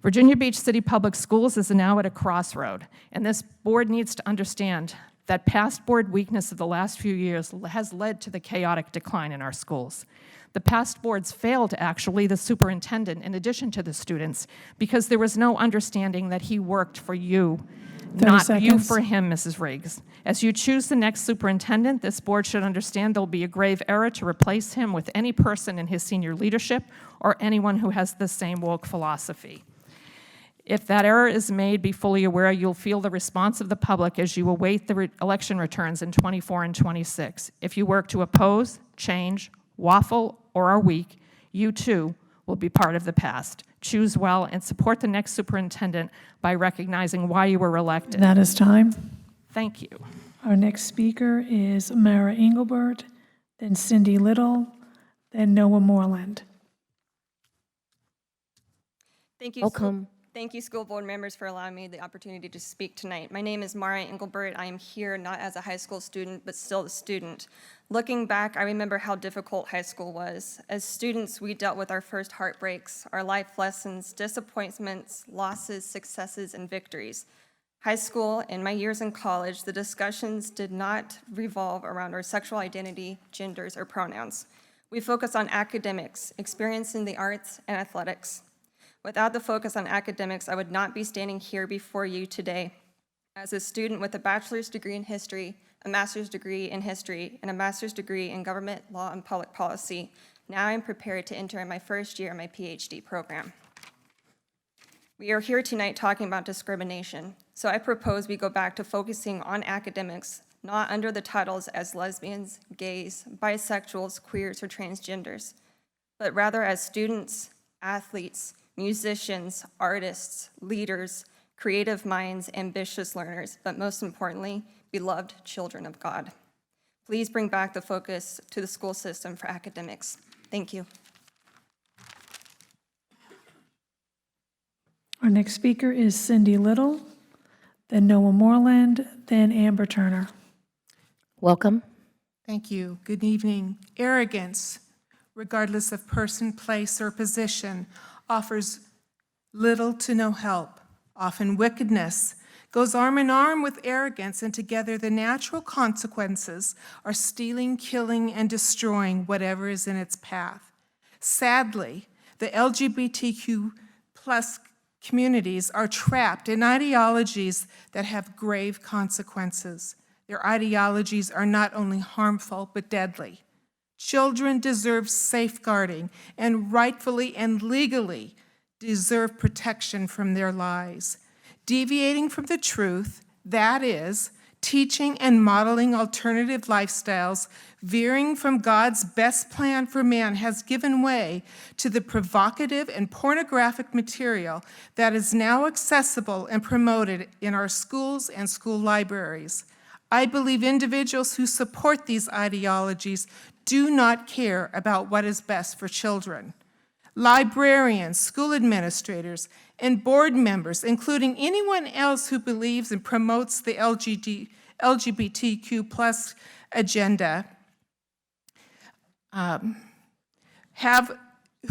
Virginia Beach City Public Schools is now at a crossroad, and this board needs to understand that past board weakness of the last few years has led to the chaotic decline in our schools. The past boards failed, actually, the superintendent in addition to the students because there was no understanding that he worked for you, not you for him, Mrs. Riggs. As you choose the next superintendent, this board should understand there will be a grave error to replace him with any person in his senior leadership or anyone who has the same woke philosophy. If that error is made, be fully aware you'll feel the response of the public as you await the election returns in 24 and 26. If you work to oppose, change, waffle, or are weak, you too will be part of the past. Choose well and support the next superintendent by recognizing why you were elected. That is time. Thank you. Our next speaker is Mara Engelbert, then Cindy Little, then Noah Moreland. Thank you. Welcome. Thank you, school board members, for allowing me the opportunity to speak tonight. My name is Mara Engelbert. I am here not as a high school student, but still a student. Looking back, I remember how difficult high school was. As students, we dealt with our first heartbreaks, our life lessons, disappointments, losses, successes, and victories. High school and my years in college, the discussions did not revolve around our sexual identity, genders, or pronouns. We focused on academics, experience in the arts, and athletics. Without the focus on academics, I would not be standing here before you today. As a student with a bachelor's degree in history, a master's degree in history, and a master's degree in government law and public policy, now I'm prepared to enter my first year of my PhD program. We are here tonight talking about discrimination, so I propose we go back to focusing on academics, not under the titles as lesbians, gays, bisexuals, queers, or transgenders, but rather as students, athletes, musicians, artists, leaders, creative minds, ambitious learners, but most importantly, beloved children of God. Please bring back the focus to the school system for academics. Thank you. Our next speaker is Cindy Little, then Noah Moreland, then Amber Turner. Welcome. Thank you. Good evening. Arrogance, regardless of person, place, or position, offers little to no help. Often wickedness goes arm in arm with arrogance, and together the natural consequences are stealing, killing, and destroying whatever is in its path. Sadly, the LGBTQ plus communities are trapped in ideologies that have grave consequences. Their ideologies are not only harmful, but deadly. Children deserve safeguarding and rightfully and legally deserve protection from their lies. Deviating from the truth, that is, teaching and modeling alternative lifestyles, veering from God's best plan for man, has given way to the provocative and pornographic material that is now accessible and promoted in our schools and school libraries. I believe individuals who support these ideologies do not care about what is best for children. Librarians, school administrators, and board members, including anyone else who believes and promotes the LGBTQ plus agenda,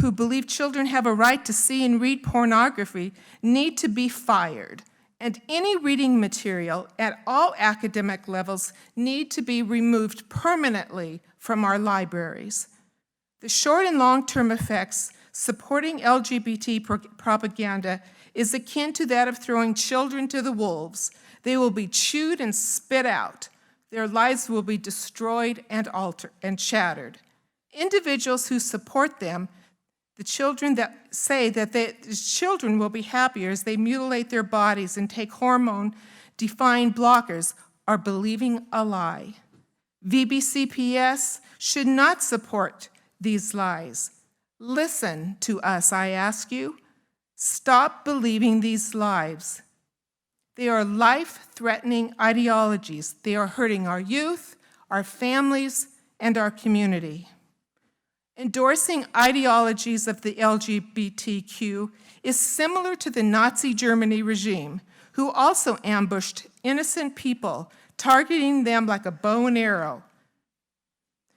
who believe children have a right to see and read pornography, need to be fired. And any reading material at all academic levels need to be removed permanently from our libraries. The short and long-term effects supporting LGBT propaganda is akin to that of throwing children to the wolves. They will be chewed and spit out. Their lives will be destroyed and altered and shattered. Individuals who support them, the children that say that the children will be happier as they mutilate their bodies and take hormone-defined blockers, are believing a lie. VBCPS should not support these lies. Listen to us, I ask you. Stop believing these lies. They are life-threatening ideologies. They are hurting our youth, our families, and our community. Endorsing ideologies of the LGBTQ is similar to the Nazi Germany regime, who also ambushed innocent people, targeting them like a bow and arrow.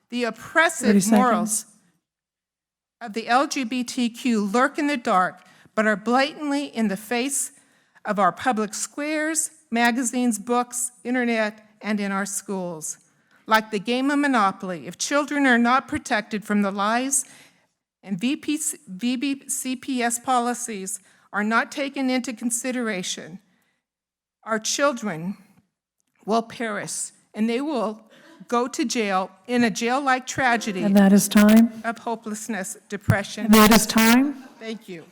The oppressive morals of the LGBTQ lurk in the dark, but are blatantly in the face of our public squares, magazines, books, internet, and in our schools. Like the game of Monopoly, if children are not protected from the lies and VBCPS policies are not taken into consideration, our children will perish, and they will go to jail in a jail-like tragedy. And that is time. Of hopelessness, depression. And that is time. Thank you.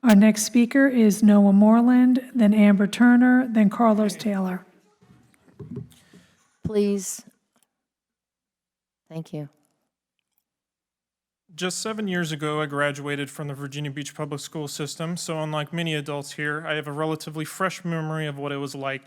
Our next speaker is Noah Moreland, then Amber Turner, then Carlos Taylor. Please. Thank you. Just 7 years ago, I graduated from the Virginia Beach Public School System, so unlike many adults here, I have a relatively fresh memory of what it was like,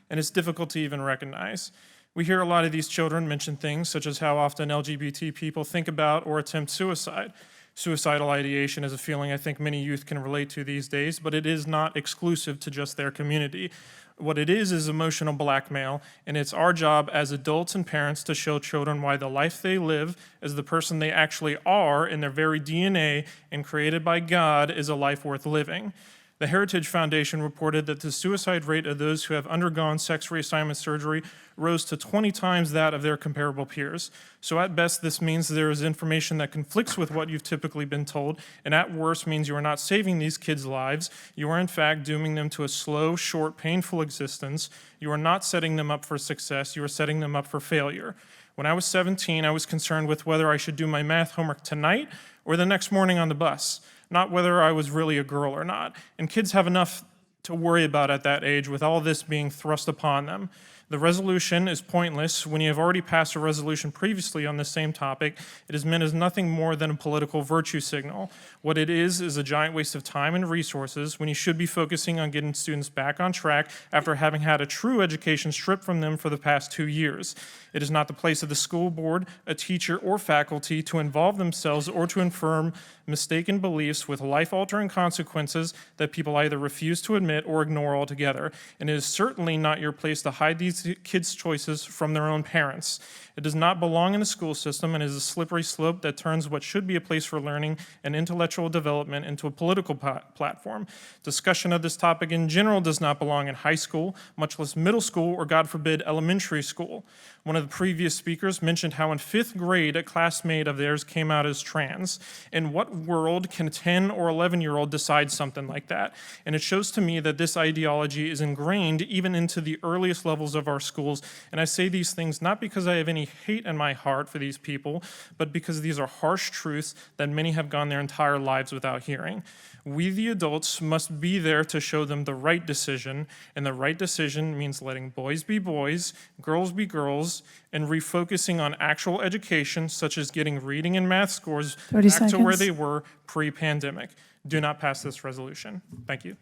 and it's difficult to even recognize. We hear a lot of these children mention things such as how often LGBT people think about or attempt suicide. Suicidal ideation is a feeling I think many youth can relate to these days, but it is not exclusive to just their community. What it is emotional blackmail, and it's our job as adults and parents to show children why the life they live as the person they actually are in their very DNA and created by God is a life worth living. The Heritage Foundation reported that the suicide rate of those who have undergone sex reassignment surgery rose to 20 times that of their comparable peers. So at best, this means there is information that conflicts with what you've typically been told, and at worst means you are not saving these kids' lives. You are in fact dooming them to a slow, short, painful existence. You are not setting them up for success, you are setting them up for failure. When I was 17, I was concerned with whether I should do my math homework tonight or the next morning on the bus, not whether I was really a girl or not. And kids have enough to worry about at that age with all this being thrust upon them. The resolution is pointless. When you have already passed a resolution previously on the same topic, it is meant as nothing more than a political virtue signal. What it is a giant waste of time and resources when you should be focusing on getting students back on track after having had a true education stripped from them for the past 2 years. It is not the place of the school board, a teacher, or faculty to involve themselves or to affirm mistaken beliefs with life-altering consequences that people either refuse to admit or ignore altogether. And it is certainly not your place to hide these kids' choices from their own parents. It does not belong in the school system and is a slippery slope that turns what should be a place for learning and intellectual development into a political platform. Discussion of this topic in general does not belong in high school, much less middle school or, God forbid, elementary school. One of the previous speakers mentioned how in 5th grade a classmate of theirs came out as trans. In what world can a 10 or 11-year-old decide something like that? And it shows to me that this ideology is ingrained even into the earliest levels of our schools. And I say these things not because I have any hate in my heart for these people, but because these are harsh truths that many have gone their entire lives without hearing. We, the adults, must be there to show them the right decision, and the right decision means letting boys be boys, girls be girls, and refocusing on actual education, such as getting reading and math scores 30 back to where seconds. they were pre-pandemic. Do not pass this resolution. Thank you.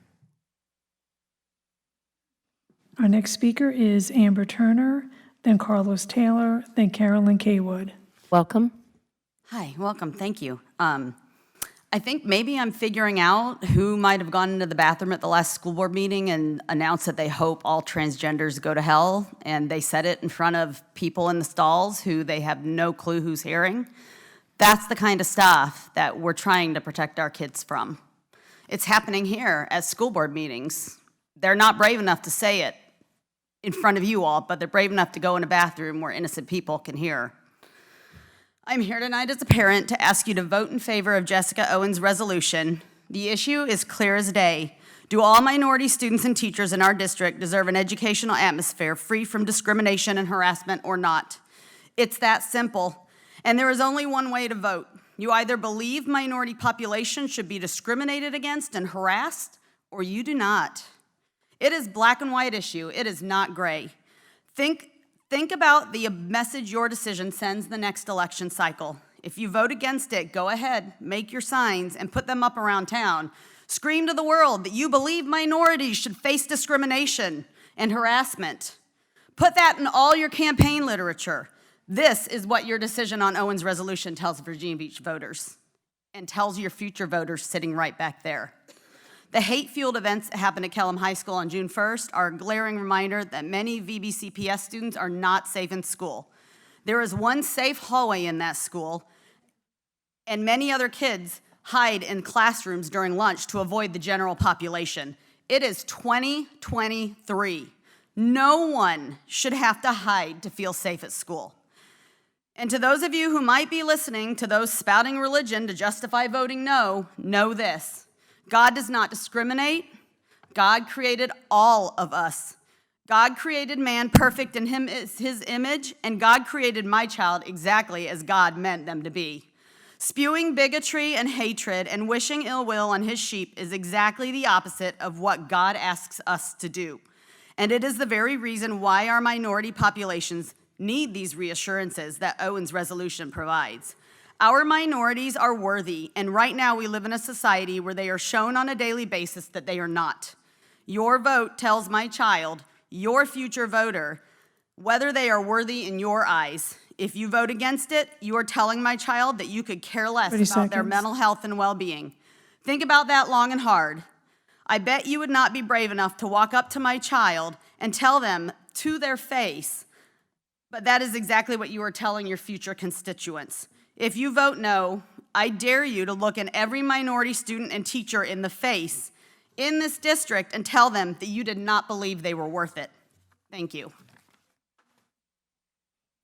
Our next speaker is Amber Turner, then Carlos Taylor, then Carolyn Kaywood. Welcome. Hi, welcome, thank you. I think maybe I'm figuring out who might have gone into the bathroom at the last school board meeting and announced that they hope all transgenders go to hell, and they said it in front of people in the stalls who they have no clue who's hearing. That's the kind of stuff that we're trying to protect our kids from. It's happening here at school board meetings. They're not brave enough to say it in front of you all, but they're brave enough to go in a bathroom where innocent people can hear. I'm here tonight as a parent to ask you to vote in favor of Jessica Owen's resolution. The issue is clear as day. Do all minority students and teachers in our district deserve an educational atmosphere free from discrimination and harassment or not? It's that simple. And there is only one way to vote. You either believe minority populations should be discriminated against and harassed, or you do not. It is black and white issue. It is not gray. Think about the message your decision sends the next election cycle. If you vote against it, go ahead, make your signs and put them up around town. Scream to the world that you believe minorities should face discrimination and harassment. Put that in all your campaign literature. This is what your decision on Owen's resolution tells Virginia Beach voters and tells your future voters sitting right back there. The hate-fueled events that happened at Kellam High School on June 1st are a glaring reminder that many VBCPS students are not safe in school. There is one safe hallway in that school, and many other kids hide in classrooms during lunch to avoid the general population. It is 2023. No one should have to hide to feel safe at school. And to those of you who might be listening to those spouting religion to justify voting no, know this. God does not discriminate. God created all of us. God created man perfect in his image, and God created my child exactly as God meant them to be. Spewing bigotry and hatred and wishing ill will on his sheep is exactly the opposite of what God asks us to do. And it is the very reason why our minority populations need these reassurances that Owen's resolution provides. Our minorities are worthy, and right now we live in a society where they are shown on a daily basis that they are not. Your vote tells my child, your future voter, whether they are worthy in your eyes. If you vote against it, you are telling my child that you could care less 30 about their seconds. mental health and well-being. Think about that long and hard. I bet you would not be brave enough to walk up to my child and tell them to their face, but that is exactly what you are telling your future constituents. If you vote no, I dare you to look at every minority student and teacher in the face in this district and tell them that you did not believe they were worth it. Thank you.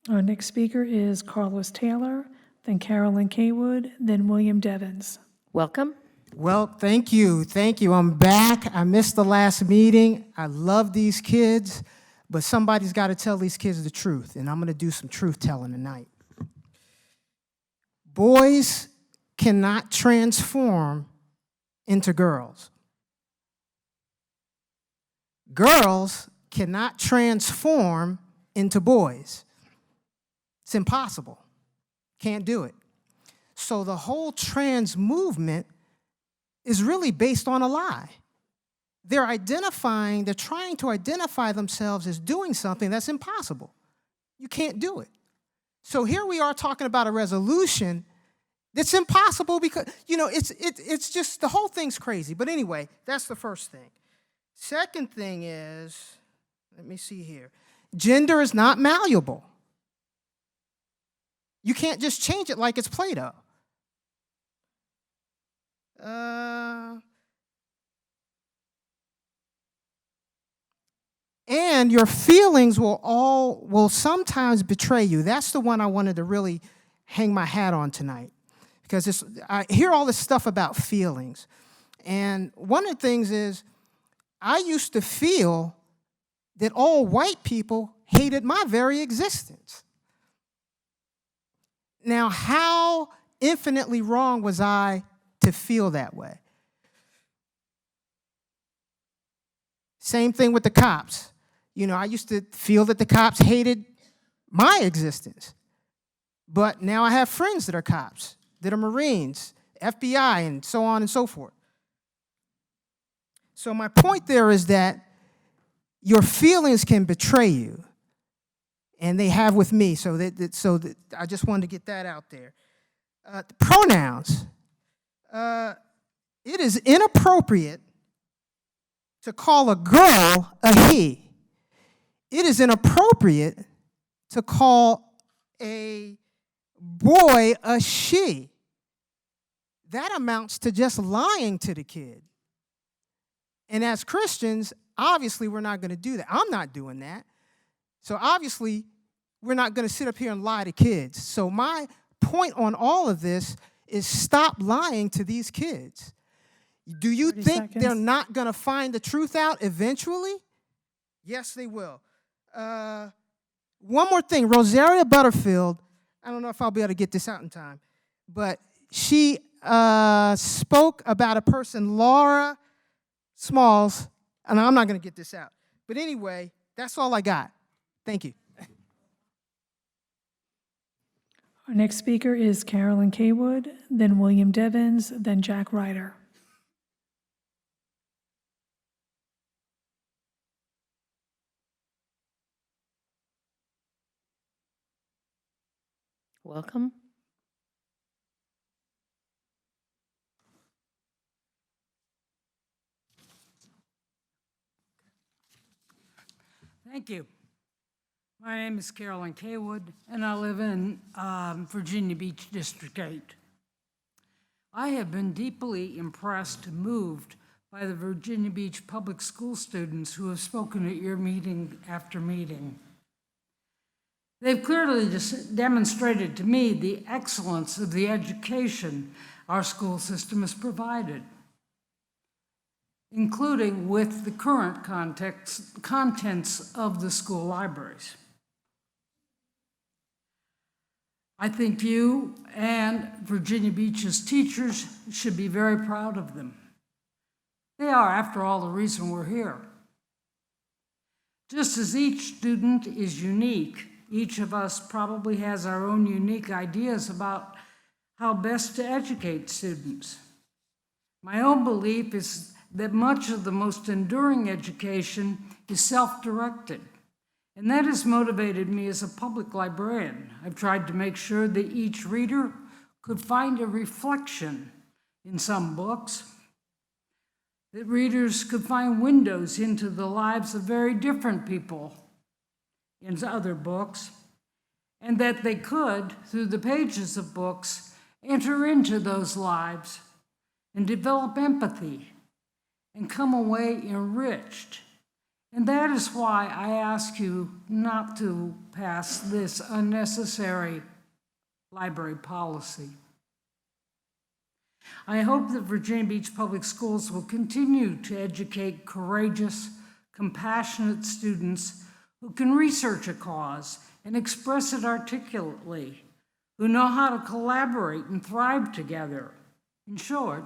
Our next speaker is Carlos Taylor, then Carolyn Kaywood, then William Devens. Welcome. Well, thank you. Thank you. I'm back. I missed the last meeting. I love these kids, but somebody's got to tell these kids the truth, and I'm going to do some truth telling tonight. Boys cannot transform into girls. Girls cannot transform into boys. It's impossible. Can't do it. So the whole trans movement is really based on a lie. They're trying to identify themselves as doing something that's impossible. You can't do it. So here we are talking about a resolution that's impossible because, it's just, the whole thing's crazy. But anyway, that's the first thing. Second thing is, let me see here. Gender is not malleable. You can't just change it like it's Play-Doh. And your feelings will sometimes betray you. That's the one I wanted to really hang my hat on tonight. Because I hear all this stuff about feelings. And one of the things is, I used to feel that all white people hated my very existence. Now, how infinitely wrong was I to feel that way? Same thing with the cops. I used to feel that the cops hated my existence. But now I have friends that are cops, that are Marines, FBI, and so on and so forth. So my point there is that your feelings can betray you, and they have with me. So that I just wanted to get that out there. Pronouns. It is inappropriate to call a girl a he. It is inappropriate to call a boy a she. That amounts to just lying to the kid. And as Christians, obviously we're not going to do that. I'm not doing that. So obviously, we're not going to sit up here and lie to kids. So my point on all of this is stop lying to these kids. Do you think they're not going to find the truth out eventually? Yes, they will. One more thing. Rosaria Butterfield, I don't know if I'll be able to get this out in time, but she spoke about a person, Laura Smalls, and I'm not going to get this out. But anyway, that's all I got. Thank you. Our next speaker is Carolyn Kaywood, then William Devens, then Jack Ryder. Welcome. Thank you. My name is Carolyn Kaywood, and I live in Virginia Beach District 8. I have been deeply impressed and moved by the Virginia Beach public school students who have spoken at your meeting after meeting. They've clearly demonstrated to me the excellence of the education our school system has provided, including with the current contents of the school libraries. I think you and Virginia Beach's teachers should be very proud of them. They are, after all, the reason we're here. Just as each student is unique, each of us probably has our own unique ideas about how best to educate students. My own belief is that much of the most enduring education is self-directed, and that has motivated me as a public librarian. I've tried to make sure that each reader could find a reflection in some books, that readers could find windows into the lives of very different people in other books, and that they could, through the pages of books, enter into those lives and develop empathy and come away enriched. And that is why I ask you not to pass this unnecessary library policy. I hope that Virginia Beach Public Schools will continue to educate courageous, compassionate students who can research a cause and express it articulately, who know how to collaborate and thrive together. In short,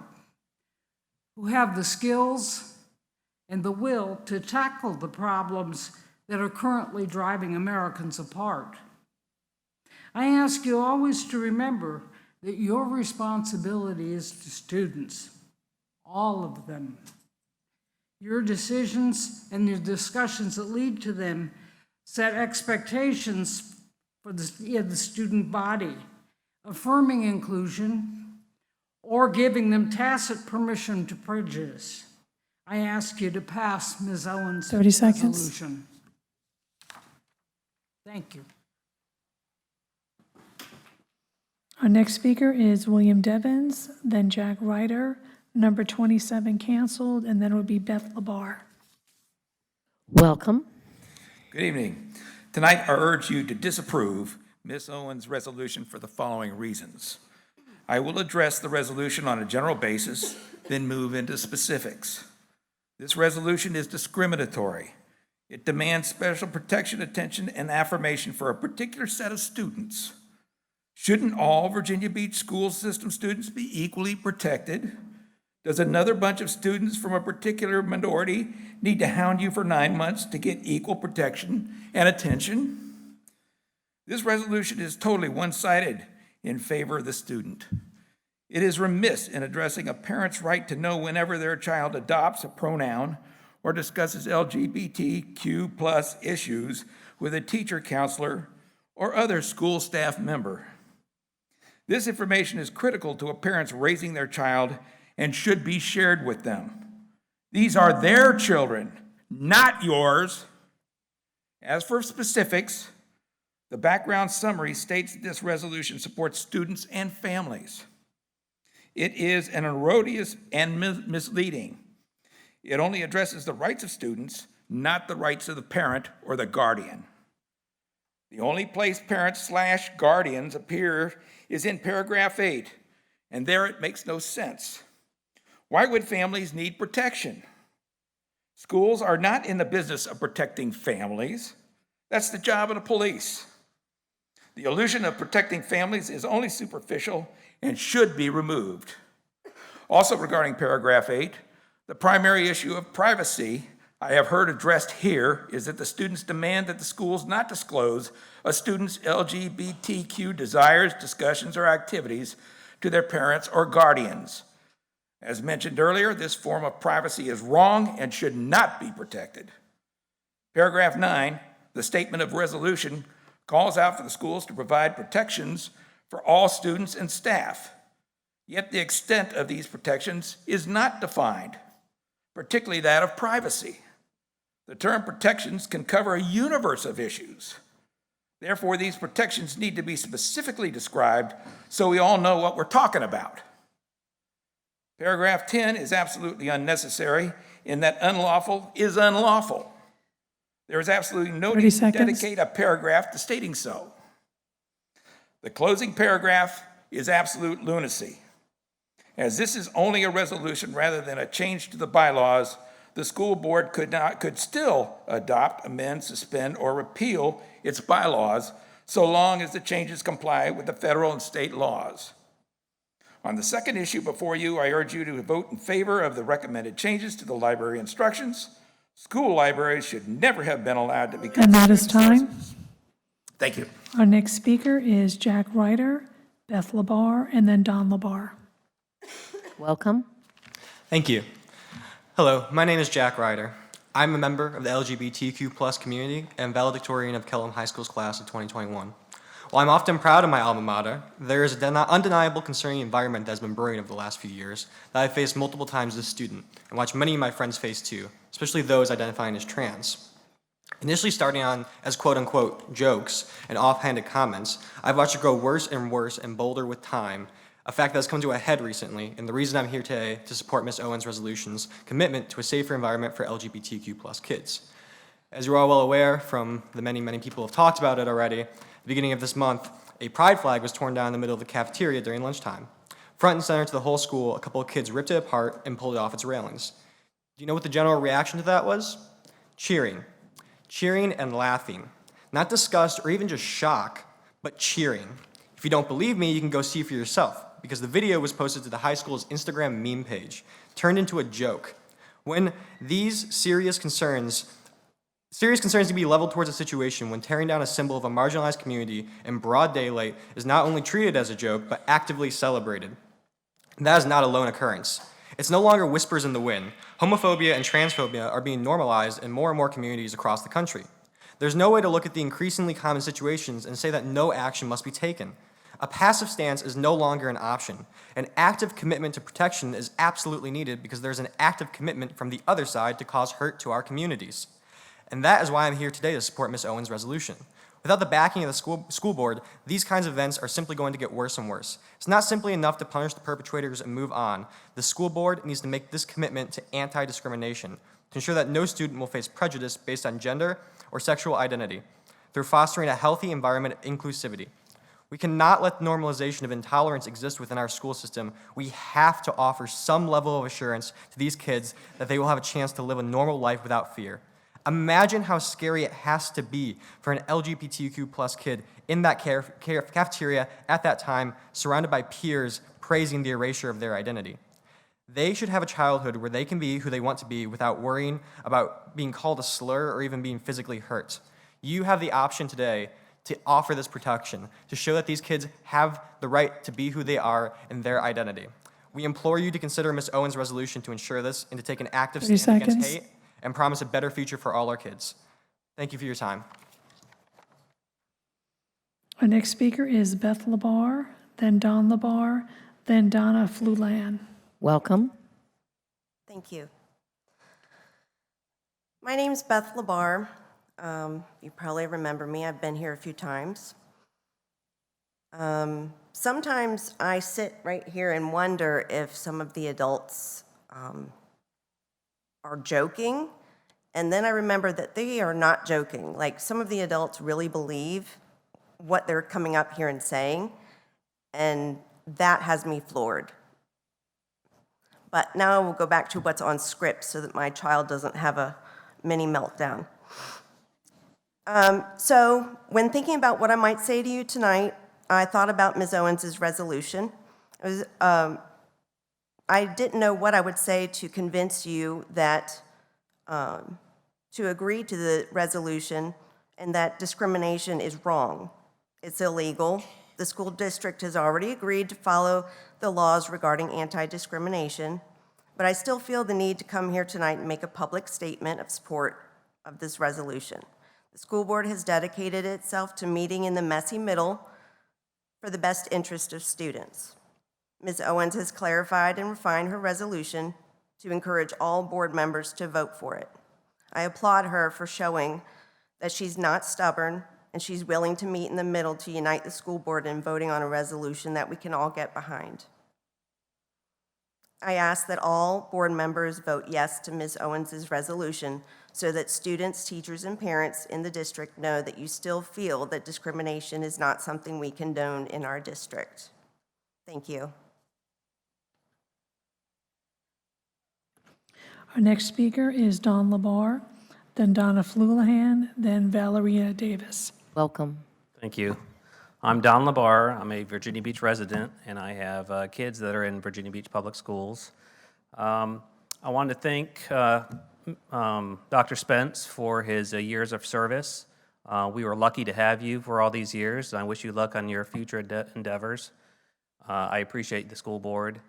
who have the skills and the will to tackle the problems that are currently driving Americans apart. I ask you always to remember that your responsibility is to students, all of them. Your decisions and the discussions that lead to them set expectations for the student body, affirming inclusion or giving them tacit permission to prejudice. I ask you to pass Ms. Owens' 30 seconds. resolution. Thank you. Our next speaker is William Devens, then Jack Ryder, number 27 canceled, and then it would be Beth Labar. Welcome. Good evening. Tonight, I urge you to disapprove Ms. Owens' resolution for the following reasons. I will address the resolution on a general basis, then move into specifics. This resolution is discriminatory. It demands special protection, attention, and affirmation for a particular set of students. Shouldn't all Virginia Beach school system students be equally protected? Does another bunch of students from a particular minority need to hound you for 9 months to get equal protection and attention? This resolution is totally one-sided in favor of the student. It is remiss in addressing a parent's right to know whenever their child adopts a pronoun or discusses LGBTQ+ issues with a teacher, counselor, or other school staff member. This information is critical to a parent's raising their child and should be shared with them. These are their children, not yours. As for specifics, the background summary states that this resolution supports students and families. It is an erroneous and misleading. It only addresses the rights of students, not the rights of the parent or the guardian. The only place parents/guardians appear is in paragraph 8, and there it makes no sense. Why would families need protection? Schools are not in the business of protecting families. That's the job of the police. The illusion of protecting families is only superficial and should be removed. Also regarding paragraph 8, the primary issue of privacy I have heard addressed here is that the students demand that the schools not disclose a student's LGBTQ desires, discussions, or activities to their parents or guardians. As mentioned earlier, this form of privacy is wrong and should not be protected. Paragraph 9, the statement of resolution, calls out for the schools to provide protections for all students and staff. Yet the extent of these protections is not defined, particularly that of privacy. The term protections can cover a universe of issues. Therefore, these protections need to be specifically described so we all know what we're talking about. Paragraph 10 is absolutely unnecessary in that unlawful is unlawful. There is absolutely no need to dedicate a paragraph to stating so. The closing paragraph is absolute lunacy. As this is only a resolution rather than a change to the bylaws, the school board could still adopt, amend, suspend, or repeal its bylaws so long as the changes comply with the federal and state laws. On the second issue before you, I urge you to vote in favor of the recommended changes to the library instructions. School libraries should never have been allowed to become And that is student time. sources. Thank you. Our next speaker is Jack Ryder, Beth Labar, and then Don Labar. Welcome. Thank you. Hello, my name is Jack Ryder. I'm a member of the LGBTQ+ community and valedictorian of Kellam High School's class of 2021. While I'm often proud of my alma mater, there is an undeniable concerning environment that has been brewing over the last few years that I've faced multiple times as a student and watched many of my friends face too, especially those identifying as trans. Initially starting on as quote-unquote jokes and offhanded comments, I've watched it grow worse and worse and bolder with time, a fact that has come to a head recently, and the reason I'm here today to support Ms. Owens' resolution's commitment to a safer environment for LGBTQ+ kids. As you're all well aware from the many people who have talked about it already, at the beginning of this month, a pride flag was torn down in the middle of the cafeteria during lunchtime. Front and center to the whole school, a couple of kids ripped it apart and pulled it off its railings. Do you know what the general reaction to that was? Cheering. Cheering and laughing. Not disgust or even just shock, but cheering. If you don't believe me, you can go see for yourself, because the video was posted to the high school's Instagram meme page, turned into a joke. When these serious concerns to be leveled towards a situation when tearing down a symbol of a marginalized community in broad daylight is not only treated as a joke, but actively celebrated. And that is not a lone occurrence. It's no longer whispers in the wind. Homophobia and transphobia are being normalized in more and more communities across the country. There's no way to look at the increasingly common situations and say that no action must be taken. A passive stance is no longer an option. An active commitment to protection is absolutely needed because there's an active commitment from the other side to cause hurt to our communities. And that is why I'm here today to support Ms. Owens' resolution. Without the backing of the school board, these kinds of events are simply going to get worse and worse. It's not simply enough to punish the perpetrators and move on. The school board needs to make this commitment to anti-discrimination to ensure that no student will face prejudice based on gender or sexual identity through fostering a healthy environment of inclusivity. We cannot let the normalization of intolerance exist within our school system. We have to offer some level of assurance to these kids that they will have a chance to live a normal life without fear. Imagine how scary it has to be for an LGBTQ+ kid in that cafeteria at that time, surrounded by peers praising the erasure of their identity. They should have a childhood where they can be who they want to be without worrying about being called a slur or even being physically hurt. You have the option today to offer this protection, to show that these kids have the right to be who they are in their identity. We implore you to consider Ms. Owens' resolution to ensure this and to take an active 30 stand against seconds. hate and promise a better future for all our kids. Thank you for your time. Our next speaker is Beth Labar, then Don Labar, then Donna Flulan. Welcome. Thank you. My name's Beth Labar. You probably remember me. I've been here a few times. Sometimes I sit right here and wonder if some of the adults are joking, and then I remember that they are not joking. Like, some of the adults really believe what they're coming up here and saying, and that has me floored. But now we'll go back to what's on script so that my child doesn't have a mini meltdown. So when thinking about what I might say to you tonight, I thought about Ms. Owens' resolution. I didn't know what I would say to convince you that to agree to the resolution and that discrimination is wrong. It's illegal. The school district has already agreed to follow the laws regarding anti-discrimination, but I still feel the need to come here tonight and make a public statement of support of this resolution. The school board has dedicated itself to meeting in the messy middle for the best interest of students. Ms. Owens has clarified and refined her resolution to encourage all board members to vote for it. I applaud her for showing that she's not stubborn and she's willing to meet in the middle to unite the school board in voting on a resolution that we can all get behind. I ask that all board members vote yes to Ms. Owens' resolution so that students, teachers, and parents in the district know that you still feel that discrimination is not something we condone in our district. Thank you. Our next speaker is Don Labar, then Donna Flulan, then Valeria Davis. Welcome. Thank you. I'm Don LaBar. I'm a Virginia Beach resident, and I have kids that are in Virginia Beach Public Schools. I wanted to thank Dr. Spence for his years of service. We were lucky to have you for all these years. I wish you luck on your future endeavors. I appreciate the school board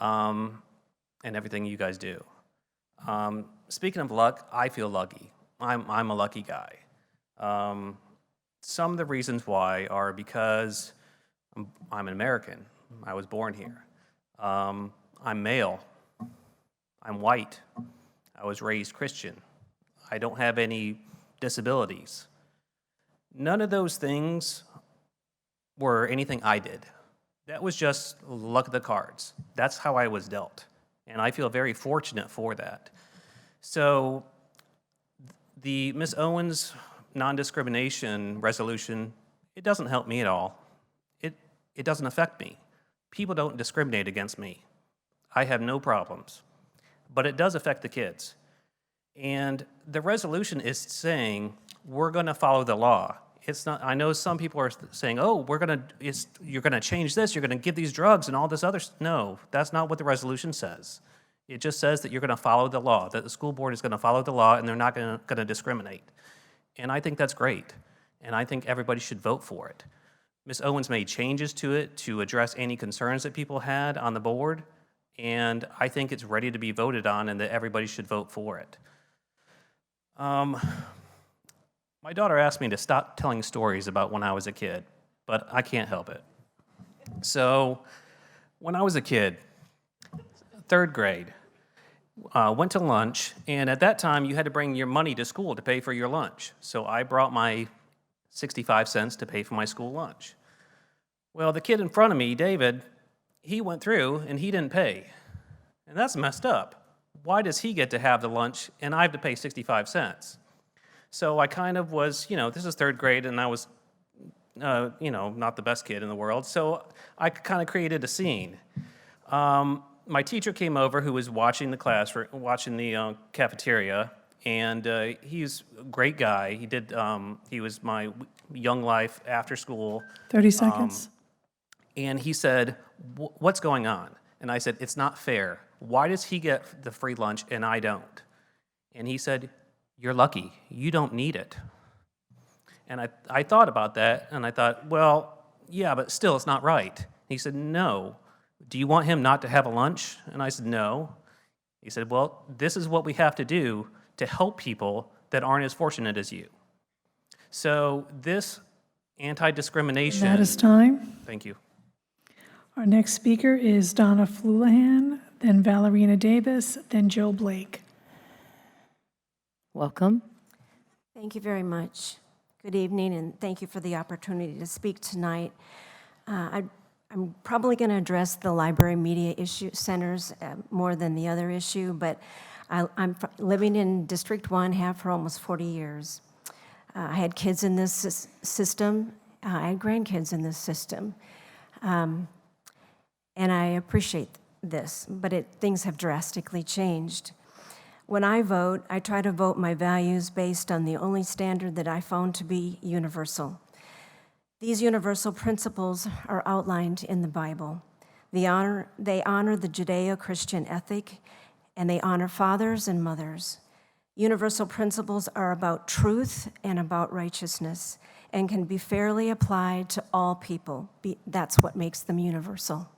and everything you guys do. Speaking of luck, I feel lucky. I'm a lucky guy. Some of the reasons why are because I'm an American. I was born here. I'm male. I'm white. I was raised Christian. I don't have any disabilities. None of those things were anything I did. That was just luck of the cards. That's how I was dealt. And I feel very fortunate for that. So the Ms. Owens non-discrimination resolution, it doesn't help me at all. It doesn't affect me. People don't discriminate against me. I have no problems. But it does affect the kids. And the resolution is saying we're going to follow the law. It's not. I know some people are saying, "Oh, you're going to change this. You're going to give these drugs and all this other." No, that's not what the resolution says. It just says that you're going to follow the law. That the school board is going to follow the law, and they're not going to discriminate. And I think that's great. And I think everybody should vote for it. Ms. Owens made changes to it to address any concerns that people had on the board. And I think it's ready to be voted on and that everybody should vote for it. My daughter asked me to stop telling stories about when I was a kid, but I can't help it. So when I was a kid, 3rd grade, went to lunch, and at that time you had to bring your money to school to pay for your lunch. So I brought my 65 cents to pay for my school lunch. Well, the kid in front of me, David, he went through and he didn't pay. And that's messed up. Why does he get to have the lunch and I have to pay 65 cents? So I kind of was, this is 3rd grade and I was, not the best kid in the world. So I kind of created a scene. My teacher came over who was watching the class, watching the cafeteria, and he's a great guy. He was my Young Life after school. 30 seconds. And he said, "What's going on?" And I said, "It's not fair. Why does he get the free lunch and I don't?" And he said, "You're lucky. You don't need it." And I thought about that, and I thought, well, yeah, but still, it's not right. He said, "No. Do you want him not to have a lunch?" And I said, "No." He said, "Well, this is what we have to do to help people that aren't as fortunate as you." So this anti-discrimination... That is time. Thank you. Our next speaker is Donna Flulahan, then Valerina Davis, then Joe Blake. Welcome. Thank you very much. Good evening, and thank you for the opportunity to speak tonight. I'm probably going to address the library media issue centers more than the other issue, but I'm living in District 1, have for almost 40 years. I had kids in this system. I had grandkids in this system. And I appreciate this, but things have drastically changed. When I vote, I try to vote my values based on the only standard that I found to be universal. These universal principles are outlined in the Bible. They honor the Judeo-Christian ethic, and they honor fathers and mothers. Universal principles are about truth and about righteousness and can be fairly applied to all people. That's what makes them universal.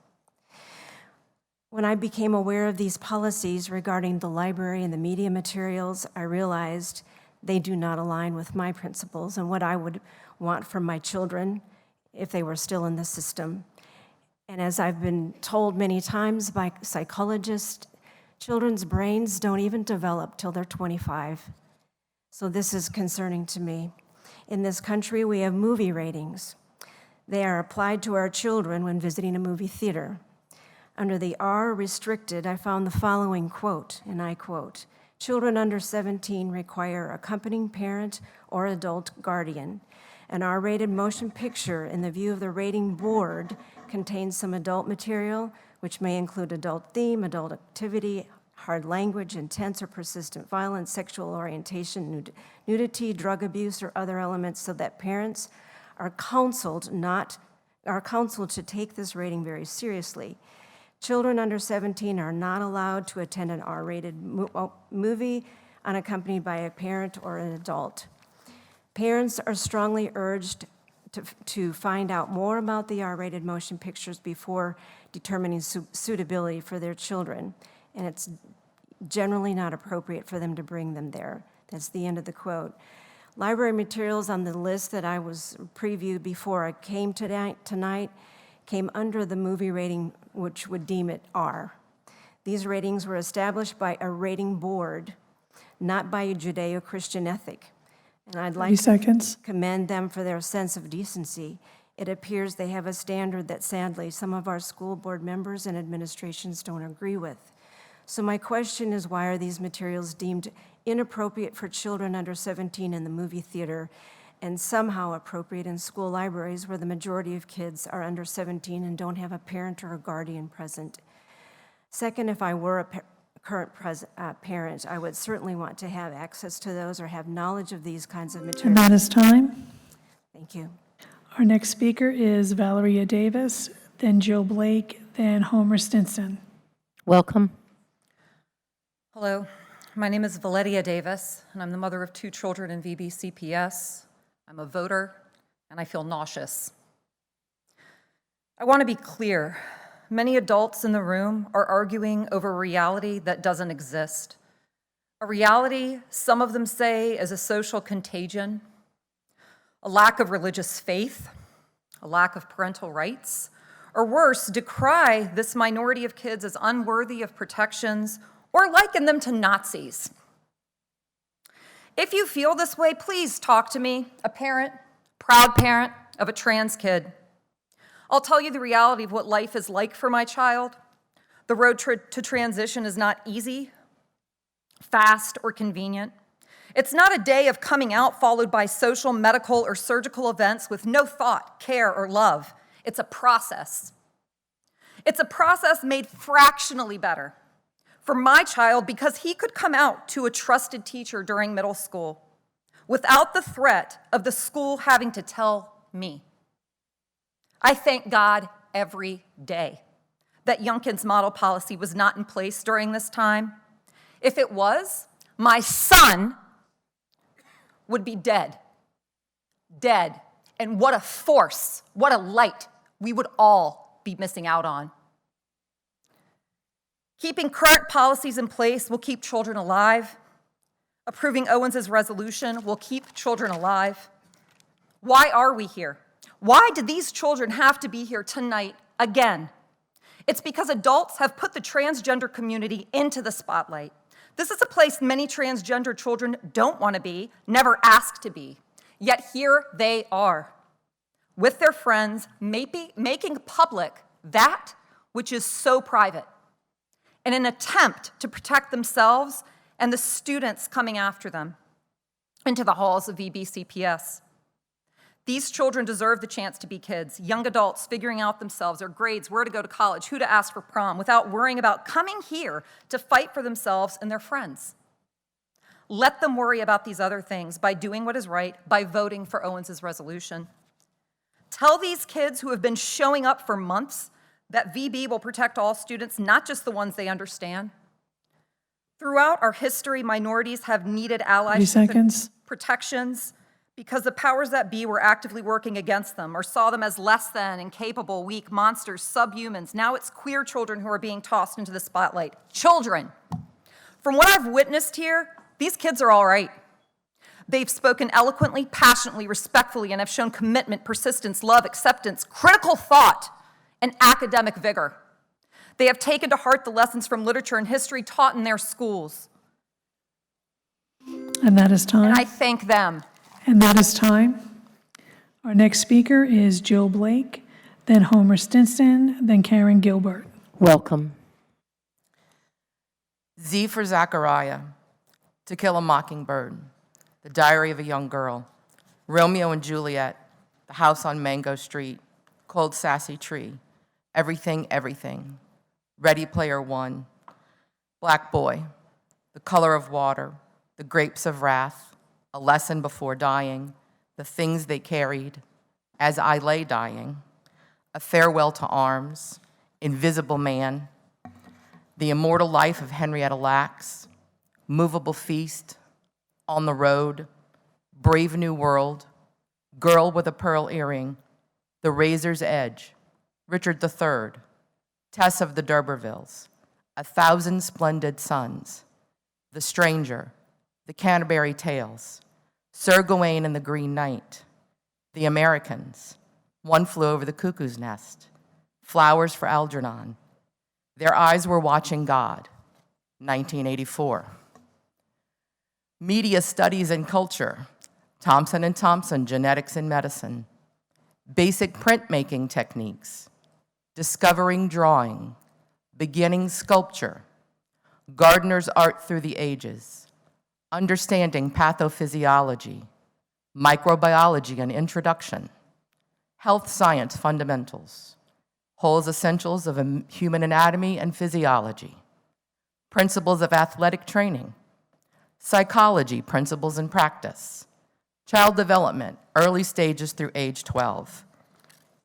When I became aware of these policies regarding the library and the media materials, I realized they do not align with my principles and what I would want from my children if they were still in the system. And as I've been told many times by psychologists, children's brains don't even develop till they're 25. So this is concerning to me. In this country, we have movie ratings. They are applied to our children when visiting a movie theater. Under the R restricted, I found the following quote, and I quote, "Children under 17 require accompanying parent or adult guardian. An R-rated motion picture in the view of the rating board contains some adult material, which may include adult theme, adult activity, hard language, intense or persistent violence, sexual orientation, nudity, drug abuse, or other elements so that parents are counseled to take this rating very seriously. Children under 17 are not allowed to attend an R-rated movie unaccompanied by a parent or an adult. Parents are strongly urged to find out more about the R-rated motion pictures before determining suitability for their children, and it's generally not appropriate for them to bring them there. That's the end of the quote. Library materials on the list that I was previewed before I came tonight came under the movie rating, which would deem it R. These ratings were established by a rating board, not by a Judeo-Christian ethic. And I'd like 30 seconds. to commend them for their sense of decency. It appears they have a standard that sadly some of our school board members and administrations don't agree with. So my question is, why are these materials deemed inappropriate for children under 17 in the movie theater and somehow appropriate in school libraries where the majority of kids are under 17 and don't have a parent or a guardian present? Second, if I were a current parent, I would certainly want to have access to those or have knowledge of these kinds of materials. And that is time. Thank you. Our next speaker is Valeria Davis, then Joe Blake, then Homer Stinson. Welcome. Hello, my name is Valeria Davis, and I'm the mother of 2 children in VBCPS. I'm a voter, and I feel nauseous. I want to be clear. Many adults in the room are arguing over a reality that doesn't exist. A reality some of them say is a social contagion, a lack of religious faith, a lack of parental rights, or worse, decry this minority of kids as unworthy of protections or liken them to Nazis. If you feel this way, please talk to me, a parent, proud parent of a trans kid. I'll tell you the reality of what life is like for my child. The road to transition is not easy, fast, or convenient. It's not a day of coming out followed by social, medical, or surgical events with no thought, care, or love. It's a process. It's a process made fractionally better for my child because he could come out to a trusted teacher during middle school without the threat of the school having to tell me. I thank God every day that Youngkin's model policy was not in place during this time. If it was, my son would be dead. Dead. And what a force, what a light we would all be missing out on. Keeping current policies in place will keep children alive. Approving Owens's resolution will keep children alive. Why are we here? Why did these children have to be here tonight again? It's because adults have put the transgender community into the spotlight. This is a place many transgender children don't want to be, never asked to be. Yet here they are, with their friends, making public that which is so private, in an attempt to protect themselves and the students coming after them into the halls of VBCPS. These children deserve the chance to be kids, young adults figuring out themselves, their grades, where to go to college, who to ask for prom, without worrying about coming here to fight for themselves and their friends. Let them worry about these other things by doing what is right, by voting for Owens's resolution. Tell these kids who have been showing up for months that VB will protect all students, not just the ones they understand. Throughout our history, minorities have needed allies and protections because the powers that be were actively working against them or saw them as less than, incapable, weak, monsters, subhumans. Now it's queer children who are being tossed into the spotlight. Children. From what I've witnessed here, these kids are all right. They've spoken eloquently, passionately, respectfully, and have shown commitment, persistence, love, acceptance, critical thought, and academic vigor. They have taken to heart the lessons from literature and history taught in their schools. And that is time. And I thank them. And that is time. Our next speaker is Joe Blake, then Homer Stinson, then Karen Gilbert. Welcome. Z for Zachariah, To Kill a Mockingbird, The Diary of a Young Girl, Romeo and Juliet, The House on Mango Street, Cold Sassy Tree, Everything, Everything, Ready Player One, Black Boy, The Color of Water, The Grapes of Wrath, A Lesson Before Dying, The Things They Carried, As I Lay Dying, A Farewell to Arms, Invisible Man, The Immortal Life of Henrietta Lacks, Movable Feast, On the Road, Brave New World, Girl with a Pearl Earring, The Razor's Edge, Richard III, Tess of the D'Urbervilles, A Thousand Splendid Suns, The Stranger, The Canterbury Tales, Sir Gawain and the Green Knight, The Americans, One Flew Over the Cuckoo's Nest, Flowers for Algernon, Their Eyes Were Watching God, 1984. Media Studies and Culture, Thompson and Thompson, Genetics and Medicine, Basic Printmaking Techniques, Discovering Drawing, Beginning Sculpture, Gardener's Art Through the Ages, Understanding Pathophysiology, Microbiology and Introduction, Health Science Fundamentals, Hole's Essentials of Human Anatomy and Physiology, Principles of Athletic Training, Psychology, Principles and Practice, Child Development, Early Stages through age 12.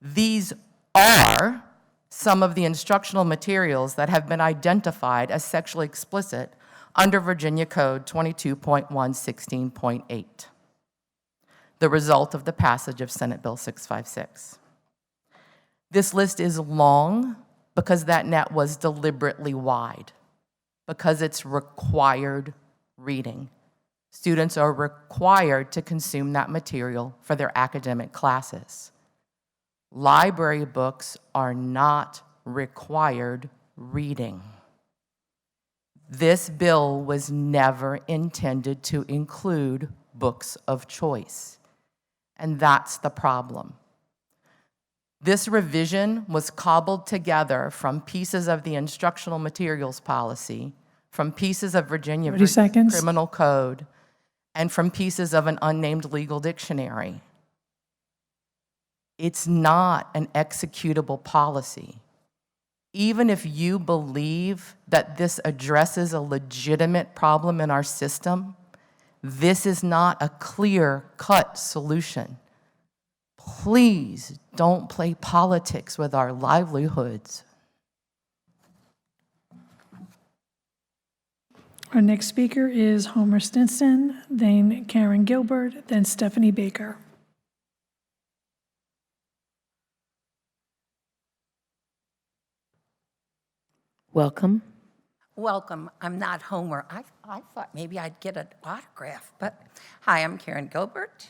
These are some of the instructional materials that have been identified as sexually explicit under Virginia Code 22.116.8, the result of the passage of Senate Bill 656. This list is long because that net was deliberately wide, because it's required reading. Students are required to consume that material for their academic classes. Library books are not required reading. This bill was never intended to include books of choice, and that's the problem. This revision was cobbled together from pieces of the instructional materials policy, from pieces of Virginia 30 seconds. Criminal Code, and from pieces of an unnamed legal dictionary. It's not an executable policy. Even if you believe that this addresses a legitimate problem in our system, this is not a clear-cut solution. Please don't play politics with our livelihoods. Our next speaker is Homer Stinson, then Karen Gilbert, then Stephanie Baker. Welcome. Welcome. I'm not Homer. I thought maybe I'd get an autograph, but hi, I'm Karen Gilbert.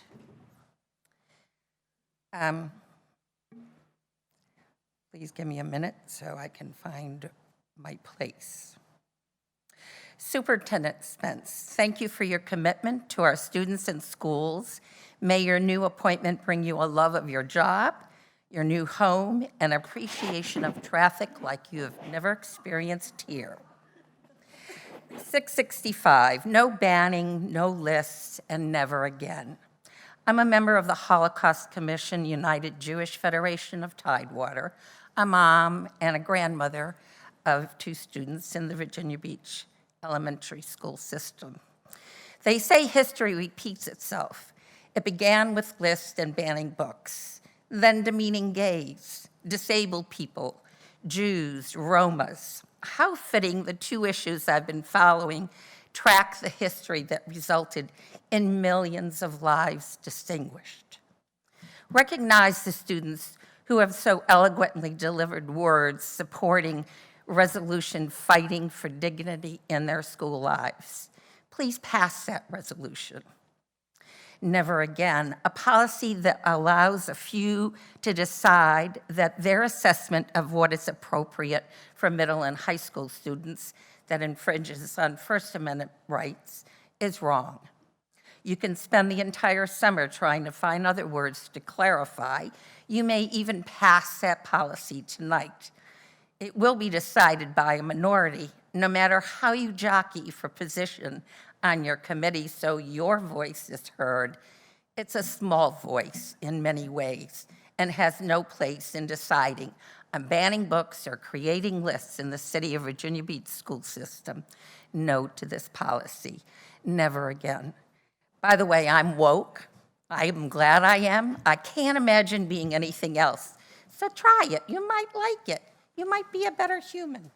Please give me a minute so I can find my place. Superintendent Spence, thank you for your commitment to our students and schools. May your new appointment bring you a love of your job, your new home, and appreciation of traffic like you have never experienced here. 665, no banning, no lists, and never again. I'm a member of the Holocaust Commission United Jewish Federation of Tidewater, a mom and a grandmother of 2 students in the Virginia Beach elementary school system. They say history repeats itself. It began with lists and banning books, then demeaning gays, disabled people, Jews, Romas. How fitting the 2 issues I've been following track the history that resulted in millions of lives distinguished. Recognize the students who have so eloquently delivered words supporting resolution fighting for dignity in their school lives. Please pass that resolution. Never again, a policy that allows a few to decide that their assessment of what is appropriate for middle and high school students that infringes on First Amendment rights is wrong. You can spend the entire summer trying to find other words to clarify. You may even pass that policy tonight. It will be decided by a minority, no matter how you jockey for position on your committee so your voice is heard. It's a small voice in many ways and has no place in deciding on banning books or creating lists in the City of Virginia Beach school system. No to this policy. Never again. By the way, I'm woke. I'm glad I am. I can't imagine being anything else. So try it. You might like it. You might be a better human.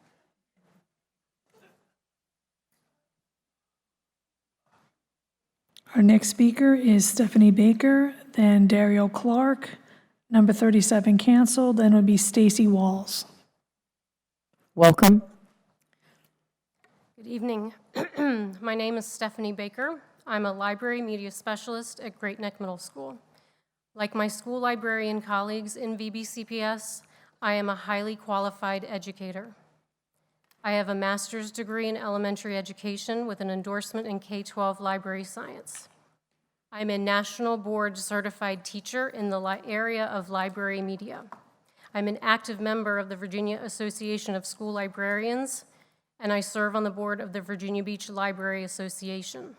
Our next speaker is Stephanie Baker, then Dario Clark. Number 37 canceled, then it would be Stacy Walls. Welcome. Good evening. My name is Stephanie Baker. I'm a library media specialist at Great Neck Middle School. Like my school librarian colleagues in VBCPS, I am a highly qualified educator. I have a master's degree in elementary education with an endorsement in K-12 library science. I'm a national board certified teacher in the area of library media. I'm an active member of the Virginia Association of School Librarians, and I serve on the board of the Virginia Beach Library Association.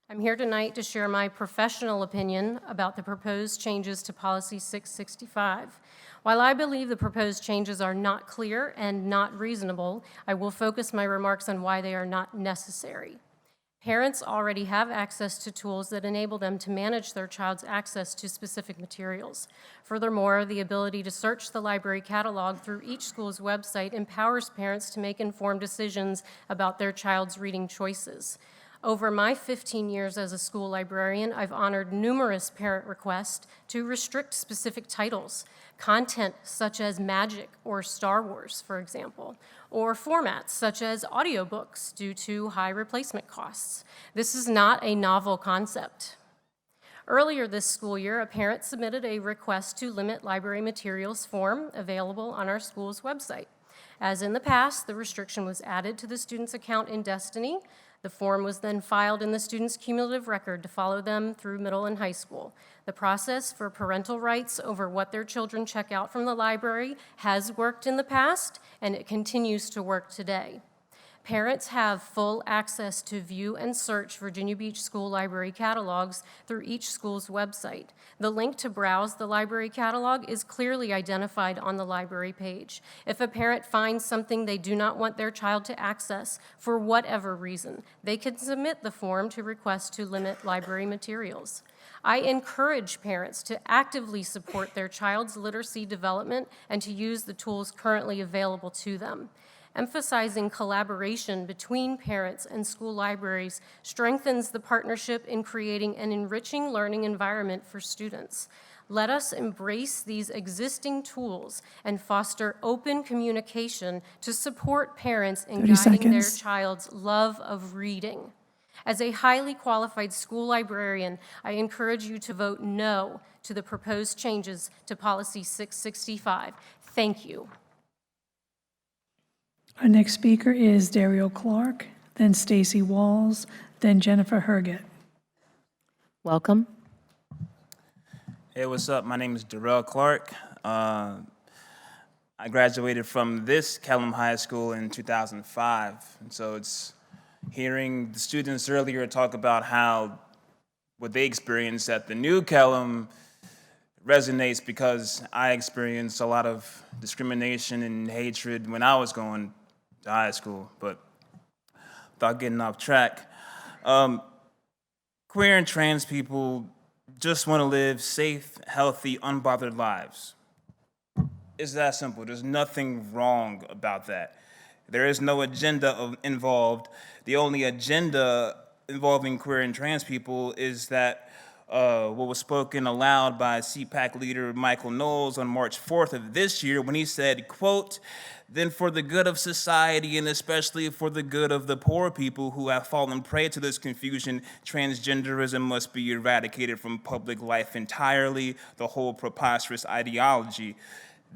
I'm here tonight to share my professional opinion about the proposed changes to Policy 665. While I believe the proposed changes are not clear and not reasonable, I will focus my remarks on why they are not necessary. Parents already have access to tools that enable them to manage their child's access to specific materials. Furthermore, the ability to search the library catalog through each school's website empowers parents to make informed decisions about their child's reading choices. Over my 15 years as a school librarian, I've honored numerous parent requests to restrict specific titles, content such as Magic or Star Wars, for example, or formats such as audiobooks due to high replacement costs. This is not a novel concept. Earlier this school year, a parent submitted a request to limit library materials form available on our school's website. As in the past, the restriction was added to the student's account in Destiny. The form was then filed in the student's cumulative record to follow them through middle and high school. The process for parental rights over what their children check out from the library has worked in the past, and it continues to work today. Parents have full access to view and search Virginia Beach School Library catalogs through each school's website. The link to browse the library catalog is clearly identified on the library page. If a parent finds something they do not want their child to access for whatever reason, they can submit the form to request to limit library materials. I encourage parents to actively support their child's literacy development and to use the tools currently available to them. Emphasizing collaboration between parents and school libraries strengthens the partnership in creating an enriching learning environment for students. Let us embrace these existing tools and foster open communication to support parents in 30 guiding their seconds. child's love of reading. As a highly qualified school librarian, I encourage you to vote no to the proposed changes to Policy 665. Thank you. Our next speaker is Dario Clark, then Stacy Walls, then Jennifer Herget. Welcome. Hey, what's up? My name is Darrell Clark. I graduated from this Kellam High School in 2005, and so it's hearing the students earlier talk about how what they experienced at the new Kellam resonates because I experienced a lot of discrimination and hatred when I was going to high school, but without getting off track. Queer and trans people just want to live safe, healthy, unbothered lives. It's that simple. There's nothing wrong about that. There is no agenda involved. The only agenda involving queer and trans people is that what was spoken aloud by CPAC leader Michael Knowles on March 4th of this year when he said, quote, "Then for the good of society and especially for the good of the poor people who have fallen prey to this confusion, transgenderism must be eradicated from public life entirely, the whole preposterous ideology."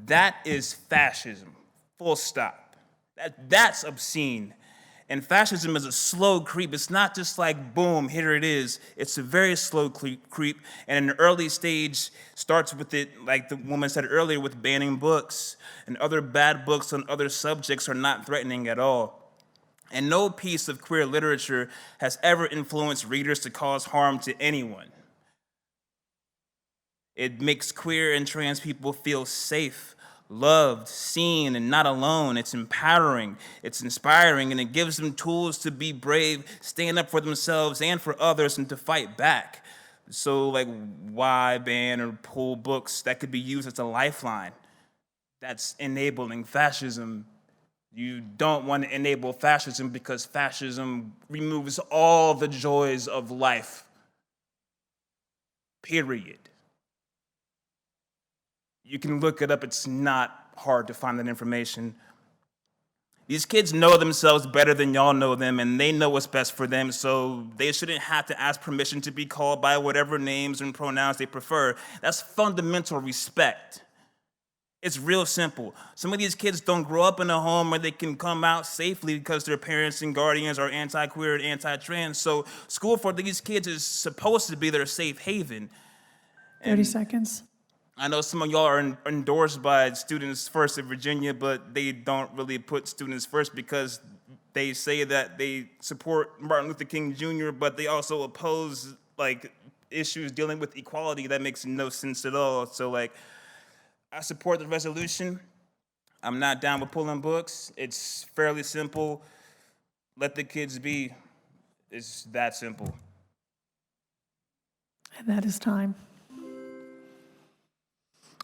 That is fascism, full stop. That's obscene. And fascism is a slow creep. It's not just like, boom, here it is. It's a very slow creep. And in an early stage, starts with it, like the woman said earlier, with banning books. And other bad books on other subjects are not threatening at all. And no piece of queer literature has ever influenced readers to cause harm to anyone. It makes queer and trans people feel safe, loved, seen, and not alone. It's empowering, it's inspiring, and it gives them tools to be brave, stand up for themselves and for others, and to fight back. So, like, why ban or pull books that could be used as a lifeline? That's enabling fascism. You don't want to enable fascism because fascism removes all the joys of life. Period. You can look it up, it's not hard to find that information. These kids know themselves better than y'all know them, and they know what's best for them, so they shouldn't have to ask permission to be called by whatever names and pronouns they prefer. That's fundamental respect. It's real simple. Some of these kids don't grow up in a home where they can come out safely because their parents and guardians are anti-queer and anti-trans, so school for these kids is supposed to be their safe haven. 30 seconds. I know some of y'all are endorsed by Students First of Virginia, but they don't really put students first because they say that they support Martin Luther King Jr., but they also oppose like issues dealing with equality. That makes no sense at all. So like, I support the resolution. I'm not down with pulling books. It's fairly simple. Let the kids be. It's that simple. And that is time.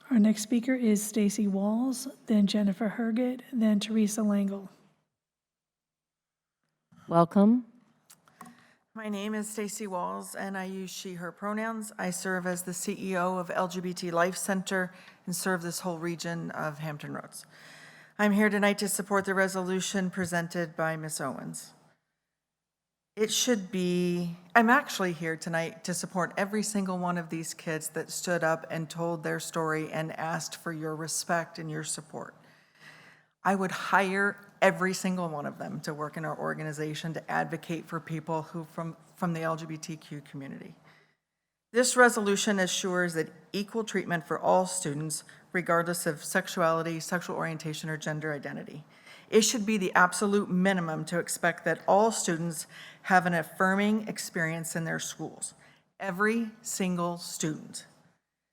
Our next speaker is Stacy Walls, then Jennifer Herget, then Teresa Langle. Welcome. My name is Stacy Walls, and I use she, her pronouns. I serve as the CEO of LGBT Life Center and serve this whole region of Hampton Roads. I'm here tonight to support the resolution presented by Ms. Owens. I'm actually here tonight to support every single one of these kids that stood up and told their story and asked for your respect and your support. I would hire every single one of them to work in our organization to advocate for people who from the LGBTQ community. This resolution assures that equal treatment for all students, regardless of sexuality, sexual orientation, or gender identity. It should be the absolute minimum to expect that all students have an affirming experience in their schools. Every single student.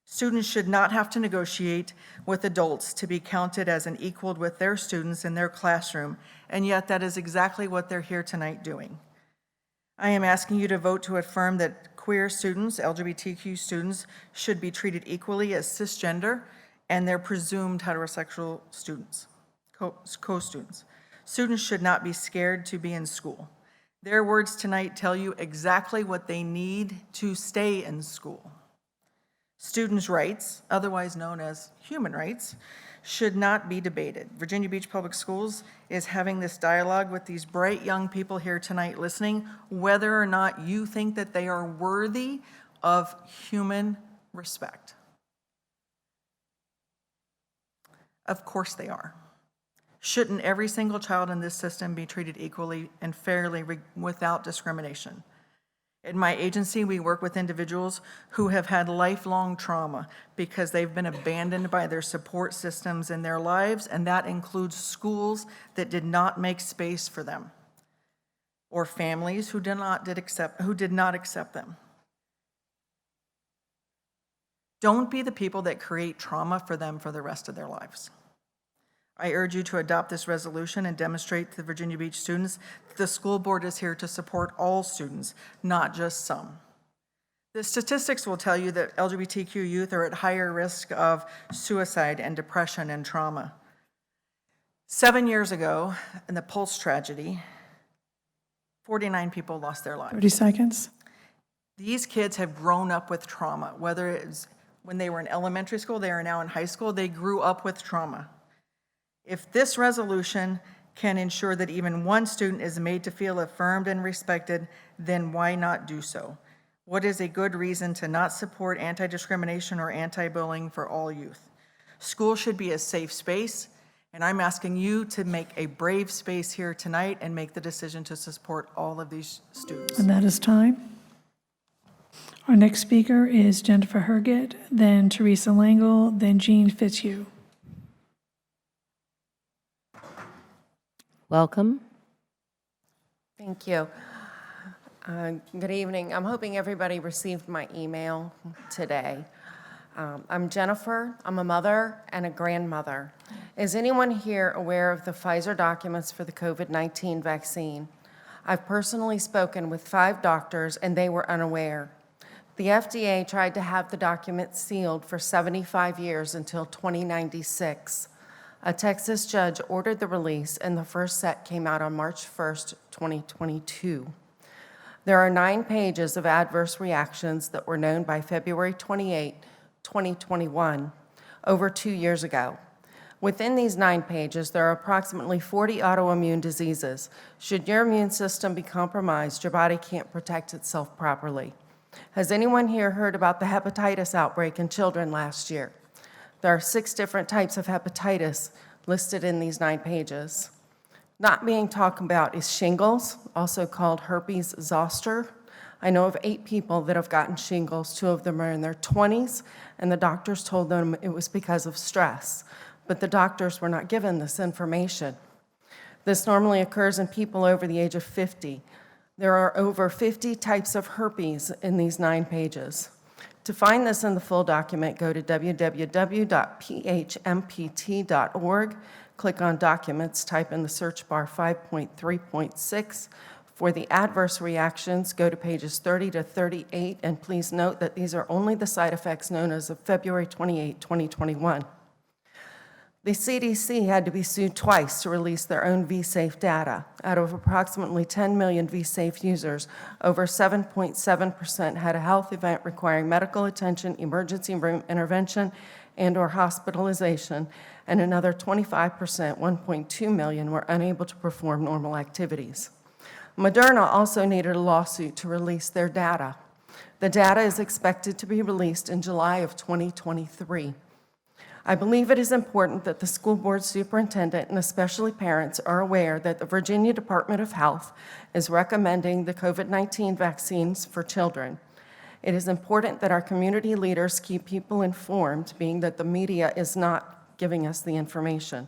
Students should not have to negotiate with adults to be counted as an equal with their students in their classroom, and yet that is exactly what they're here tonight doing. I am asking you to vote to affirm that queer students, LGBTQ students, should be treated equally as cisgender and their presumed heterosexual students. Co-students. Students should not be scared to be in school. Their words tonight tell you exactly what they need to stay in school. Students' rights, otherwise known as human rights, should not be debated. Virginia Beach Public Schools is having this dialogue with these bright young people here tonight listening, whether or not you think that they are worthy of human respect. Of course they are. Shouldn't every single child in this system be treated equally and fairly without discrimination? In my agency, we work with individuals who have had lifelong trauma because they've been abandoned by their support systems in their lives, and that includes schools that did not make space for them, or families who did not accept them. Don't be the people that create trauma for them for the rest of their lives. I urge you to adopt this resolution and demonstrate to the Virginia Beach students that the school board is here to support all students, not just some. The statistics will tell you that LGBTQ youth are at higher risk of suicide and depression and trauma. 7 years ago, in the Pulse tragedy, 49 people lost their lives. 30 seconds. These kids have grown up with trauma, whether it's when they were in elementary school, they are now in high school, they grew up with trauma. If this resolution can ensure that even one student is made to feel affirmed and respected, then why not do so? What is a good reason to not support anti-discrimination or anti-bullying for all youth? School should be a safe space, and I'm asking you to make a brave space here tonight and make the decision to support all of these students. And that is time. Our next speaker is Jennifer Herget, then Teresa Langle, then Jean Fitzhugh. Welcome. Thank you. Good evening. I'm hoping everybody received my email today. I'm Jennifer. I'm a mother and a grandmother. Is anyone here aware of the Pfizer documents for the COVID-19 vaccine? I've personally spoken with 5 doctors and they were unaware. The FDA tried to have the document sealed for 75 years until 2096. A Texas judge ordered the release, and the first set came out on March 1st, 2022. There are 9 pages of adverse reactions that were known by February 28, 2021, over 2 years ago. Within these 9 pages, there are approximately 40 autoimmune diseases. Should your immune system be compromised, your body can't protect itself properly. Has anyone here heard about the hepatitis outbreak in children last year? There are 6 different types of hepatitis listed in these 9 pages. Not being talked about is shingles, also called herpes zoster. I know of 8 people that have gotten shingles. 2 of them are in their 20s, and the doctors told them it was because of stress. But the doctors were not given this information. This normally occurs in people over the age of 50. There are over 50 types of herpes in these 9 pages. To find this in the full document, go to www.phmpt.org, click on Documents, type in the search bar 5.3.6. For the adverse reactions, go to pages 30 to 38, and please note that these are only the side effects known as of February 28, 2021. The CDC had to be sued twice to release their own vSafe data. Out of approximately 10 million vSafe users, over 7.7% had a health event requiring medical attention, emergency room intervention, and/or hospitalization, and another 25%, 1.2 million, were unable to perform normal activities. Moderna also needed a lawsuit to release their data. The data is expected to be released in July of 2023. I believe it is important that the school board superintendent and especially parents are aware that the Virginia Department of Health is recommending the COVID-19 vaccines for children. It is important that our community leaders keep people informed, being that the media is not giving us the information.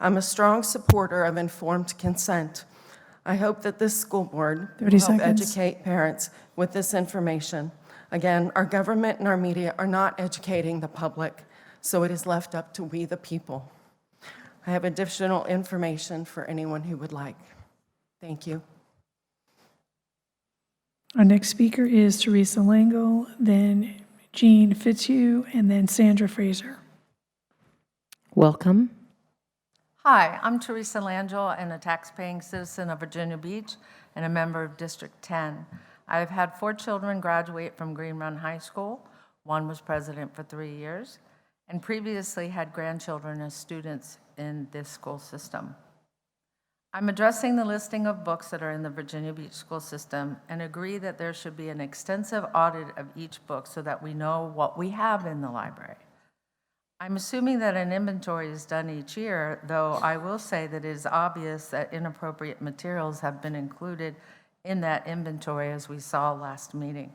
I'm a strong supporter of informed consent. I hope that this school board 30 will help seconds. educate parents with this information. Again, our government and our media are not educating the public, so it is left up to we the people. I have additional information for anyone who would like. Thank you. Our next speaker is Teresa Langle, then Jean Fitzhugh, and then Sandra Fraser. Welcome. Hi, I'm Teresa Langell, and a tax-paying citizen of Virginia Beach and a member of District 10. I've had 4 children graduate from Green Run High School. One was president for 3 years, and previously had grandchildren as students in this school system. I'm addressing the listing of books that are in the Virginia Beach school system and agree that there should be an extensive audit of each book so that we know what we have in the library. I'm assuming that an inventory is done each year, though I will say that it is obvious that inappropriate materials have been included in that inventory, as we saw last meeting.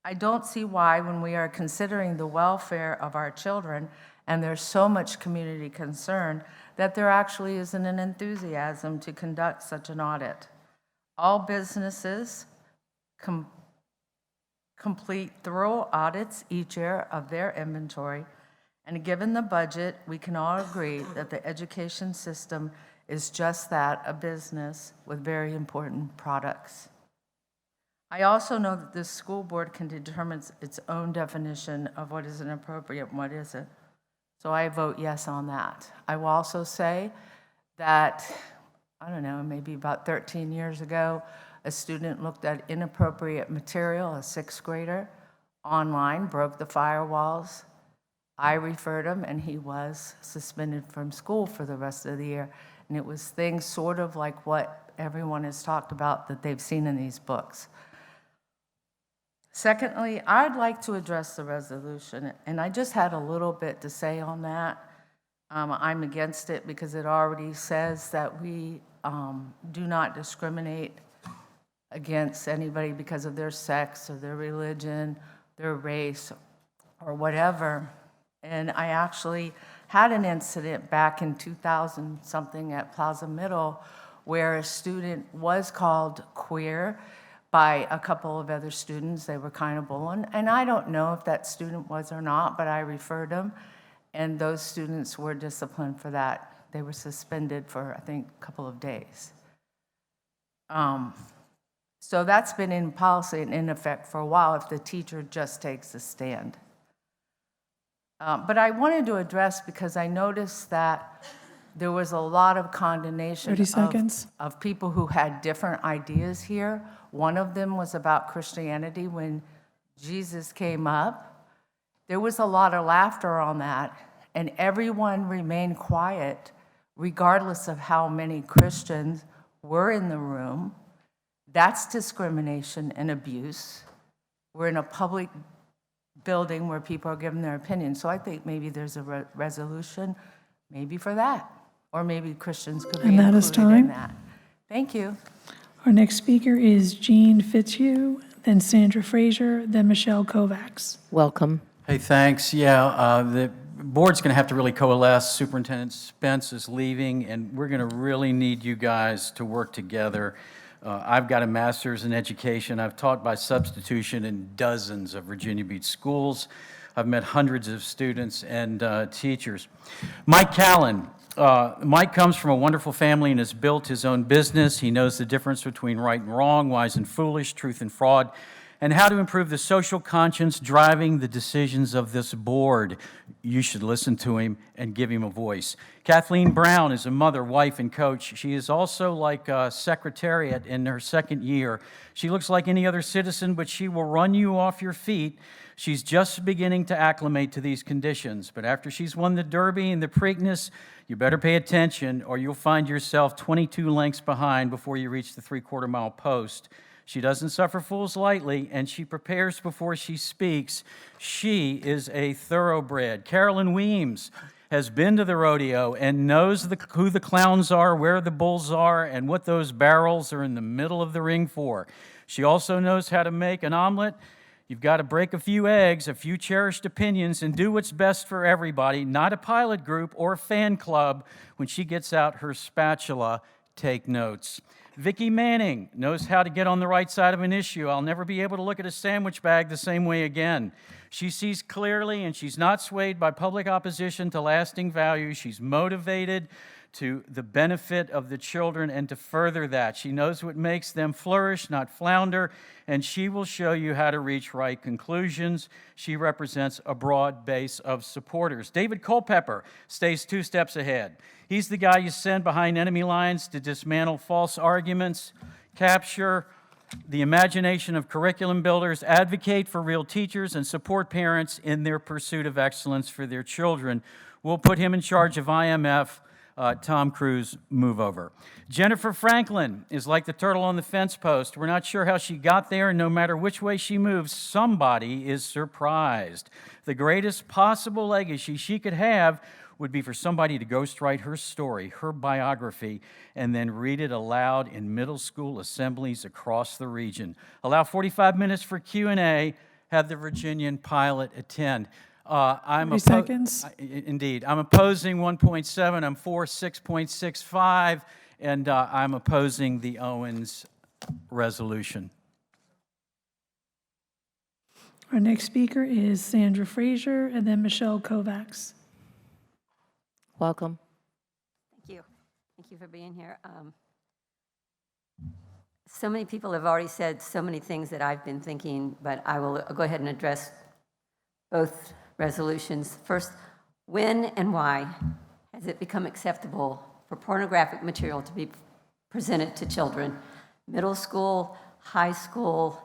I don't see why, when we are considering the welfare of our children, and there's so much community concern, that there actually isn't an enthusiasm to conduct such an audit. All businesses complete thorough audits each year of their inventory, and given the budget, we can all agree that the education system is just that, a business with very important products. I also know that this school board can determine its own definition of what is inappropriate and what isn't. So I vote yes on that. I will also say that, I don't know, maybe about 13 years ago, a student looked at inappropriate material, a 6th grader, online, broke the firewalls. I referred him, and he was suspended from school for the rest of the year. And it was things sort of like what everyone has talked about that they've seen in these books. Secondly, I'd like to address the resolution, and I just had a little bit to say on that. I'm against it because it already says that we do not discriminate against anybody because of their sex or their religion, their race, or whatever. And I actually had an incident back in 2000-something at Plaza Middle where a student was called queer by a couple of other students. They were kind of bullying, and I don't know if that student was or not, but I referred them, and those students were disciplined for that. They were suspended for, I think, a couple of days. So that's been in policy and in effect for a while if the teacher just takes a stand. But I wanted to address, because I noticed that there was a lot of condemnation 30 seconds. of people who had different ideas here. One of them was about Christianity when Jesus came up. There was a lot of laughter on that, and everyone remained quiet, regardless of how many Christians were in the room. That's discrimination and abuse. We're in a public building where people are giving their opinion. So I think maybe there's a resolution, maybe for that, or maybe Christians could be And that is included in time. that. Thank you. Our next speaker is Jean Fitzhugh, then Sandra Frazier, then Michelle Kovacs. Welcome. Hey, thanks. Yeah, the board's going to have to really coalesce. Superintendent Spence is leaving, and we're going to really need you guys to work together. I've got a master's in education. I've taught by substitution in dozens of Virginia Beach schools. I've met hundreds of students and teachers. Mike Callan. Mike comes from a wonderful family and has built his own business. He knows the difference between right and wrong, wise and foolish, truth and fraud, and how to improve the social conscience driving the decisions of this board. You should listen to him and give him a voice. Kathleen Brown is a mother, wife, and coach. She is also like a secretariat in her second year. She looks like any other citizen, but she will run you off your feet. She's just beginning to acclimate to these conditions, but after she's won the Derby and the Preakness, you better pay attention or you'll find yourself 22 lengths behind before you reach the 3/4 mile post. She doesn't suffer fools lightly, and she prepares before she speaks. She is a thoroughbred. Carolyn Weems has been to the rodeo and knows who the clowns are, where the bulls are, and what those barrels are in the middle of the ring for. She also knows how to make an omelet. You've got to break a few eggs, a few cherished opinions, and do what's best for everybody, not a pilot group or fan club. When she gets out her spatula, take notes. Vicki Manning knows how to get on the right side of an issue. I'll never be able to look at a sandwich bag the same way again. She sees clearly, and she's not swayed by public opposition to lasting values. She's motivated to the benefit of the children and to further that. She knows what makes them flourish, not flounder, and she will show you how to reach right conclusions. She represents a broad base of supporters. David Culpepper stays 2 steps ahead. He's the guy you send behind enemy lines to dismantle false arguments, capture the imagination of curriculum builders, advocate for real teachers, and support parents in their pursuit of excellence for their children. We'll put him in charge of IMF. Tom Cruise, move over. Jennifer Franklin is like the turtle on the fence post. We're not sure how she got there, and no matter which way she moves, somebody is surprised. The greatest possible legacy she could have would be for somebody to ghostwrite her story, her biography, and then read it aloud in middle school assemblies across the region. Allow 45 minutes for Q&A. Have the Virginian pilot attend. 30 seconds. Indeed. I'm opposing 1.7. I'm for 6.65. And I'm opposing the Owens resolution. Our next speaker is Sandra Frazier, and then Michelle Kovacs. Welcome. Thank you. Thank you for being here. So many people have already said so many things that I've been thinking, but I will go ahead and address both resolutions. First, when and why has it become acceptable for pornographic material to be presented to children? Middle school, high school,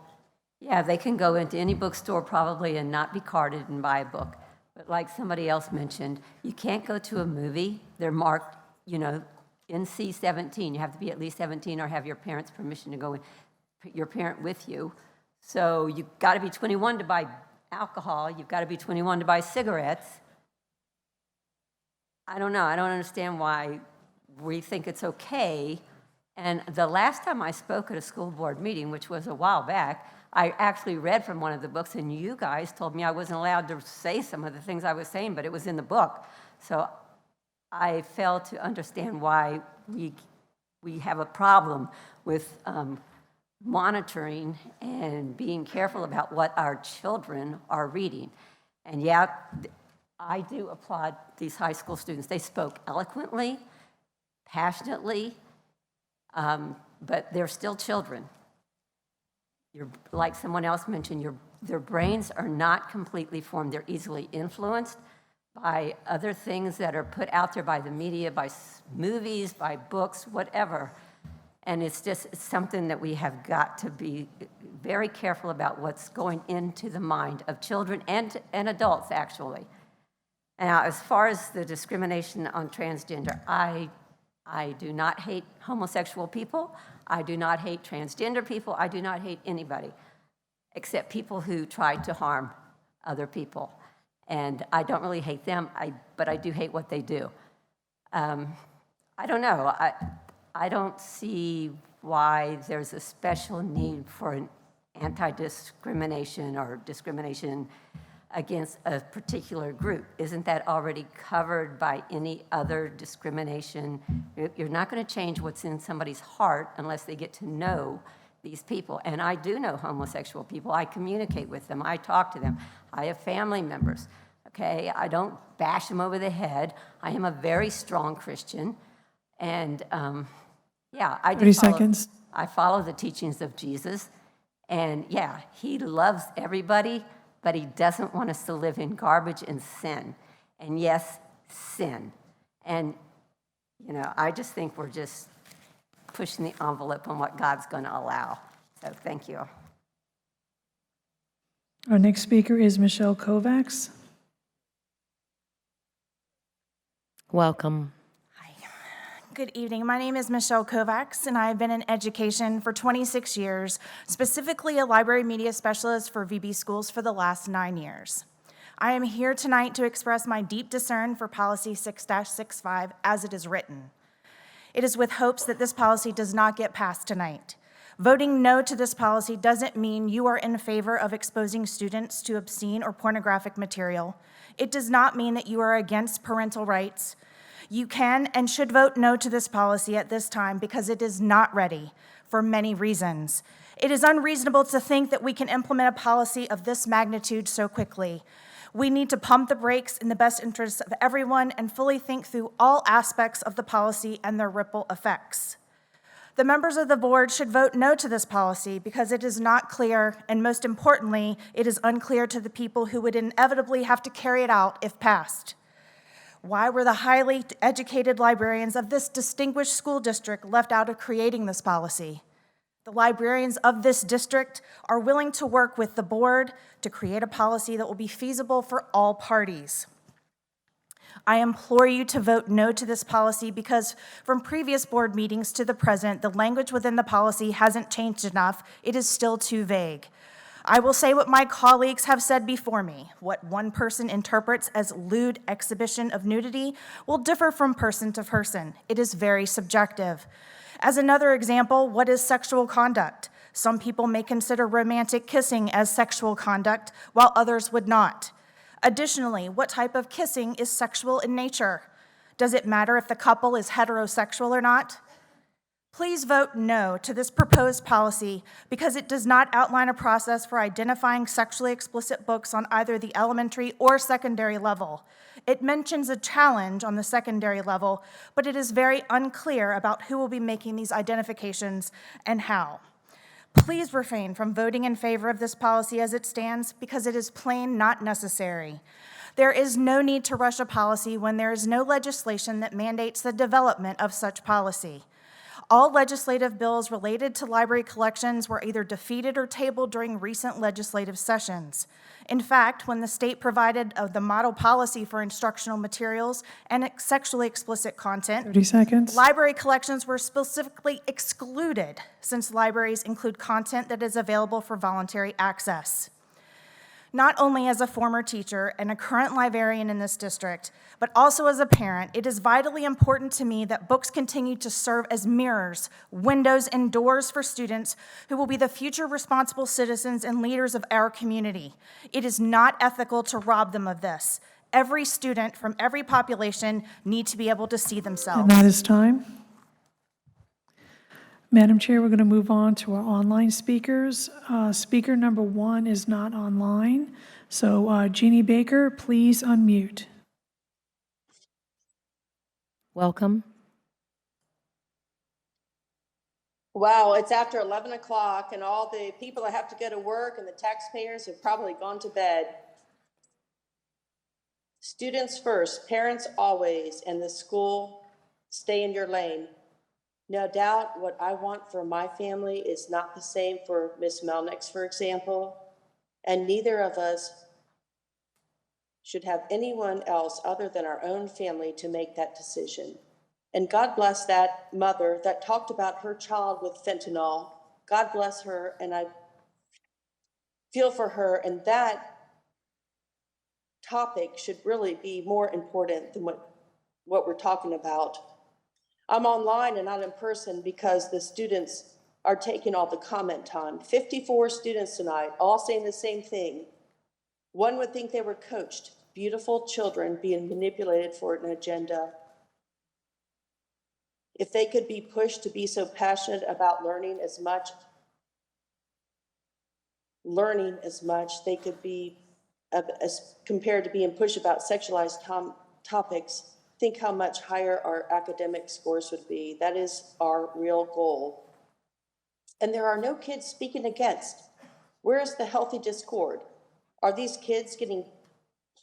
yeah, they can go into any bookstore probably and not be carded and buy a book. But like somebody else mentioned, you can't go to a movie. They're marked, NC-17. You have to be at least 17 or have your parents' permission to go in, your parent with you. So you've got to be 21 to buy alcohol. You've got to be 21 to buy cigarettes. I don't know. I don't understand why we think it's okay. And the last time I spoke at a school board meeting, which was a while back, I actually read from one of the books, and you guys told me I wasn't allowed to say some of the things I was saying, but it was in the book. So I failed to understand why we have a problem with monitoring and being careful about what our children are reading. And yeah, I do applaud these high school students. They spoke eloquently, passionately, but they're still children. like someone else mentioned, their brains are not completely formed. They're easily influenced by other things that are put out there by the media, by movies, by books, whatever. And it's something that we have got to be very careful about what's going into the mind of children and adults, actually. Now, as far as the discrimination on transgender, I do not hate homosexual people. I do not hate transgender people. I do not hate anybody, except people who try to harm other people. And I don't really hate them, but I do hate what they do. I don't know. I don't see why there's a special need for an anti-discrimination or discrimination against a particular group. Isn't that already covered by any other discrimination? You're not going to change what's in somebody's heart unless they get to know these people. And I do know homosexual people. I communicate with them. I talk to them. I have family members. Okay? I don't bash them over the head. I am a very strong Christian. And yeah, I do 30 seconds. I follow the teachings of Jesus. And yeah, he loves everybody, but he doesn't want us to live in garbage and sin. And yes, sin. And, you know, I just think we're just pushing the envelope on what God's going to allow. So thank you. Our next speaker is Michelle Kovacs. Welcome. Good evening. My name is Michelle Kovacs, and I've been in education for 26 years, specifically a library media specialist for VB Schools for the last 9 years. I am here tonight to express my deep discern for Policy 6-65 as it is written. It is with hopes that this policy does not get passed tonight. Voting no to this policy doesn't mean you are in favor of exposing students to obscene or pornographic material. It does not mean that you are against parental rights. You can and should vote no to this policy at this time because it is not ready for many reasons. It is unreasonable to think that we can implement a policy of this magnitude so quickly. We need to pump the brakes in the best interests of everyone and fully think through all aspects of the policy and their ripple effects. The members of the board should vote no to this policy because it is not clear, and most importantly, it is unclear to the people who would inevitably have to carry it out if passed. Why were the highly educated librarians of this distinguished school district left out of creating this policy? The librarians of this district are willing to work with the board to create a policy that will be feasible for all parties. I implore you to vote no to this policy because from previous board meetings to the present, the language within the policy hasn't changed enough. It is still too vague. I will say what my colleagues have said before me. What one person interprets as lewd exhibition of nudity will differ from person to person. It is very subjective. As another example, what is sexual conduct? Some people may consider romantic kissing as sexual conduct, while others would not. Additionally, what type of kissing is sexual in nature? Does it matter if the couple is heterosexual or not? Please vote no to this proposed policy because it does not outline a process for identifying sexually explicit books on either the elementary or secondary level. It mentions a challenge on the secondary level, but it is very unclear about who will be making these identifications and how. Please refrain from voting in favor of this policy as it stands because it is plain not necessary. There is no need to rush a policy when there is no legislation that mandates the development of such policy. All legislative bills related to library collections were either defeated or tabled during recent legislative sessions. In fact, when the state provided the model policy for instructional materials and sexually explicit content, 30 seconds. Library collections were specifically excluded since libraries include content that is available for voluntary access. Not only as a former teacher and a current librarian in this district, but also as a parent, it is vitally important to me that books continue to serve as mirrors, windows, and doors for students who will be the future responsible citizens and leaders of our community. It is not ethical to rob them of this. Every student from every population need to be able to see themselves. And that is time. Madam Chair, we're going to move on to our online speakers. Speaker number 1 is not online. So Jeannie Baker, please unmute. Welcome. Wow, it's after 11 o'clock and all the people that have to go to work and the taxpayers have probably gone to bed. Students first, parents always, and the school, stay in your lane. No doubt what I want for my family is not the same for Ms. Melnick's, for example, and neither of us should have anyone else other than our own family to make that decision. And God bless that mother that talked about her child with fentanyl. God bless her, and I feel for her, and that topic should really be more important than what we're talking about. I'm online and not in person because the students are taking all the comment time. 54 students tonight, all saying the same thing. One would think they were coached. Beautiful children being manipulated for an agenda. If they could be pushed to be so passionate about learning as much, they could be, as compared to being pushed about sexualized topics, think how much higher our academic scores would be. That is our real goal. And there are no kids speaking against. Where is the healthy discord? Are these kids getting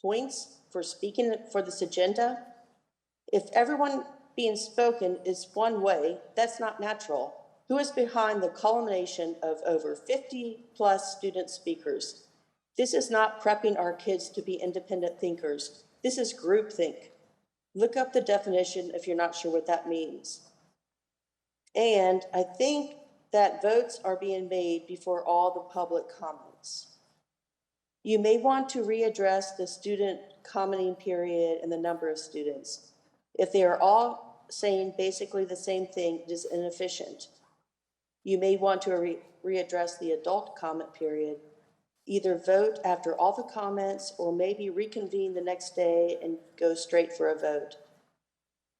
points for speaking for this agenda? If everyone being spoken is one way, that's not natural. Who is behind the culmination of over 50 plus student speakers? This is not prepping our kids to be independent thinkers. This is groupthink. Look up the definition if you're not sure what that means. And I think that votes are being made before all the public comments. You may want to readdress the student commenting period and the number of students. If they are all saying basically the same thing, it is inefficient. You may want to readdress the adult comment period. Either vote after all the comments or maybe reconvene the next day and go straight for a vote.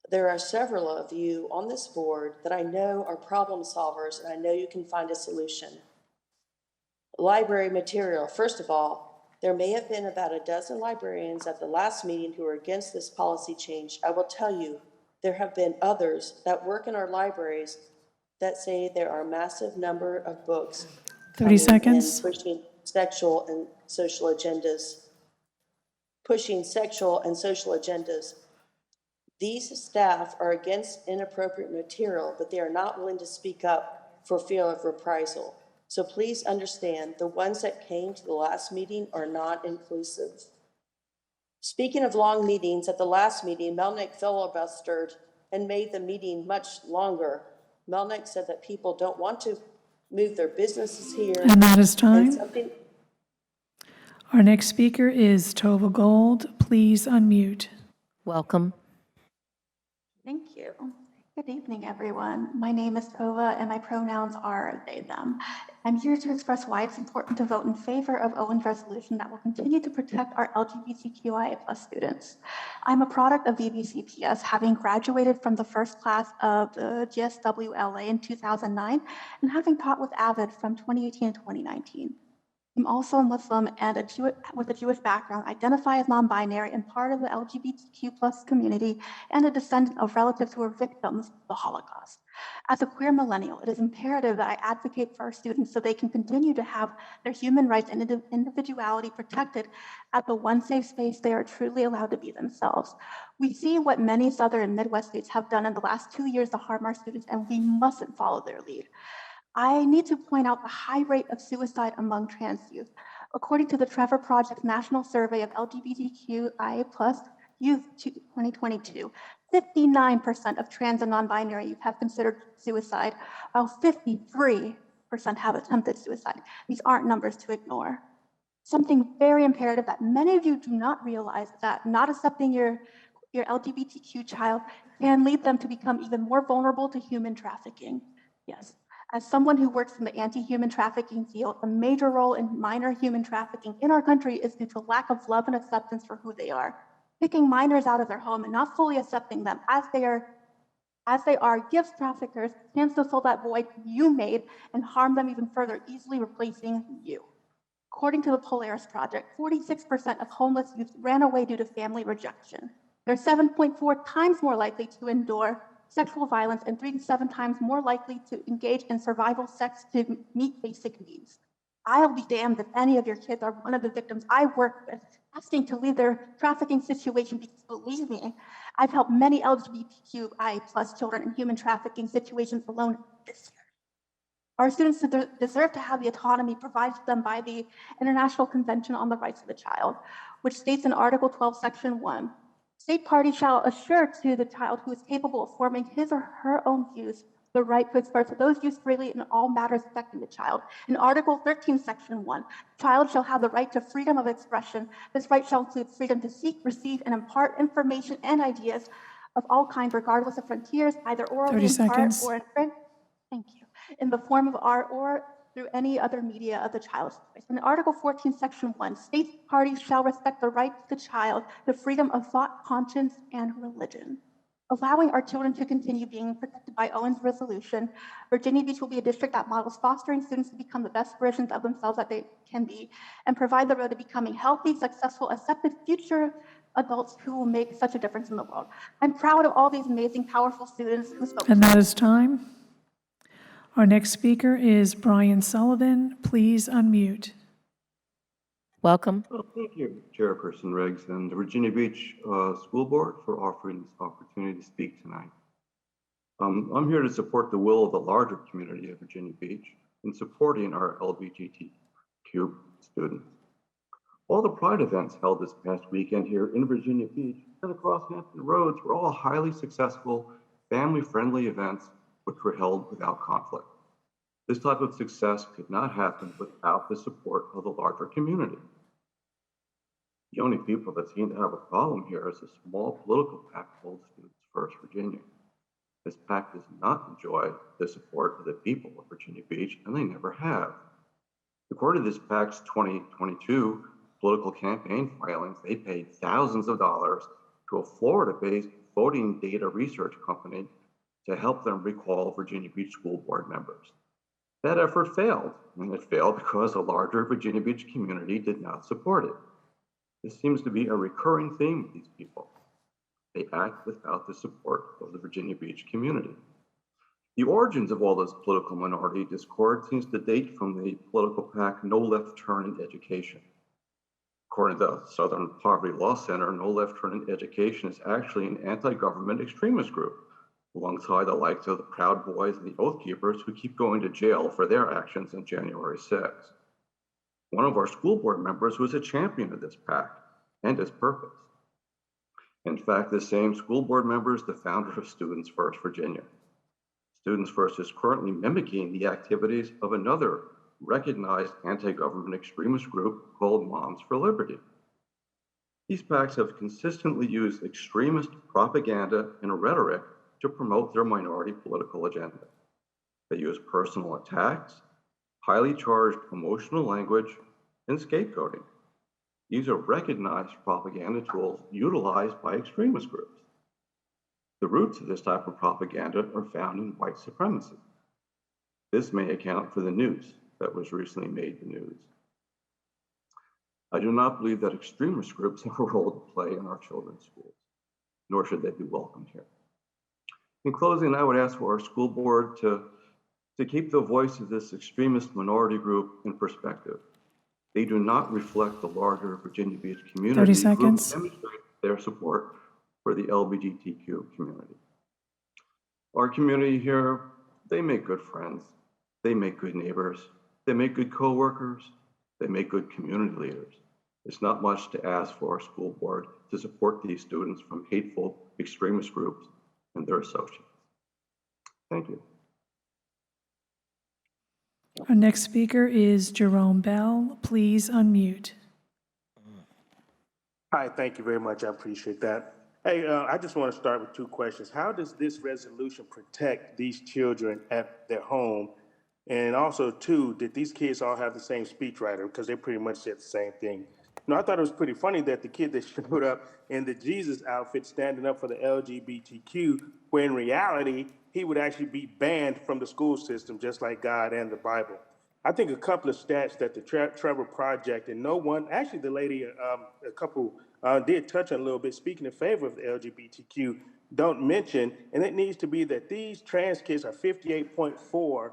There are several of you on this board that I know are problem solvers, and I know you can find a solution. Library material. First of all, there may have been about a dozen librarians at the last meeting who were against this policy change. I will tell you, there have been others that work in our libraries that say there are a massive number of books 30 seconds. pushing sexual and social agendas. These staff are against inappropriate material, but they are not willing to speak up for fear of reprisal. So please understand, the ones that came to the last meeting are not inclusive. Speaking of long meetings, at the last meeting, Melnick filibustered and made the meeting much longer. Melnick said that people don't want to move their businesses here. And that is time. something- Our next speaker is Tova Gold. Please unmute. Welcome. Thank you. Good evening, everyone. My name is Tova, and my pronouns are they, them. I'm here to express why it's important to vote in favor of Owen's resolution that will continue to protect our LGBTQIA+ students. I'm a product of VBCPS, having graduated from the first class of the GSWLA in 2009, and having taught with AVID from 2018 to 2019. I'm also a Muslim and with a Jewish background, identify as non-binary and part of the LGBTQ+ community and a descendant of relatives who were victims of the Holocaust. As a queer millennial, it is imperative that I advocate for our students so they can continue to have their human rights and individuality protected at the one safe space they are truly allowed to be themselves. We see what many Southern and Midwest states have done in the last 2 years to harm our students, and we mustn't follow their lead. I need to point out the high rate of suicide among trans youth. According to the Trevor Project's National Survey of LGBTQIA+ Youth 2022, 59% of trans and non-binary youth have considered suicide, while 53% have attempted suicide. These aren't numbers to ignore. Something very imperative that many of you do not realize is that not accepting your LGBTQ child can lead them to become even more vulnerable to human trafficking. Yes. As someone who works in the anti-human trafficking field, a major role in minor human trafficking in our country is due to lack of love and acceptance for who they are. Picking minors out of their home and not fully accepting them as they are gives traffickers a chance to fill that void you made and harm them even further, easily replacing you. According to the Polaris Project, 46% of homeless youth ran away due to family rejection. They're 7.4 times more likely to endure sexual violence, and 3 to 7 times more likely to engage in survival sex to meet basic needs. I'll be damned if any of your kids are one of the victims I work with asking to leave their trafficking situation, because believe me, I've helped many LGBTQI+ children in human trafficking situations alone this year. Our students deserve to have the autonomy provided to them by the International Convention on the Rights of the Child, which states in Article 12, Section 1, state parties shall assure to the child who is capable of forming his or her own views the right to express those views freely in all matters affecting the child. In Article 13, Section 1, the child shall have the right to freedom of expression. This right shall include freedom to seek, receive, and impart information and ideas of all kinds, regardless of frontiers, either orally 30 in part seconds. or in print. Thank you. In the form of art or through any other media of the child's choice. In Article 14, Section 1, state parties shall respect the right of the child to freedom of thought, conscience, and religion. Allowing our children to continue being protected by Owen's resolution, Virginia Beach will be a district that models fostering students to become the best versions of themselves that they can be and provide the road to becoming healthy, successful, accepted future adults who will make such a difference in the world. I'm proud of all these amazing, powerful students who spoke. And that is time. Our next speaker is Brian Sullivan. Please unmute. Welcome. Well, thank you, Chairperson Riggs and the Virginia Beach School Board for offering this opportunity to speak tonight. I'm here to support the will of the larger community of Virginia Beach in supporting our LGBTQ students. All the Pride events held this past weekend here in Virginia Beach and across Hampton Roads were all highly successful, family-friendly events which were held without conflict. This type of success could not happen without the support of the larger community. The only people that seem to have a problem here is a small political PAC called Students First Virginia. This PAC does not enjoy the support of the people of Virginia Beach, and they never have. According to this PAC's 2022 political campaign filings, they paid thousands of dollars to a Florida-based voting data research company to help them recall Virginia Beach School Board members. That effort failed, and it failed because the larger Virginia Beach community did not support it. This seems to be a recurring theme with these people. They act without the support of the Virginia Beach community. The origins of all this political minority discord seems to date from the political PAC No Left Turn in Education. According to the Southern Poverty Law Center, No Left Turn in Education is actually an anti-government extremist group, alongside the likes of the Proud Boys and the Oath Keepers who keep going to jail for their actions on January 6th. One of our school board members was a champion of this PAC and its purpose. In fact, the same school board member is the founder of Students First Virginia. Students First is currently mimicking the activities of another recognized anti-government extremist group called Moms for Liberty. These PACs have consistently used extremist propaganda and rhetoric to promote their minority political agenda. They use personal attacks, highly charged emotional language, and scapegoating. These are recognized propaganda tools utilized by extremist groups. The roots of this type of propaganda are found in white supremacy. This may account for the news that was recently made the news. I do not believe that extremist groups have a role to play in our children's schools, nor should they be welcomed here. In closing, I would ask for our school board to keep the voice of this extremist minority group in perspective. They do not reflect the larger Virginia Beach community 30 seconds. who demonstrate their support for the LGBTQ community. Our community here, they make good friends, they make good neighbors, they make good coworkers, they make good community leaders. It's not much to ask for our school board to support these students from hateful extremist groups and their associates. Thank you. Our next speaker is Jerome Bell. Please unmute. Hi, thank you very much. I appreciate that. Hey, I just want to start with two questions. How does this resolution protect these children at their home? And also, two, did these kids all have the same speechwriter? Because they pretty much said the same thing. You know, I thought it was pretty funny that the kid that showed up in the Jesus outfit standing up for the LGBTQ, where in reality, he would actually be banned from the school system, just like God and the Bible. I think a couple of stats that the Trevor Project and no one, actually the lady, a couple did touch on a little bit, speaking in favor of the LGBTQ, don't mention, and it needs to be that these trans kids are 58.4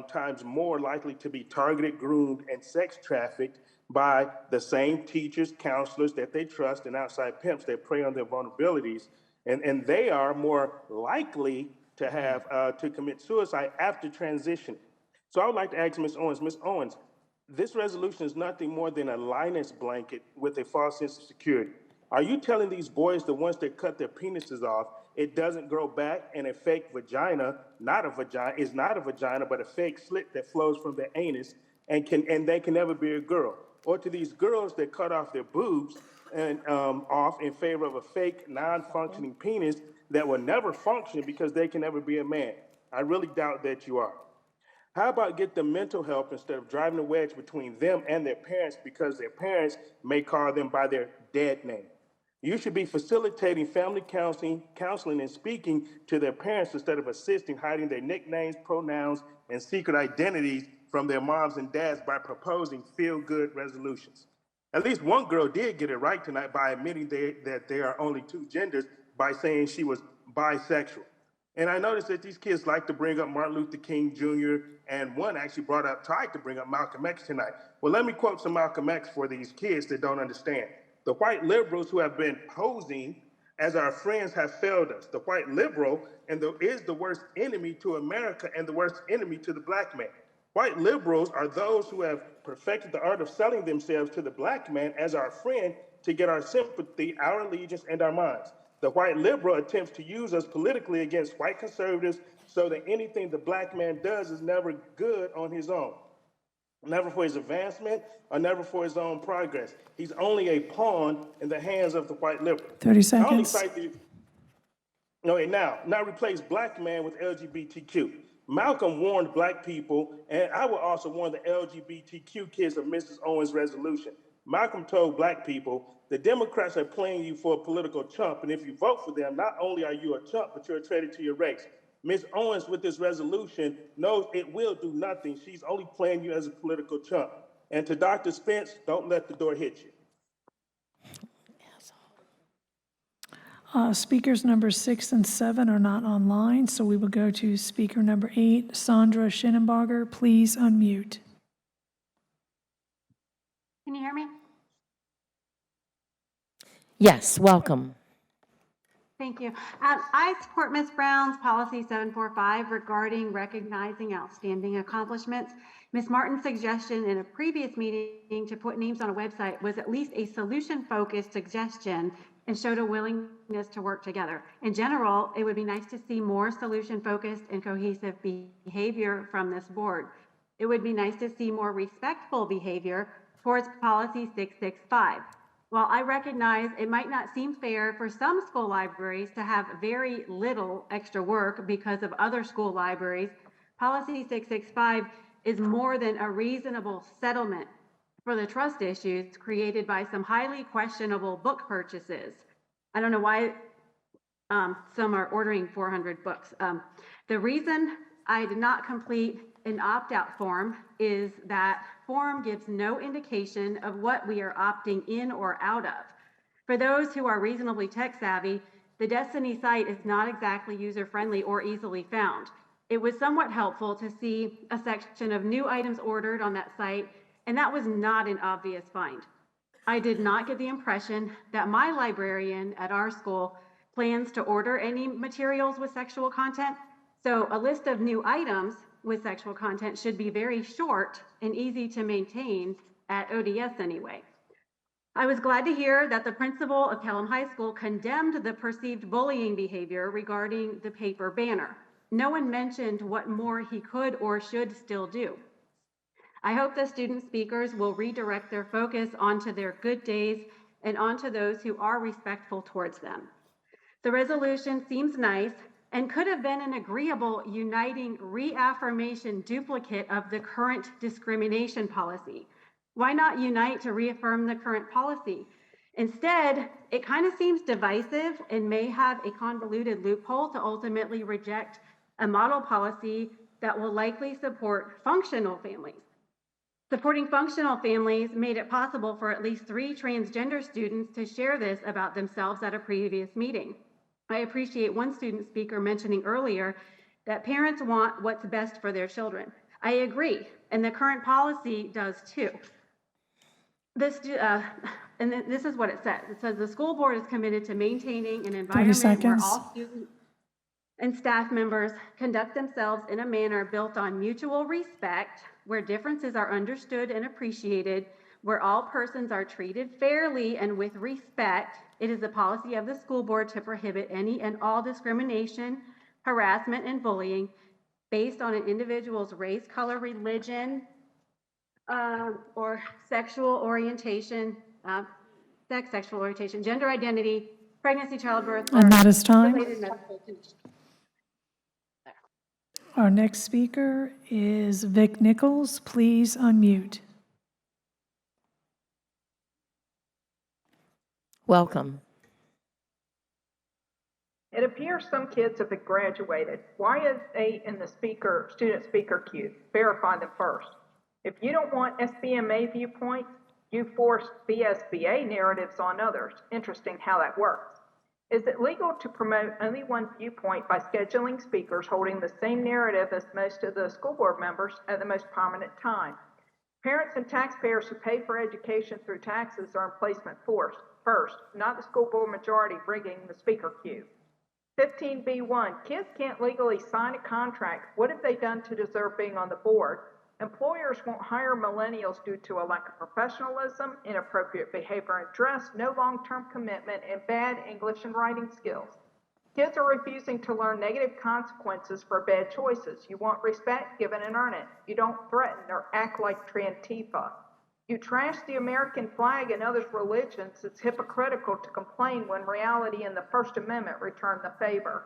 times more likely to be targeted, groomed, and sex trafficked by the same teachers, counselors that they trust, and outside pimps that prey on their vulnerabilities. And they are more likely to have to commit suicide after transition. So I would like to ask Ms. Owens, Ms. Owens, this resolution is nothing more than a Linus blanket with a false sense of security. Are you telling these boys that once they cut their penises off, it doesn't grow back and a fake vagina, is not a vagina, but a fake slit that flows from their anus and they can never be a girl? Or to these girls that cut off their boobs and off in favor of a fake non-functioning penis that will never function because they can never be a man? I really doubt that you are. How about get them mental help instead of driving a wedge between them and their parents because their parents may call them by their dead name? You should be facilitating family counseling and speaking to their parents instead of assisting hiding their nicknames, pronouns, and secret identities from their moms and dads by proposing feel-good resolutions. At least one girl did get it right tonight by admitting that there are only two genders by saying she was bisexual. And I noticed that these kids like to bring up Martin Luther King Jr., and one actually tried to bring up Malcolm X tonight. Well, let me quote some Malcolm X for these kids that don't understand. The white liberals who have been posing as our friends have failed us. The white liberal is the worst enemy to America and the worst enemy to the black man. White liberals are those who have perfected the art of selling themselves to the black man as our friend to get our sympathy, our allegiance, and our minds. The white liberal attempts to use us politically against white conservatives so that anything the black man does is never good on his own. Never for his advancement or never for his own progress. He's only a pawn in the hands of the white liberal. 30 seconds. I only cite the, now replace black man with LGBTQ. Malcolm warned black people, and I will also warn the LGBTQ kids of Mrs. Owens' resolution. Malcolm told black people, the Democrats are playing you for a political chump, and if you vote for them, not only are you a chump, but you're a traitor to your race. Ms. Owens, with this resolution, knows it will do nothing. She's only playing you as a political chump. And to Dr. Spence, don't let the door hit you. Speakers number 6 and 7 are not online, so we will go to speaker number 8, Sandra Schinnenbarger. Please unmute. Can you hear me? Yes, welcome. Thank you. I support Ms. Brown's policy 745 regarding recognizing outstanding accomplishments. Ms. Martin's suggestion in a previous meeting to put names on a website was at least a solution-focused suggestion and showed a willingness to work together. In general, it would be nice to see more solution-focused and cohesive behavior from this board. It would be nice to see more respectful behavior towards policy 665. While I recognize it might not seem fair for some school libraries to have very little extra work because of other school libraries, policy 665 is more than a reasonable settlement for the trust issues created by some highly questionable book purchases. I don't know why some are ordering 400 books. The reason I did not complete an opt-out form is that form gives no indication of what we are opting in or out of. For those who are reasonably tech savvy, the Destiny site is not exactly user-friendly or easily found. It was somewhat helpful to see a section of new items ordered on that site, and that was not an obvious find. I did not get the impression that my librarian at our school plans to order any materials with sexual content, so a list of new items with sexual content should be very short and easy to maintain at ODS anyway. I was glad to hear that the principal of Pelham High School condemned the perceived bullying behavior regarding the paper banner. No one mentioned what more he could or should still do. I hope the student speakers will redirect their focus onto their good days and onto those who are respectful towards them. The resolution seems nice and could have been an agreeable, uniting reaffirmation duplicate of the current discrimination policy. Why not unite to reaffirm the current policy? Instead, it kind of seems divisive and may have a convoluted loophole to ultimately reject a model policy that will likely support functional families. Supporting functional families made it possible for at least 3 transgender students to share this about themselves at a previous meeting. I appreciate one student speaker mentioning earlier that parents want what's best for their children. I agree, and the current policy does too. This is what it says. It says the school board is committed to maintaining an environment where all students and staff members conduct themselves in a manner built on mutual respect, where differences are understood and appreciated, where all persons are treated fairly and with respect. It is the policy of the school board to prohibit any and all discrimination, harassment, and bullying based on an individual's race, color, religion, or sexual orientation, sexual orientation, gender identity, pregnancy, childbirth, or And that is time. related medical condition. Our next speaker is Vic Nichols. Please unmute. Welcome. It appears some kids have graduated. Why is A in the student speaker queue? Verify them first. If you don't want SBMA viewpoints, you force BSBA narratives on others. Interesting how that works. Is it legal to promote only one viewpoint by scheduling speakers holding the same narrative as most of the school board members at the most prominent time? Parents and taxpayers who pay for education through taxes are in placement first, not the school board majority rigging the speaker queue. 15B1, kids can't legally sign a contract. What have they done to deserve being on the board? Employers won't hire millennials due to a lack of professionalism, inappropriate behavior and dress, no long-term commitment, and bad English and writing skills. Kids are refusing to learn negative consequences for bad choices. You want respect, give it and earn it. You don't threaten or act like Trantifa. You trash the American flag and others' religions. It's hypocritical to complain when reality and the First Amendment return the favor.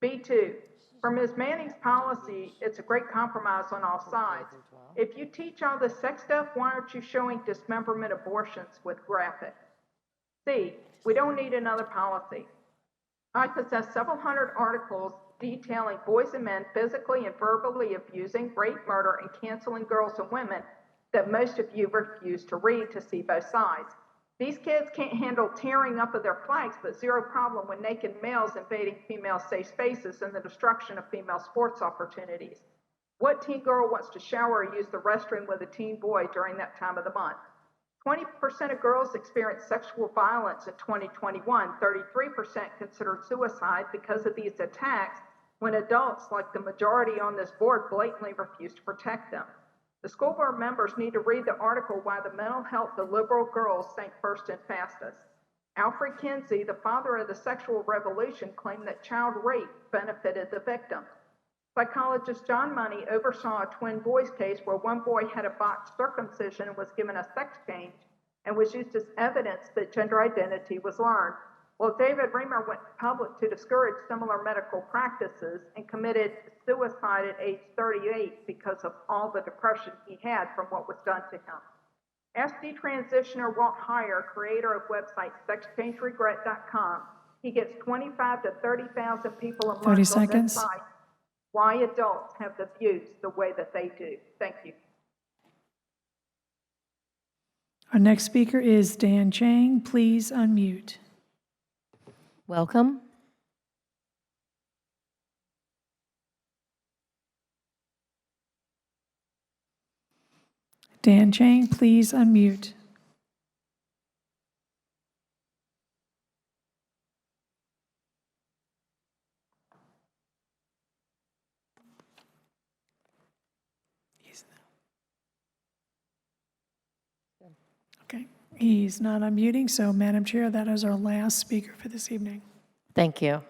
B2, for Ms. Manning's policy, it's a great compromise on all sides. If you teach all this sex stuff, why aren't you showing dismemberment abortions with graphics? C, we don't need another policy. I possess several hundred articles detailing boys and men physically and verbally abusing, rape, murder, and canceling girls and women that most of you refuse to read to see both sides. These kids can't handle tearing up of their flags, but zero problem with naked males invading female safe spaces and the destruction of female sports opportunities. What teen girl wants to shower or use the restroom with a teen boy during that time of the month? 20% of girls experienced sexual violence in 2021. 33% considered suicide because of these attacks when adults, like the majority on this board, blatantly refuse to protect them. The school board members need to read the article Why the Mental Health of Liberal Girls Sank First and Fastest. Alfred Kinsey, the father of the sexual revolution, claimed that child rape benefited the victims. Psychologist John Money oversaw a twin boys case where one boy had a botched circumcision and was given a sex change and was used as evidence that gender identity was learned. Well, David Reamer went public to discourage similar medical practices and committed suicide at age 38 because of all the depression he had from what was done to him. SD transitioner Walt Heyer, creator of website sexchangeregret.com, he gets 25 to 30,000 people a month 30 on this seconds. site. Why adults have the views the way that they do. Thank you. Our next speaker is Dan Chang. Please unmute. Welcome. Dan Chang, please unmute. Okay, he's not unmuting, so Madam Chair, that is our last speaker for this evening. Thank you.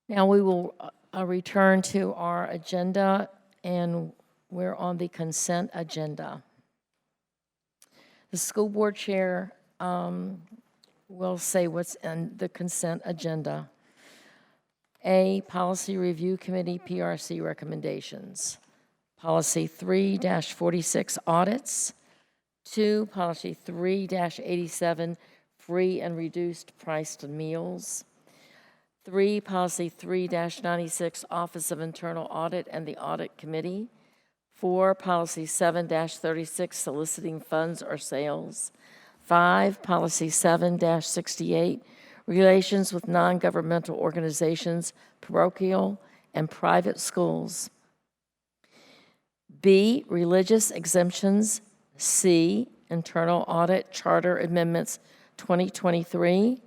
Now we will return to our agenda, and we're on the consent agenda. The school board chair will say what's in the consent agenda. A, Policy Review Committee, PRC recommendations. Policy 3-46, audits. 2, Policy 3-87, free and reduced priced meals. 3, Policy 3-96, Office of Internal Audit and the Audit Committee. 4, Policy 7-36, Soliciting Funds or Sales. 5, Policy 7-68, Relations with Non-Governmental Organizations, Parochial and Private Schools. B, Religious Exemptions. C, Internal Audit Charter Amendments 2023.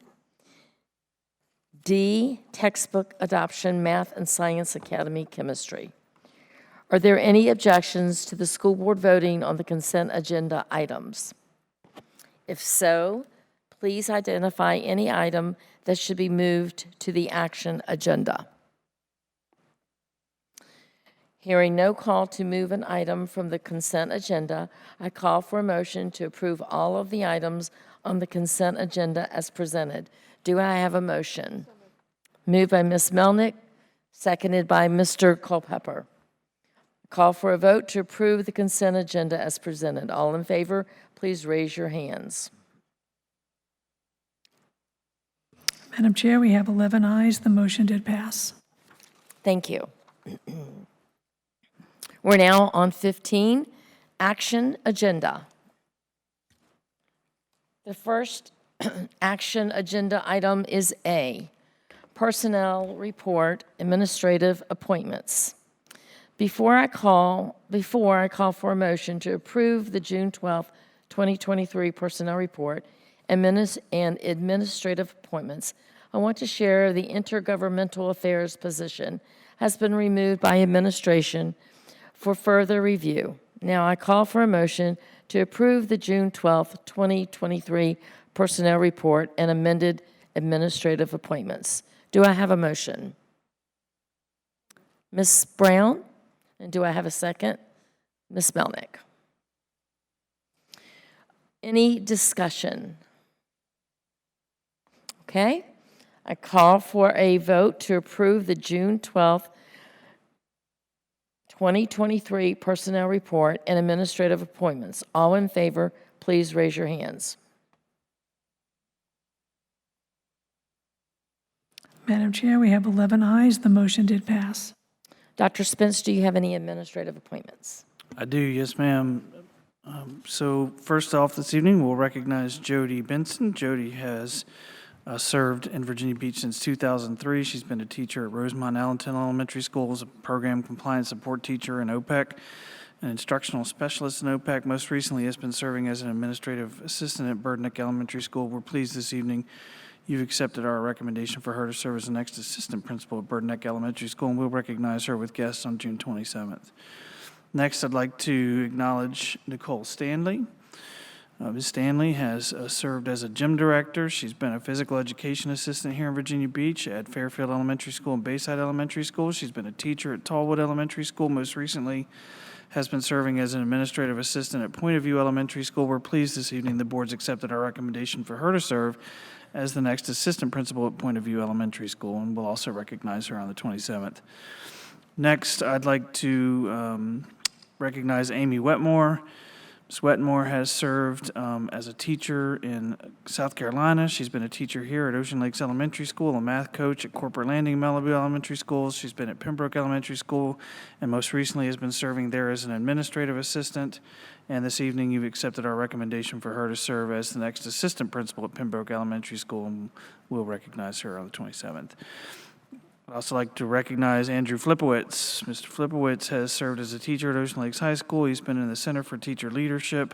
D, Textbook Adoption Math and Science Academy Chemistry. Are there any objections to the school board voting on the consent agenda items? If so, please identify any item that should be moved to the action agenda. Hearing no call to move an item from the consent agenda, I call for a motion to approve all of the items on the consent agenda as presented. Do I have a motion? Moved by Ms. Melnick, seconded by Mr. Culpepper. Call for a vote to approve the consent agenda as presented. All in favor, please raise your hands. Madam Chair, we have 11 ayes. The motion did pass. Thank you. We're now on 15, action agenda. The first action agenda item is A, personnel report, administrative appointments. Before I call for a motion to approve the June 12, 2023 personnel report and administrative appointments, I want to share the intergovernmental affairs position has been removed by administration for further review. Now I call for a motion to approve the June 12, 2023 personnel report and amended administrative appointments. Do I have a motion? Ms. Brown? And do I have a second? Ms. Melnick? Any discussion? Okay. I call for a vote to approve the June 12th, 2023 personnel report and administrative appointments. All in favor, please raise your hands. Madam Chair, we have 11 ayes. The motion did pass. Dr. Spence, do you have any administrative appointments? I do, yes, ma'am. So first off this evening, we'll recognize Jody Benson. Jody has served in Virginia Beach since 2003. She's been a teacher at Rosemont Allentown Elementary School as a program compliance support teacher in OPEC, an instructional specialist in OPEC. Most recently has been serving as an administrative assistant at Bird Neck Elementary School. We're pleased this evening you've accepted our recommendation for her to serve as the next assistant principal at Bird Neck Elementary School, and we'll recognize her with guests on June 27th. Next, I'd like to acknowledge Nicole Stanley. Ms. Stanley has served as a gym director. She's been a physical education assistant here in Virginia Beach at Fairfield Elementary School and Bayside Elementary School. She's been a teacher at Tallwood Elementary School. Most recently has been serving as an administrative assistant at Point of View Elementary School. We're pleased this evening the board's accepted our recommendation for her to serve as the next assistant principal at Point of View Elementary School, and we'll also recognize her on the 27th. Next, I'd like to recognize Amy Wetmore. Ms. Wetmore has served as a teacher in South Carolina. She's been a teacher here at Ocean Lakes Elementary School, a math coach at Corporate Landing Malibu Elementary Schools. She's been at Pembroke Elementary School, and most recently has been serving there as an administrative assistant. And this evening, you've accepted our recommendation for her to serve as the next assistant principal at Pembroke Elementary School, and we'll recognize her on the 27th. I'd also like to recognize Andrew Flipowitz. Mr. Flipowitz has served as a teacher at Ocean Lakes High School. He's been in the Center for Teacher Leadership.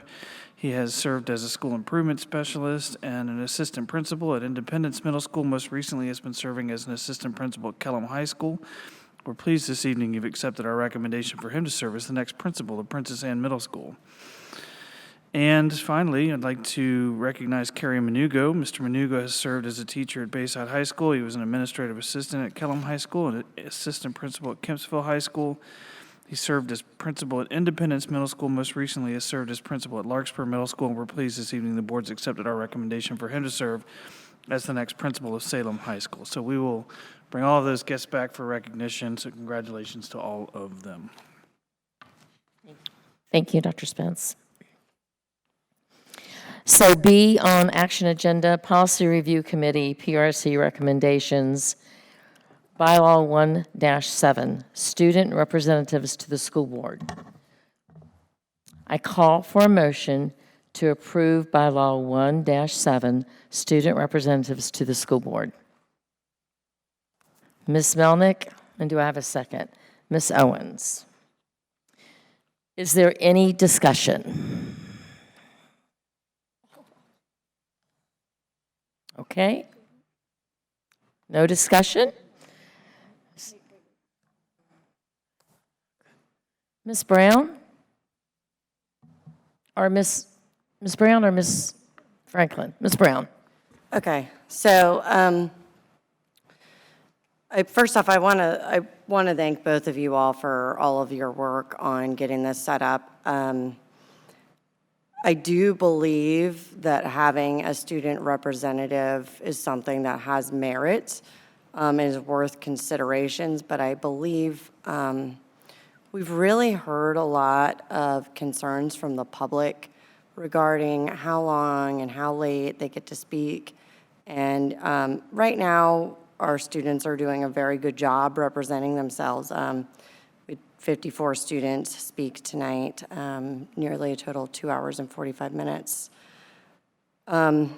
He has served as a school improvement specialist and an assistant principal at Independence Middle School. Most recently has been serving as an assistant principal at Kellum High School. We're pleased this evening you've accepted our recommendation for him to serve as the next principal of Princess Anne Middle School. And finally, I'd like to recognize Kerry Menugo. Mr. Menugo has served as a teacher at Bayside High School. He was an administrative assistant at Kellum High School and an assistant principal at Kempsville High School. He served as principal at Independence Middle School. Most recently has served as principal at Larkspur Middle School. And we're pleased this evening the board's accepted our recommendation for him to serve as the next principal of Salem High School. So we will bring all of those guests back for recognition. So congratulations to all of them. Thank you, Dr. Spence. So B on action agenda, Policy Review Committee, PRC recommendations. Bylaw 1-7, Student Representatives to the School Board. I call for a motion to approve Bylaw 1-7, Student Representatives to the School Board. Ms. Melnick, and do I have a second? Ms. Owens. Is there any discussion? Okay. No discussion? Ms. Brown? Or Ms. Brown or Ms. Franklin? Ms. Brown. Okay, so first off, I want to thank both of you all for all of your work on getting this set up. I do believe that having a student representative is something that has merit and is worth considerations, but I believe we've really heard a lot of concerns from the public regarding how long and how late they get to speak. And right now, our students are doing a very good job representing themselves. We had 54 students speak tonight, nearly a total of 2 hours and 45 minutes. I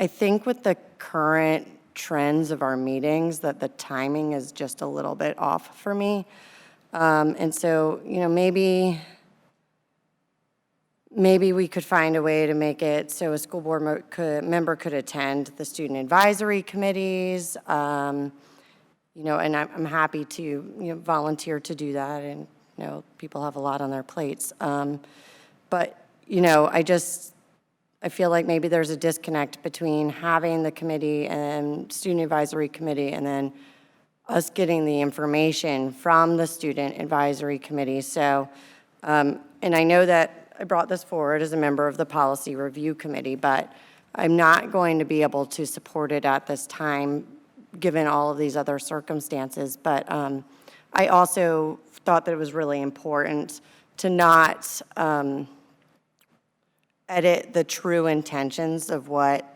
think with the current trends of our meetings that the timing is just a little bit off for me. And so, maybe we could find a way to make it so a school board member could attend the student advisory committees, and I'm happy to volunteer to do that, and people have a lot on their plates. But I feel like maybe there's a disconnect between having the committee and student advisory committee and then us getting the information from the student advisory committee. So, and I know that I brought this forward as a member of the policy review committee, but I'm not going to be able to support it at this time, given all of these other circumstances. But I also thought that it was really important to not edit the true intentions of what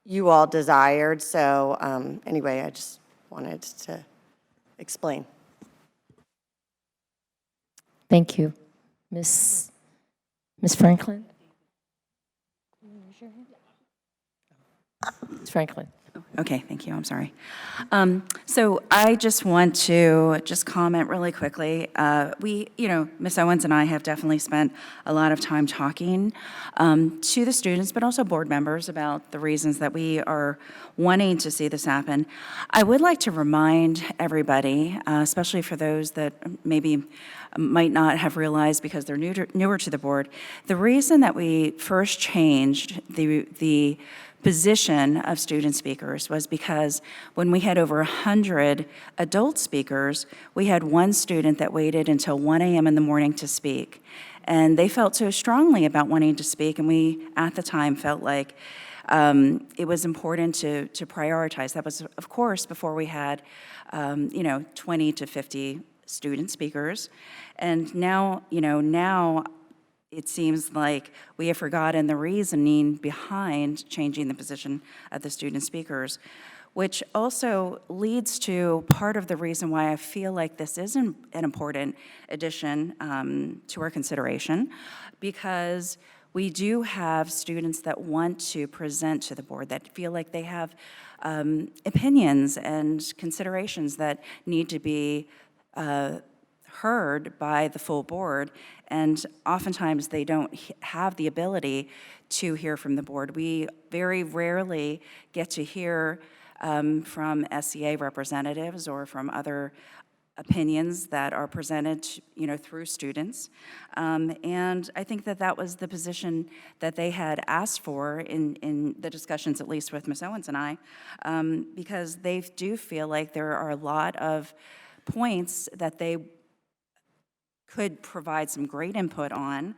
you all desired. So anyway, I just wanted to explain. Thank you. Ms. Franklin? Ms. Franklin. Okay, thank you, I'm sorry. So I just want to comment really quickly. Ms. Owens and I have definitely spent a lot of time talking to the students, but also board members about the reasons that we are wanting to see this happen. I would like to remind everybody, especially for those that maybe might not have realized because they're newer to the board, the reason that we first changed the position of student speakers was because when we had over 100 adult speakers, we had one student that waited until 1 a.m. in the morning to speak. And they felt so strongly about wanting to speak, and we, at the time, felt like it was important to prioritize. That was, of course, before we had, 20 to 50 student speakers. And now, it seems like we have forgotten the reasoning behind changing the position of the student speakers, which also leads to part of the reason why I feel like this is an important addition to our consideration, because we do have students that want to present to the board, that feel like they have opinions and considerations that need to be heard by the full board, and oftentimes they don't have the ability to hear from the board. We very rarely get to hear from SEA representatives or from other opinions that are presented, through students. And I think that was the position that they had asked for in the discussions, at least with Ms. Owens and I, because they do feel like there are a lot of points that they could provide some great input on,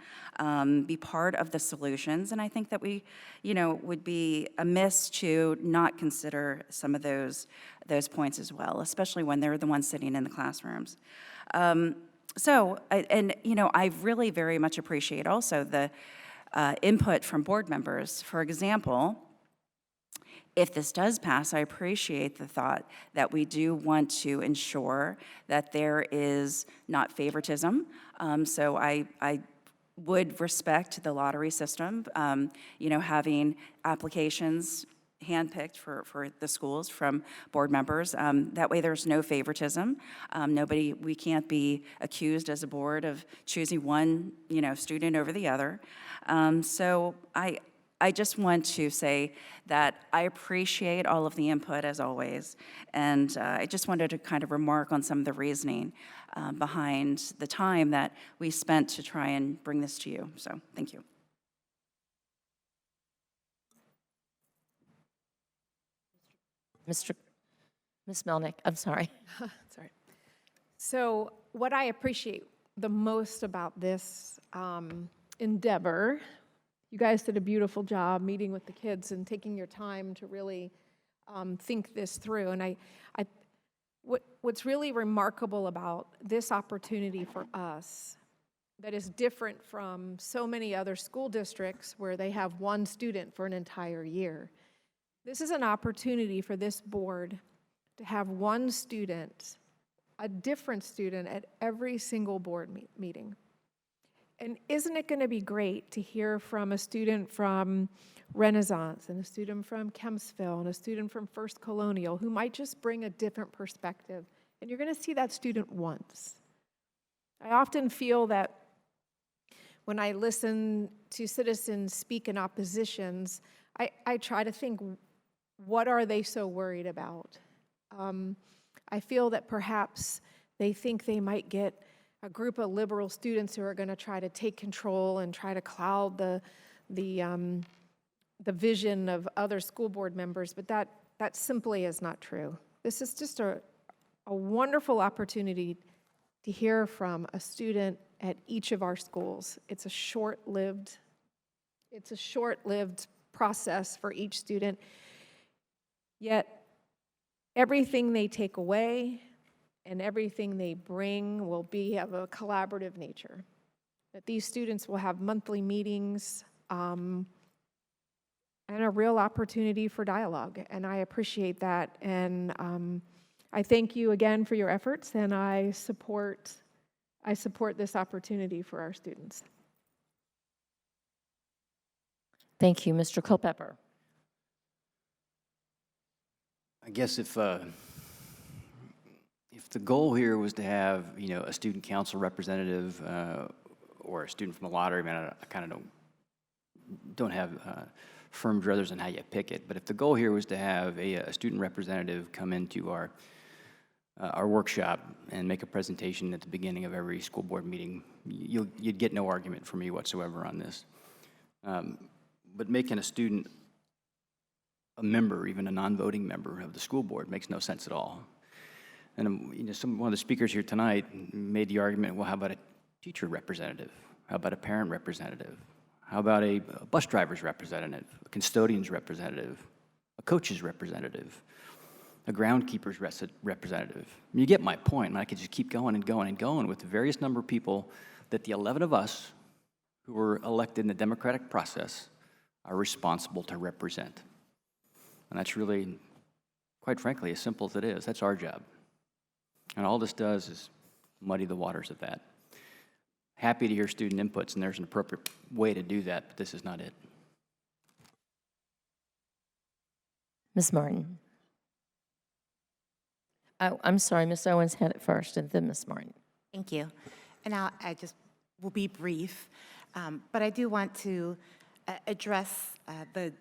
be part of the solutions, and I think that we, would be amiss to not consider some of those points as well, especially when they're the ones sitting in the classrooms. I really very much appreciate also the input from board members. For example, if this does pass, I appreciate the thought that we do want to ensure that there is not favoritism. So I would respect the lottery system, having applications handpicked for the schools from board members. That way there's no favoritism. We can't be accused as a board of choosing one, student over the other. So I just want to say that I appreciate all of the input as always. And I just wanted to kind of remark on some of the reasoning behind the time that we spent to try and bring this to you. So thank you. Ms. Melnick, I'm sorry. Sorry. So what I appreciate the most about this endeavor, you guys did a beautiful job meeting with the kids and taking your time to really think this through. And what's really remarkable about this opportunity for us that is different from so many other school districts where they have one student for an entire year. This is an opportunity for this board to have one student, a different student at every single board meeting. And isn't it going to be great to hear from a student from Renaissance and a student from Kempsville and a student from First Colonial who might just bring a different perspective? And you're going to see that student once. I often feel that when I listen to citizens speak in oppositions, I try to think, what are they so worried about? I feel that perhaps they think they might get a group of liberal students who are going to try to take control and try to cloud the vision of other school board members, but that simply is not true. This is just a wonderful opportunity to hear from a student at each of our schools. It's a short-lived process for each student. Yet, everything they take away and everything they bring will be of a collaborative nature. That these students will have monthly meetings and a real opportunity for dialogue, and I appreciate that. And I thank you again for your efforts, and I support this opportunity for our students. Thank you, Mr. Culpepper. I guess if the goal here was to have, a student council representative or a student from the lottery, I kind of don't have firm druthers on how you pick it, but if the goal here was to have a student representative come into our workshop and make a presentation at the beginning of every school board meeting, you'd get no argument from me whatsoever on this. But making a student a member, even a non-voting member of the school board, makes no sense at all. And one of the speakers here tonight made the argument, well, how about a teacher representative? How about a parent representative? How about a bus driver's representative, a custodian's representative, a coach's representative, a groundkeeper's representative? You get my point, and I could just keep going and going and going with the various number of people that the 11 of us who were elected in the democratic process are responsible to represent. And that's really, quite frankly, as simple as it is. That's our job. And all this does is muddy the waters of that. Happy to hear student inputs, and there's an appropriate way to do that, but this is not it. Ms. Martin. Oh, I'm sorry, Ms. Owens had it first, and then Ms. Martin. Thank you. And I just will be brief, but I do want to address the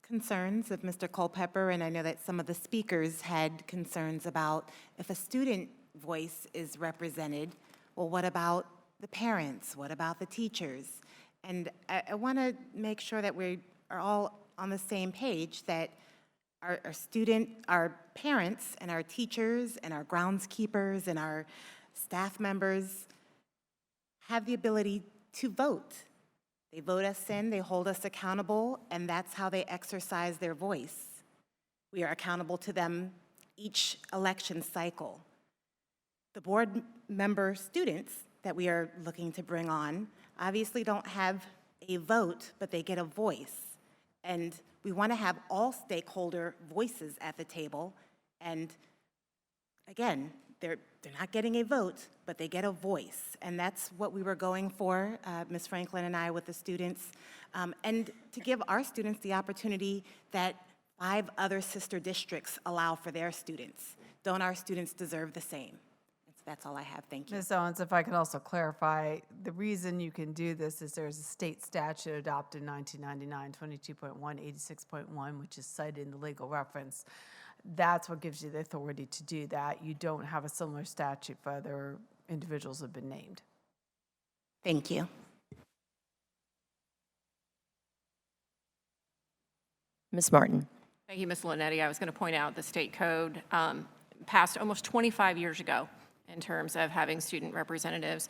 concerns of Mr. Culpepper, and I know that some of the speakers had concerns about if a student voice is represented, well, what about the parents? What about the teachers? And I want to make sure that we are all on the same page, that our parents and our teachers and our groundskeepers and our staff members have the ability to vote. They vote us in, they hold us accountable, and that's how they exercise their voice. We are accountable to them each election cycle. The board member students that we are looking to bring on obviously don't have a vote, but they get a voice. And we want to have all stakeholder voices at the table. And again, they're not getting a vote, but they get a voice. And that's what we were going for, Ms. Franklin and I, with the students. And to give our students the opportunity that 5 other sister districts allow for their students. Don't our students deserve the same? That's all I have. Thank you. Ms. Owens, if I could also clarify, the reason you can do this is there's a state statute adopted in 1999, 22.1, 86.1, which is cited in the legal reference. That's what gives you the authority to do that. You don't have a similar statute for other individuals who have been named. Thank you. Ms. Martin. Thank you, Ms. Linetti. I was going to point out the state code passed almost 25 years ago in terms of having student representatives.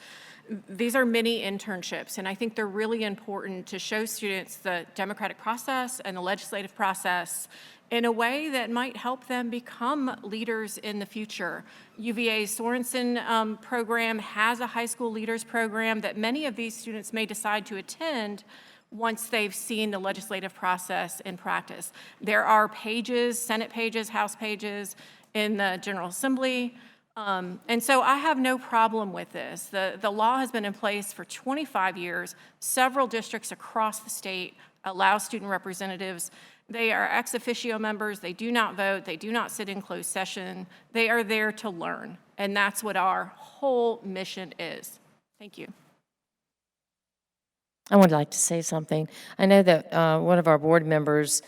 These are mini internships, and I think they're really important to show students the democratic process and the legislative process in a way that might help them become leaders in the future. UVA's Sorensen program has a high school leaders program that many of these students may decide to attend once they've seen the legislative process in practice. There are pages, Senate pages, House pages in the General Assembly. And so I have no problem with this. The law has been in place for 25 years. Several districts across the state allow student representatives. They are ex officio members. They do not vote. They do not sit in closed session. They are there to learn. And that's what our whole mission is. Thank you. I would like to say something. I know that one of our board members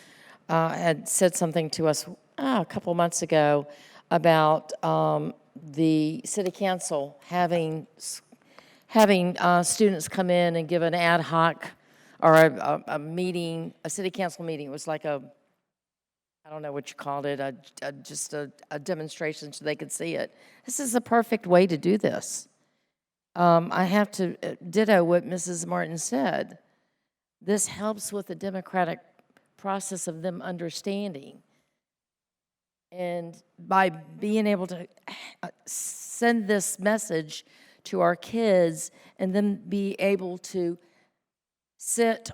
had said something to us a couple months ago about the city council having students come in and give an ad hoc or a meeting, a city council meeting. It was like I don't know what you called it, just a demonstration so they could see it. This is a perfect way to do this. I have to ditto what Mrs. Martin said. This helps with the democratic process of them understanding. And by being able to send this message to our kids and then be able to sit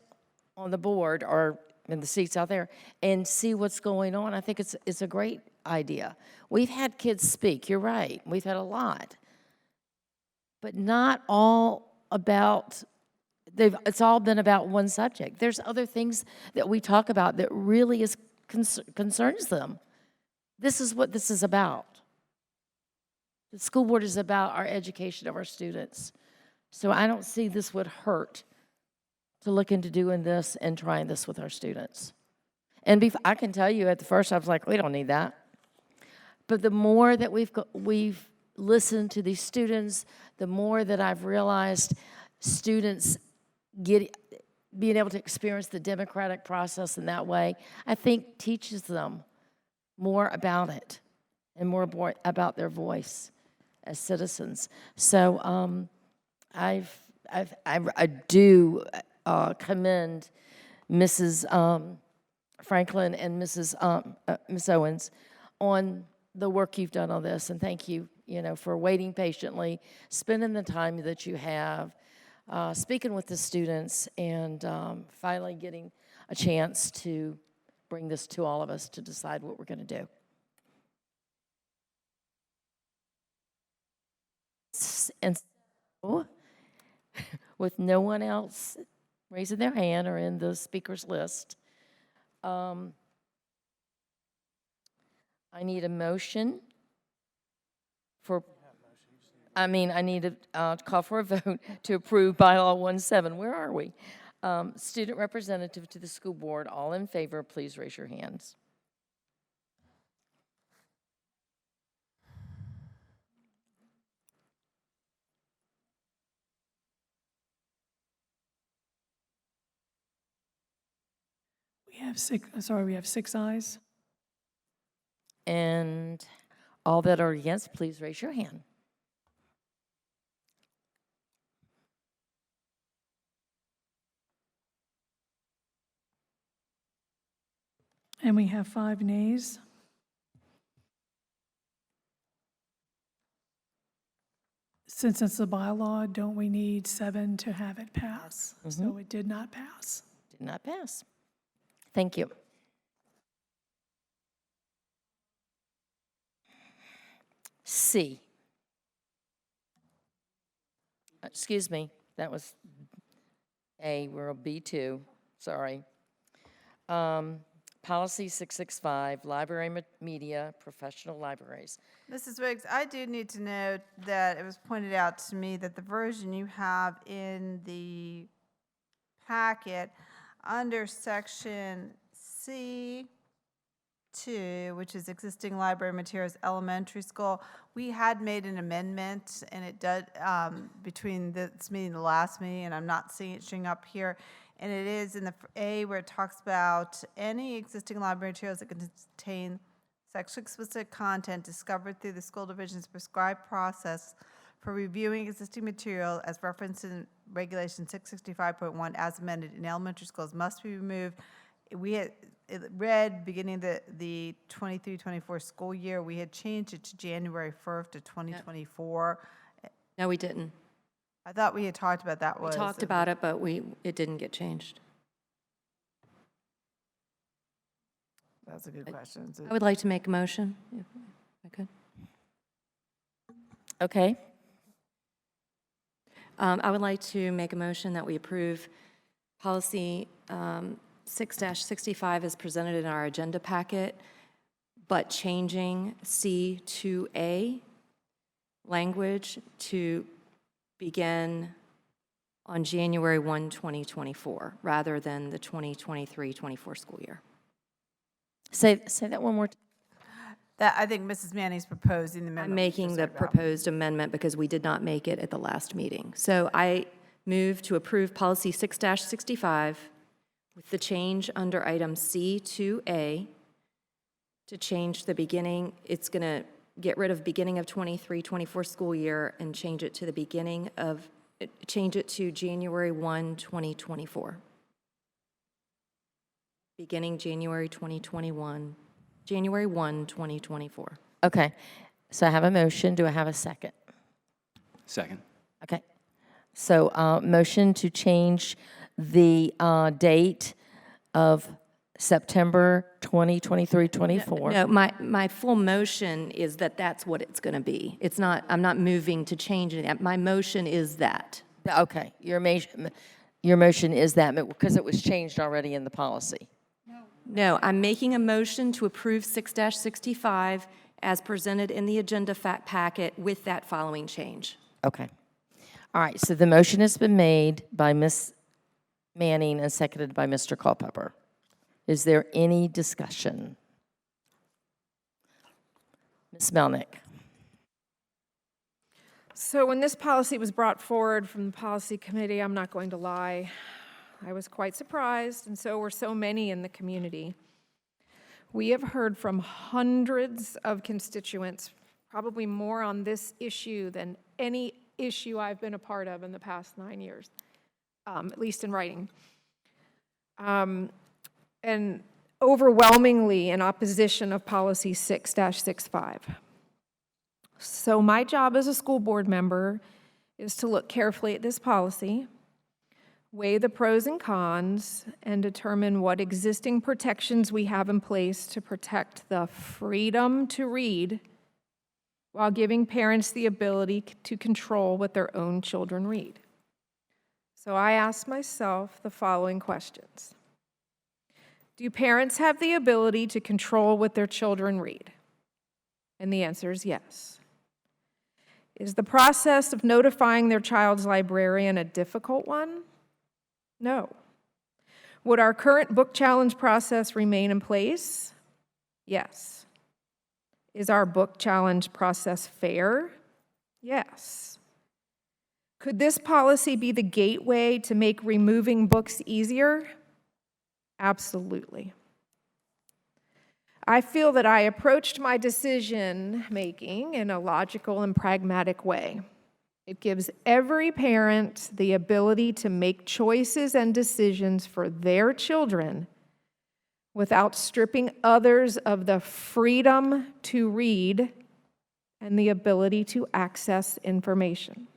on the board or in the seats out there and see what's going on, I think it's a great idea. We've had kids speak, you're right, we've had a lot. But not all about, it's all been about one subject. There's other things that we talk about that really concerns them. This is what this is about. The school board is about our education of our students. So I don't see this would hurt to look into doing this and trying this with our students. And I can tell you at the first I was like, we don't need that. But the more that we've listened to these students, the more that I've realized students being able to experience the democratic process in that way, I think teaches them more about it and more about their voice as citizens. So I do commend Mrs. Franklin and Ms. Owens on the work you've done on this, and thank you, for waiting patiently, spending the time that you have, speaking with the students, and finally getting a chance to bring this to all of us to decide what we're going to do. And so, with no one else raising their hand or in the speaker's list, I need a motion for, I need to call for a vote to approve bylaw 17. Where are we? Student representative to the school board. All in favor, please raise your hands. We have 6 ayes. And all that are against, please raise your hand. And we have 5 nays. Since it's a bylaw, don't we need 7 to have it pass? So it did not pass. Did not pass. Thank you. C. Excuse me, that was A, we're on B2, sorry. Policy 665, library media, professional libraries. Mrs. Wiggs, I do need to note that it was pointed out to me that the version you have in the packet under section C2, which is existing library materials, elementary school, we had made an amendment, and it did, between this meeting and the last meeting, and I'm not seeing it showing up here. And it is in the A where it talks about any existing library materials that contain sexually explicit content discovered through the school division's prescribed process for reviewing existing material as referenced in Regulation 665.1 as amended in elementary schools must be removed. We had it read beginning the 23-24 school year. We had changed it to January 1st of 2024. No, we didn't. I thought we had talked about that. We talked about it, but it didn't get changed. That's a good question. I would like to make a motion, if I could. Okay. I would like to make a motion that we approve policy 6-65 as presented in our agenda packet, but changing C2A language to begin on January 1, 2024, rather than the 2023-24 school year. Say that one more time. That, I think Mrs. Manning's proposing the amendment. I'm making the proposed amendment because we did not make it at the last meeting. So I move to approve policy 6-65 with the change under item C2A to change the beginning. It's going to get rid of beginning of 23-24 school year and change it to the beginning of, change it to January 1, 2024. Beginning January 2021, January 1, 2024. Okay, so I have a motion. Do I have a second? Second. Okay. So motion to change the date of September 2023-24. No, my full motion is that that's what it's going to be. It's not, I'm not moving to change it. My motion is that. Okay, your motion is that because it was changed already in the policy. No, I'm making a motion to approve 6-65 as presented in the agenda packet with that following change. Okay. All right, so the motion has been made by Ms. Manning and seconded by Mr. Culpepper. Is there any discussion? Ms. Melnick. So when this policy was brought forward from the policy committee, I'm not going to lie, I was quite surprised, and so were so many in the community. We have heard from hundreds of constituents, probably more on this issue than any issue I've been a part of in the past 9 years, at least in writing. And overwhelmingly in opposition of policy 6-65. So my job as a school board member is to look carefully at this policy, weigh the pros and cons, and determine what existing protections we have in place to protect the freedom to read while giving parents the ability to control what their own children read. So I ask myself the following questions. Do parents have the ability to control what their children read? And the answer is yes. Is the process of notifying their child's librarian a difficult one? No. Would our current book challenge process remain in place? Yes. Is our book challenge process fair? Yes. Could this policy be the gateway to make removing books easier? Absolutely. I feel that I approached my decision-making in a logical and pragmatic way. It gives every parent the ability to make choices and decisions for their children without stripping others of the freedom to read and the ability to access information.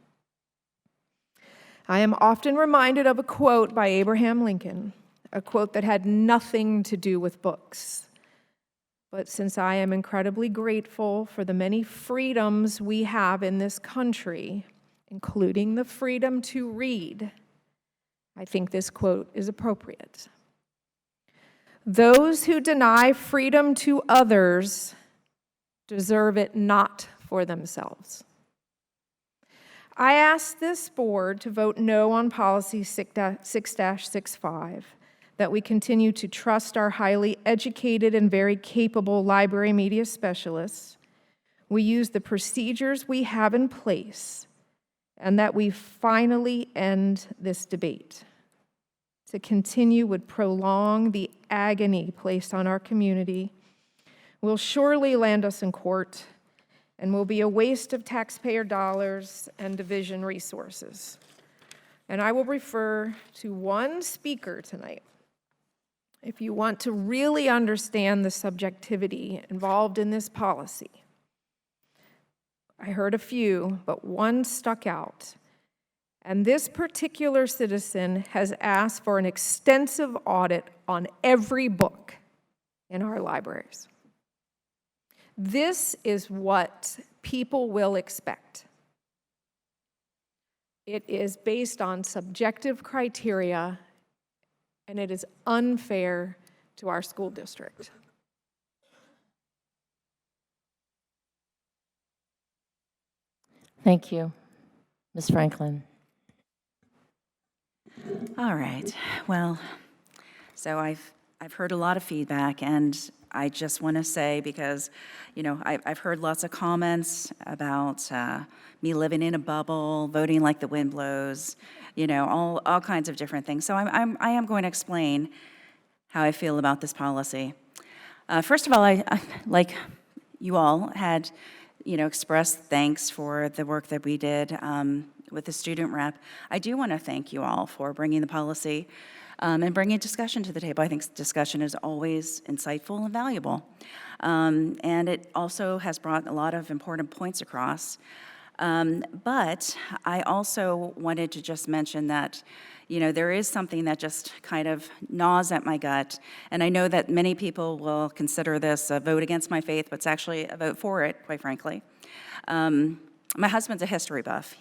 I am often reminded of a quote by Abraham Lincoln. a quote that had nothing to do with books. But since I am incredibly grateful for the many freedoms we have in this country, including the freedom to read, I think this quote is appropriate. Those who deny freedom to others deserve it not for themselves. I ask this board to vote no on policy 6-65, that we continue to trust our highly educated and very capable library media specialists. We use the procedures we have in place, and that we finally end this debate. To continue would prolong the agony placed on our community, will surely land us in court, and will be a waste of taxpayer dollars and division resources. And I will refer to one speaker tonight. If you want to really understand the subjectivity involved in this policy, I heard a few, but one stuck out. And this particular citizen has asked for an extensive audit on every book in our libraries. This is what people will expect. It is based on subjective criteria, and it is unfair to our school district. Thank you. Ms. Franklin. All right. Well, so I've heard a lot of feedback, and I just want to say, because, you know, I've heard lots of comments about me living in a bubble, voting like the wind blows, you know, all kinds of different things. So I am going to explain how I feel about this policy. First of all, I like you all had, you know, expressed thanks for the work that we did with the student rep. I do want to thank you all for bringing the policy and bringing discussion to the table. I think discussion is always insightful and valuable. And it also has brought a lot of important points across. But I also wanted to just mention that, you know, there is something that just kind of gnaws at my gut. And I know that many people will consider this a vote against my faith, but it's actually a vote for it, quite frankly. My husband's a history buff.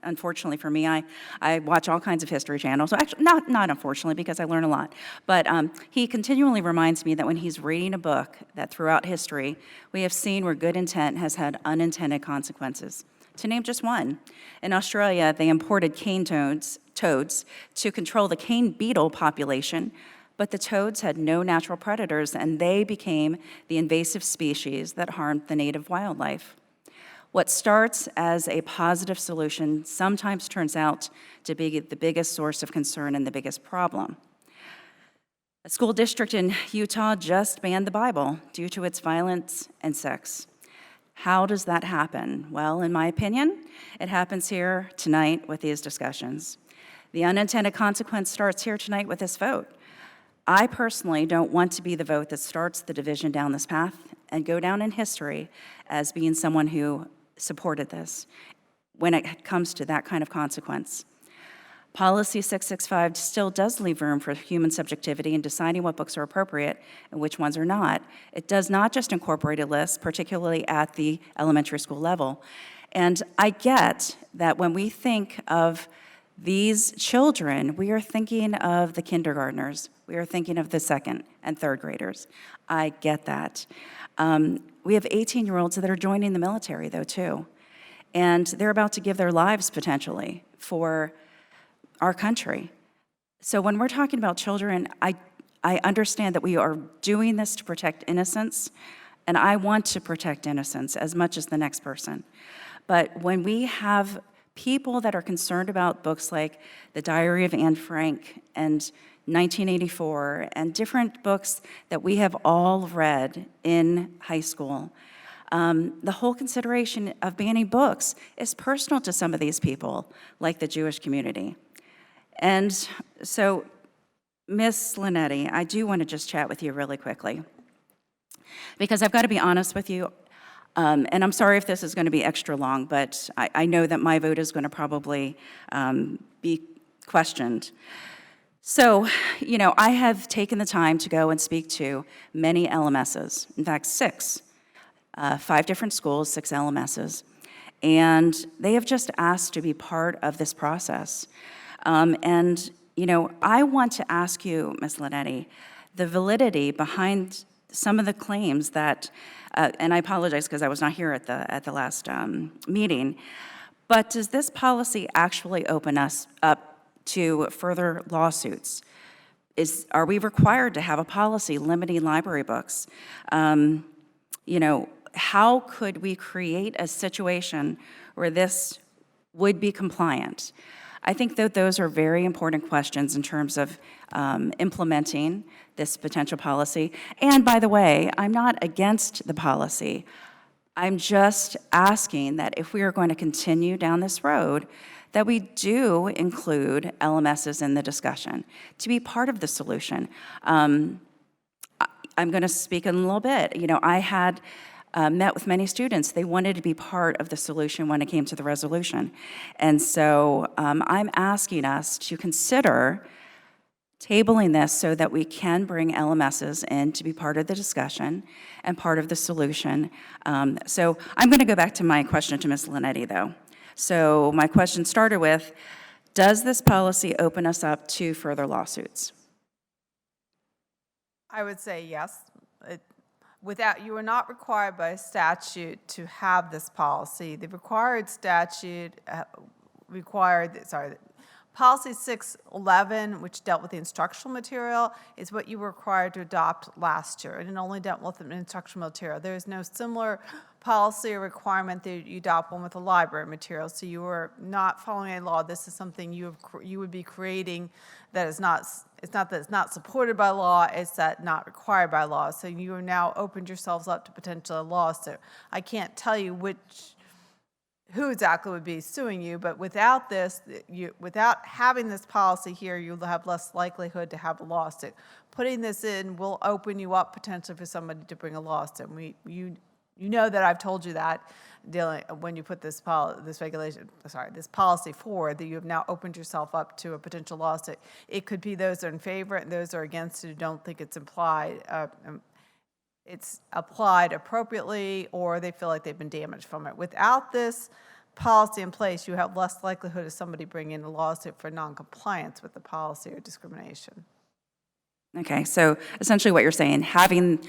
Unfortunately for me, I watch all kinds of history channels. So actually, not unfortunately, because I learn a lot. But he continually reminds me that when he's reading a book, that throughout history, we have seen where good intent has had unintended consequences. To name just one, in Australia, they imported cane toads to control the cane beetle population, but the toads had no natural predators, and they became the invasive species that harmed the native wildlife. What starts as a positive solution sometimes turns out to be the biggest source of concern and the biggest problem. A school district in Utah just banned the Bible due to its violence and sex. How does that happen? Well, in my opinion, it happens here tonight with these discussions. The unintended consequence starts here tonight with this vote. I personally don't want to be the vote that starts the division down this path and go down in history as being someone who supported this when it comes to that kind of consequence. Policy 665 still does leave room for human subjectivity in deciding what books are appropriate and which ones are not. It does not just incorporate a list, particularly at the elementary school level. And I get that when we think of these children, we are thinking of the kindergartners. We are thinking of the second and third graders. I get that. We have 18-year-olds that are joining the military, though, too. And they're about to give their lives, potentially, for our country. So when we're talking about children, I understand that we are doing this to protect innocence, and I want to protect innocence as much as the next person. But when we have people that are concerned about books like The Diary of Anne Frank and 1984 and different books that we have all read in high school, the whole consideration of banning books is personal to some of these people, like the Jewish community. And so, Ms. Linetti, I do want to just chat with you really quickly, because I've got to be honest with you, and I'm sorry if this is going to be extra long, but I know that my vote is going to probably be questioned. So, I have taken the time to go and speak to many LMSs, in fact, 6, 5 different schools, 6 LMSs, and they have just asked to be part of this process. I want to ask you, Ms. Linetti, the validity behind some of the claims that, and I apologize because I was not here at the last meeting, but does this policy actually open us up to further lawsuits? Are we required to have a policy limiting library books? How could we create a situation where this would be compliant? I think that those are very important questions in terms of implementing this potential policy. And by the way, I'm not against the policy. I'm just asking that if we are going to continue down this road, that we do include LMSs in the discussion to be part of the solution. I'm going to speak in a little bit. I had met with many students. They wanted to be part of the solution when it came to the resolution. And so I'm asking us to consider tabling this so that we can bring LMSs in to be part of the discussion and part of the solution. So I'm going to go back to my question to Ms. Linetti, though. So my question started with, does this policy open us up to further lawsuits? I would say yes. You are not required by statute to have this policy. The required statute Policy 611, which dealt with the instructional material, is what you were required to adopt last year, and it only dealt with the instructional material. There is no similar policy or requirement that you adopt one with the library material, so you are not following a law. This is something you would be creating that is not, it's not that it's not supported by law, it's that not required by law. So you have now opened yourselves up to potential lawsuit. I can't tell you who exactly would be suing you, but without this, without having this policy here, you'll have less likelihood to have a lawsuit. Putting this in will open you up potentially for somebody to bring a lawsuit. You know that I've told you that when you put this policy forward, that you have now opened yourself up to a potential lawsuit. It could be those that are in favor and those that are against it who don't think it's applied appropriately, or they feel like they've been damaged from it. Without this policy in place, you have less likelihood of somebody bringing a lawsuit for noncompliance with the policy or discrimination. Okay, so essentially what you're saying, having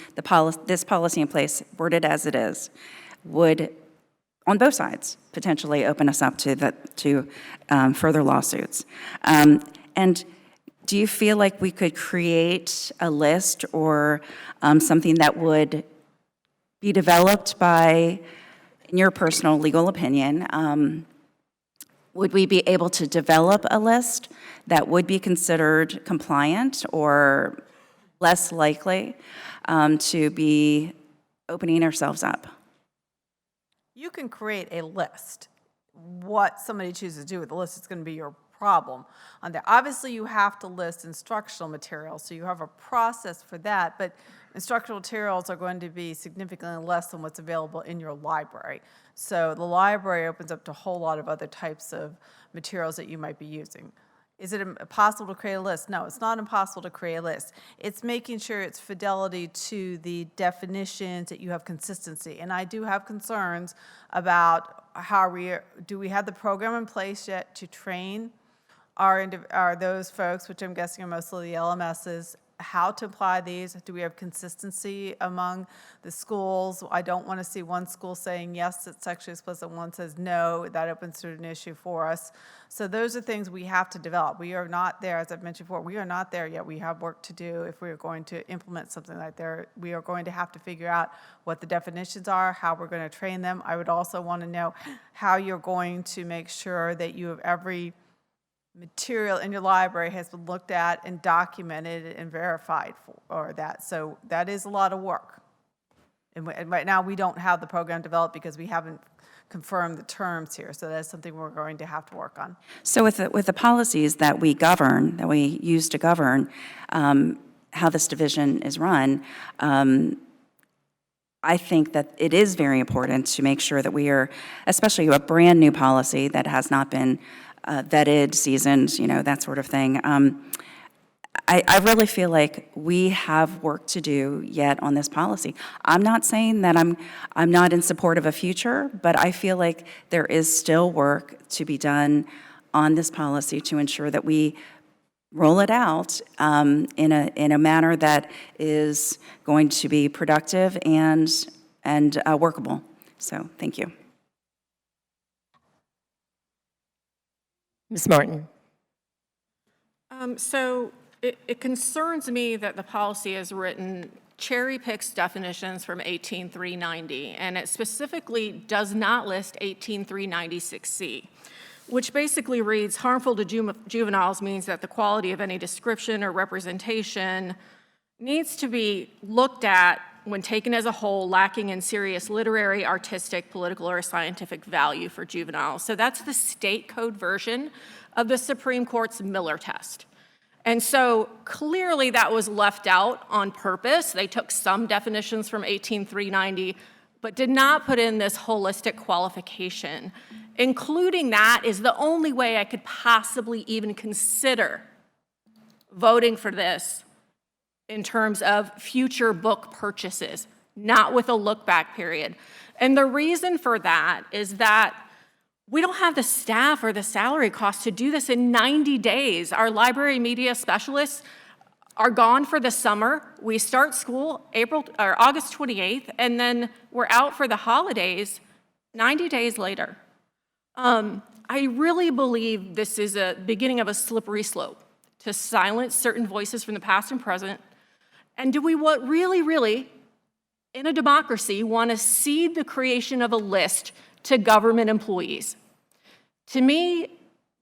this policy in place, worded as it is, would, on both sides, potentially open us up to further lawsuits. And do you feel like we could create a list or something that would be developed by, in your personal legal opinion, would we be able to develop a list that would be considered compliant or less likely to be opening ourselves up? You can create a list. What somebody chooses to do with the list is going to be your problem on there. Obviously, you have to list instructional materials, so you have a process for that, but instructional materials are going to be significantly less than what's available in your library. So the library opens up to a whole lot of other types of materials that you might be using. Is it impossible to create a list? No, it's not impossible to create a list. It's making sure it's fidelity to the definitions, that you have consistency. And I do have concerns about do we have the program in place yet to train are those folks, which I'm guessing are mostly the LMSs, how to apply these? Do we have consistency among the schools? I don't want to see one school saying, yes, it's sexually explicit, one says no. That opens to an issue for us. So those are things we have to develop. We are not there, as I've mentioned before, we are not there yet. We have work to do if we are going to implement something like that. We are going to have to figure out what the definitions are, how we're going to train them. I would also want to know how you're going to make sure that you have every material in your library has been looked at and documented and verified for that. So that is a lot of work. And right now we don't have the program developed because we haven't confirmed the terms here. So that's something we're going to have to work on. So with the policies that we govern, that we use to govern how this division is run, I think that it is very important to make sure that we are, especially a brand new policy that has not been vetted, seasoned, that sort of thing. I really feel like we have work to do yet on this policy. I'm not saying that I'm not in support of a future, but I feel like there is still work to be done on this policy to ensure that we roll it out in a manner that is going to be productive and workable. So, thank you. Ms. Martin. So it concerns me that the policy is written cherry picks definitions from 18390, and it specifically does not list 18396C, which basically reads harmful to juveniles means that the quality of any description or representation needs to be looked at when taken as a whole, lacking in serious literary, artistic, political, or scientific value for juveniles. So that's the state code version of the Supreme Court's Miller test. And so clearly that was left out on purpose. They took some definitions from 18390, but did not put in this holistic qualification. Including that is the only way I could possibly even consider voting for this in terms of future book purchases, not with a look-back period. And the reason for that is that we don't have the staff or the salary costs to do this in 90 days. Our library media specialists are gone for the summer. We start school August 28th, and then we're out for the holidays 90 days later. I really believe this is a beginning of a slippery slope to silence certain voices from the past and present. And do we really, in a democracy, want to cede the creation of a list to government employees? To me,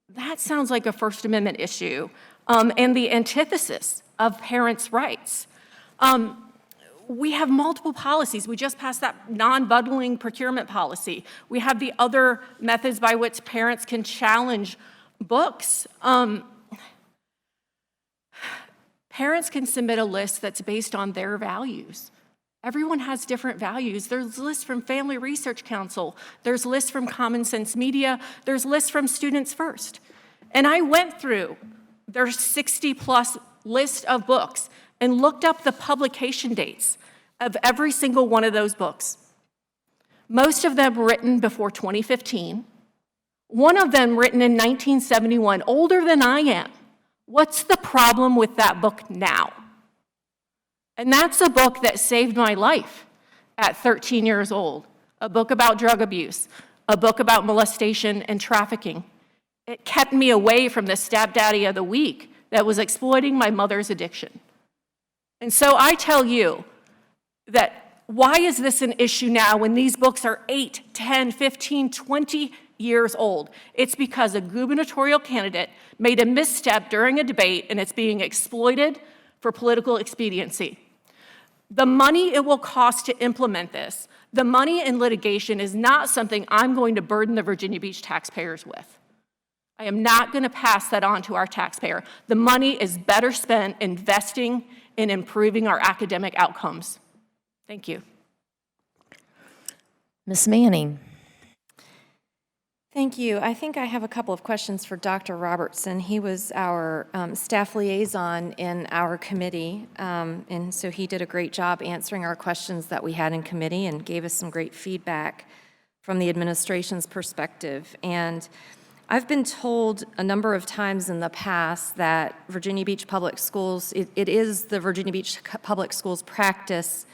that sounds like a First Amendment issue and the antithesis of parents' rights. We have multiple policies. We just passed that non-bundling procurement policy. We have the other methods by which parents can challenge books. Parents can submit a list that's based on their values. Everyone has different values. There's lists from Family Research Council. There's lists from Common Sense Media. There's lists from Students First. And I went through their 60-plus list of books and looked up the publication dates of every single one of those books. Most of them written before 2015. One of them written in 1971, older than I am. What's the problem with that book now? And that's a book that saved my life at 13 years old, a book about drug abuse, a book about molestation and trafficking. It kept me away from the stepdaddy of the week that was exploiting my mother's addiction. And so I tell you that why is this an issue now when these books are 8, 10, 15, 20 years old? It's because a gubernatorial candidate made a misstep during a debate and it's being exploited for political expediency. The money it will cost to implement this, the money in litigation is not something I'm going to burden the Virginia Beach taxpayers with. I am not going to pass that on to our taxpayer. The money is better spent investing in improving our academic outcomes. Thank you. Ms. Manning. Thank you. I think I have a couple of questions for Dr. Robertson. He was our staff liaison in our committee, and so he did a great job answering our questions that we had in committee and gave us some great feedback from the administration's perspective. And I've been told a number of times in the past that Virginia Beach Public Schools, it is the Virginia Beach Public Schools practice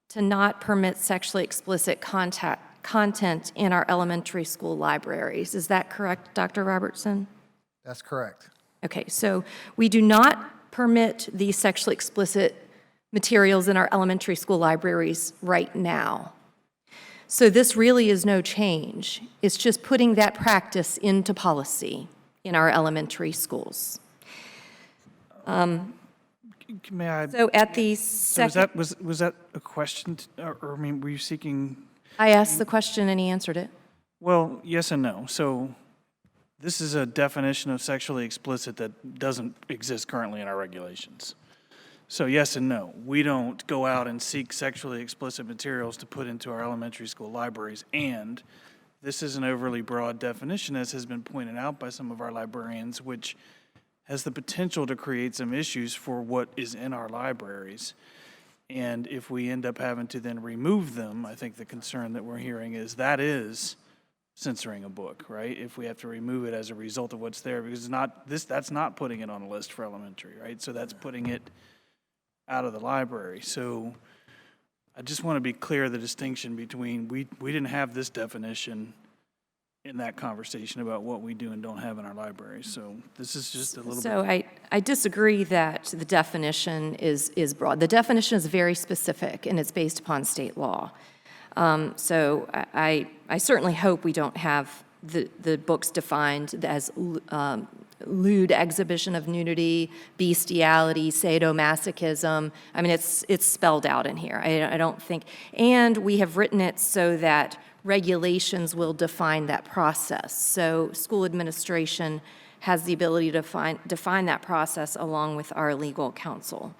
to not permit sexually explicit content in our elementary school libraries. Is that correct, Dr. Robertson? That's correct. Okay, so we do not permit the sexually explicit materials in our elementary school libraries right now. So this really is no change. It's just putting that practice into policy in our elementary schools. May I? So at the So second, was that a question, or I mean, were you seeking? I asked the question and he answered it. Well, yes and no. So this is a definition of sexually explicit that doesn't exist currently in our regulations. So yes and no. We don't go out and seek sexually explicit materials to put into our elementary school libraries. And this is an overly broad definition, as has been pointed out by some of our librarians, which has the potential to create some issues for what is in our libraries. And if we end up having to then remove them, I think the concern that we're hearing is that is censoring a book, right? If we have to remove it as a result of what's there, because that's not putting it on a list for elementary, right? So that's putting it out of the library. So I just want to be clear the distinction between, we didn't have this definition in that conversation about what we do and don't have in our libraries. So this is just a little bit. So I disagree that the definition is broad. The definition is very specific, and it's based upon state law. So I certainly hope we don't have the books defined as lewd exhibition of nudity, bestiality, sadomasochism. I mean, it's spelled out in here. I don't think, and we have written it so that regulations will define that process. So school administration has the ability to define that process along with our legal counsel.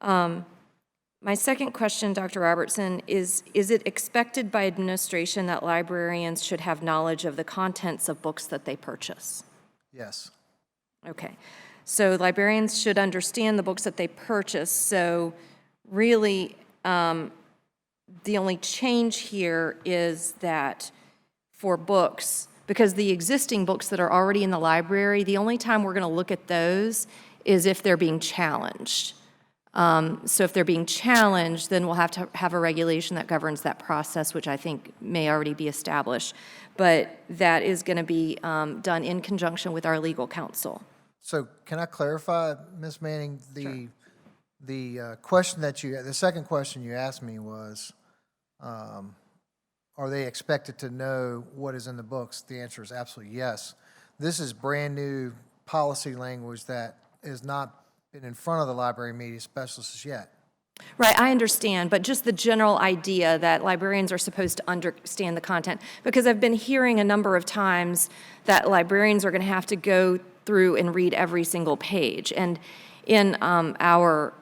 My second question, Dr. Robertson, is it expected by administration that librarians should have knowledge of the contents of books that they purchase? Yes. Okay. So librarians should understand the books that they purchase. So really, the only change here is that for books, because the existing books that are already in the library, the only time we're going to look at those is if they're being challenged. So if they're being challenged, then we'll have to have a regulation that governs that process, which I think may already be established. But that is going to be done in conjunction with our legal counsel. So can I clarify, Ms. Manning, the question that the second question you asked me was, are they expected to know what is in the books? The answer is absolutely yes. This is brand new policy language that has not been in front of the library media specialists yet. Right, I understand, but just the general idea that librarians are supposed to understand the content, because I've been hearing a number of times that librarians are going to have to go through and read every single page. And in our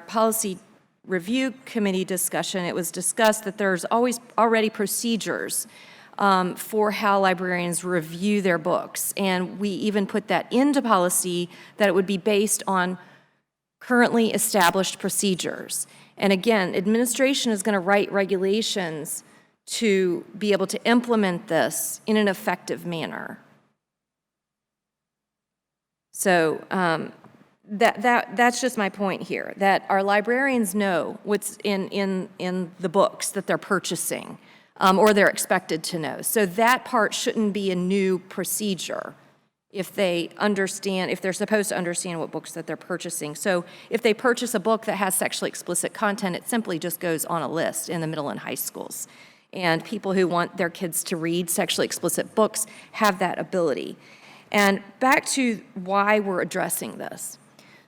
policy review committee discussion, it was discussed that there's already procedures for how librarians review their books. And we even put that into policy, that it would be based on currently established procedures. And again, administration is going to write regulations to be able to implement this in an effective manner. So that's just my point here, that our librarians know what's in the books that they're purchasing, or they're expected to know. So that part shouldn't be a new procedure if they're supposed to understand what books that they're purchasing. So if they purchase a book that has sexually explicit content, it simply just goes on a list in the middle and high schools. And people who want their kids to read sexually explicit books have that ability. And back to why we're addressing this.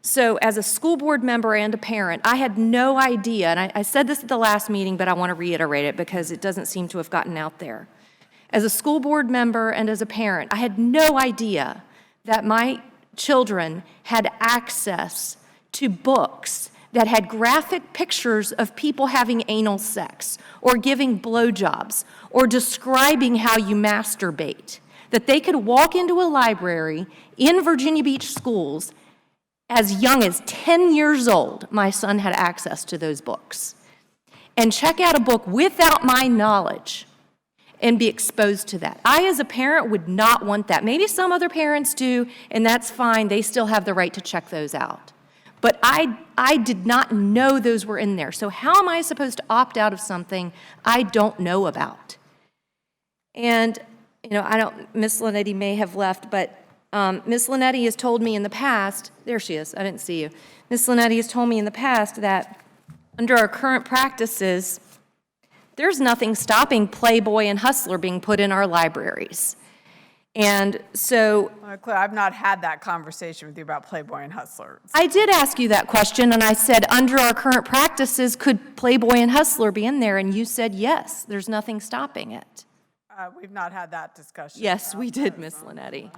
So as a school board member and a parent, I had no idea, and I said this at the last meeting, but I want to reiterate it because it doesn't seem to have gotten out there. As a school board member and as a parent, I had no idea that my children had access to books that had graphic pictures of people having anal sex or giving blowjobs or describing how you masturbate. That they could walk into a library in Virginia Beach schools as young as 10 years old. My son had access to those books, and check out a book without my knowledge and be exposed to that. I, as a parent, would not want that. Maybe some other parents do, and that's fine. They still have the right to check those out. But I did not know those were in there. So how am I supposed to opt out of something I don't know about? And, Miss Linetti may have left, but Miss Linetti has told me in the past, there she is, I didn't see you. Miss Linetti has told me in the past that under our current practices, there's nothing stopping Playboy and Hustler being put in our libraries. And so Claire, I've not had that conversation with you about Playboy and Hustler. I did ask you that question, and I said, under our current practices, could Playboy and Hustler be in there? And you said, yes, there's nothing stopping it. We've not had that discussion. Yes, we did, Miss Linetti.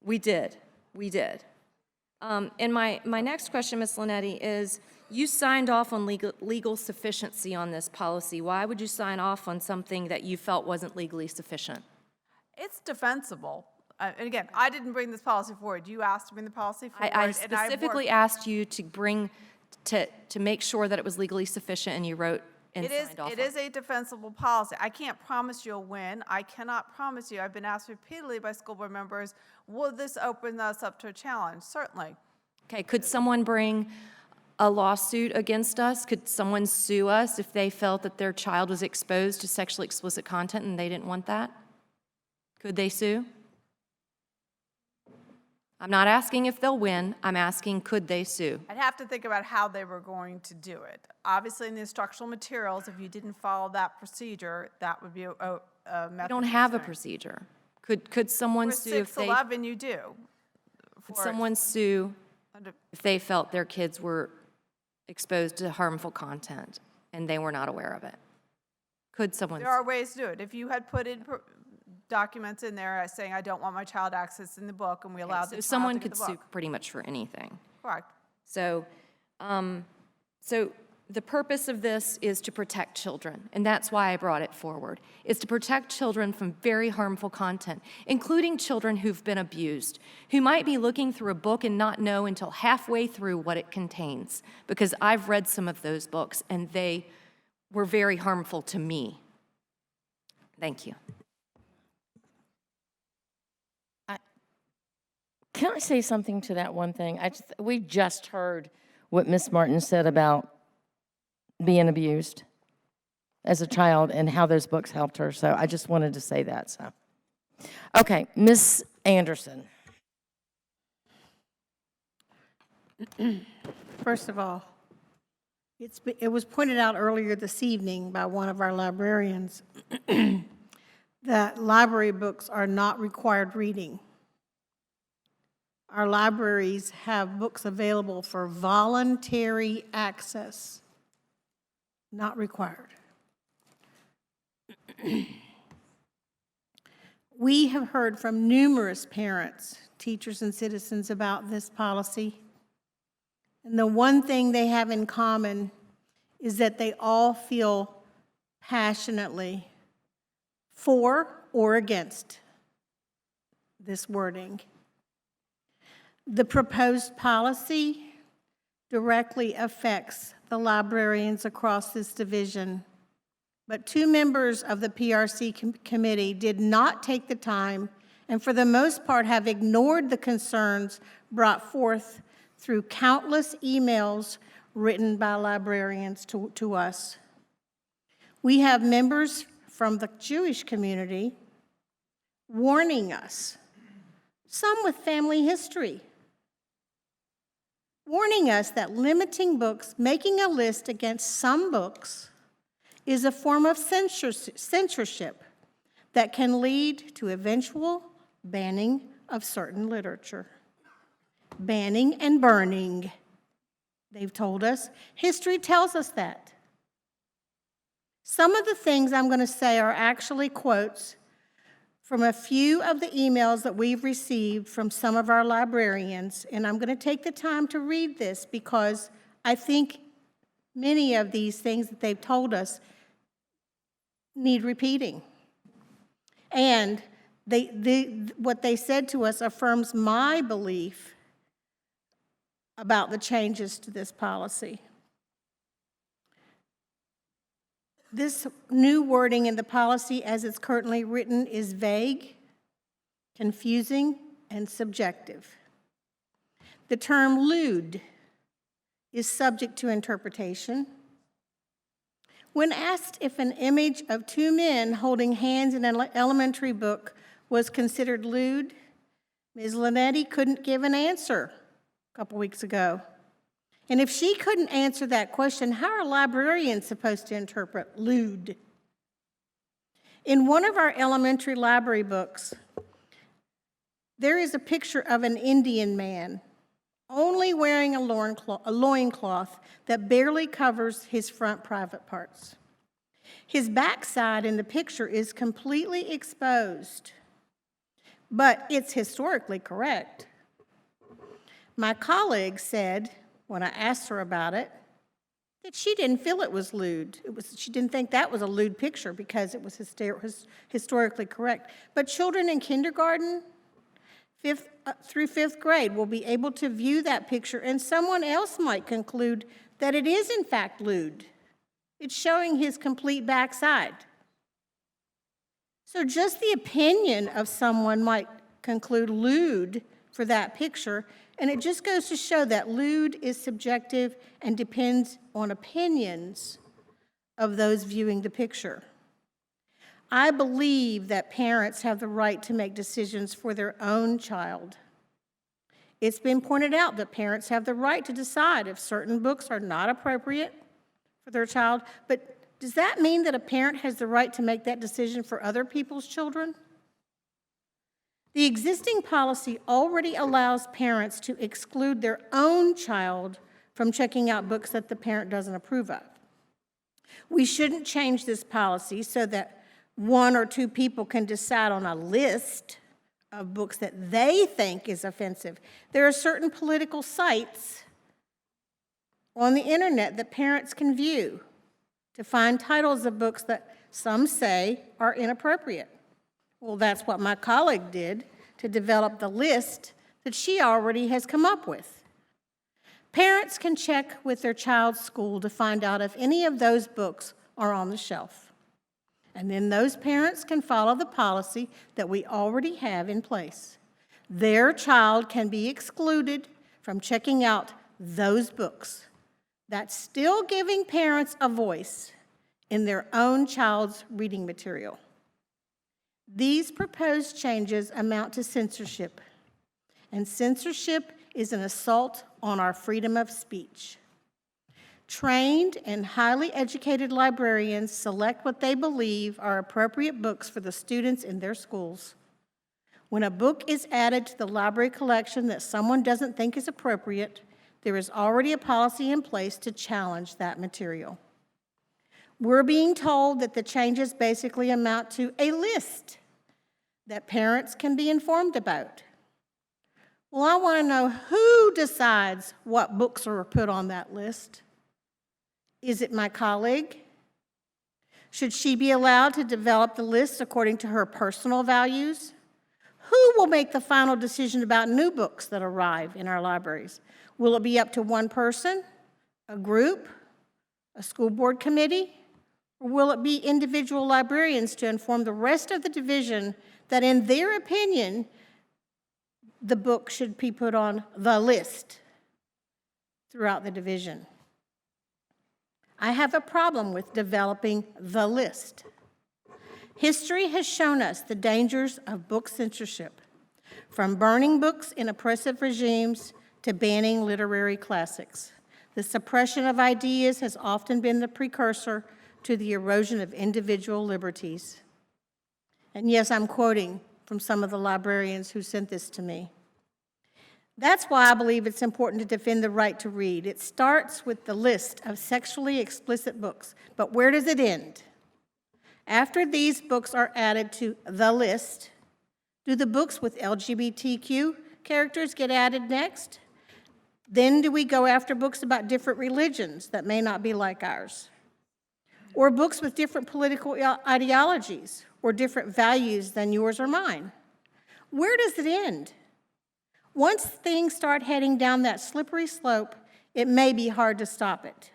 We did. And my next question, Miss Linetti, is you signed off on legal sufficiency on this policy. Why would you sign off on something that you felt wasn't legally sufficient? It's defensible. And again, I didn't bring this policy forward. You asked to bring the policy forward. I and I've specifically worked- asked you to bring, to make sure that it was legally sufficient, and you wrote and It is, signed off it on is a defensible policy. I can't promise you'll win. I cannot promise you. I've been asked repeatedly by school board members, will this open us up to a challenge? Certainly. Okay, could someone bring a lawsuit against us? Could someone sue us if they felt that their child was exposed to sexually explicit content and they didn't want that? Could they sue? I'm not asking if they'll win. I'm asking, could they sue? I'd have to think about how they were going to do it. Obviously, in the instructional materials, if you didn't follow that procedure, that would be a method. We don't have a procedure. Could someone For sue if they? 611, you do. Could For- someone sue under- if they felt their kids were exposed to harmful content and they were not aware of it? Could someone? There are ways to do it. If you had put in documents in there saying, I don't want my child accessing the book, and we allowed the So child someone to get could the sue book. pretty much for anything. Correct. So, so the purpose of this is to protect children, and that's why I brought it forward. It's to protect children from very harmful content, including children who've been abused, who might be looking through a book and not know until halfway through what it contains, because I've read some of those books, and they were very harmful to me. Thank you. Can I say something to that one thing? We just heard what Miss Martin said about being abused as a child and how those books helped her. So I just wanted to say that. So, okay, Miss Anderson. First of all, it was pointed out earlier this evening by one of our librarians that library books are not required reading. Our libraries have books available for voluntary access, not required. We have heard from numerous parents, teachers, and citizens about this policy. And the one thing they have in common is that they all feel passionately for or against this wording. The proposed policy directly affects the librarians across this division, but two members of the PRC committee did not take the time and for the most part have ignored the concerns brought forth through countless emails written by librarians to us. We have members from the Jewish community warning us, some with family history, warning us that limiting books, making a list against some books, is a form of censorship that can lead to eventual banning of certain literature. Banning and burning, they've told us. History tells us that. Some of the things I'm going to say are actually quotes from a few of the emails that we've received from some of our librarians, and I'm going to take the time to read this because I think many of these things that they've told us need repeating. And what they said to us affirms my belief about the changes to this policy. This new wording in the policy as it's currently written is vague, confusing, and subjective. The term lewd is subject to interpretation. When asked if an image of two men holding hands in an elementary book was considered lewd, Ms. Linetti couldn't give an answer a couple weeks ago. And if she couldn't answer that question, how are librarians supposed to interpret lewd? In one of our elementary library books, there is a picture of an Indian man only wearing a loincloth that barely covers his front private parts. His backside in the picture is completely exposed, but it's historically correct. My colleague said, when I asked her about it, that she didn't feel it was lewd. She didn't think that was a lewd picture because it was historically correct. But children in kindergarten through fifth grade will be able to view that picture, and someone else might conclude that it is in fact lewd. It's showing his complete backside. So just the opinion of someone might conclude lewd for that picture, and it just goes to show that lewd is subjective and depends on opinions of those viewing the picture. I believe that parents have the right to make decisions for their own child. It's been pointed out that parents have the right to decide if certain books are not appropriate for their child, but does that mean that a parent has the right to make that decision for other people's children? The existing policy already allows parents to exclude their own child from checking out books that the parent doesn't approve of. We shouldn't change this policy so that one or two people can decide on a list of books that they think is offensive. There are certain political sites on the internet that parents can view to find titles of books that some say are inappropriate. Well, that's what my colleague did to develop the list that she already has come up with. Parents can check with their child's school to find out if any of those books are on the shelf. And then those parents can follow the policy that we already have in place. Their child can be excluded from checking out those books. That's still giving parents a voice in their own child's reading material. These proposed changes amount to censorship, and censorship is an assault on our freedom of speech. Trained and highly educated librarians select what they believe are appropriate books for the students in their schools. When a book is added to the library collection that someone doesn't think is appropriate, there is already a policy in place to challenge that material. We're being told that the changes basically amount to a list that parents can be informed about. Well, I want to know who decides what books are put on that list. Is it my colleague? Should she be allowed to develop the list according to her personal values? Who will make the final decision about new books that arrive in our libraries? Will it be up to one person, a group, a school board committee, or will it be individual librarians to inform the rest of the division that in their opinion, the book should be put on the list throughout the division? I have a problem with developing the list. History has shown us the dangers of book censorship, from burning books in oppressive regimes to banning literary classics. The suppression of ideas has often been the precursor to the erosion of individual liberties. And yes, I'm quoting from some of the librarians who sent this to me. That's why I believe it's important to defend the right to read. It starts with the list of sexually explicit books, but where does it end? After these books are added to the list, do the books with LGBTQ characters get added next? Then do we go after books about different religions that may not be like ours? Or books with different political ideologies or different values than yours or mine? Where does it end? Once things start heading down that slippery slope, it may be hard to stop it.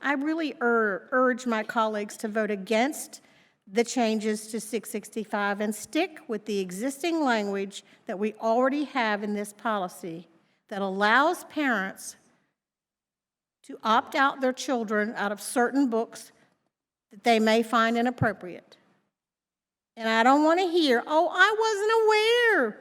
I really urge my colleagues to vote against the changes to 665 and stick with the existing language that we already have in this policy that allows parents to opt out their children out of certain books that they may find inappropriate. And I don't want to hear, oh, I wasn't aware.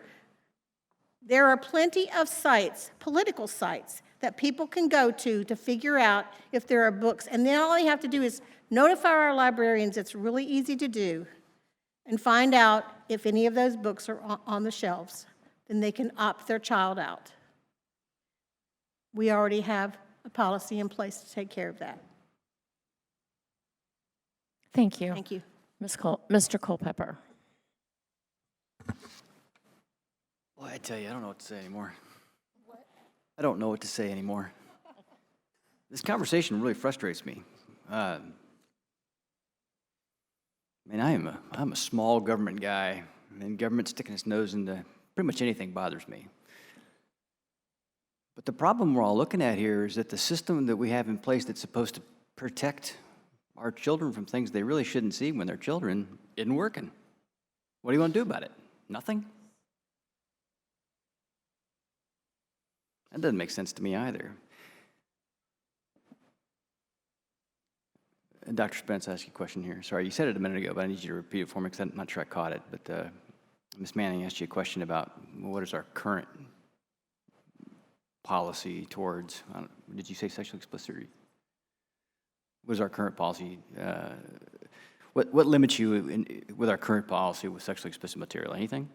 There are plenty of sites, political sites, that people can go to figure out if there are books. And then all you have to do is notify our librarians, it's really easy to do, and find out if any of those books are on the shelves. Then they can opt their child out. We already have a policy in place to take care of that. Thank you. Thank you. Mr. Culpepper. Well, I tell you, I don't know what to say anymore. I don't know what to say anymore. This conversation really frustrates me. I mean, I'm a small government guy, and government sticking its nose into pretty much anything bothers me. But the problem we're all looking at here is that the system that we have in place that's supposed to protect our children from things they really shouldn't see when they're children isn't working. What do you want to do about it? Nothing? That doesn't make sense to me either. And Dr. Spence, I asked you a question here. Sorry, you said it a minute ago, but I need you to repeat it for me because I'm not sure I caught it. But Ms. Manning asked you a question about what is our current policy towards, did you say sexually explicit? Or what is our current policy? What limits you with our current policy with sexually explicit material? Anything?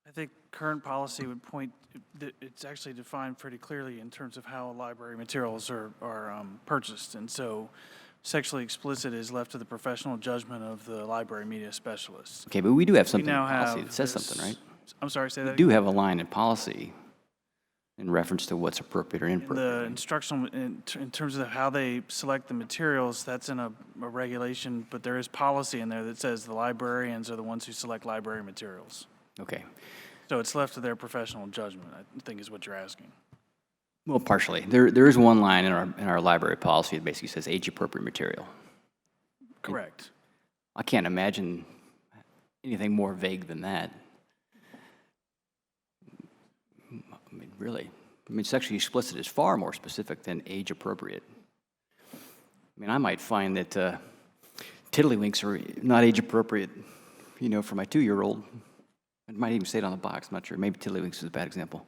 I think current policy would point, it's actually defined pretty clearly in terms of how library materials are purchased. And so sexually explicit is left to the professional judgment of the library media specialists. Okay, but we do have something in now policy have that says this- something, right? I'm sorry, say that We do have a line in policy in reference to what's appropriate or inappropriate. The instructional, in terms of how they select the materials, that's in a regulation, but there is policy in there that says the librarians are the ones who select library materials. Okay. So it's left to their professional judgment, I think is what you're asking. Well, partially. There is one line in our library policy that basically says age-appropriate material. Correct. I can't imagine anything more vague than that. I mean, really. I mean, sexually explicit is far more specific than age-appropriate. I mean, I might find that tiddlywinks are not age-appropriate, you know, for my 2-year-old. It might even say it on the box, I'm not sure. Maybe tiddlywinks is a bad example.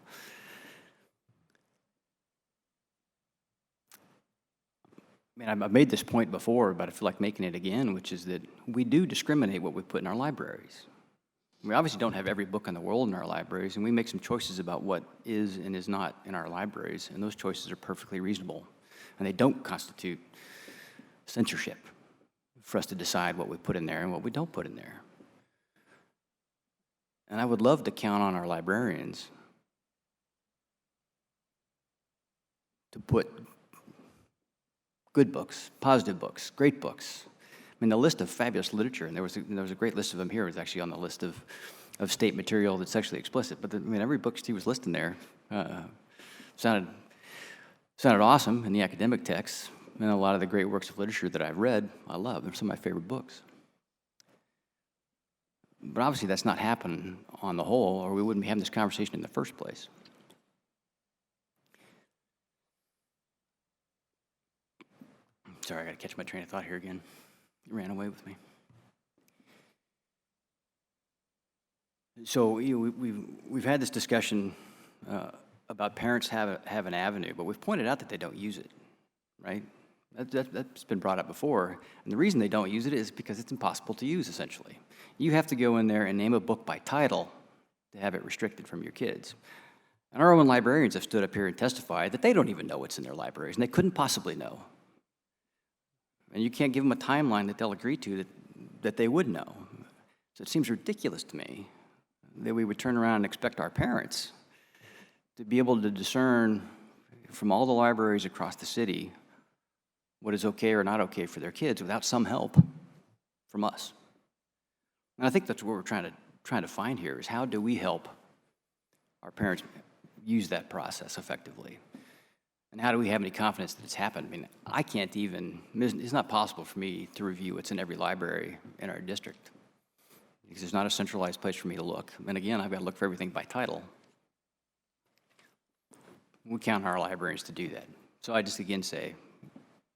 I mean, I've made this point before, but I feel like making it again, which is that we do discriminate what we put in our libraries. We obviously don't have every book in the world in our libraries, and we make some choices about what is and is not in our libraries, and those choices are perfectly reasonable. And they don't constitute censorship for us to decide what we put in there and what we don't put in there. And I would love to count on our librarians to put good books, positive books, great books. I mean, the list of fabulous literature, and there was a great list of them here, was actually on the list of state material that's sexually explicit. But I mean, every book Steve was listing there sounded awesome in the academic texts, and a lot of the great works of literature that I've read, I love. They're some of my favorite books. But obviously, that's not happening on the whole, or we wouldn't be having this conversation in the first place. Sorry, I got to catch my train of thought here again. It ran away with me. So we've had this discussion about parents have an avenue, but we've pointed out that they don't use it, right? That's been brought up before, and the reason they don't use it is because it's impossible to use, essentially. You have to go in there and name a book by title to have it restricted from your kids. And our own librarians have stood up here and testified that they don't even know what's in their libraries, and they couldn't possibly know. And you can't give them a timeline that they'll agree to that they would know. So it seems ridiculous to me that we would turn around and expect our parents to be able to discern from all the libraries across the city what is okay or not okay for their kids without some help from us. And I think that's what we're trying to find here, is how do we help our parents use that process effectively? And how do we have any confidence that it's happened? I mean, I can't even, it's not possible for me to review what's in every library in our district, because there's not a centralized place for me to look. And again, I've got to look for everything by title. We count on our librarians to do that. So I just again say,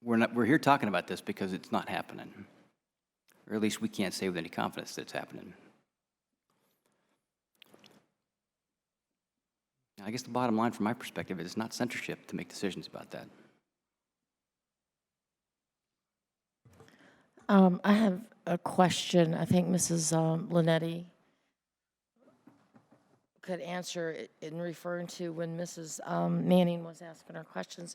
we're here talking about this because it's not happening. Or at least we can't say with any confidence that it's happening. I guess the bottom line from my perspective is it's not censorship to make decisions about that. I have a question. I think Mrs. Linetti could answer it in referring to when Mrs. Manning was asking her questions.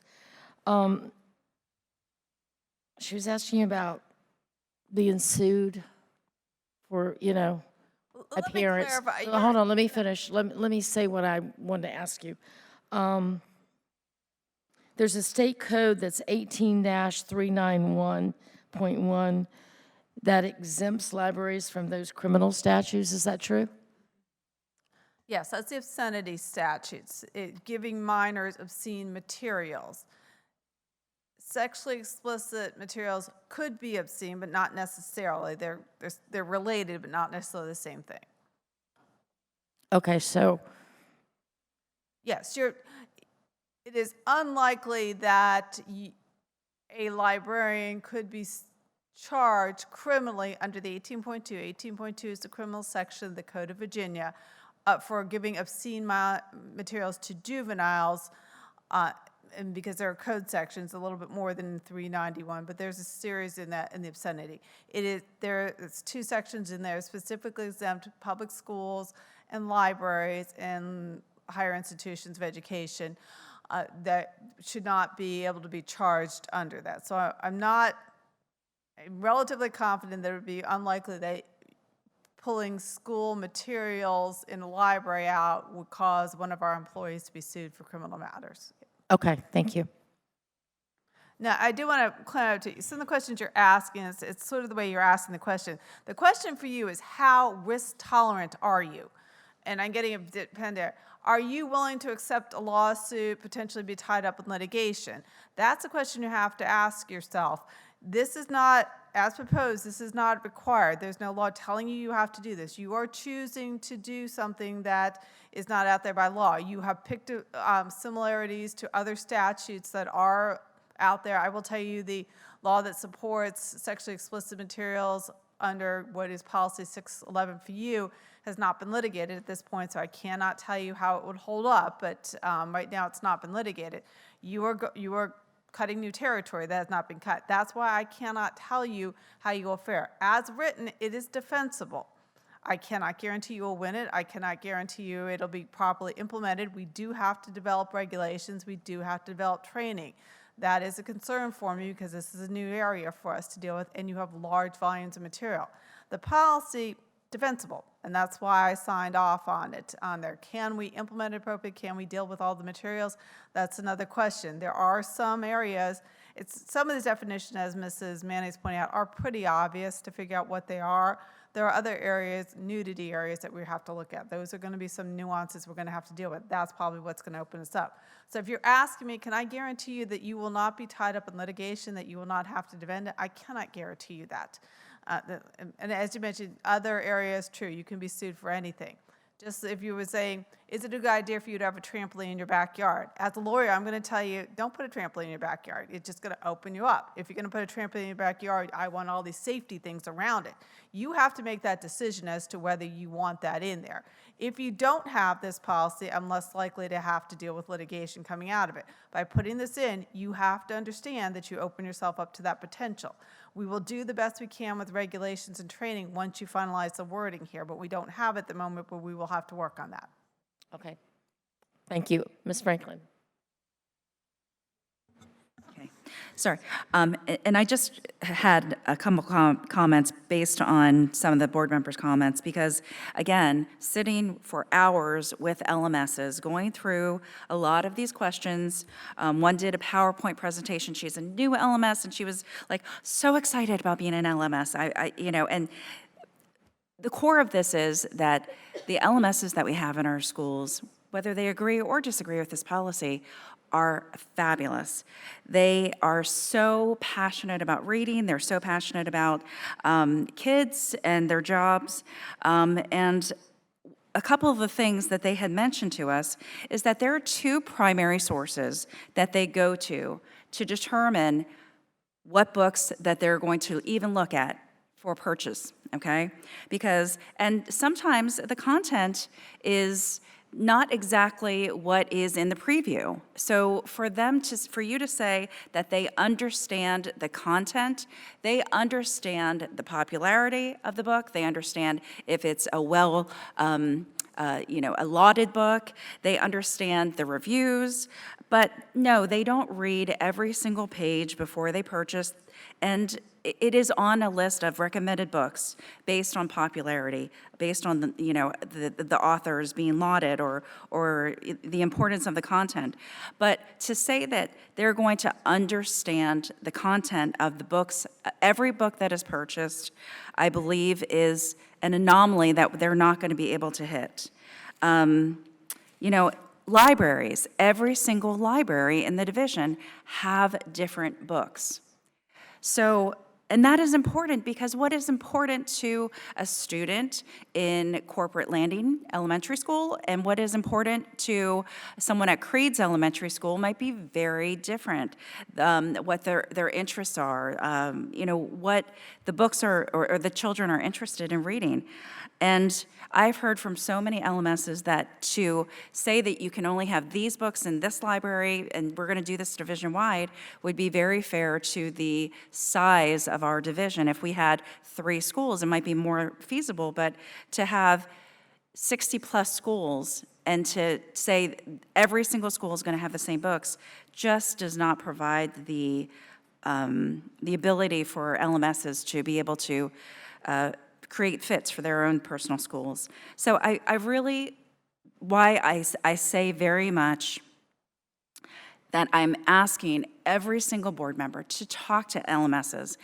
She was asking about being sued for, you know, appearance. Hold on, let me finish. Let me say what I wanted to ask you. There's a state code that's 18-391.1 that exempts libraries from those criminal statutes. Is that true? Yes, that's the obscenity statutes, giving minors obscene materials. Sexually explicit materials could be obscene, but not necessarily. They're related, but not necessarily the same thing. Okay, so, Yes, it is unlikely that a librarian could be charged criminally under the 18.2. 18.2 is the criminal section of the Code of Virginia for giving obscene materials to juveniles, and because there are code sections a little bit more than 391, but there's a series in the obscenity. There's 2 sections in there specifically exempt public schools and libraries and higher institutions of education that should not be able to be charged under that. So I'm relatively confident that it would be unlikely that pulling school materials in a library out would cause one of our employees to be sued for criminal matters. okay, thank you. Now, I do want to clear up to you, some of the questions you're asking, it's sort of the way you're asking the question. The question for you is, how risk tolerant are you? And I'm getting a depend there. Are you willing to accept a lawsuit, potentially be tied up in litigation? That's a question you have to ask yourself. This is not, as proposed, this is not required. There's no law telling you have to do this. You are choosing to do something that is not out there by law. You have picked similarities to other statutes that are out there. I will tell you the law that supports sexually explicit materials under what is policy 611 for you has not been litigated at this point, so I cannot tell you how it would hold up, but right now it's not been litigated. You are cutting new territory that has not been cut. That's why I cannot tell you how you will fare. As written, it is defensible. I cannot guarantee you will win it. I cannot guarantee you it'll be properly implemented. We do have to develop regulations. We do have to develop training. That is a concern for me because this is a new area for us to deal with, and you have large volumes of material. The policy, defensible, and that's why I signed off on it on there. Can we implement it appropriately? Can we deal with all the materials? That's another question. There are some areas, some of the definitions, as Mrs. Mayonnaise pointed out, are pretty obvious to figure out what they are. There are other areas, nudity areas, that we have to look at. Those are going to be some nuances we're going to have to deal with. That's probably what's going to open us up. So if you're asking me, can I guarantee you that you will not be tied up in litigation, that you will not have to defend it? I cannot guarantee you that. And as you mentioned, other areas, true, you can be sued for anything. Just if you were saying, is it a good idea for you to have a trampoline in your backyard? As a lawyer, I'm going to tell you, don't put a trampoline in your backyard. It's just going to open you up. If you're going to put a trampoline in your backyard, I want all these safety things around it. You have to make that decision as to whether you want that in there. If you don't have this policy, I'm less likely to have to deal with litigation coming out of it. By putting this in, you have to understand that you open yourself up to that potential. We will do the best we can with regulations and training once you finalize the wording here, but we don't have it at the moment, but we will have to work on that. Okay, thank you. Ms. Franklin. Okay, sorry. And I just had a couple comments based on some of the board members' comments because, again, sitting for hours with LMSs, going through a lot of these questions. One did a PowerPoint presentation. She has a new LMS, and she was like so excited about being an LMS. And the core of this is that the LMSs that we have in our schools, whether they agree or disagree with this policy, are fabulous. They are so passionate about reading. They're so passionate about kids and their jobs. And a couple of the things that they had mentioned to us is that there are 2 primary sources that they go to determine what books that they're going to even look at for purchase, okay? And sometimes the content is not exactly what is in the preview. So for you to say that they understand the content, they understand the popularity of the book, they understand if it's a a lauded book, they understand the reviews, but no, they don't read every single page before they purchase, and it is on a list of recommended books based on popularity, based on the authors being lauded or the importance of the content. But to say that they're going to understand the content of the books, every book that is purchased, I believe is an anomaly that they're not going to be able to hit. You know, libraries, every single library in the division have different books. So, and that is important because what is important to a student in Corporate Landing Elementary School and what is important to someone at Creeds Elementary School might be very different. What their interests are, you know, what the books are or the children are interested in reading. And I've heard from so many LMSs that to say that you can only have these books in this library and we're going to do this division-wide would be very fair to the size of our division. If we had 3 schools, it might be more feasible, but to have 60-plus schools and to say every single school is going to have the same books just does not provide the ability for LMSs to be able to create fits for their own personal schools. So I really, why I say very much that I'm asking every single board member to talk to LMSs,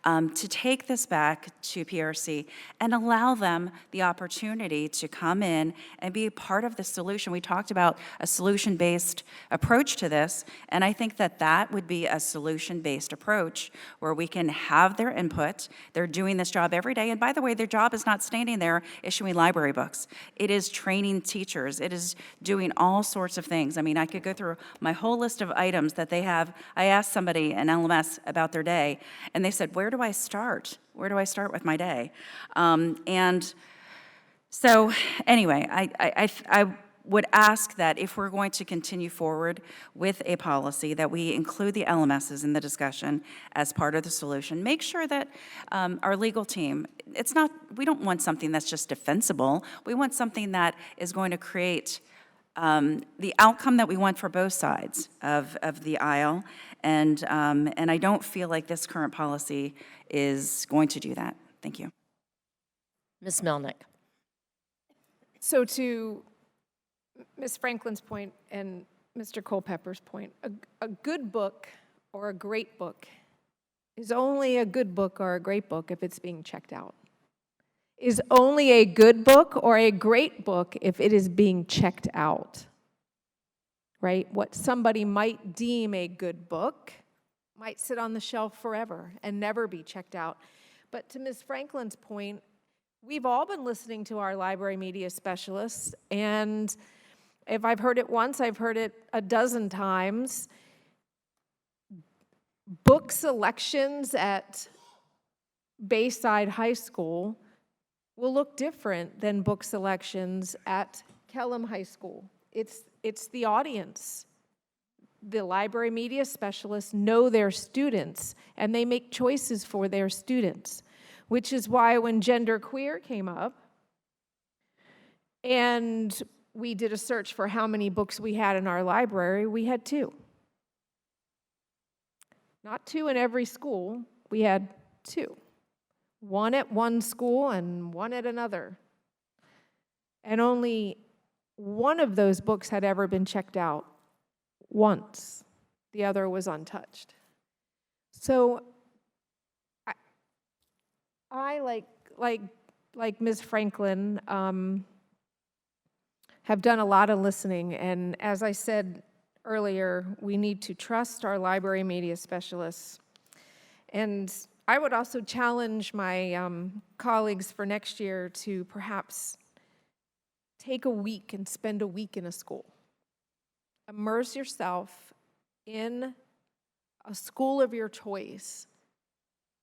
to take this back to PRC and allow them the opportunity to come in and be a part of the solution. We talked about a solution-based approach to this, and I think that that would be a solution-based approach where we can have their input. They're doing this job every day, and by the way, their job is not standing there issuing library books. It is training teachers. It is doing all sorts of things. I mean, I could go through my whole list of items that they have. I asked somebody, an LMS, about their day, and they said, where do I start? Where do I start with my day? And so anyway, I would ask that if we're going to continue forward with a policy, that we include the LMSs in the discussion as part of the solution. Make sure that our legal team, we don't want something that's just defensible. We want something that is going to create the outcome that we want for both sides of the aisle, and I don't feel like this current policy is going to do that. Thank you. Ms. Melnick. So to Ms. Franklin's point and Mr. Culpepper's point, a good book or a great book is only a good book or a great book if it's being checked out. Is only a good book or a great book if it is being checked out, right? What somebody might deem a good book might sit on the shelf forever and never be checked out. But to Ms. Franklin's point, we've all been listening to our library media specialists, and if I've heard it once, I've heard it a dozen times. Book selections at Bayside High School will look different than book selections at Kellam High School. It's the audience. The library media specialists know their students, and they make choices for their students, which is why when genderqueer came up, and we did a search for how many books we had in our library, we had 2. Not 2 in every school, we had 2. 1 at one school and 1 at another. And only 1 of those books had ever been checked out once. The other was untouched. So I like Ms. Franklin, have done a lot of listening, and as I said earlier, we need to trust our library media specialists. And I would also challenge my colleagues for next year to perhaps take a week and spend a week in a school. Immerse yourself in a school of your choice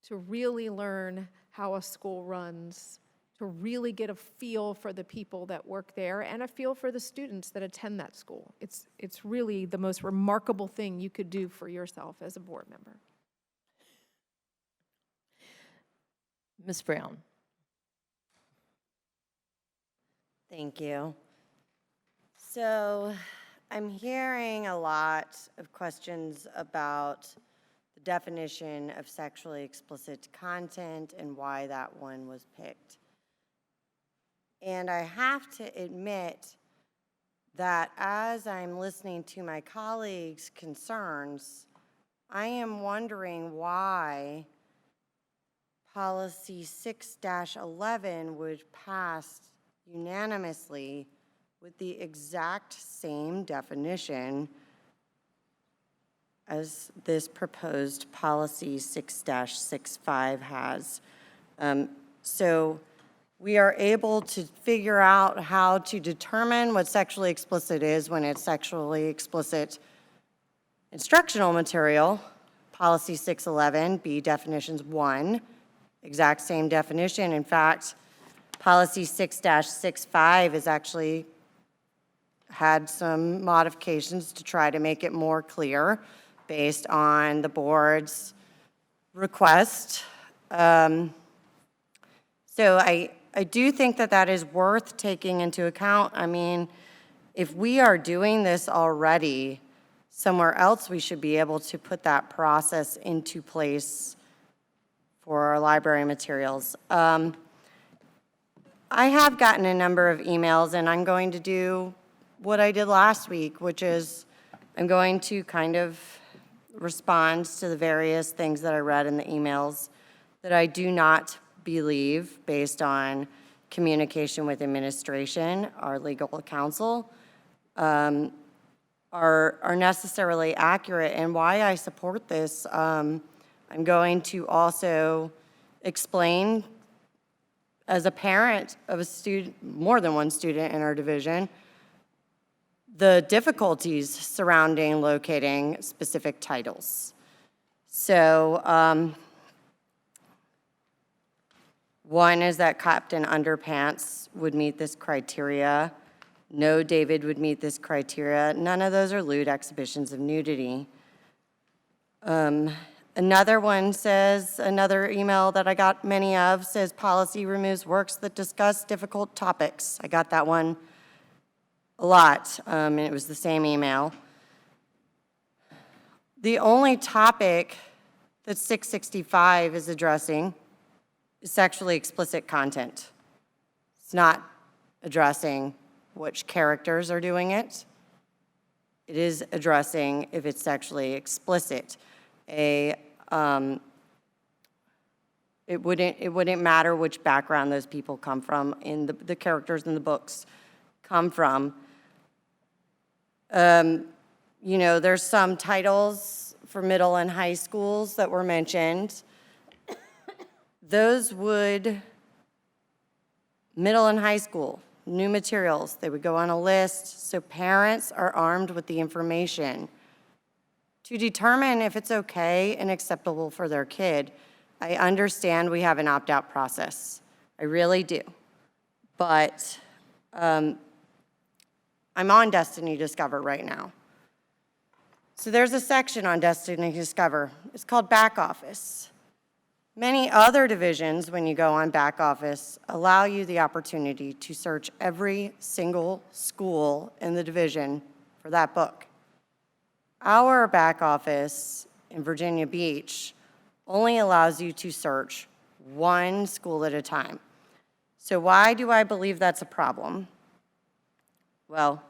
to really learn how a school runs, to really get a feel for the people that work there and a feel for the students that attend that school. It's really the most remarkable thing you could do for yourself as a board member. Ms. Brown. Thank you. So I'm hearing a lot of questions about the definition of sexually explicit content and why that one was picked. And I have to admit that as I'm listening to my colleagues' concerns, I am wondering why policy 6-11 would pass unanimously with the exact same definition as this proposed policy 6-65 has. So we are able to figure out how to determine what sexually explicit is when it's sexually explicit instructional material. Policy 611, B definitions 1, exact same definition. In fact, policy 6-65 is actually had some modifications to try to make it more clear based on the board's request. So I do think that that is worth taking into account. I mean, if we are doing this already, somewhere else we should be able to put that process into place for our library materials. I have gotten a number of emails, and I'm going to do what I did last week, which is I'm going to kind of respond to the various things that I read in the emails that I do not believe, based on communication with administration, our legal counsel, are necessarily accurate, and why I support this. I'm going to also explain, as a parent of a student, more than one student in our division, the difficulties surrounding locating specific titles. So one is that Captain Underpants would meet this criteria. No David would meet this criteria. None of those are lewd exhibitions of nudity. Another one says, another email that I got many of says policy removes works that discuss difficult topics. I got that one a lot, and it was the same email. The only topic that 665 is addressing is sexually explicit content. It's not addressing which characters are doing it. It is addressing if it's sexually explicit. It wouldn't matter which background those people come from, in the characters in the books come from. You know, there's some titles for middle and high schools that were mentioned. Those would, middle and high school, new materials, they would go on a list, so parents are armed with the information to determine if it's okay and acceptable for their kid. I understand we have an opt-out process. I really do. But I'm on Destiny Discover right now. So there's a section on Destiny Discover. It's called Back Office. Many other divisions, when you go on Back Office, allow you the opportunity to search every single school in the division for that book. Our Back Office in Virginia Beach only allows you to search one school at a time. So why do I believe that's a problem? Well,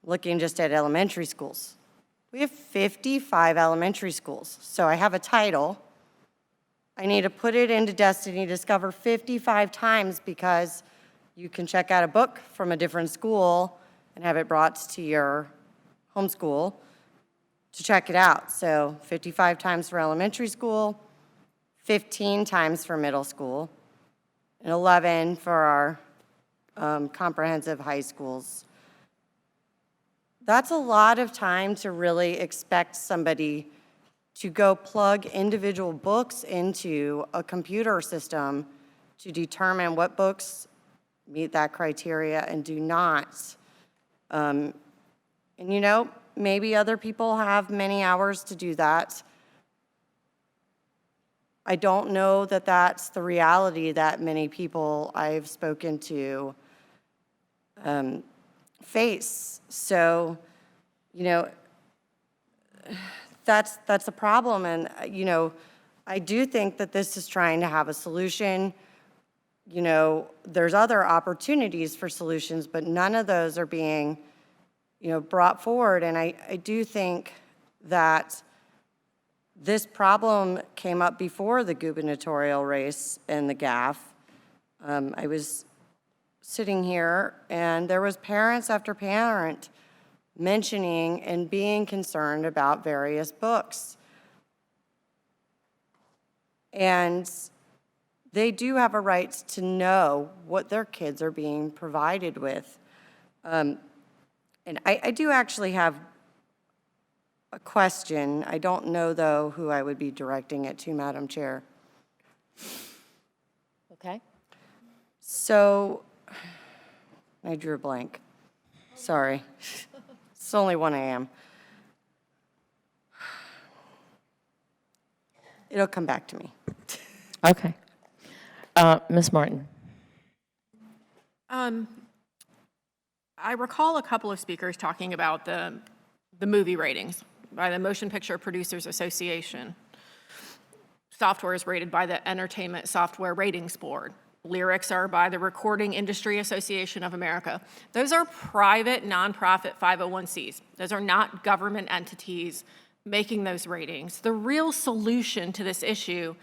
looking just at elementary schools. We have 55 elementary schools. So I have a title. I need to put it into Destiny Discover 55 times because you can check out a book from a different school and have it brought to your home school to check it out. So 55 times for elementary school, 15 times for middle school, and 11 for our comprehensive high schools. That's a lot of time to really expect somebody to go plug individual books into a computer system to determine what books meet that criteria and do not. And you know, maybe other people have many hours to do that. I don't know that that's the reality that many people I've spoken to face. So, you know, that's a problem. And, you know, I do think that this is trying to have a solution. You know, there's other opportunities for solutions, but none of those are being, you know, brought forward. And I do think that this problem came up before the gubernatorial race and the GAF. I was sitting here, and there was parents after parent mentioning and being concerned about various books. And they do have a right to know what their kids are being provided with. And I do actually have a question. I don't know, though, who I would be directing it to, Madam Chair. Okay. So, I drew a blank. Sorry. It's only 1 a.m. It'll come back to me. Okay. Ms. Martin. I recall a couple of speakers talking about the movie ratings by the Motion Picture Producers Association. Software is rated by the Entertainment Software Ratings Board. Lyrics are by the Recording Industry Association of America. Those are private, nonprofit 501(c)s. Those are not government entities making those ratings. The real solution to this issue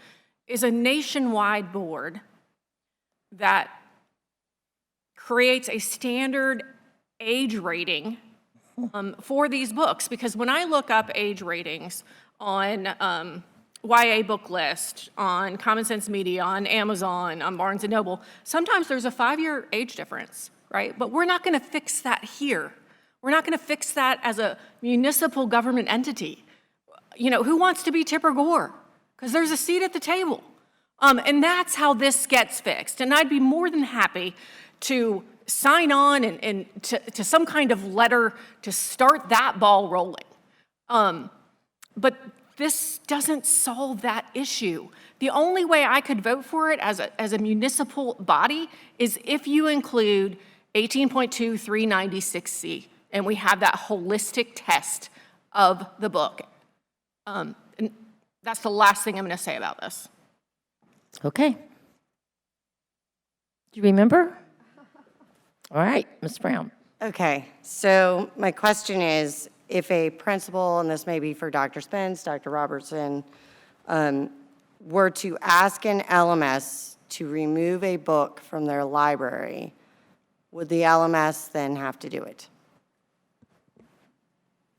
is a nationwide board that creates a standard age rating for these books. Because when I look up age ratings on YA Book List, on Common Sense Media, on Amazon, on Barnes & Noble, sometimes there's a 5-year age difference, right? But we're not going to fix that here. We're not going to fix that as a municipal government entity. You know, who wants to be Tipper Gore? Because there's a seat at the table. And that's how this gets fixed. And I'd be more than happy to sign on and to some kind of letter to start that ball rolling. But this doesn't solve that issue. The only way I could vote for it as a municipal body is if you include 18.2396C, and we have that holistic test of the book. And that's the last thing I'm going to say about this. Okay. Do you remember? All right, Ms. Brown. Okay, so my question is, if a principal, and this may be for Dr. Spence, Dr. Robertson, were to ask an LMS to remove a book from their library, would the LMS then have to do it?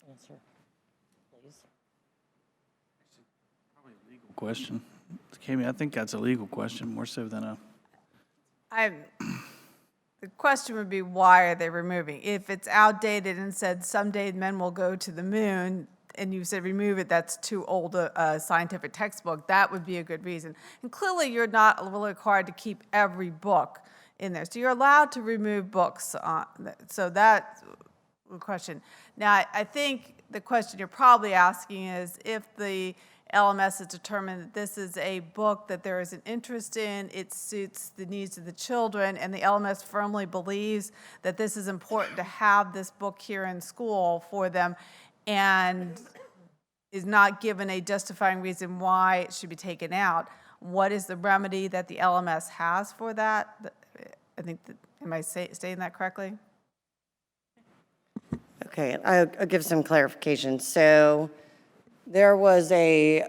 Answer, please. Question. Kami, I think that's a legal question, more so than a... The question would be, why are they removing? If it's outdated and said someday men will go to the moon, and you said remove it, that's too old a scientific textbook, that would be a good reason. And clearly, you're not required to keep every book in there. So you're allowed to remove books. So that's the question. Now, I think the question you're probably asking is if the LMS has determined that this is a book that there is an interest in, it suits the needs of the children, and the LMS firmly believes that this is important to have this book here in school for them, and is not given a justifying reason why it should be taken out. What is the remedy that the LMS has for that? I think, am I stating that correctly? Okay, I'll give some clarification. So there was a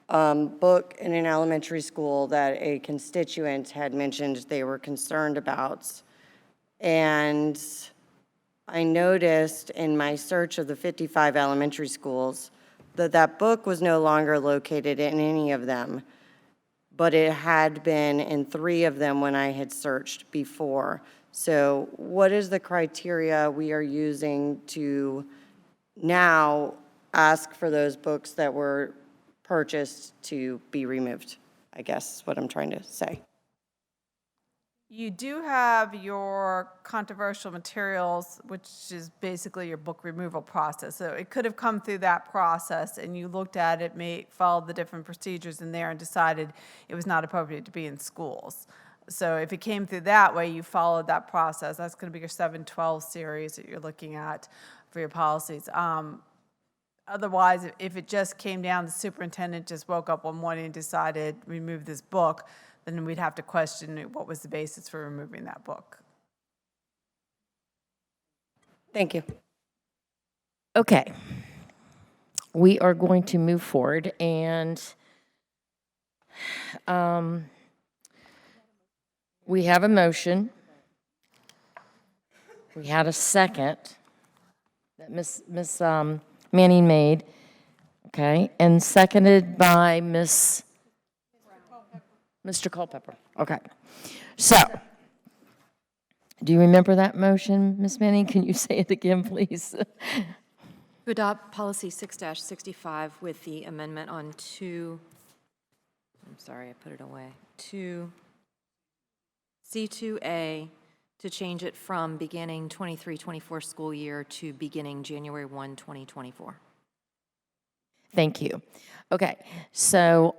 book in an elementary school that a constituent had mentioned they were concerned about. And I noticed in my search of the 55 elementary schools that that book was no longer located in any of them, but it had been in 3 of them when I had searched before. So what is the criteria we are using to now ask for those books that were purchased to be removed, I guess is what I'm trying to say. You do have your controversial materials, which is basically your book removal process. So it could have come through that process, and you looked at it, followed the different procedures in there, and decided it was not appropriate to be in schools. So if it came through that way, you followed that process. That's going to be your 712 series that you're looking at for your policies. Otherwise, if it just came down, the superintendent just woke up one morning and decided remove this book, then we'd have to question what was the basis for removing that book. Thank you. Okay. We are going to move forward, and we have a motion We had a second that Ms. Manning made, okay, and seconded by Mr. Culpepper. Okay. So, do you remember that motion, Ms. Manning? Can you say it again, please? To adopt policy 6-65 with the amendment on I'm sorry, I put it away, C2A, to change it from beginning 23-24 school year to beginning January 1, 2024. Thank you. Okay, so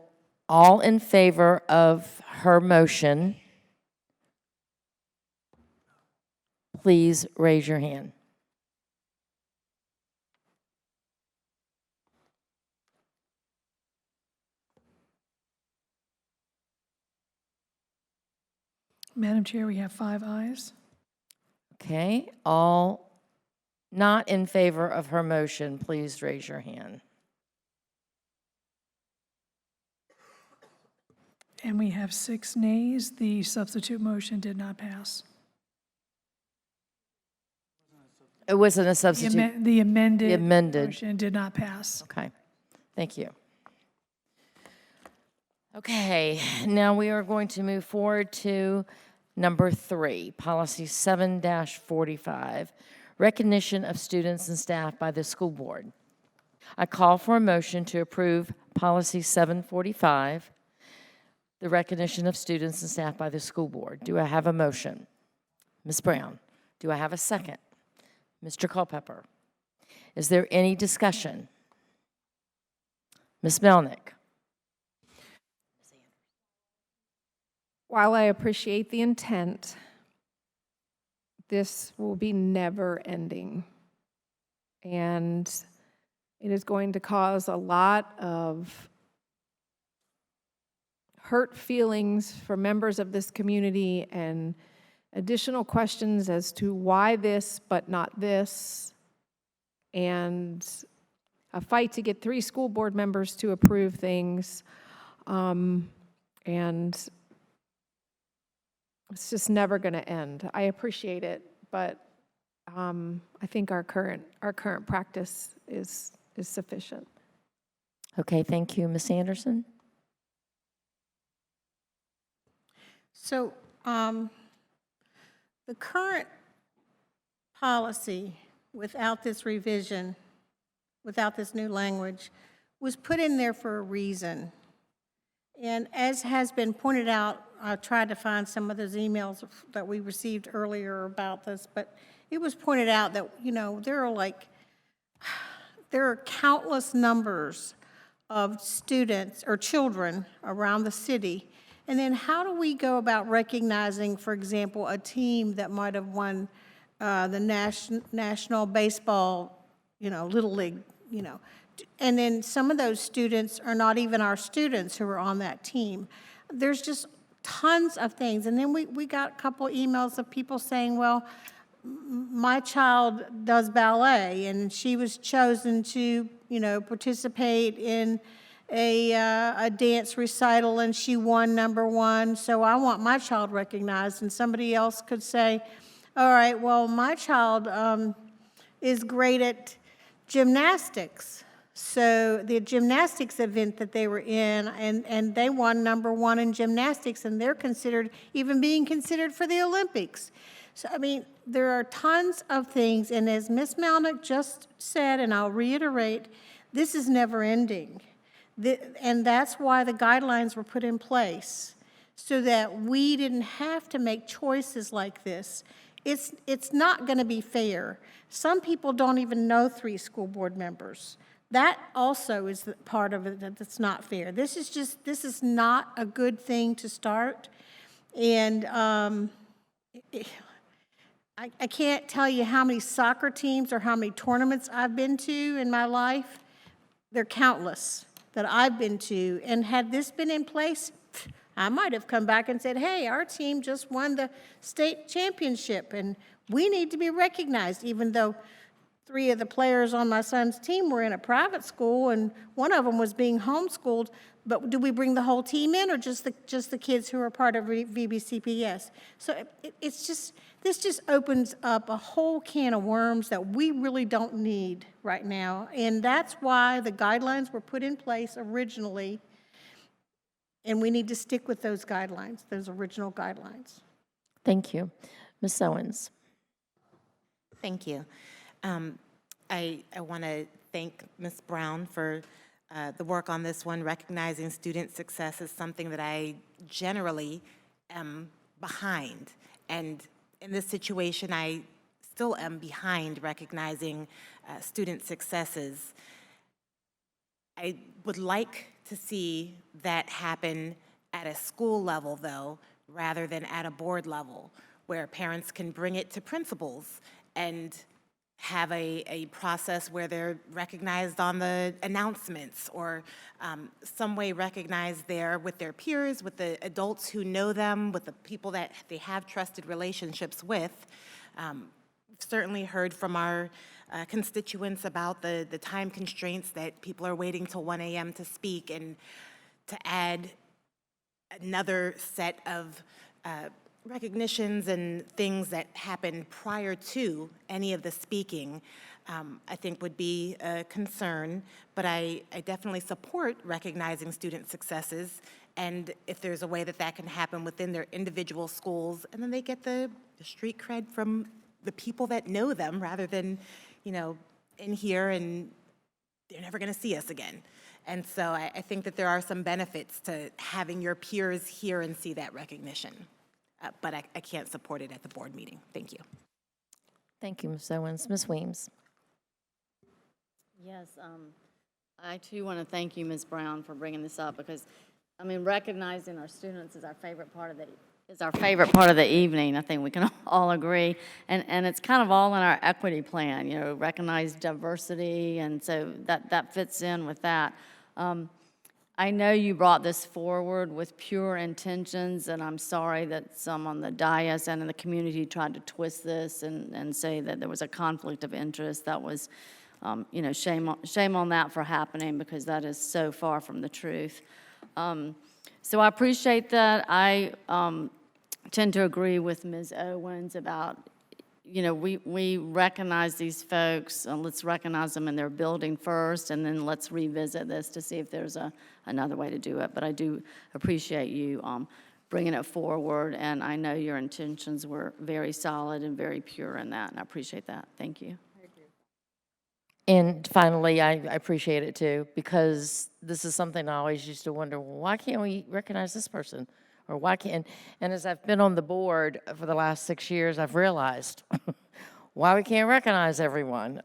all in favor of her motion, please raise your hand. Madam Chair, we have 5 ayes. Okay, all not in favor of her motion, please raise your hand. And we have 6 nays. The substitute motion did not pass. It wasn't a The substitute. the amended The amended. motion did not pass. Okay, thank you. Okay, now we are going to move forward to number 3, policy 7-45, recognition of students and staff by the school board. I call for a motion to approve policy 745, the recognition of students and staff by the school board. Do I have a motion? Ms. Brown, do I have a second? Mr. Culpepper, is there any discussion? Ms. Melnick? While I appreciate the intent, this will be never ending. And it is going to cause a lot of hurt feelings for members of this community and additional questions as to why this but not this, and a fight to get 3 school board members to approve things. And it's just never going to end. I appreciate it, but I think our current practice is sufficient. Okay, thank you. Ms. Anderson? So the current policy, without this revision, without this new language, was put in there for a reason. And as has been pointed out, I tried to find some of those emails that we received earlier about this, but it was pointed out that, you know, there are countless numbers of students or children around the city. And then how do we go about recognizing, for example, a team that might have won the national baseball, you know, Little League, you know, and then some of those students are not even our students who are on that team. There's just tons of things. And then we got a couple emails of people saying, well, my child does ballet and she was chosen to, you know, participate in a dance recital and she won #1, so I want my child recognized. And somebody else could say, all right, well, my child is great at gymnastics. So the gymnastics event that they were in, and they won #1 in gymnastics, and they're considered, even being considered for the Olympics. So, I mean, there are tons of things, and as Ms. Malnick just said, and I'll reiterate, this is never ending. And that's why the guidelines were put in place, so that we didn't have to make choices like this. It's not going to be fair. Some people don't even know 3 school board members. That also is part of it that's not fair. This is not a good thing to start. And I can't tell you how many soccer teams or how many tournaments I've been to in my life. They're countless that I've been to. And had this been in place, I might have come back and said, hey, our team just won the state championship and we need to be recognized, even though 3 of the players on my son's team were in a private school and one of them was being homeschooled. But do we bring the whole team in or just the kids who are part of VBCPS? So it's just, this just opens up a whole can of worms that we really don't need right now. And that's why the guidelines were put in place originally, and we need to stick with those guidelines, those original guidelines. Thank you. Ms. Owens? Thank you. I want to thank Ms. Brown for the work on this one. Recognizing student success is something that I generally am behind. And in this situation, I still am behind recognizing student successes. I would like to see that happen at a school level, though, rather than at a board level, where parents can bring it to principals and have a process where they're recognized on the announcements, or some way recognized there with their peers, with the adults who know them, with the people that they have trusted relationships with. We've certainly heard from our constituents about the time constraints, that people are waiting till 1 a.m. to speak, and to add another set of recognitions and things that happen prior to any of the speaking, I think would be a concern. But I definitely support recognizing student successes, and if there's a way that that can happen within their individual schools, and then they get the street cred from the people that know them, rather than, in here and they're never going to see us again. And so I think that there are some benefits to having your peers hear and see that recognition. But I can't support it at the board meeting. Thank you. Thank you, Ms. Owens. Ms. Weems? Yes, I too want to thank you, Ms. Brown, for bringing this up, because, recognizing our students is our favorite part of the evening. I think we can all agree, and it's kind of all in our equity plan. Recognize diversity, and so that fits in with that. I know you brought this forward with pure intentions, and I'm sorry that some on the dais and in the community tried to twist this and say that there was a conflict of interest. That was, shame on that for happening, because that is so far from the truth. So I appreciate that. I tend to agree with Ms. Owens about, we recognize these folks, and let's recognize them in their building first, and then let's revisit this to see if there's another way to do it. But I do appreciate you bringing it forward, and I know your intentions were very solid and very pure in that, and I appreciate that. Thank you. And finally, I appreciate it too, because this is something I always used to wonder, well, why can't we recognize this person? Or why can't, and as I've been on the board for the last 6 years, I've realized why we can't recognize everyone,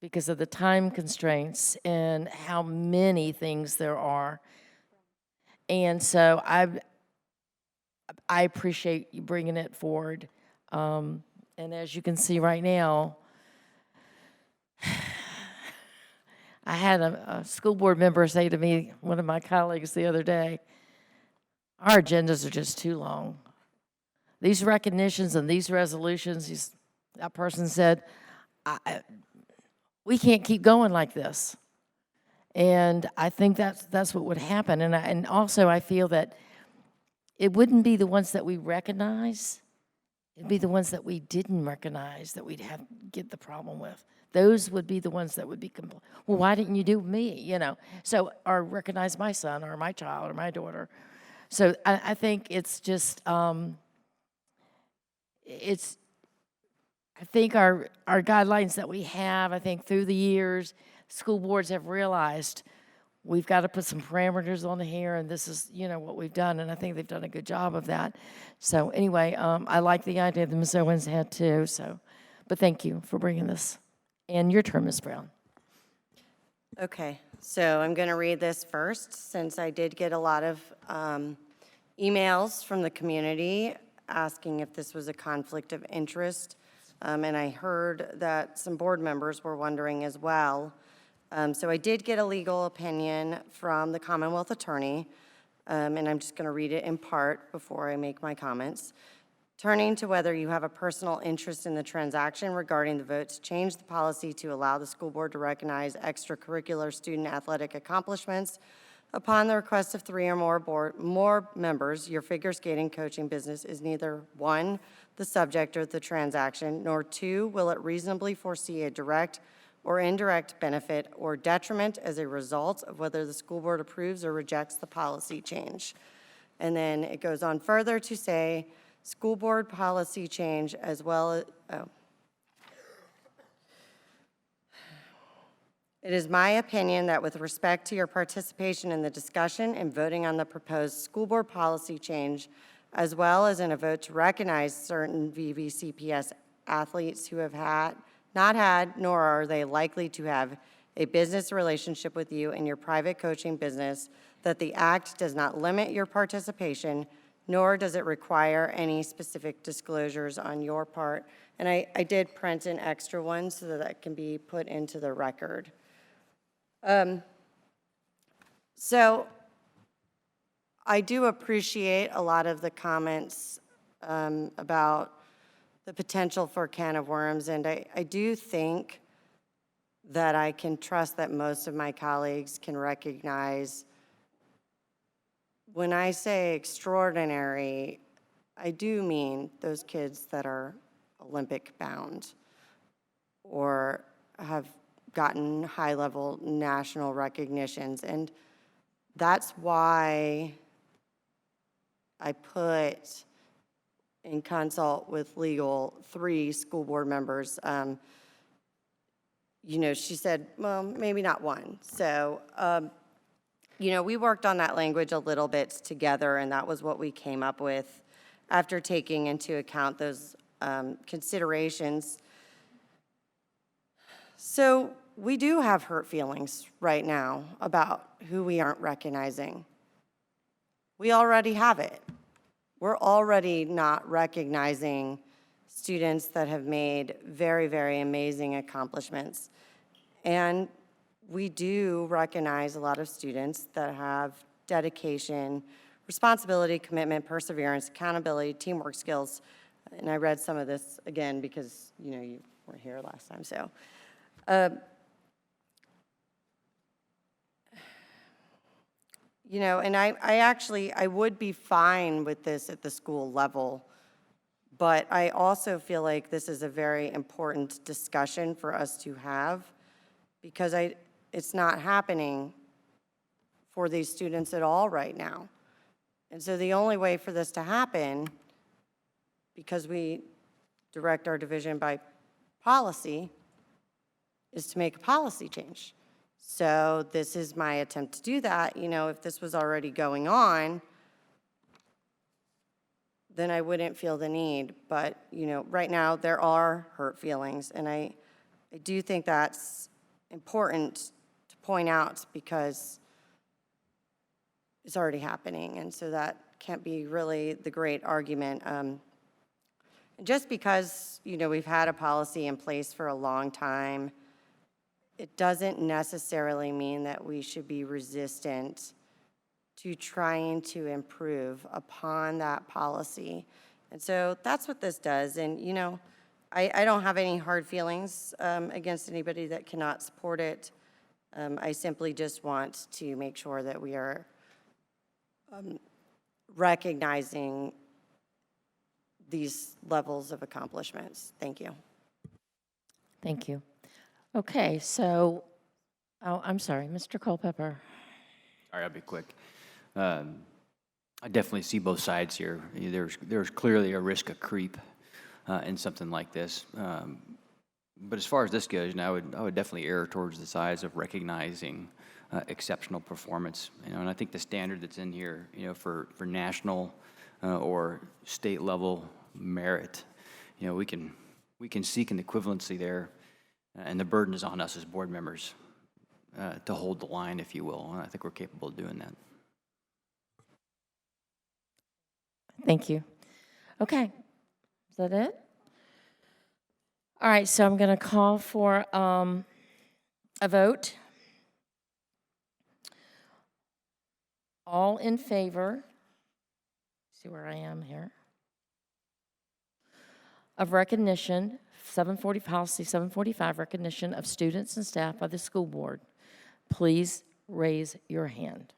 because of the time constraints and how many things there are. And so I appreciate you bringing it forward. And as you can see right now, I had a school board member say to me, one of my colleagues the other day, our agendas are just too long. These recognitions and these resolutions, that person said, we can't keep going like this. And I think that's what would happen. And also I feel that it wouldn't be the ones that we recognize, it'd be the ones that we didn't recognize that we'd have get the problem with. Those would be the ones that would be, well, why didn't you do me, So, or recognize my son or my child or my daughter. So I think it's just, I think our guidelines that we have, I think through the years, school boards have realized we've got to put some parameters on here, and this is, what we've done, and I think they've done a good job of that. So anyway, I like the idea that Ms. Owens had too, but thank you for bringing this. And your turn, Ms. Brown. Okay, so I'm going to read this first, since I did get a lot of emails from the community asking if this was a conflict of interest, and I heard that some board members were wondering as well. So I did get a legal opinion from the Commonwealth Attorney, and I'm just going to read it in part before I make my comments. Turning to whether you have a personal interest in the transaction regarding the vote to change the policy to allow the school board to recognize extracurricular student athletic accomplishments Upon the request of 3 or more members, your figure skating coaching business is neither 1, the subject of the transaction, nor 2, will it reasonably foresee a direct or indirect benefit or detriment as a result of whether the school board approves or rejects the policy change. And then it goes on further to say, school board policy change as well as, It is my opinion that with respect to your participation in the discussion and voting on the proposed school board policy change, as well as in a vote to recognize certain VVCPS athletes who have not had, nor are they likely to have, a business relationship with you in your private coaching business, that the act does not limit your participation, nor does it require any specific disclosures on your part. And I did print an extra one so that that can be put into the record. So I do appreciate a lot of the comments about the potential for a can of worms, and I do think that I can trust that most of my colleagues can recognize when I say extraordinary, I do mean those kids that are Olympic bound or have gotten high-level national recognitions. And that's why I put in consult with legal 3 school board members. You know, she said, well, maybe not 1. So, you know, we worked on that language a little bit together, and that was what we came up with after taking into account those considerations. So we do have hurt feelings right now about who we aren't recognizing. We already have it. We're already not recognizing students that have made very, very amazing accomplishments. And we do recognize a lot of students that have dedication, responsibility, commitment, perseverance, accountability, teamwork skills. And I read some of this again because, you know, you weren't here last time, so. You know, and I would be fine with this at the school level, but I also feel like this is a very important discussion for us to have because it's not happening for these students at all right now. And so the only way for this to happen, because we direct our division by policy, is to make a policy change. So this is my attempt to do that. You know, if this was already going on, then I wouldn't feel the need. But, you know, right now there are hurt feelings, and I do think that's important to point out because it's already happening, and so that can't be really the great argument. Just because, you know, we've had a policy in place for a long time, it doesn't necessarily mean that we should be resistant to trying to improve upon that policy. And so that's what this does. And, you know, I don't have any hard feelings against anybody that cannot support it. I simply just want to make sure that we are recognizing these levels of accomplishments. Thank you. Thank you. Okay, so, oh, I'm sorry, Mr. Culpepper. Sorry, I'll be quick. I definitely see both sides here. There's clearly a risk of creep in something like this. But as far as this goes, you know, I would definitely err towards the side of recognizing exceptional performance. You know, and I think the standard that's in here, you know, for national or state level merit, you know, we can seek an equivalency there, and the burden is on us as board members to hold the line, if you will. And I think we're capable of doing that. Thank you. Okay, is that it? All right, so I'm going to call for a vote. All in favor, see where I am here, of recognition, policy 745, recognition of students and staff by the school board. Please raise your hand.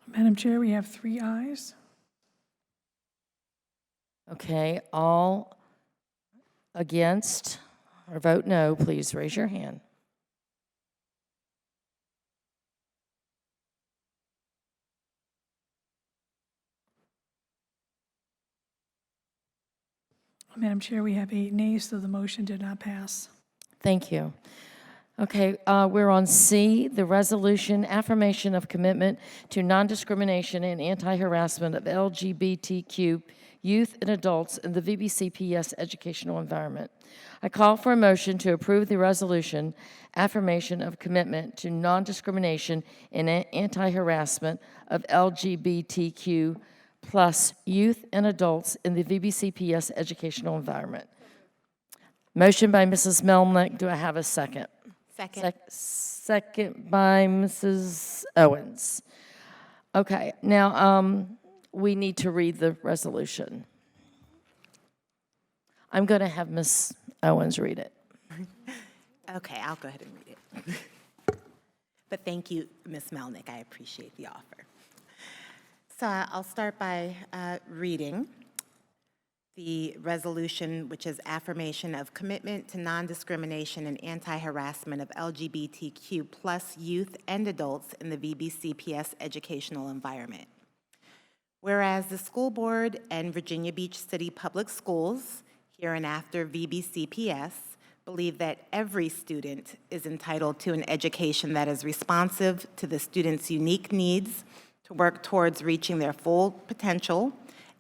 Madam Chair, we have 3 ayes. Okay, all against or vote no, please raise your hand. Madam Chair, we have 8 nays, so the motion did not pass. Thank you. Okay, we're on C, the resolution affirmation of commitment to non-discrimination and anti-harassment of LGBTQ youth and adults in the VBCPS educational environment. I call for a motion to approve the resolution affirmation of commitment to non-discrimination and anti-harassment of LGBTQ plus youth and adults in the VBCPS educational environment. Motion by Mrs. Melnick. Do I have a second? Second. Second by Mrs. Owens. Okay, now we need to read the resolution. I'm going to have Ms. Owens read it. Okay, I'll go ahead and read it. But thank you, Ms. Melnick. I appreciate the offer. So I'll start by reading the resolution, which is affirmation of commitment to non-discrimination and anti-harassment of LGBTQ plus youth and adults in the VBCPS educational environment. Whereas the school board and Virginia Beach City Public Schools, hereinafter VBCPS, believe that every student is entitled to an education that is responsive to the student's unique needs to work towards reaching their full potential,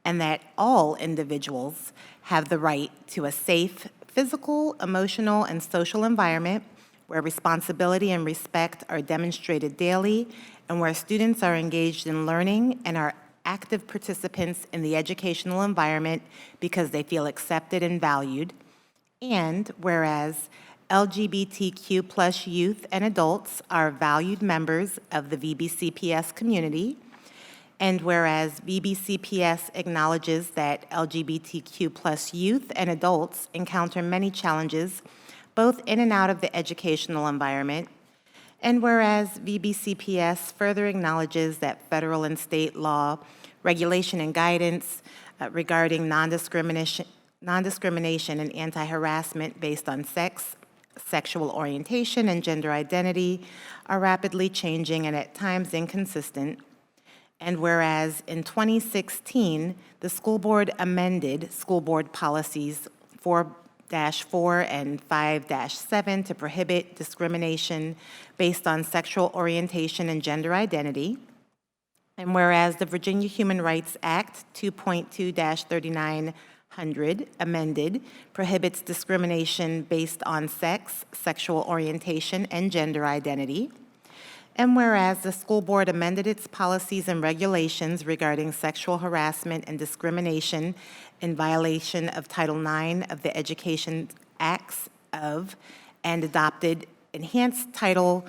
and that all individuals have the right to a safe physical, emotional, and social environment where responsibility and respect are demonstrated daily, and where students are engaged in learning and are active participants in the educational environment because they feel accepted and valued. And whereas LGBTQ plus youth and adults are valued members of the VBCPS community, and whereas VBCPS acknowledges that LGBTQ plus youth and adults encounter many challenges both in and out of the educational environment, and whereas VBCPS further acknowledges that federal and state law, regulation, and guidance regarding non-discrimination and anti-harassment based on sex, sexual orientation, and gender identity are rapidly changing and at times inconsistent. And whereas in 2016, the school board amended school board policies 4-4 and 5-7 to prohibit discrimination based on sexual orientation and gender identity. And whereas the Virginia Human Rights Act 2.2-3900 amended prohibits discrimination based on sex, sexual orientation, and gender identity. And whereas the school board amended its policies and regulations regarding sexual harassment and discrimination in violation of Title IX of the Education Acts of, and adopted enhanced Title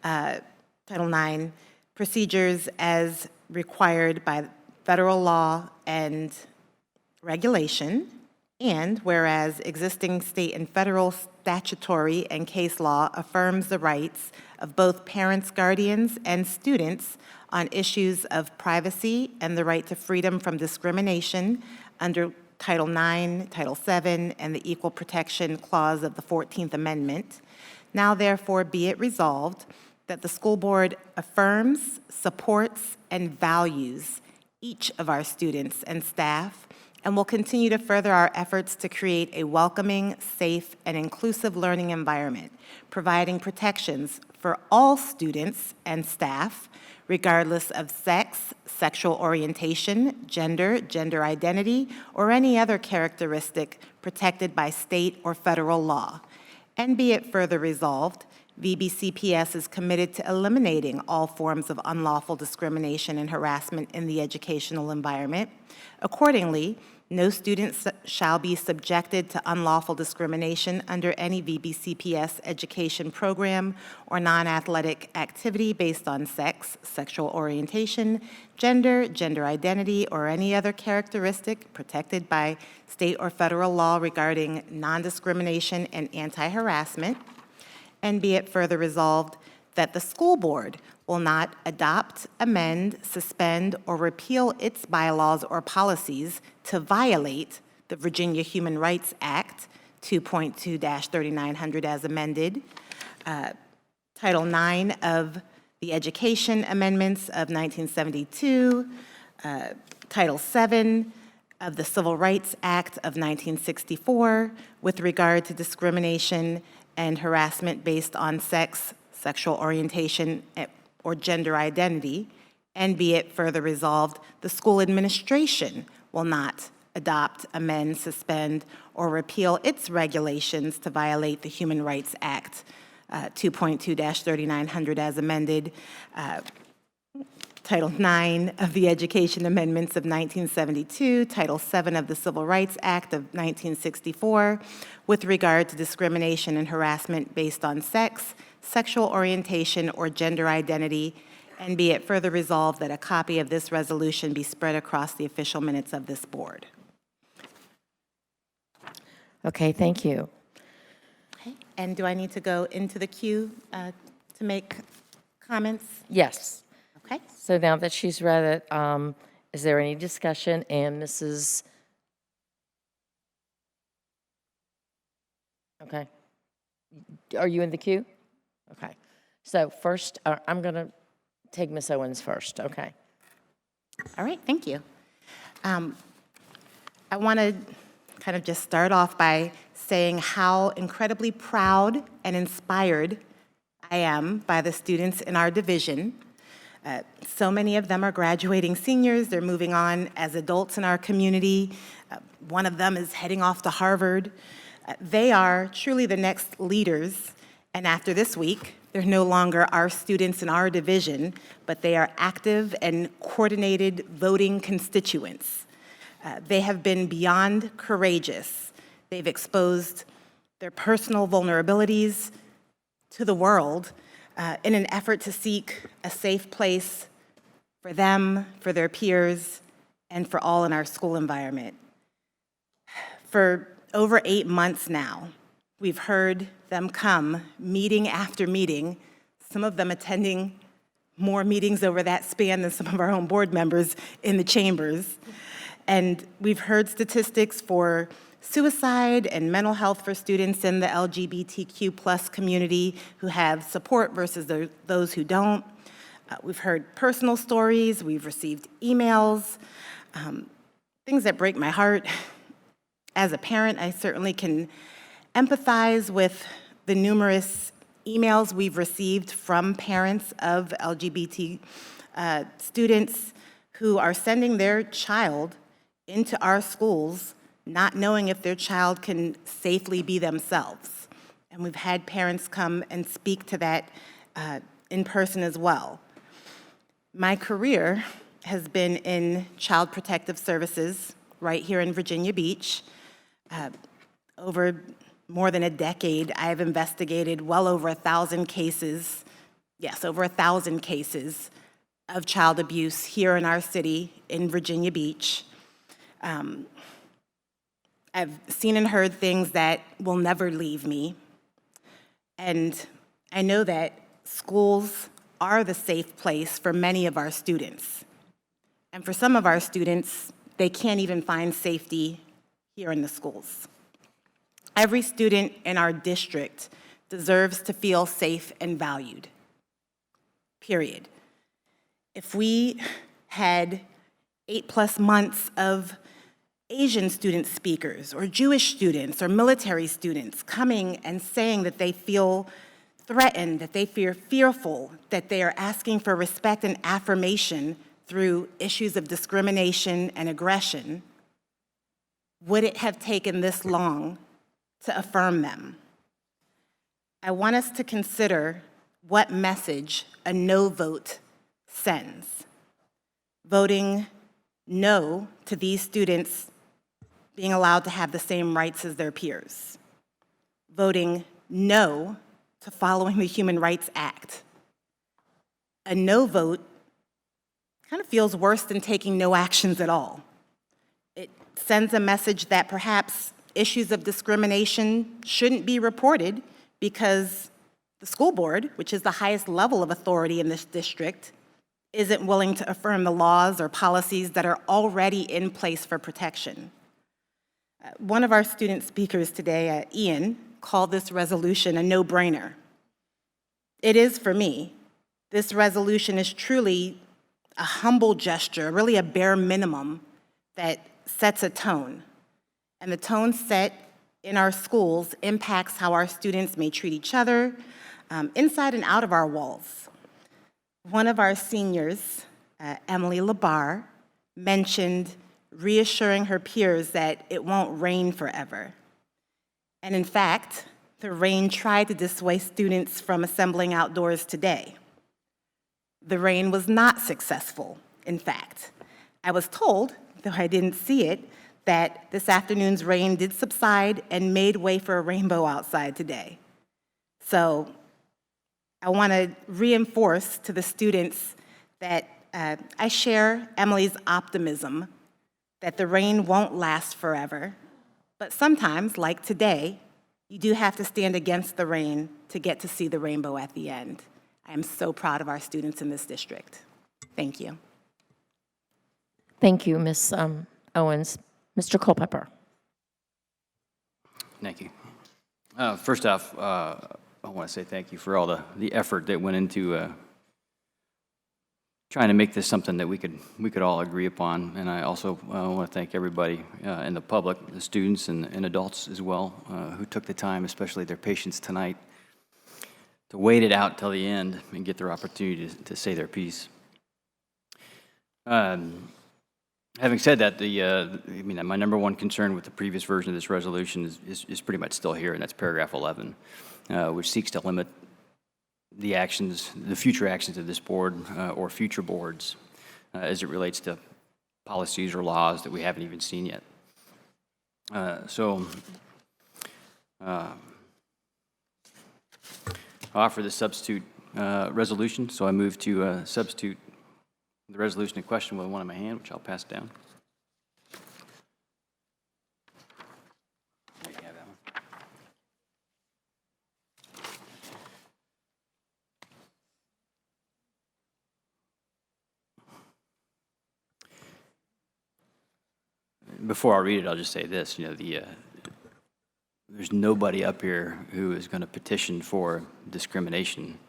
IX procedures as required by federal law and regulation. And whereas existing state and federal statutory and case law affirms the rights of both parents, guardians, and students on issues of privacy and the right to freedom from discrimination under Title IX, Title VII, and the Equal Protection Clause of the 14th Amendment, now therefore be it resolved that the school board affirms, supports, and values each of our students and staff, and will continue to further our efforts to create a welcoming, safe, and inclusive learning environment, providing protections for all students and staff, regardless of sex, sexual orientation, gender, gender identity, or any other characteristic protected by state or federal law. And be it further resolved, VBCPS is committed to eliminating all forms of unlawful discrimination and harassment in the educational environment. Accordingly, no student shall be subjected to unlawful discrimination under any VBCPS education program or non-athletic activity based on sex, sexual orientation, gender, gender identity, or any other characteristic protected by state or federal law regarding non-discrimination and anti-harassment. And be it further resolved that the school board will not adopt, amend, suspend, or repeal its bylaws or policies to violate the Virginia Human Rights Act 2.2-3900 as amended, Title IX of the Education Amendments of 1972, Title VII of the Civil Rights Act of 1964 with regard to discrimination and harassment based on sex, sexual orientation, or gender identity, and be it further resolved, the school administration will not adopt, amend, suspend, or repeal its regulations to violate the Human Rights Act 2.2-3900 as amended, Title IX of the Education Amendments of 1972, Title VII of the Civil Rights Act of 1964, with regard to discrimination and harassment based on sex, sexual orientation, or gender identity, and be it further resolved that a copy of this resolution be spread across the official minutes of this board. Okay, thank you. Okay. And do I need to go into the queue to make comments? Yes. Okay. So now that she's read it, is there any discussion? And Mrs. Okay. Are you in the queue? Okay. So first, I'm going to take Ms. Owens first. Okay. All right, thank you. I want to kind of just start off by saying how incredibly proud and inspired I am by the students in our division. So many of them are graduating seniors. They're moving on as adults in our community. One of them is heading off to Harvard. They are truly the next leaders, and after this week, they're no longer our students in our division, but they are active and coordinated voting constituents. They have been beyond courageous. They've exposed their personal vulnerabilities to the world in an effort to seek a safe place for them, for their peers, and for all in our school environment. For over 8 months now, we've heard them come meeting after meeting, some of them attending more meetings over that span than some of our own board members in the chambers. And we've heard statistics for suicide and mental health for students in the LGBTQ+ community who have support versus those who don't. We've heard personal stories, we've received emails, things that break my heart. As a parent, I certainly can empathize with the numerous emails we've received from parents of LGBT students who are sending their child into our schools not knowing if their child can safely be themselves. And we've had parents come and speak to that in person as well. My career has been in child protective services right here in Virginia Beach. Over more than a decade, I have investigated well over 1,000 cases, yes, over 1,000 cases of child abuse here in our city in Virginia Beach. I've seen and heard things that will never leave me. And I know that schools are the safe place for many of our students. And for some of our students, they can't even find safety here in the schools. Every student in our district deserves to feel safe and valued, period. If we had 8+ months of Asian student speakers or Jewish students or military students coming and saying that they feel threatened, that they feel fearful, that they are asking for respect and affirmation through issues of discrimination and aggression, would it have taken this long to affirm them? I want us to consider what message a no vote sends. Voting no to these students being allowed to have the same rights as their peers. Voting no to following the Human Rights Act. A no vote kind of feels worse than taking no actions at all. It sends a message that perhaps issues of discrimination shouldn't be reported because the school board, which is the highest level of authority in this district, isn't willing to affirm the laws or policies that are already in place for protection. One of our student speakers today, Ian, called this resolution a no-brainer. It is for me. This resolution is truly a humble gesture, really a bare minimum that sets a tone. And the tone set in our schools impacts how our students may treat each other, inside and out of our walls. One of our seniors, Emily Labar, mentioned reassuring her peers that it won't rain forever. And in fact, the rain tried to dissuade students from assembling outdoors today. The rain was not successful, in fact. I was told, though I didn't see it, that this afternoon's rain did subside and made way for a rainbow outside today. So I want to reinforce to the students that I share Emily's optimism that the rain won't last forever, but sometimes, like today, you do have to stand against the rain to get to see the rainbow at the end. I am so proud of our students in this district. Thank you. Thank you, Ms. Owens. Mr. Culpepper. Thank you. First off, I want to say thank you for all the effort that went into trying to make this something that we could all agree upon. And I also want to thank everybody in the public, the students and adults as well, who took the time, especially their patience tonight, to wait it out till the end and get their opportunity to say their piece. Having said that, my number one concern with the previous version of this resolution is pretty much still here, and that's paragraph 11, which seeks to limit the future actions of this board or future boards as it relates to policies or laws that we haven't even seen yet. I'll offer the substitute resolution, so I move to substitute the resolution in question with one in my hand, which I'll pass down. There you have that one. Before I read it, I'll just say this, there's nobody up here who is going to petition for discrimination.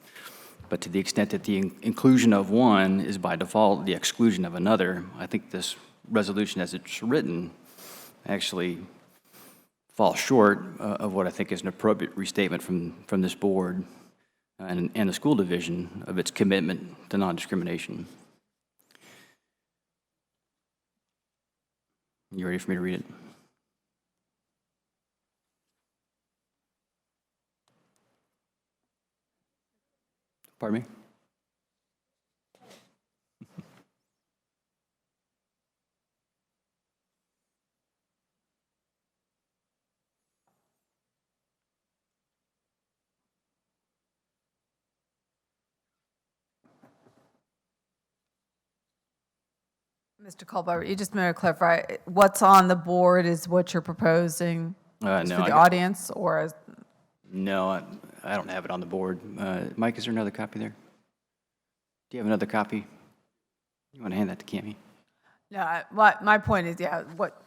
But to the extent that the inclusion of one is by default the exclusion of another, I think this resolution as it's written actually falls short of what I think is an appropriate restatement from this board and the school division of its commitment to non-discrimination. You ready for me to read it? Pardon me? Mr. Culpepper, you just may want to clarify, what's on the board is what you're proposing No, for the audience, or as? No, I don't have it on the board. Mike, is there another copy there? Do you have another copy? You want to hand that to Cammie? No, my point is,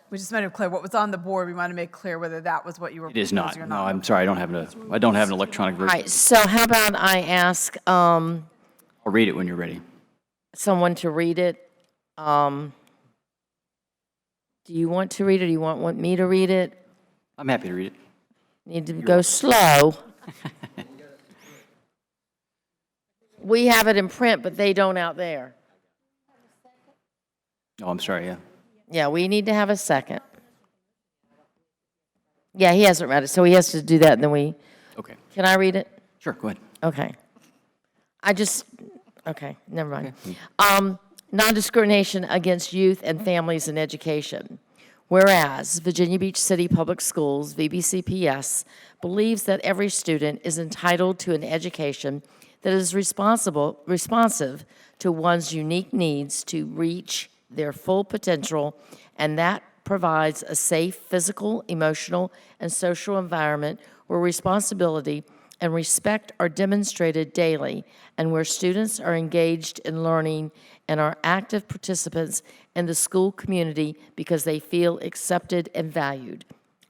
we just made it clear, what was on the board, we want to make clear whether that was what you were It is proposing or not. not. No, I'm sorry, I don't have an electronic All version. right, so how about I ask I'll read it when you're ready. someone to read it? Do you want to read it, or do you want me to read it? I'm happy to read it. Need to go slow. We have it in print, but they don't out there. Oh, I'm sorry, yeah. Yeah, we need to have a second. Yeah, he hasn't read it, so he has to do that, and then we, Okay, can I read it? sure, go ahead. Okay. Okay, never mind. Non-discrimination against youth and families in education. Whereas Virginia Beach City Public Schools, VBCPS, believes that every student is entitled to an education that is responsive to one's unique needs to reach their full potential, and that provides a safe physical, emotional, and social environment where responsibility and respect are demonstrated daily, and where students are engaged in learning and are active participants in the school community because they feel accepted and valued.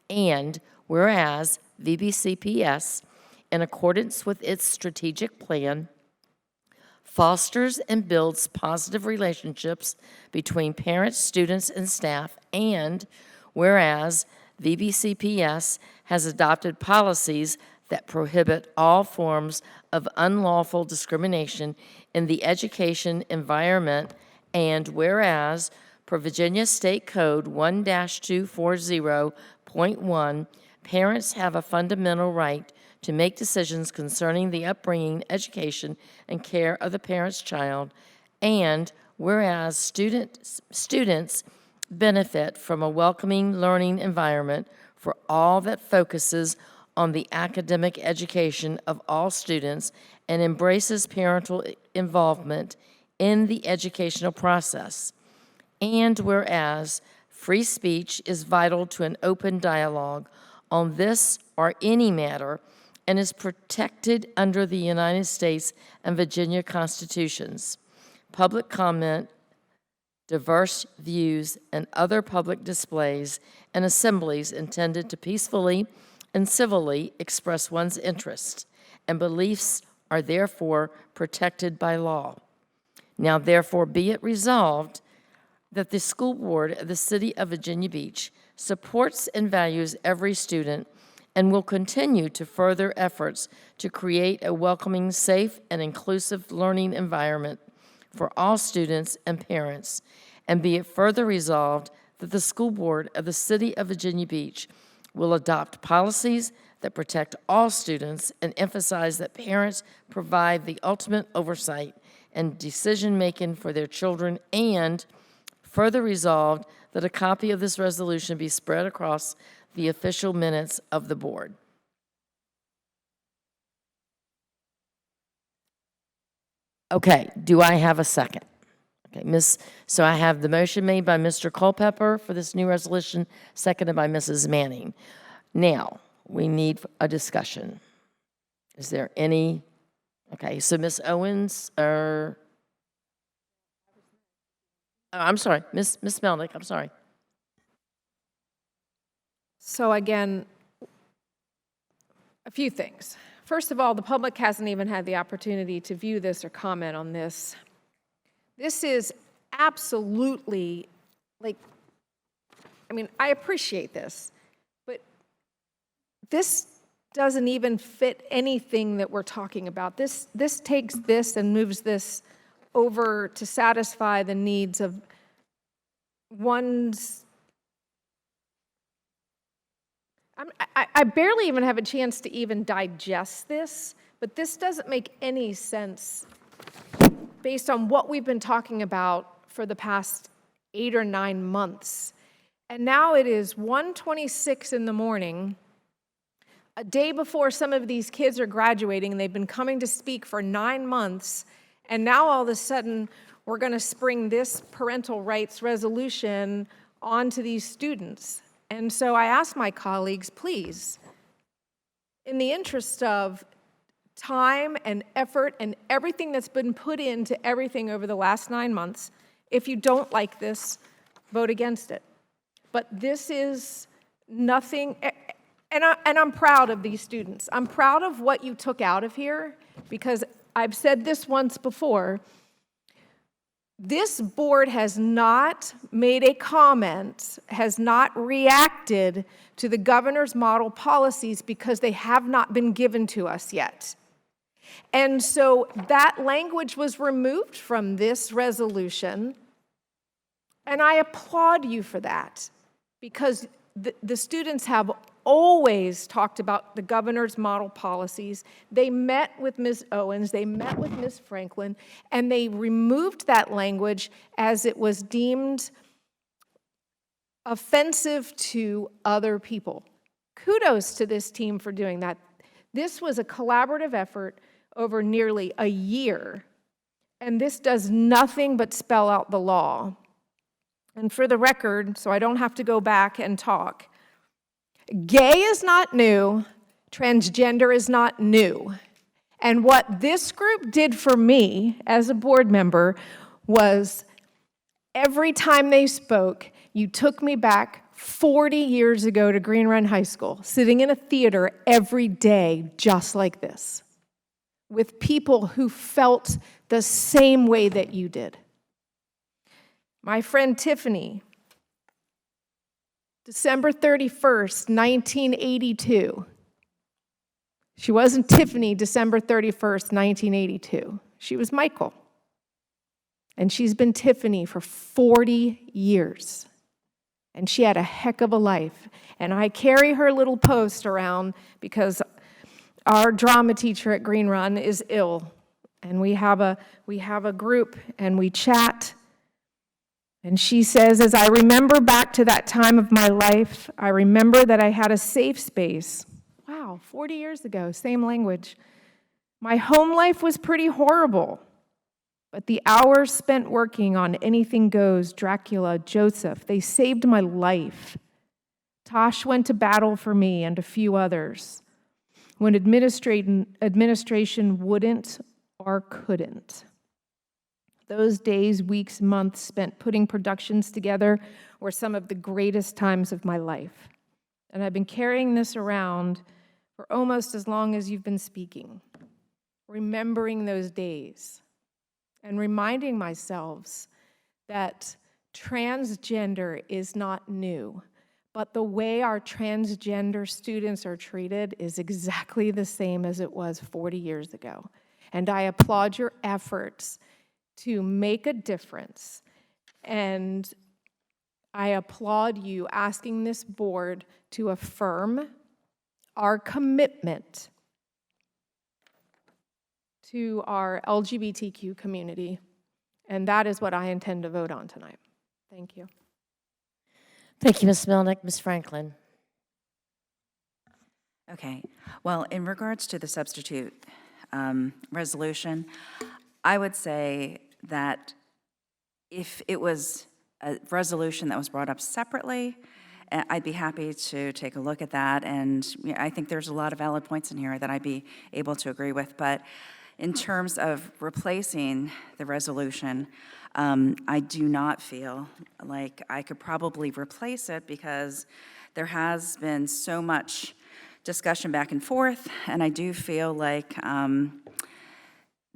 And whereas VBCPS, in accordance with its strategic plan, fosters and builds positive relationships between parents, students, and staff, and whereas VBCPS has adopted policies that prohibit all forms of unlawful discrimination in the education environment, and whereas per Virginia State Code 1-240.1, parents have a fundamental right to make decisions concerning the upbringing, education, and care of the parent's child, and whereas students benefit from a welcoming learning environment for all that focuses on the academic education of all students and embraces parental involvement in the educational process. And whereas free speech is vital to an open dialogue on this or any matter and is protected under the United States and Virginia constitutions. Public comment, diverse views, and other public displays and assemblies intended to peacefully and civilly express one's interests and beliefs are therefore protected by law. Now therefore be it resolved that the school board of the City of Virginia Beach supports and values every student and will continue to further efforts to create a welcoming, safe, and inclusive learning environment for all students and parents. And be it further resolved that the school board of the City of Virginia Beach will adopt policies that protect all students and emphasize that parents provide the ultimate oversight and decision-making for their children, and further resolved that a copy of this resolution be spread across the official minutes of the board. Okay, do I have a second? Okay, so I have the motion made by Mr. Culpepper for this new resolution, seconded by Mrs. Manning. Now, we need a discussion. Is there any? Okay, so Ms. Owens, I'm sorry, Ms. Melnick, I'm sorry. So again, a few things. First of all, the public hasn't even had the opportunity to view this or comment on this. This is absolutely, I appreciate this, but this doesn't even fit anything that we're talking about. This takes this and moves this over to satisfy the needs of one's. I barely even have a chance to even digest this, but this doesn't make any sense based on what we've been talking about for the past 8 or 9 months. And now it is 1:26 in the morning, a day before some of these kids are graduating, and they've been coming to speak for 9 months, and now all of a sudden we're going to spring this parental rights resolution onto these students. And so I ask my colleagues, please, in the interest of time and effort and everything that's been put into everything over the last 9 months, if you don't like this, vote against it. But this is nothing, and I'm proud of these students. I'm proud of what you took out of here, because I've said this once before. This board has not made a comment, has not reacted to the governor's model policies because they have not been given to us yet. And so that language was removed from this resolution, and I applaud you for that, because the students have always talked about the governor's model policies. They met with Ms. Owens, they met with Ms. Franklin, and they removed that language as it was deemed offensive to other people. Kudos to this team for doing that. This was a collaborative effort over nearly a year, and this does nothing but spell out the law. And for the record, so I don't have to go back and talk, gay is not new, Transgender is not new. And what this group did for me as a board member was every time they spoke, you took me back 40 years ago to Green Run High School, sitting in a theater every day just like this, with people who felt the same way that you did. My friend Tiffany, December 31st, 1982. She wasn't Tiffany, December 31st, 1982. She was Michael. And she's been Tiffany for 40 years. And she had a heck of a life. And I carry her little post around because our drama teacher at Green Run is ill. And we have a group and we chat. And she says, as I remember back to that time of my life, I remember that I had a safe space. Wow, 40 years ago, same language. My home life was pretty horrible, but the hours spent working on Anything Goes, Dracula, Joseph, they saved my life. Tosh went to battle for me and a few others when administration wouldn't or couldn't. Those days, weeks, months spent putting productions together were some of the greatest times of my life. And I've been carrying this around for almost as long as you've been speaking, remembering those days and reminding myself that transgender is not new, but the way our transgender students are treated is exactly the same as it was 40 years ago. And I applaud your efforts to make a difference. And I applaud you asking this board to affirm our commitment to our LGBTQ community. And that is what I intend to vote on tonight. Thank you. Thank you, Ms. Melnick. Ms. Franklin. Okay. Well, in regards to the substitute resolution, I would say that if it was a resolution that was brought up separately, I'd be happy to take a look at that. And I think there's a lot of valid points in here that I'd be able to agree with. But in terms of replacing the resolution, I do not feel like I could probably replace it because there has been so much discussion back and forth, and I do feel like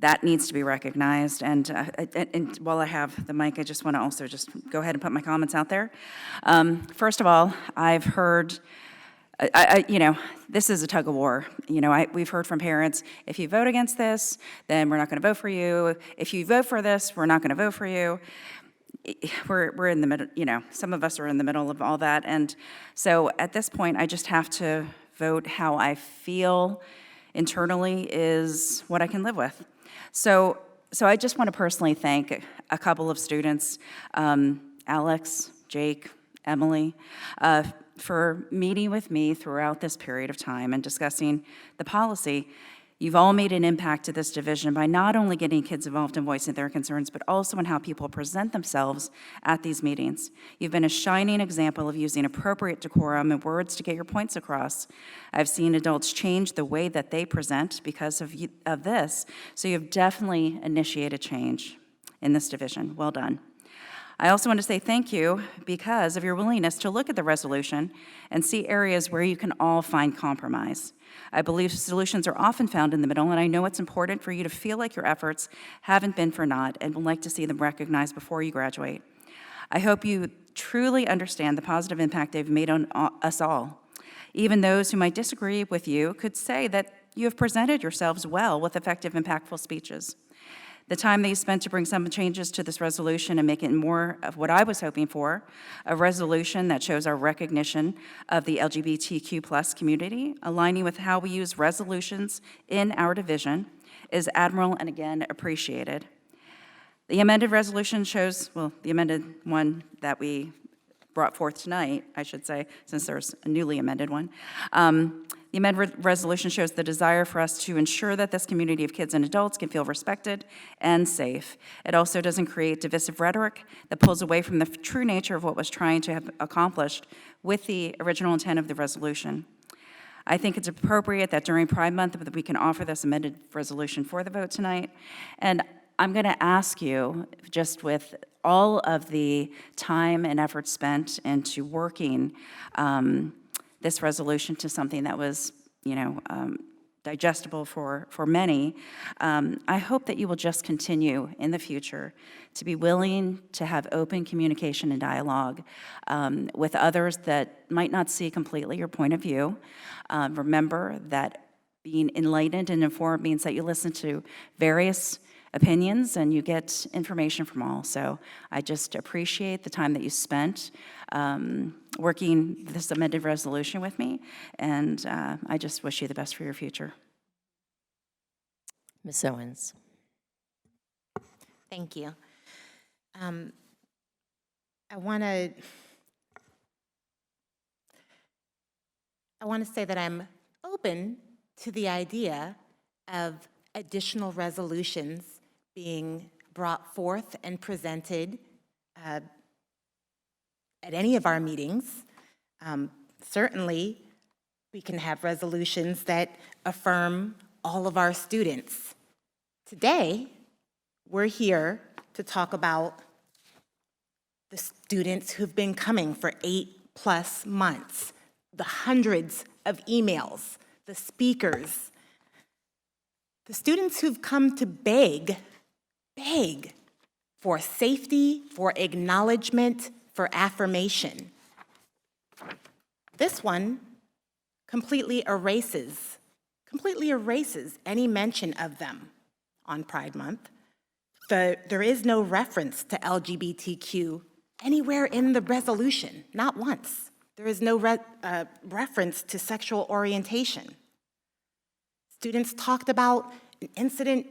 that needs to be recognized. And while I have the mic, I just want to also just go ahead and put my comments out there. First of all, I've heard, this is a tug of war. We've heard from parents, if you vote against this, then we're not going to vote for you. If you vote for this, we're not going to vote for you. We're in the middle, some of us are in the middle of all that. And so at this point, I just have to vote how I feel internally is what I can live with. So I just want to personally thank a couple of students, Alex, Jake, Emily, for meeting with me throughout this period of time and discussing the policy. You've all made an impact to this division by not only getting kids involved in voicing their concerns, but also in how people present themselves at these meetings. You've been a shining example of using appropriate decorum and words to get your points across. I've seen adults change the way that they present because of this, so you've definitely initiated change in this division. Well done. I also want to say thank you because of your willingness to look at the resolution and see areas where you can all find compromise. I believe solutions are often found in the middle, and I know it's important for you to feel like your efforts haven't been for naught and would like to see them recognized before you graduate. I hope you truly understand the positive impact they've made on us all. Even those who might disagree with you could say that you have presented yourselves well with effective, impactful speeches. The time that you spent to bring some changes to this resolution and make it more of what I was hoping for, a resolution that shows our recognition of the LGBTQ+ community, aligning with how we use resolutions in our division, is admirable and again appreciated. The amended resolution shows, well, the amended one that we brought forth tonight, I should say, since there's a newly amended one. The amended resolution shows the desire for us to ensure that this community of kids and adults can feel respected and safe. It also doesn't create divisive rhetoric that pulls away from the true nature of what was trying to have accomplished with the original intent of the resolution. I think it's appropriate that during Pride Month that we can offer this amended resolution for the vote tonight. And I'm going to ask you, just with all of the time and effort spent into working this resolution to something that was, digestible for many, I hope that you will just continue in the future to be willing to have open communication and dialogue with others that might not see completely your point of view. Remember that being enlightened and informed means that you listen to various opinions and you get information from all. So I just appreciate the time that you spent working this amended resolution with me, and I just wish you the best for your future. Ms. Owens. Thank you. I want to say that I'm open to the idea of additional resolutions being brought forth and presented at any of our meetings. Certainly, we can have resolutions that affirm all of our students. Today, we're here to talk about the students who've been coming for 8+ months, the hundreds of emails, the speakers, the students who've come to beg for safety, for acknowledgement, for affirmation. This one completely erases any mention of them on Pride Month. There is no reference to LGBTQ anywhere in the resolution, not once. There is no reference to sexual orientation. Students talked about an incident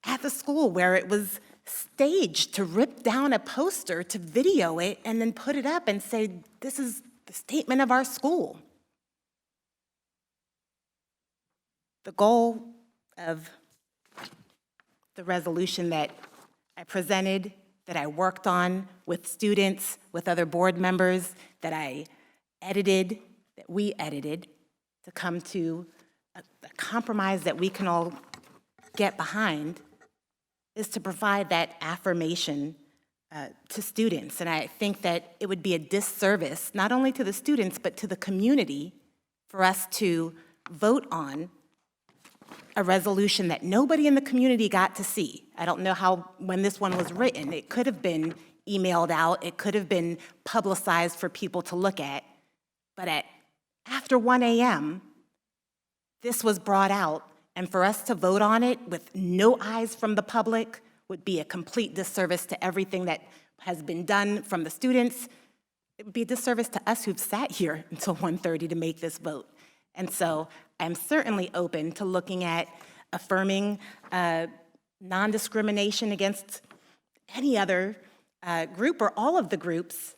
at the school where it was staged to rip down a poster, to video it, and then put it up and say, this is the statement of our school. The goal of the resolution that I presented, that I worked on with students, with other board members, that I edited, that we edited, to come to a compromise that we can all get behind, is to provide that affirmation to students. And I think that it would be a disservice, not only to the students, but to the community, for us to vote on a resolution that nobody in the community got to see. I don't know how, when this one was written, it could have been emailed out, it could have been publicized for people to look at, but after 1 a.m., this was brought out, and for us to vote on it with no eyes from the public would be a complete disservice to everything that has been done from the students. It would be a disservice to us who've sat here until 1:30 to make this vote. And so I'm certainly open to looking at affirming non-discrimination against any other group or all of the groups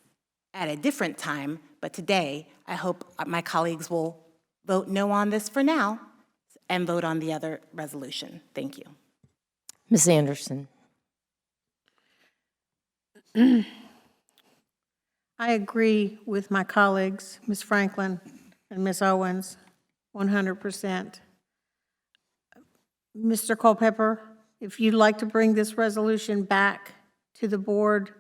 at a different time. But today, I hope my colleagues will vote no on this for now and vote on the other resolution. Thank you. Ms. Anderson. I agree with my colleagues, Ms. Franklin and Ms. Owens, 100%. Mr. Culpepper, if you'd like to bring this resolution back to the board,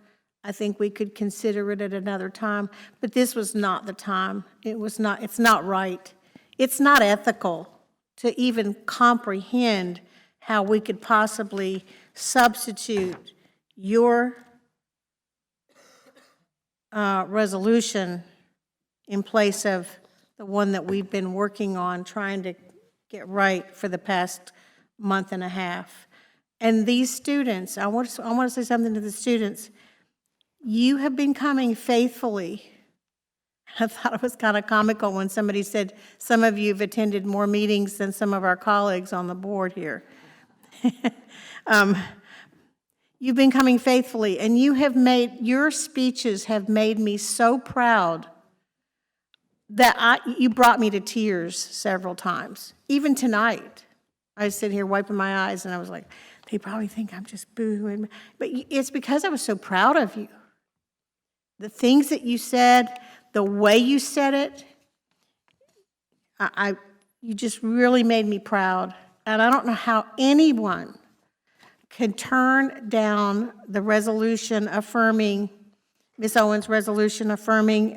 I think we could consider it at another time, but this was not the time. It's not right. It's not ethical to even comprehend how we could possibly substitute your resolution in place of the one that we've been working on, trying to get right for the past month and a half. And these students, I want to say something to the students. You have been coming faithfully. I thought it was kind of comical when somebody said, some of you have attended more meetings than some of our colleagues on the board here. You've been coming faithfully, and your speeches have made me so proud that you brought me to tears several times. Even tonight, I was sitting here wiping my eyes, and I was like, they probably think I'm just boo-hooing. But it's because I was so proud of you. The things that you said, the way you said it, You just really made me proud. And I don't know how anyone can turn down the resolution affirming, Ms. Owens' resolution affirming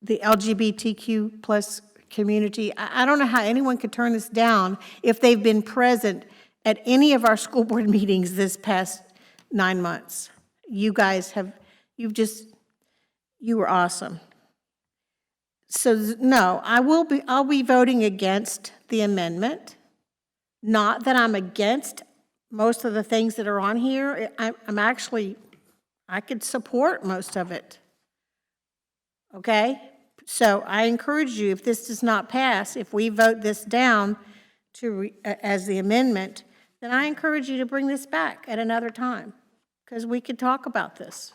the LGBTQ plus community. I don't know how anyone could turn this down if they've been present at any of our school board meetings this past 9 months. You guys have, you were awesome. So no, I'll be voting against the amendment. Not that I'm against most of the things that are on here. I'm actually, I could support most of it. Okay? So I encourage you, if this does not pass, if we vote this down as the amendment, then I encourage you to bring this back at another time, because we could talk about this.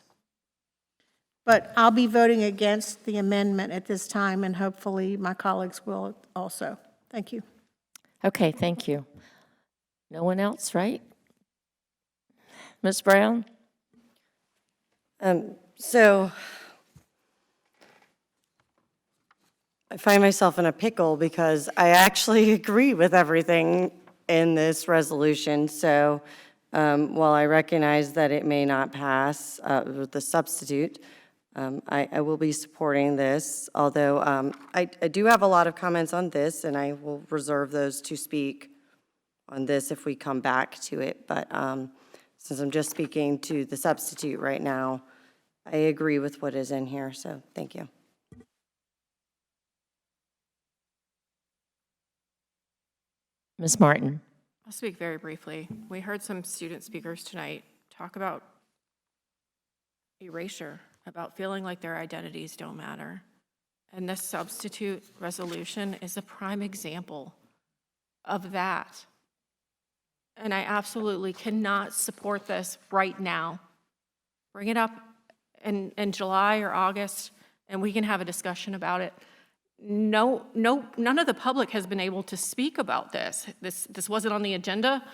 But I'll be voting against the amendment at this time, and hopefully my colleagues will also. Thank you. Okay, thank you. No one else, right? Ms. Brown? So I find myself in a pickle because I actually agree with everything in this resolution. So while I recognize that it may not pass with the substitute, I will be supporting this, although I do have a lot of comments on this, and I will reserve those to speak on this if we come back to it. But since I'm just speaking to the substitute right now, I agree with what is in here, so thank you. Ms. Martin? I'll speak very briefly. We heard some student speakers tonight talk about erasure, about feeling like their identities don't matter. And this substitute resolution is a prime example of that. And I absolutely cannot support this right now. Bring it up in July or August, and we can have a discussion about it. No, none of the public has been able to speak about this. This wasn't on the agenda.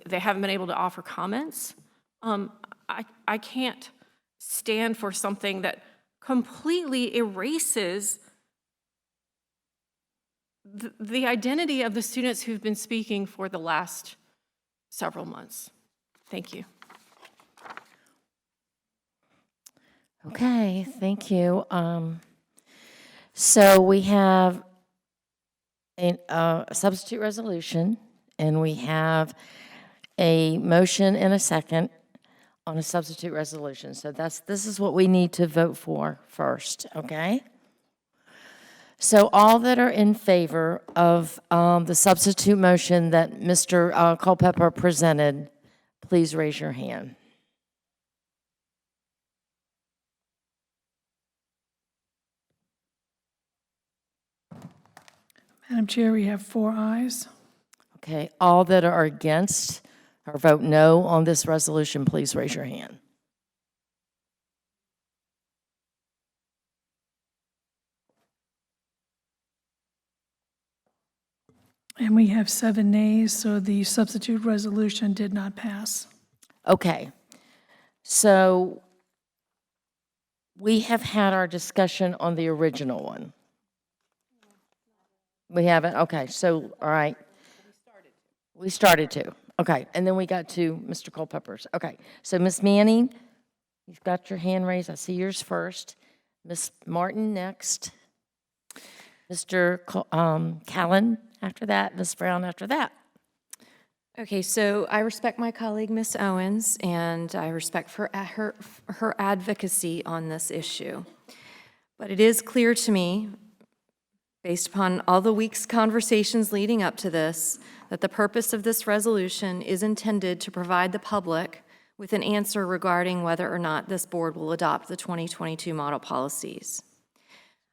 They haven't been able to offer comments. I can't stand for something that completely erases the identity of the students who've been speaking for the last several months. Thank you. Okay, thank you. So we have a substitute resolution, and we have a motion and a second on a substitute resolution. So this is what we need to vote for first, okay? So all that are in favor of the substitute motion that Mr. Culpepper presented, please raise your hand. Madam Chair, we have 4 ayes. Okay, all that are against or vote no on this resolution, please raise your hand. And we have 7 nays, so the substitute resolution did not pass. Okay, so we have had our discussion on the original one. We haven't, okay, so, all right. We started to, okay, and then we got to Mr. Culpepper's. Okay, so Ms. Manning, you've got your hand raised. I see yours first. Ms. Martin next. Mr. Callen after that, Ms. Brown after that. Okay, so I respect my colleague, Ms. Owens, and I respect her advocacy on this issue. But it is clear to me, based upon all the week's conversations leading up to this, that the purpose of this resolution is intended to provide the public with an answer regarding whether or not this board will adopt the 2022 model policies.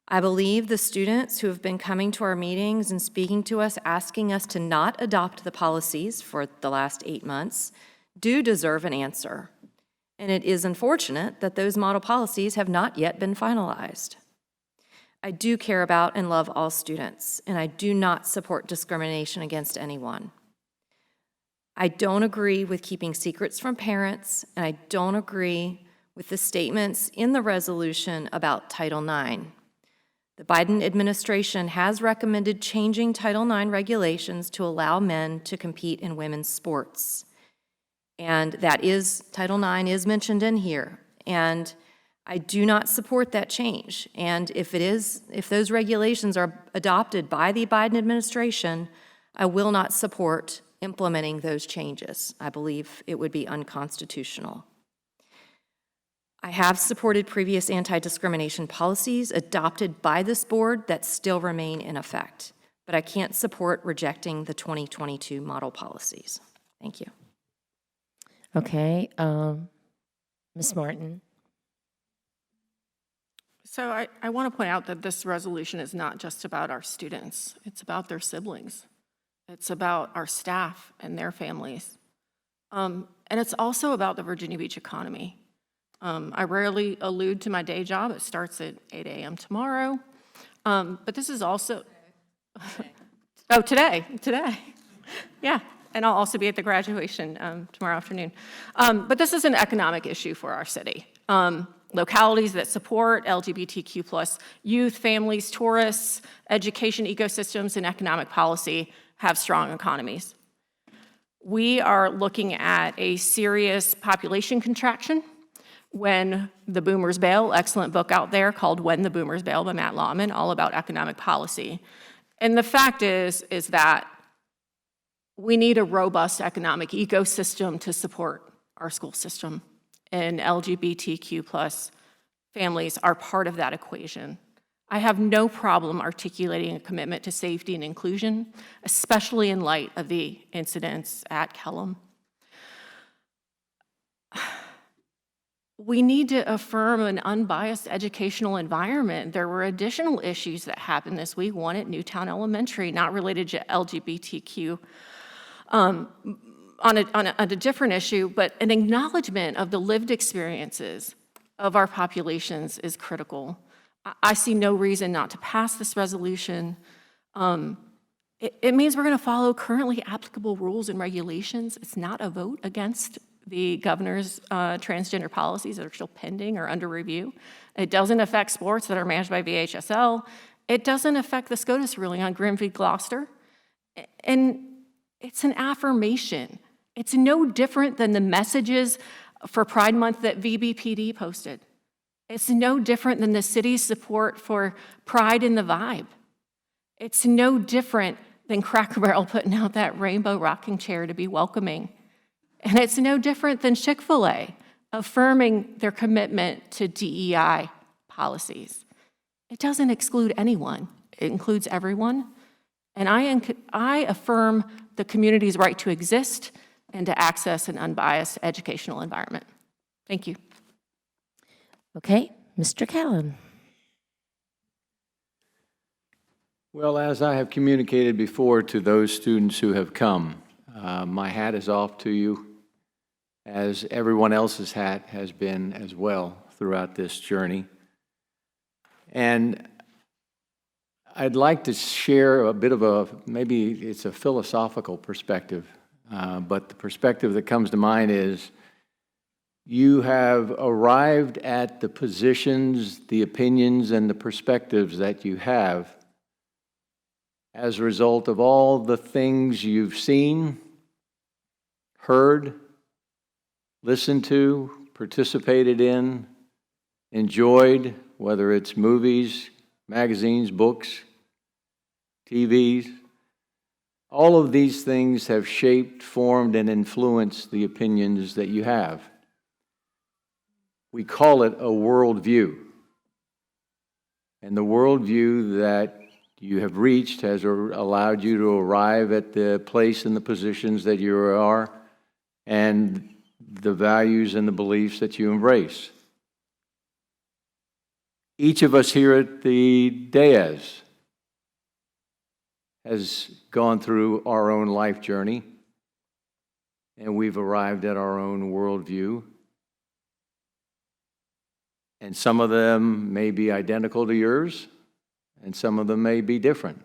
I believe the students who have been coming to our meetings and speaking to us, asking us to not adopt the policies for the last 8 months, do deserve an answer. And it is unfortunate that those model policies have not yet been finalized. I do care about and love all students, and I do not support discrimination against anyone. I don't agree with keeping secrets from parents, and I don't agree with the statements in the resolution about Title IX. The Biden administration has recommended changing Title IX regulations to allow men to compete in women's sports. And Title IX is mentioned in here. And I do not support that change. And if those regulations are adopted by the Biden administration, I will not support implementing those changes. I believe it would be unconstitutional. I have supported previous anti-discrimination policies adopted by this board that still remain in effect, but I can't support rejecting the 2022 model policies. Thank you. Okay, Ms. Martin. So I want to point out that this resolution is not just about our students. It's about their siblings. It's about our staff and their families. And it's also about the Virginia Beach economy. I rarely allude to my day job. It starts at 8 a.m. tomorrow. But this is also, oh, today. Yeah, and I'll also be at the graduation tomorrow afternoon. But this is an economic issue for our city. Localities that support LGBTQ plus youth, families, tourists, education ecosystems, and economic policy have strong economies. We are looking at a serious population contraction when the boomers bail, excellent book out there called When the Boomers Bail by Matt Lawman, all about economic policy. And the fact is that we need a robust economic ecosystem to support our school system. And LGBTQ plus families are part of that equation. I have no problem articulating a commitment to safety and inclusion, especially in light of the incidents at Kellum. We need to affirm an unbiased educational environment. There were additional issues that happened this week, one at Newtown Elementary, not related to LGBTQ, on a different issue, but an acknowledgement of the lived experiences of our populations is critical. I see no reason not to pass this resolution. It means we're going to follow currently applicable rules and regulations. It's not a vote against the governor's transgender policies that are still pending or under review. It doesn't affect sports that are managed by VHSL. It doesn't affect the SCOTUS ruling on Grimm v. Gloucester. And it's an affirmation. It's no different than the messages for Pride Month that VBPD posted. It's no different than the city's support for Pride in the Vibe. It's no different than Cracker Barrel putting out that rainbow rocking chair to be welcoming. And it's no different than Chick-fil-A affirming their commitment to DEI policies. It doesn't exclude anyone. It includes everyone. And I affirm the community's right to exist and to access an unbiased educational environment. Thank you. Okay, Mr. Callan. Well, as I have communicated before to those students who have come, my hat is off to you, as everyone else's hat has been as well throughout this journey. And I'd like to share a bit of maybe it's a philosophical perspective, but the perspective that comes to mind is you have arrived at the positions, the opinions, and the perspectives that you have as a result of all the things you've seen, heard, listened to, participated in, enjoyed, whether it's movies, magazines, books, TVs. All of these things have shaped, formed, and influenced the opinions that you have. We call it a worldview. And the worldview that you have reached has allowed you to arrive at the place and the positions that you are and the values and the beliefs that you embrace. Each of us here at the dais has gone through our own life journey, and we've arrived at our own worldview. And some of them may be identical to yours, and some of them may be different.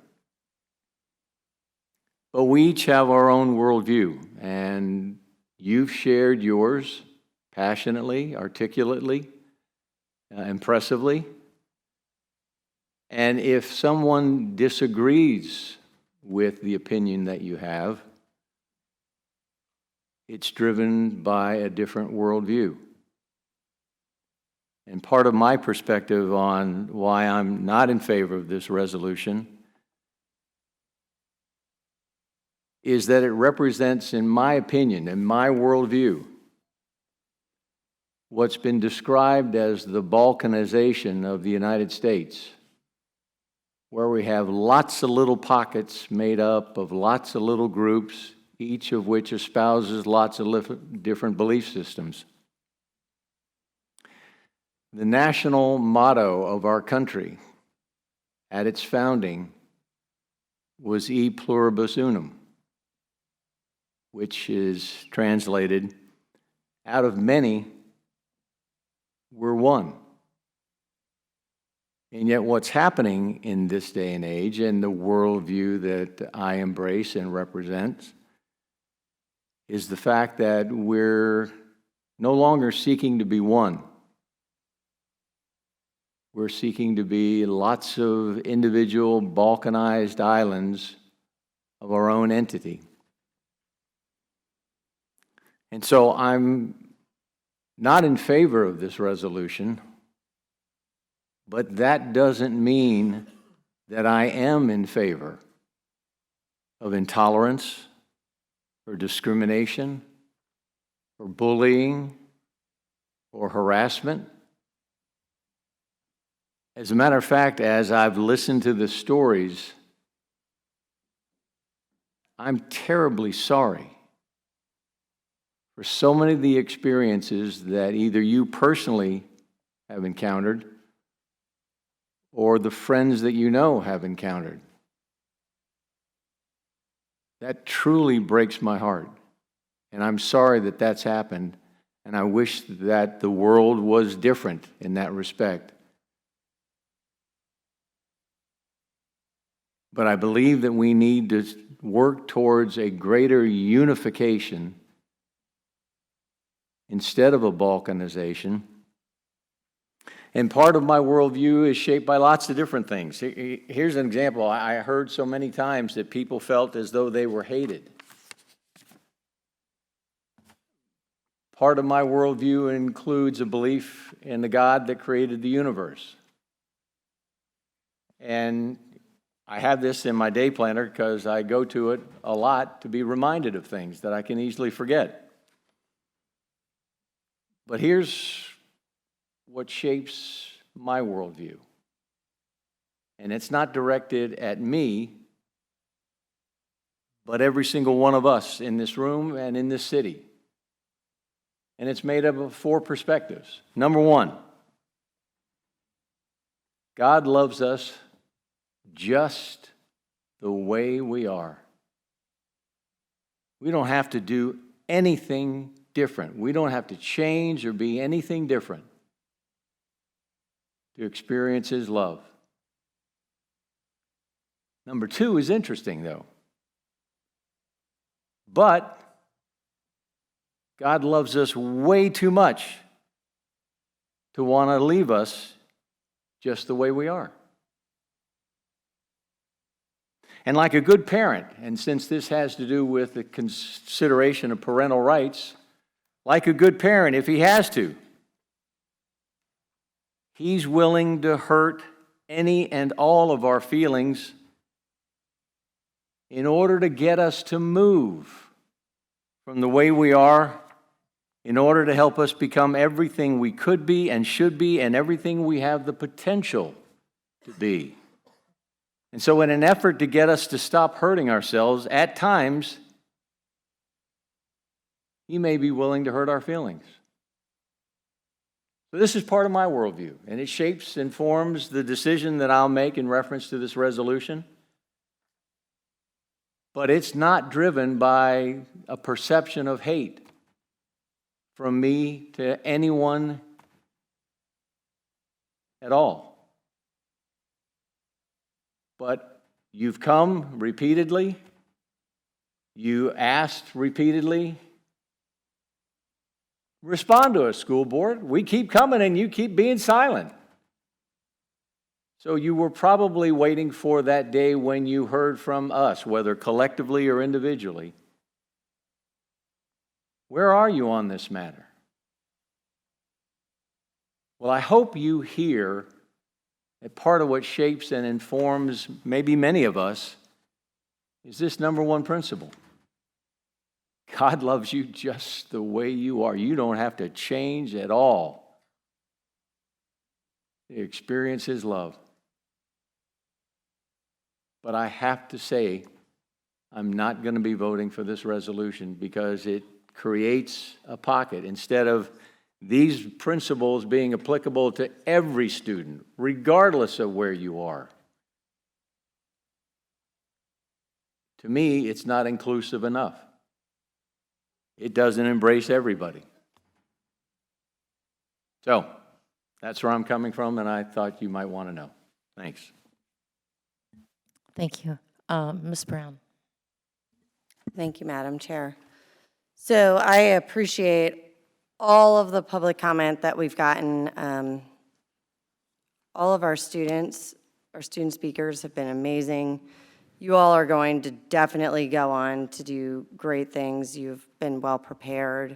But we each have our own worldview, and you've shared yours passionately, articulately, impressively. And if someone disagrees with the opinion that you have, it's driven by a different worldview. And part of my perspective on why I'm not in favor of this resolution is that it represents, in my opinion, in my worldview, what's been described as the balkanization of the United States, where we have lots of little pockets made up of lots of little groups, each of which espouses lots of different belief systems. The national motto of our country at its founding was E pluribus unum, which is translated, out of many, we're one. And yet what's happening in this day and age, and the worldview that I embrace and represent, is the fact that we're no longer seeking to be one. We're seeking to be lots of individual balkanized islands of our own entity. And so I'm not in favor of this resolution, but that doesn't mean that I am in favor of intolerance or discrimination or bullying or harassment. As a matter of fact, as I've listened to the stories, I'm terribly sorry for so many of the experiences that either you personally have encountered or the friends that you know have encountered. That truly breaks my heart. And I'm sorry that that's happened, and I wish that the world was different in that respect. But I believe that we need to work towards a greater unification instead of a balkanization. And part of my worldview is shaped by lots of different things. Here's an example. I heard so many times that people felt as though they were hated. Part of my worldview includes a belief in the God that created the universe. And I have this in my day planner because I go to it a lot to be reminded of things that I can easily forget. But here's what shapes my worldview. And it's not directed at me, but every single one of us in this room and in this city. And it's made up of 4 perspectives. Number 1, God loves us just the way we are. We don't have to do anything different. We don't have to change or be anything different to experience His love. Number 2 is interesting, though. But God loves us way too much to want to leave us just the way we are. And like a good parent, and since this has to do with the consideration of parental rights, like a good parent, if he has to, He's willing to hurt any and all of our feelings in order to get us to move from the way we are, in order to help us become everything we could be and should be and everything we have the potential to be. And so in an effort to get us to stop hurting ourselves, at times, He may be willing to hurt our feelings. So this is part of my worldview, and it shapes and forms the decision that I'll make in reference to this resolution. But it's not driven by a perception of hate from me to anyone at all. But you've come repeatedly, you asked repeatedly. Respond to us, school board. We keep coming and you keep being silent. So you were probably waiting for that day when you heard from us, whether collectively or individually. Where are you on this matter? Well, I hope you hear that part of what shapes and informs maybe many of us is this number one principle. God loves you just the way you are. You don't have to change at all to experience His love. But I have to say, I'm not going to be voting for this resolution because it creates a pocket. Instead of these principles being applicable to every student, regardless of where you are, to me, it's not inclusive enough. It doesn't embrace everybody. So, that's where I'm coming from, and I thought you might want to know. Thanks. Thank you. Ms. Brown. Thank you, Madam Chair. So I appreciate all of the public comment that we've gotten. All of our student speakers have been amazing. You all are going to definitely go on to do great things. You've been well prepared.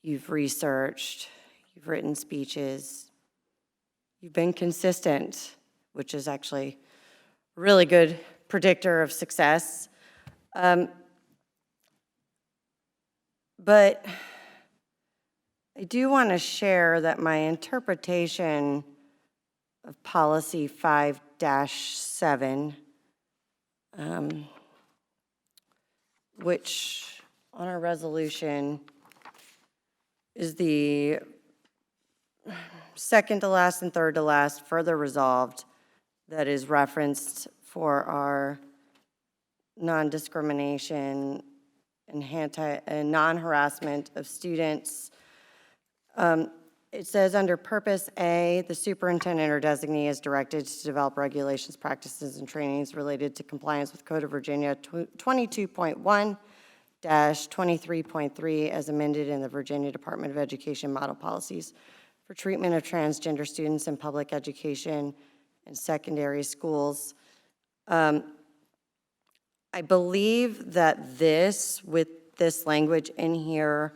You've researched. You've written speeches. You've been consistent, which is actually a really good predictor of success. But I do want to share that my interpretation of policy 5-7, which on our resolution is the second to last and third to last, further resolved, that is referenced for our non-discrimination and non-harassment of students. It says under Purpose A, the superintendent or designee is directed to develop regulations, practices, and trainings related to compliance with Code of Virginia 22.1-23.3 as amended in the Virginia Department of Education model policies for treatment of transgender students in public education and secondary schools. I believe that with this language in here,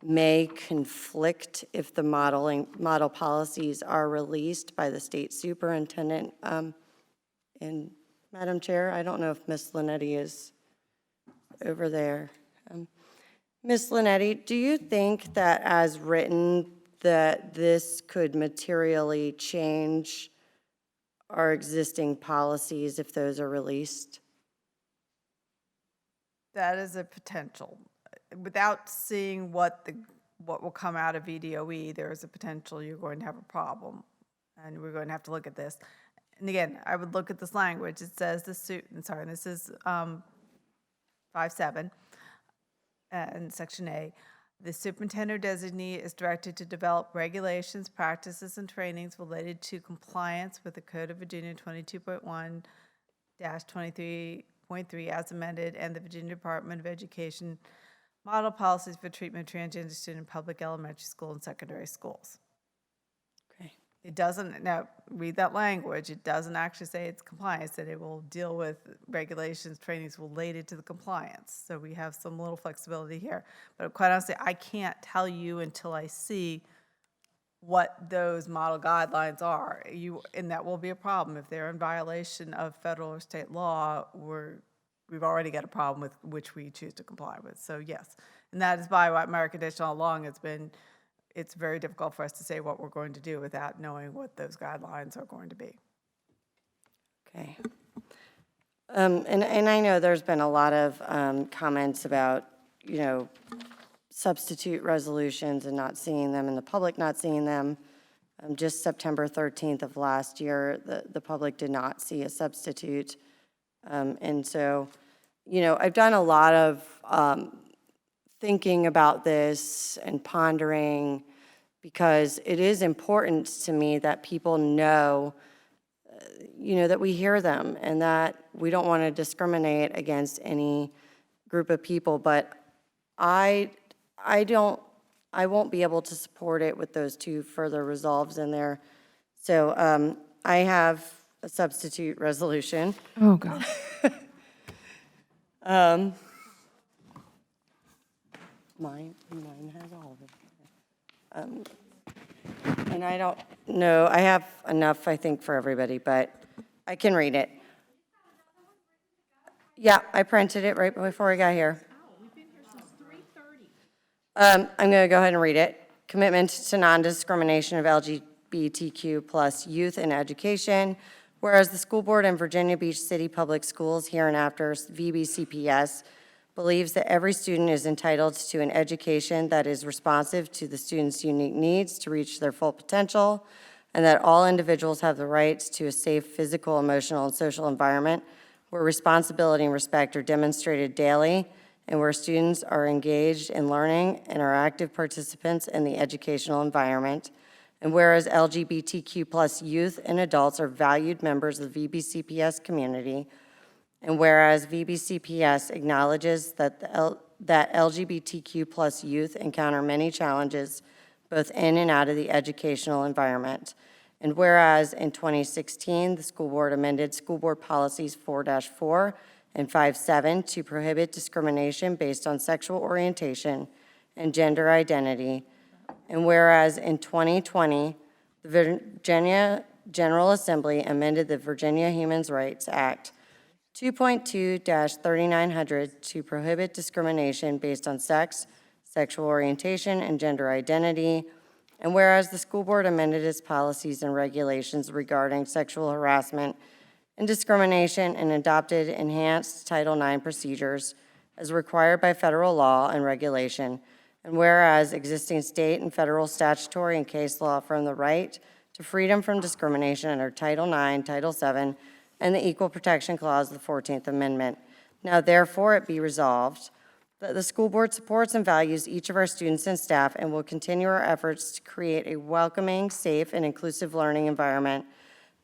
may conflict if the model policies are released by the state superintendent. And Madam Chair, I don't know if Ms. Linetti is over there. Ms. Linetti, do you think that as written that this could materially change our existing policies if those are released? That is a potential. Without seeing what will come out of VDOE, there is a potential you're going to have a problem, and we're going to have to look at this. And again, I would look at this language. It says this is 5-7, and Section A. The superintendent designee is directed to develop regulations, practices, and trainings related to compliance with the Code of Virginia 22.1-23.3 as amended, and the Virginia Department of Education model policies for treatment of transgender students in public elementary school and secondary schools. Okay. It doesn't, now, read that language, it doesn't actually say it's compliance, that it will deal with regulations, trainings related to the compliance. So we have some little flexibility here. But quite honestly, I can't tell you until I see what those model guidelines are. And that will be a problem. If they're in violation of federal or state law, we've already got a problem with which we choose to comply with. So yes, and that is by what American Dish all along it's very difficult for us to say what we're going to do without knowing what those guidelines are going to be. Okay. And I know there's been a lot of comments about, substitute resolutions and not seeing them, and the public not seeing them. Just September 13th of last year, the public did not see a substitute. And so, I've done a lot of thinking about this and pondering, because it is important to me that people know, that we hear them and that we don't want to discriminate against any group of people. But I won't be able to support it with those two further resolves in there. So I have a substitute resolution. Oh, God. Mine has all of it. And I don't know, I have enough, I think, for everybody, but I can read it. Yeah, I printed it right before I got here. I'm going to go ahead and read it. Commitment to non-discrimination of LGBTQ plus youth in education. Whereas the school board in Virginia Beach City Public Schools, hereinafter VBCPS, believes that every student is entitled to an education that is responsive to the student's unique needs to reach their full potential, and that all individuals have the rights to a safe physical, emotional, and social environment where responsibility and respect are demonstrated daily, and where students are engaged in learning and are active participants in the educational environment. And whereas LGBTQ plus youth and adults are valued members of the VBCPS community, and whereas VBCPS acknowledges that that LGBTQ plus youth encounter many challenges both in and out of the educational environment. And whereas in 2016, the school board amended school board policies 4-4 and 5-7 to prohibit discrimination based on sexual orientation and gender identity. And whereas in 2020, the Virginia General Assembly amended the Virginia Human Rights Act 2.2-3900 to prohibit discrimination based on sex, sexual orientation, and gender identity. And whereas the school board amended its policies and regulations regarding sexual harassment and discrimination and adopted enhanced Title IX procedures as required by federal law and regulation. And whereas existing state and federal statutory and case law affirm the right to freedom from discrimination under Title IX, Title VII, and the Equal Protection Clause of the 14th Amendment. Now therefore it be resolved that the school board supports and values each of our students and staff and will continue our efforts to create a welcoming, safe, and inclusive learning environment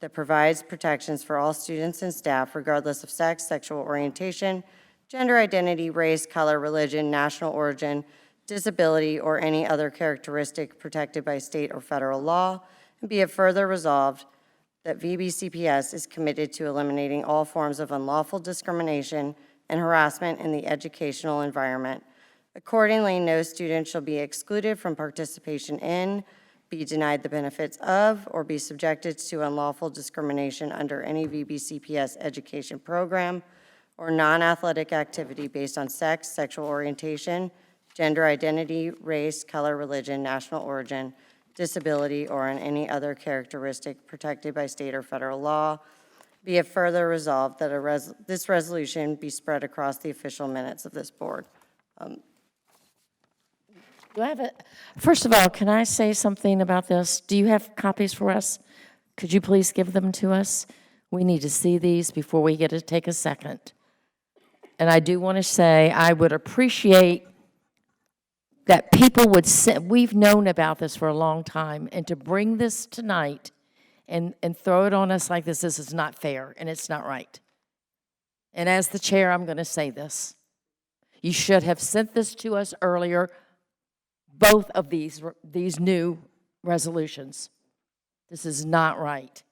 that provides protections for all students and staff regardless of sex, sexual orientation, gender identity, race, color, religion, national origin, disability, or any other characteristic protected by state or federal law. And be it further resolved that VBCPS is committed to eliminating all forms of unlawful discrimination and harassment in the educational environment. Accordingly, no student shall be excluded from participation in, be denied the benefits of, or be subjected to unlawful discrimination under any VBCPS education program or non-athletic activity based on sex, sexual orientation, gender identity, race, color, religion, national origin, disability, or on any other characteristic protected by state or federal law. Be it further resolved that this resolution be spread across the official minutes of this board. Do I have a, first of all, can I say something about this? Do you have copies for us? Could you please give them to us? We need to see these before we get to take a second. And I do want to say I would appreciate that people would we've known about this for a long time, and to bring this tonight and throw it on us like this is not fair, and it's not right. And as the chair, I'm going to say this. You should have sent this to us earlier, both of these new resolutions. This is not right.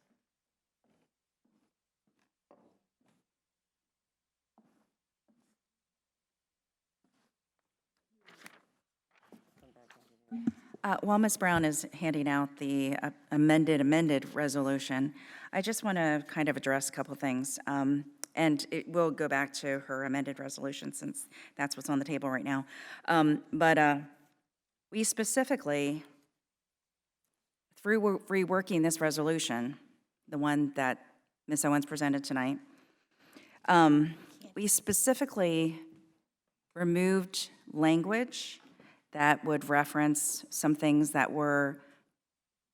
While Ms. Brown is handing out the amended resolution, I just want to kind of address a couple things. And it will go back to her amended resolution since that's what's on the table right now. We specifically, through reworking this resolution, the one that Ms. Owens presented tonight, we specifically removed language that would reference some things that were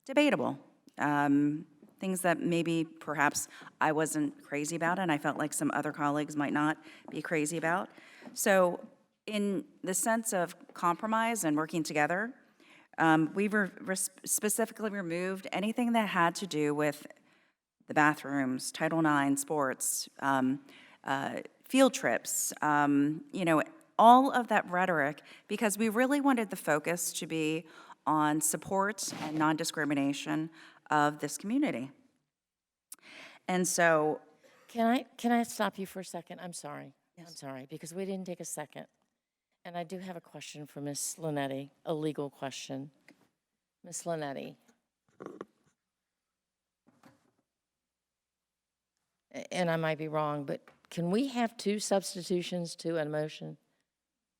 debatable, things that maybe perhaps I wasn't crazy about and I felt like some other colleagues might not be crazy about. So in the sense of compromise and working together, we specifically removed anything that had to do with the bathrooms, Title IX, sports, field trips, all of that rhetoric, because we really wanted the focus to be on support and non-discrimination of this community. And so, Can I stop you for a second? I'm sorry. I'm sorry, because we didn't take a second. And I do have a question for Ms. Linetti, a legal question. Ms. Linetti. And I might be wrong, but can we have two substitutions to a motion?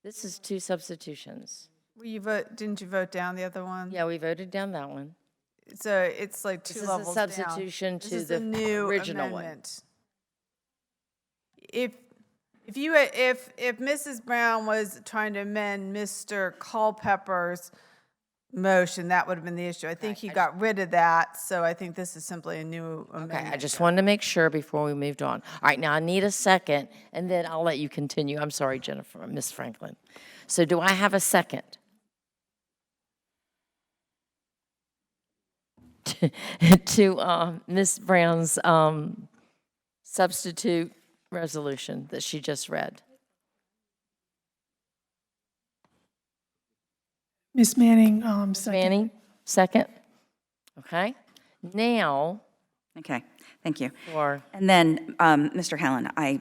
This is two substitutions. Will you vote, didn't you vote down the other one? Yeah, we voted down that one. So it's like This two is a levels down. substitution This to is the a new original one. amendment. If Mrs. Brown was trying to amend Mr. Culpepper's motion, that would have been the issue. I think he got rid of that, so I think this is simply a new amendment. Okay, I just wanted to make sure before we moved on. All right, now I need a second, and then I'll let you continue. I'm sorry, Jennifer, Ms. Franklin. So do I have a second? To Ms. Brown's substitute resolution that she just read. Ms. Manning, second. Manning, second? Okay. Now, okay, thank you. for, And then, Mr. Callen, I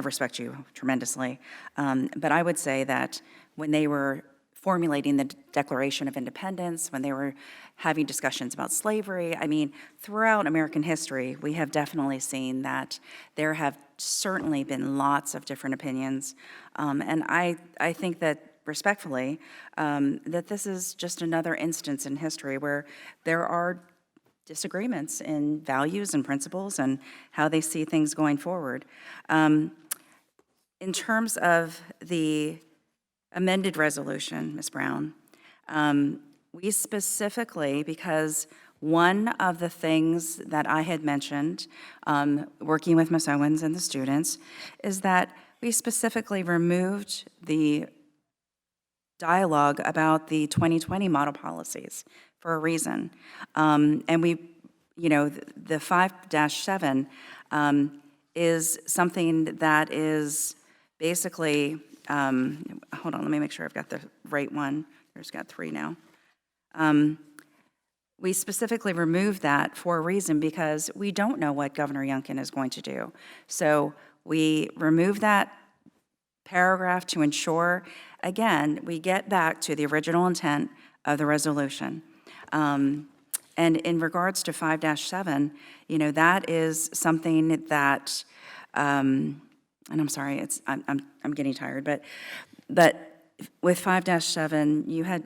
respect you tremendously, but I would say that when they were formulating the Declaration of Independence, when they were having discussions about slavery, I mean, throughout American history, we have definitely seen that there have certainly been lots of different opinions, and I think that respectfully, that this is just another instance in history where there are disagreements in values and principles and how they see things going forward. In terms of the amended resolution, Ms. Brown, we specifically, because one of the things that I had mentioned, working with Ms. Owens and the students, is that we specifically removed the dialogue about the 2020 model policies for a reason. And we, the 5-7 is something that is basically, hold on, let me make sure I've got the right one. There's got 3 now. We specifically removed that for a reason because we don't know what Governor Youngkin is going to do. So we removed that paragraph to ensure, again, we get back to the original intent of the resolution. And in regards to 5-7, that is something that, and I'm sorry, I'm getting tired, but with 5-7, you had,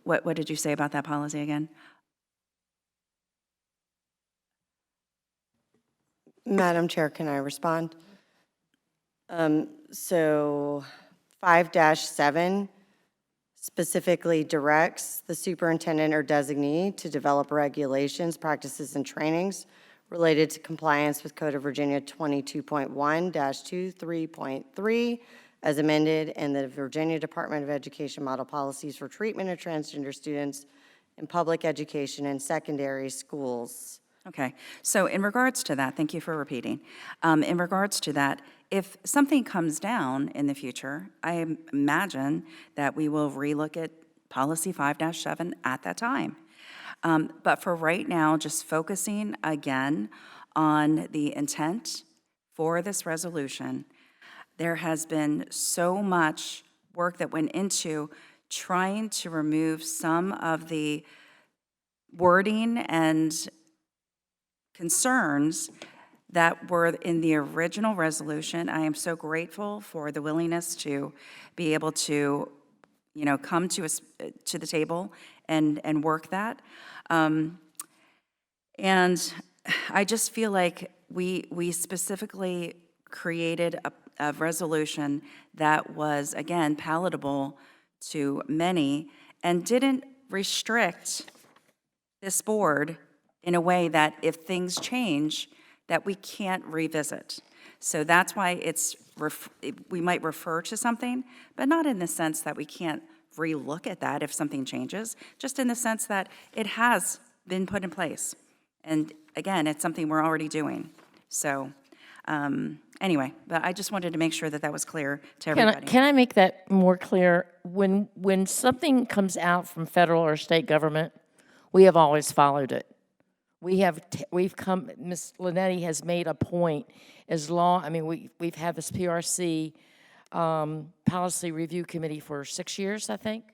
what did you say about that policy again? Madam Chair, can I respond? So 5-7 specifically directs the superintendent or designee to develop regulations, practices, and trainings related to compliance with Code of Virginia 22.1-23.3 as amended, and the Virginia Department of Education model policies for treatment of transgender students in public education and secondary schools. Okay, so in regards to that, thank you for repeating. In regards to that, if something comes down in the future, I imagine that we will relook at policy 5-7 at that time. But for right now, just focusing again on the intent for this resolution, there has been so much work that went into trying to remove some of the wording and concerns that were in the original resolution. I am so grateful for the willingness to be able to, come to the table and work that. And I just feel like we specifically created a resolution that was, again, palatable to many and didn't restrict this board in a way that if things change, that we can't revisit. So that's why we might refer to something, but not in the sense that we can't relook at that if something changes, just in the sense that it has been put in place. And again, it's something we're already doing. So anyway, but I just wanted to make sure that that was clear to everybody. Can I make that more clear? When something comes out from federal or state government, we have always followed it. we've come, Ms. Linetti has made a point, we've had this PRC Policy Review Committee for 6 years, I think,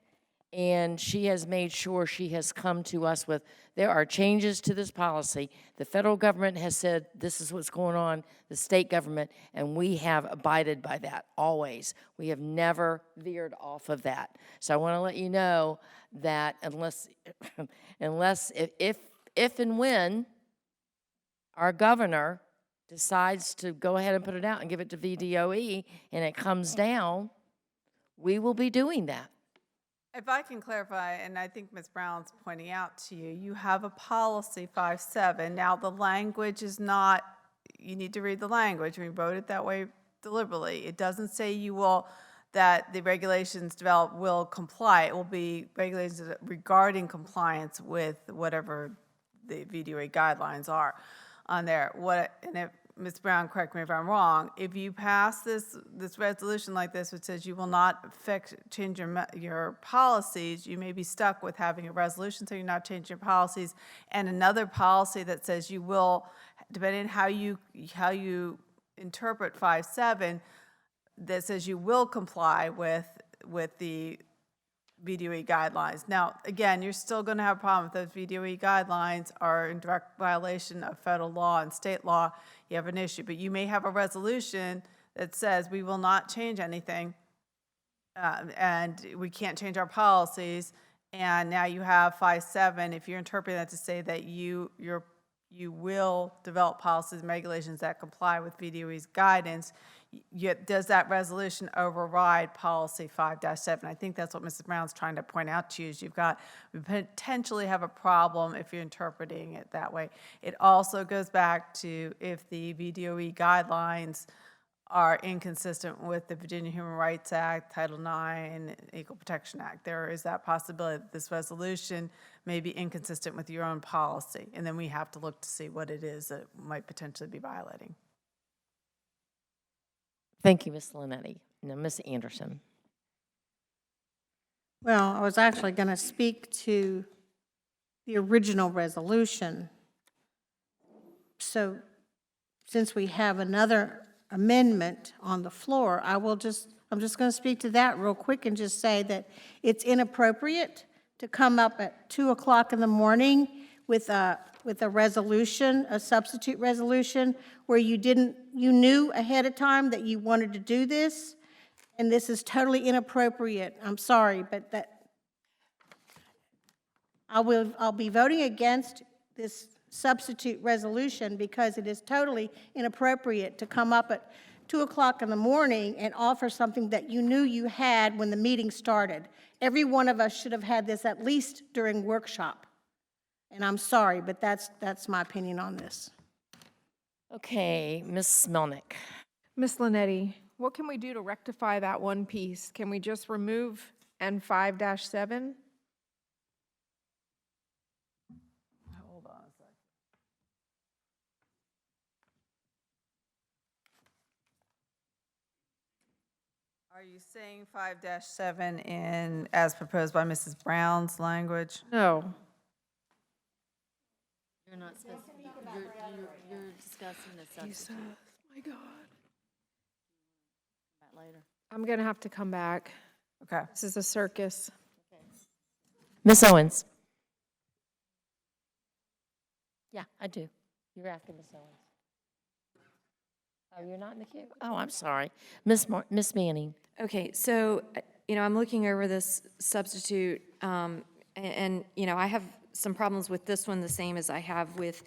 and she has made sure she has come to us with, there are changes to this policy. The federal government has said this is what's going on, the state government, and we have abided by that always. We have never veered off of that. So I want to let you know that if and when our governor decides to go ahead and put it out and give it to VDOE and it comes down, we will be doing that. If I can clarify, and I think Ms. Brown's pointing out to you, you have a policy 5.7. Now, the language is not, you need to read the language. We wrote it that way deliberately. It doesn't say you will, that the regulations developed will comply. It will be regulations regarding compliance with whatever the VDOA guidelines are on there. And if, Ms. Brown, correct me if I'm wrong, if you pass this resolution like this, which says you will not change your policies, you may be stuck with having a resolution so you're not changing your policies, and another policy that says you will, depending on how you interpret 5.7, that says you will comply with the VDOE guidelines. Now, again, you're still going to have a problem if those VDOE guidelines are in direct violation of federal law and state law. You have an issue, but you may have a resolution that says we will not change anything, and we can't change our policies. And now you have 5.7. If you're interpreting that to say that you will develop policies and regulations that comply with VDOE's guidance, does that resolution override policy 5-7? I think that's what Mrs. Brown's trying to point out to you, is we potentially have a problem if you're interpreting it that way. It also goes back to if the VDOE guidelines are inconsistent with the Virginia Human Rights Act, Title IX, Equal Protection Act. There is that possibility that this resolution may be inconsistent with your own policy, and then we have to look to see what it is that might potentially be violating. Thank you, Ms. Linetti. Now, Ms. Anderson. Well, I was actually going to speak to the original resolution. So since we have another amendment on the floor, I'm just going to speak to that real quick and just say that it's inappropriate to come up at 2 o'clock in the morning with a resolution, a substitute resolution, where you knew ahead of time that you wanted to do this, and this is totally inappropriate. I'm sorry, but I'll be voting against this substitute resolution because it is totally inappropriate to come up at 2 o'clock in the morning and offer something that you knew you had when the meeting started. Every one of us should have had this at least during workshop. And I'm sorry, but that's my opinion on this. Okay, Ms. Melnick. Ms. Linetti, what can we do to rectify that one piece? Can we just remove N5-7? Hold on a second. Are you saying 5-7 in, as proposed by Mrs. Brown's language? No. You're not supposed to, you're discussing the substitute. My God. That later. I'm going to have to come back. Okay. This is a circus. Ms. Owens. Yeah, I do. You're after Ms. Owens. Oh, you're not in the queue? Oh, I'm sorry. Ms. Manning. Okay, so, I'm looking over this substitute, and, I have some problems with this one, the same as I have with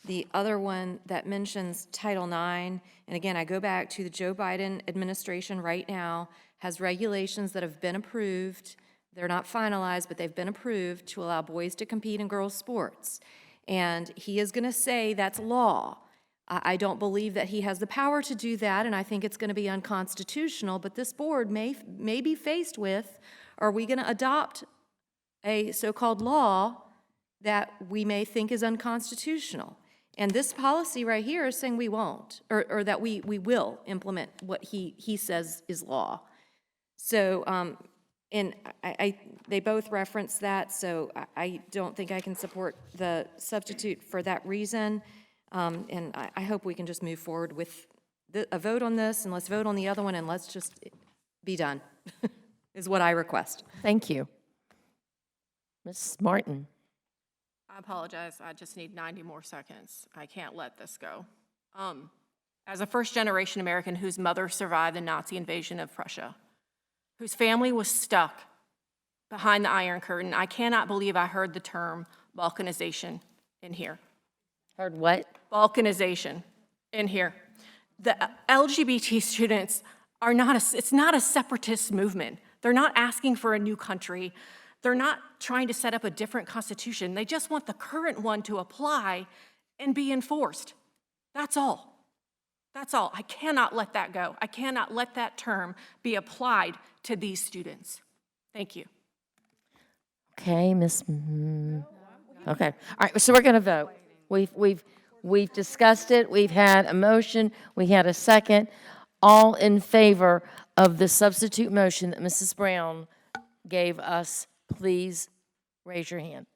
the other one that mentions Title IX. And again, I go back to the Joe Biden administration right now has regulations that have been approved. They're not finalized, but they've been approved to allow boys to compete in girls' sports. And he is going to say that's law. I don't believe that he has the power to do that, and I think it's going to be unconstitutional, but this board may be faced with, are we going to adopt a so-called law that we may think is unconstitutional? And this policy right here is saying we won't, or that we will implement what he says is law. So And they both reference that, so I don't think I can support the substitute for that reason. And I hope we can just move forward with a vote on this, and let's vote on the other one, and let's just be done, is what I request. Thank you. Ms. Martin? I apologize, I just need 90 more seconds. I can't let this go. As a first-generation American whose mother survived the Nazi invasion of Prussia, whose family was stuck behind the Iron Curtain, I cannot believe I heard the term balkanization in here. Heard what? Balkanization in here. The LGBT students are not it's not a separatist movement. They're not asking for a new country. They're not trying to set up a different constitution. They just want the current one to apply and be enforced. That's all. That's all. I cannot let that go. I cannot let that term be applied to these students. Thank you. Okay, Ms. Okay, all right, so we're going to vote. We've discussed it, we've had a motion, we had a second. All in favor of the substitute motion that Mrs. Brown gave us, please raise your hand.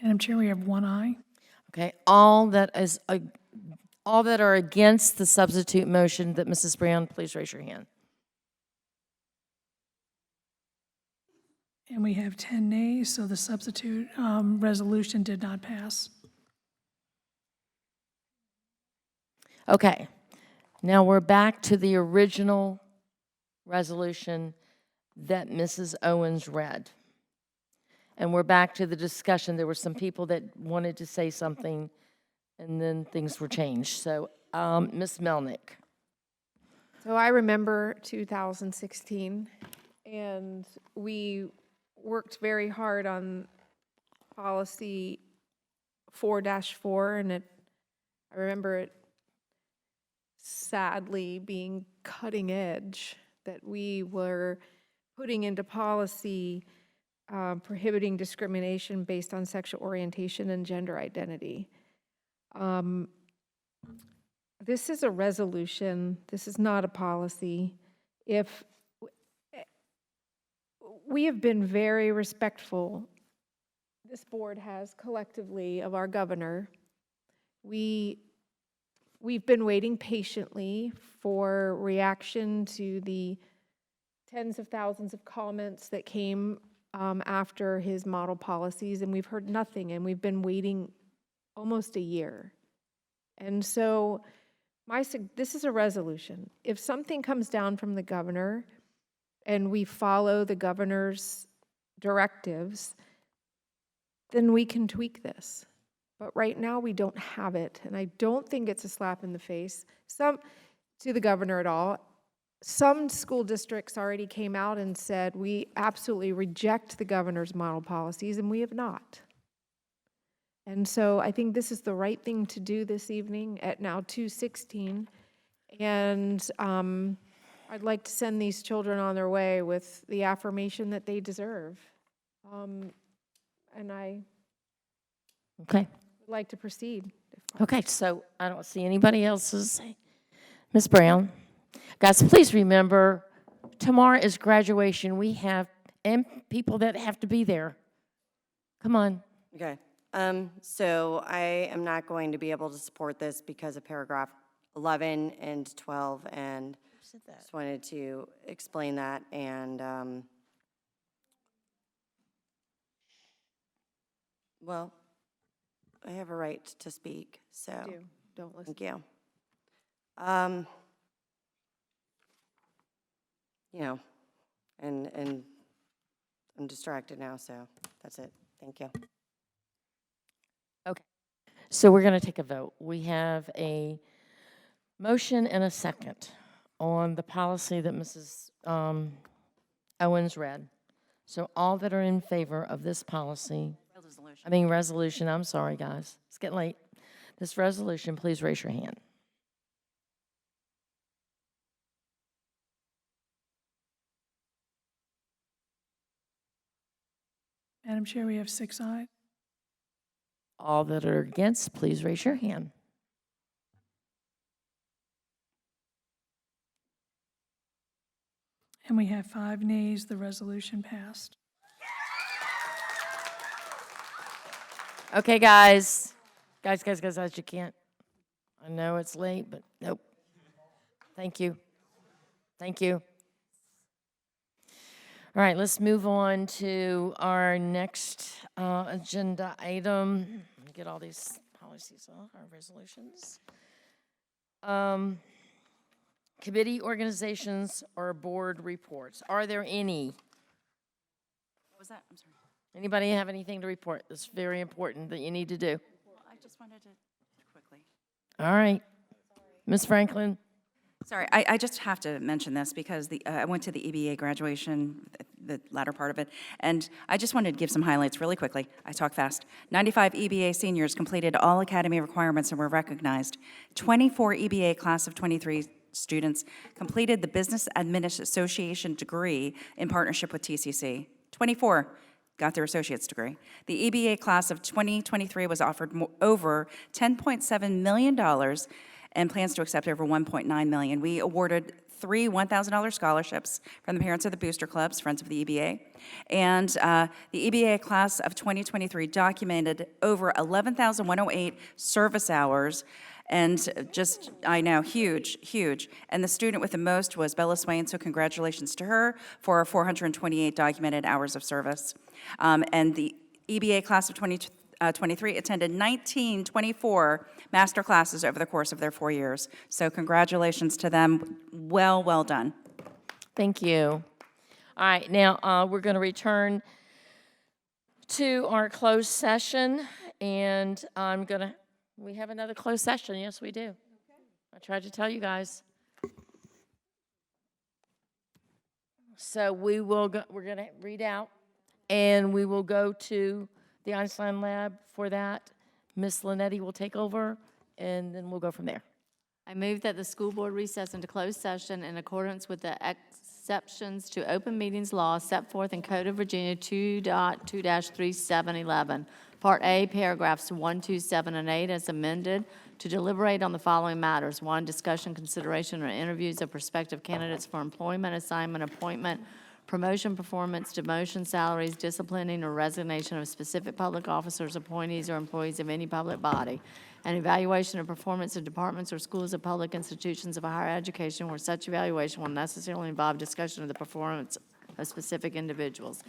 Madam Chair, we have one aye. Okay, all that are against the substitute motion that Mrs. Brown, please raise your hand. And we have 10 nays, so the substitute resolution did not pass. Okay, now we're back to the original resolution that Mrs. Owens read. And we're back to the discussion. There were some people that wanted to say something, and then things were changed. So, Ms. Melnick. So I remember 2016, and we worked very hard on policy 4-4, and I remember it sadly being cutting edge, that we were putting into policy prohibiting discrimination based on sexual orientation and gender identity. This is a resolution. This is not a policy. If we have been very respectful, this board has collectively, of our governor. We've been waiting patiently for reaction to the tens of thousands of comments that came after his model policies, and we've heard nothing, and we've been waiting almost a year. And so this is a resolution. If something comes down from the governor and we follow the governor's directives, then we can tweak this. But right now, we don't have it, and I don't think it's a slap in the face to the governor at all. Some school districts already came out and said, we absolutely reject the governor's model policies, and we have not. And so I think this is the right thing to do this evening at now 2:16. And I'd like to send these children on their way with the affirmation that they deserve. And I Okay. would like to proceed. Okay, so I don't see anybody else's. Ms. Brown. Guys, please remember, tomorrow is graduation. We have people that have to be there. Come on. Okay. So I am not going to be able to support this because of paragraph 11 and 12, and just wanted to explain that. And, well, I have a right to speak, so. Don't listen. Thank you. You know, and I'm distracted now, so that's it. Thank you. Okay. So we're going to take a vote. We have a motion and a second on the policy that Mrs. Owens read. So all that are in favor of this policy, resolution, I'm sorry, guys. It's getting late. This resolution, please raise your hand. Madam Chair, we have 6 ayes. All that are against, please raise your hand. And we have 5 nays. The resolution passed. Okay, guys. Guys, you can't. I know it's late, but nope. Thank you. Thank you. All right, let's move on to our next agenda item. Let me get all these policies off, our resolutions. Committee organizations or board reports. Are there any? What was that? I'm sorry. Anybody have anything to report that's very important that you need to do? I just wanted to quickly. All right. Ms. Franklin? Sorry, I just have to mention this because I went to the EBA graduation, the latter part of it, and I just wanted to give some highlights really quickly. I talk fast. 95 EBA seniors completed all academy requirements and were recognized. 24 EBA class of 23 students completed the Business Administration Association degree in partnership with TCC. 24 got their associate's degree. The EBA class of 2023 was offered over $10.7 million and plans to accept over $1.9 million. We awarded 3 $1,000 scholarships from the parents of the booster clubs, Friends of the EBA. And the EBA class of 2023 documented over 11,108 service hours. And just, I know, huge, huge. And the student with the most was Bella Swain, so congratulations to her for 428 documented hours of service. And the EBA class of 2023 attended 1924 master classes over the course of their 4 years. So congratulations to them. Well done. Thank you. All right, now we're going to return to our closed session, and we have another closed session. Yes, we do. I tried to tell you guys. So we're going to read out, and we will go to the Einstein Lab for that. Ms. Linetti will take over, and then we'll go from there. I move that the school board recess into closed session in accordance with the exceptions to open meetings law set forth in Code of Virginia 2.2-3711. Part A, paragraphs 1, 2, 7, and 8 as amended, to deliberate on the following matters. 1, discussion, consideration, or interviews of prospective candidates for employment, assignment, appointment, promotion, performance, demotion, salaries, disciplining, or resignation of specific public officers, appointees, or employees of any public body. An evaluation of performance of departments or schools of public institutions of higher education where such evaluation will necessarily involve discussion of the performance of specific individuals.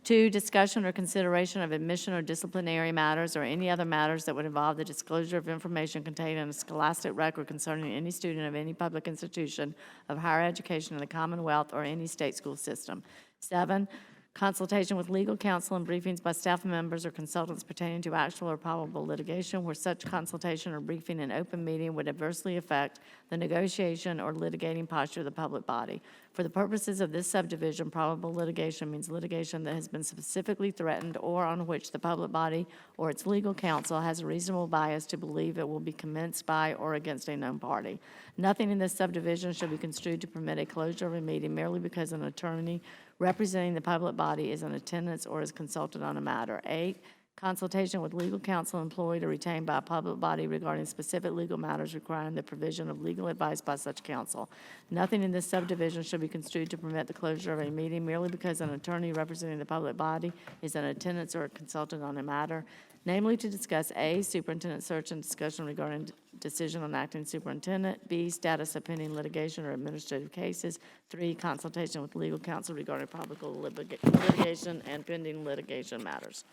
2, discussion or consideration of admission or disciplinary matters or any other matters that would involve the disclosure of information contained in a scholastic record concerning any student of any public institution of higher education in the Commonwealth or any state school system. 7, consultation with legal counsel and briefings by staff members or consultants pertaining to actual or probable litigation where such consultation or briefing in open meeting would adversely affect the negotiation or litigating posture of the public body. For the purposes of this subdivision, probable litigation means litigation that has been specifically threatened or on which the public body or its legal counsel has a reasonable bias to believe it will be commenced by or against a known party. Nothing in this subdivision shall be construed to permit a closure of a meeting merely because an attorney representing the public body is in attendance or is consulted on a matter. 8, consultation with legal counsel employed or retained by a public body regarding specific legal matters requiring the provision of legal advice by such counsel. Nothing in this subdivision shall be construed to permit the closure of a meeting merely because an attorney representing the public body is in attendance or consulted on a matter, namely to discuss A, superintendent search and discussion regarding decision on acting superintendent, B, status of pending litigation or administrative cases, 3, consultation with legal counsel regarding probable litigation and pending litigation matters.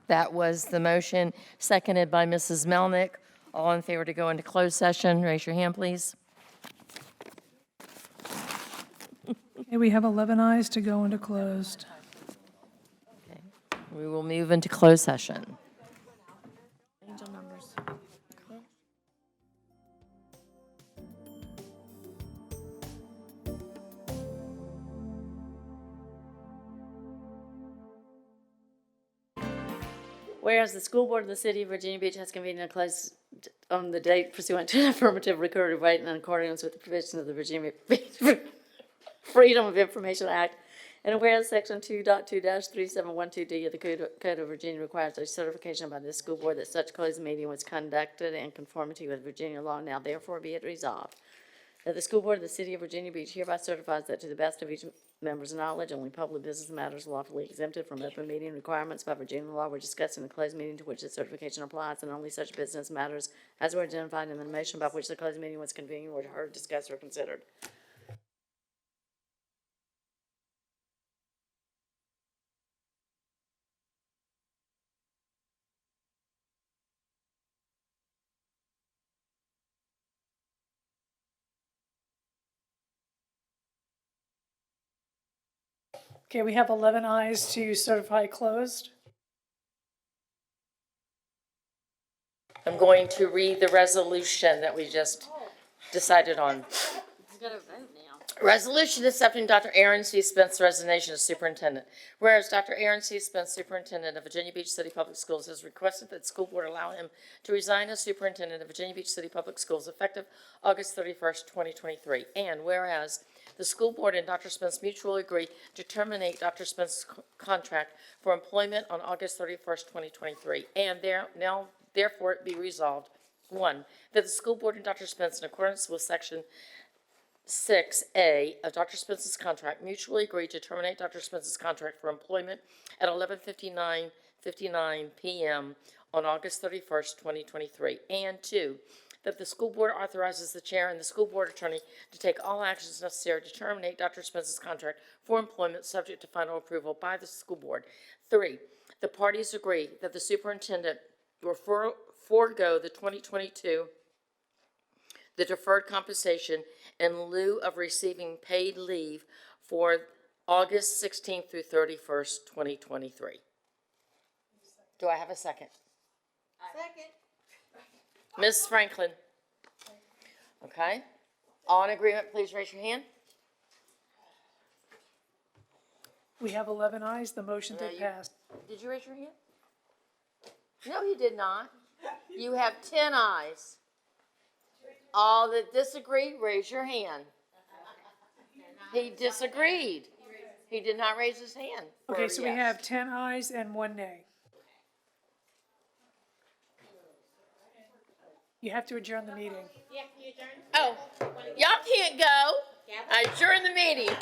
That was the motion, seconded by Mrs. Melnick. All in favor to go into closed session, raise your hand, please. Okay, we have 11 ayes to go into closed. We will move into closed session. Angel numbers. Whereas the school board of the city of Virginia Beach has convened in a closed on the date pursuant to an affirmative recorded right in accordance with the provisions of the Virginia Beach Freedom of Information Act. And whereas Section 2.2-3712D of the Code of Virginia requires a certification by this school board that such closed meeting was conducted in conformity with Virginia law, now therefore be it resolved That the school board of the city of Virginia Beach hereby certifies that to the best of each member's knowledge, only public business matters lawfully exempted from open meeting requirements by Virginia law were discussed in the closed meeting to which the certification applies, and only such business matters as were identified in the motion by which the closed meeting was convened were heard, discussed, or considered. Okay, we have 11 ayes to certify closed. I'm going to read the resolution that we just decided on. He's got to vote now. Resolution accepting Dr. Aaron C. Spence's resignation as superintendent. Whereas Dr. Aaron C. Spence, superintendent of Virginia Beach City Public Schools, has requested that the school board allow him to resign as superintendent of Virginia Beach City Public Schools effective August 31st, 2023. And whereas the school board and Dr. Spence mutually agree to terminate Dr. Spence's contract for employment on August 31st, 2023. And therefore it be resolved, 1, that the school board and Dr. Spence, in accordance with section 6A of Dr. Spence's contract, mutually agree to terminate Dr. Spence's contract for employment at 11:59 p.m. on August 31st, 2023. And 2, that the school board authorizes the chair and the school board attorney to take all actions necessary to terminate Dr. Spence's contract for employment subject to final approval by the school board. 3, the parties agree that the superintendent will forego the 2022 deferred compensation in lieu of receiving paid leave for August 16th through 31st, 2023. Do I have a second? Second. Ms. Franklin? Okay. All in agreement, please raise your hand. We have 11 ayes, the motion did pass. Did you raise your hand? No, you did not. You have 10 ayes. All that disagree, raise your hand. He disagreed. He did not raise his hand. for Okay, so we yes. have 10 ayes and 1 nay. You have to adjourn the meeting. Oh, y'all can't go. I adjourn the meeting.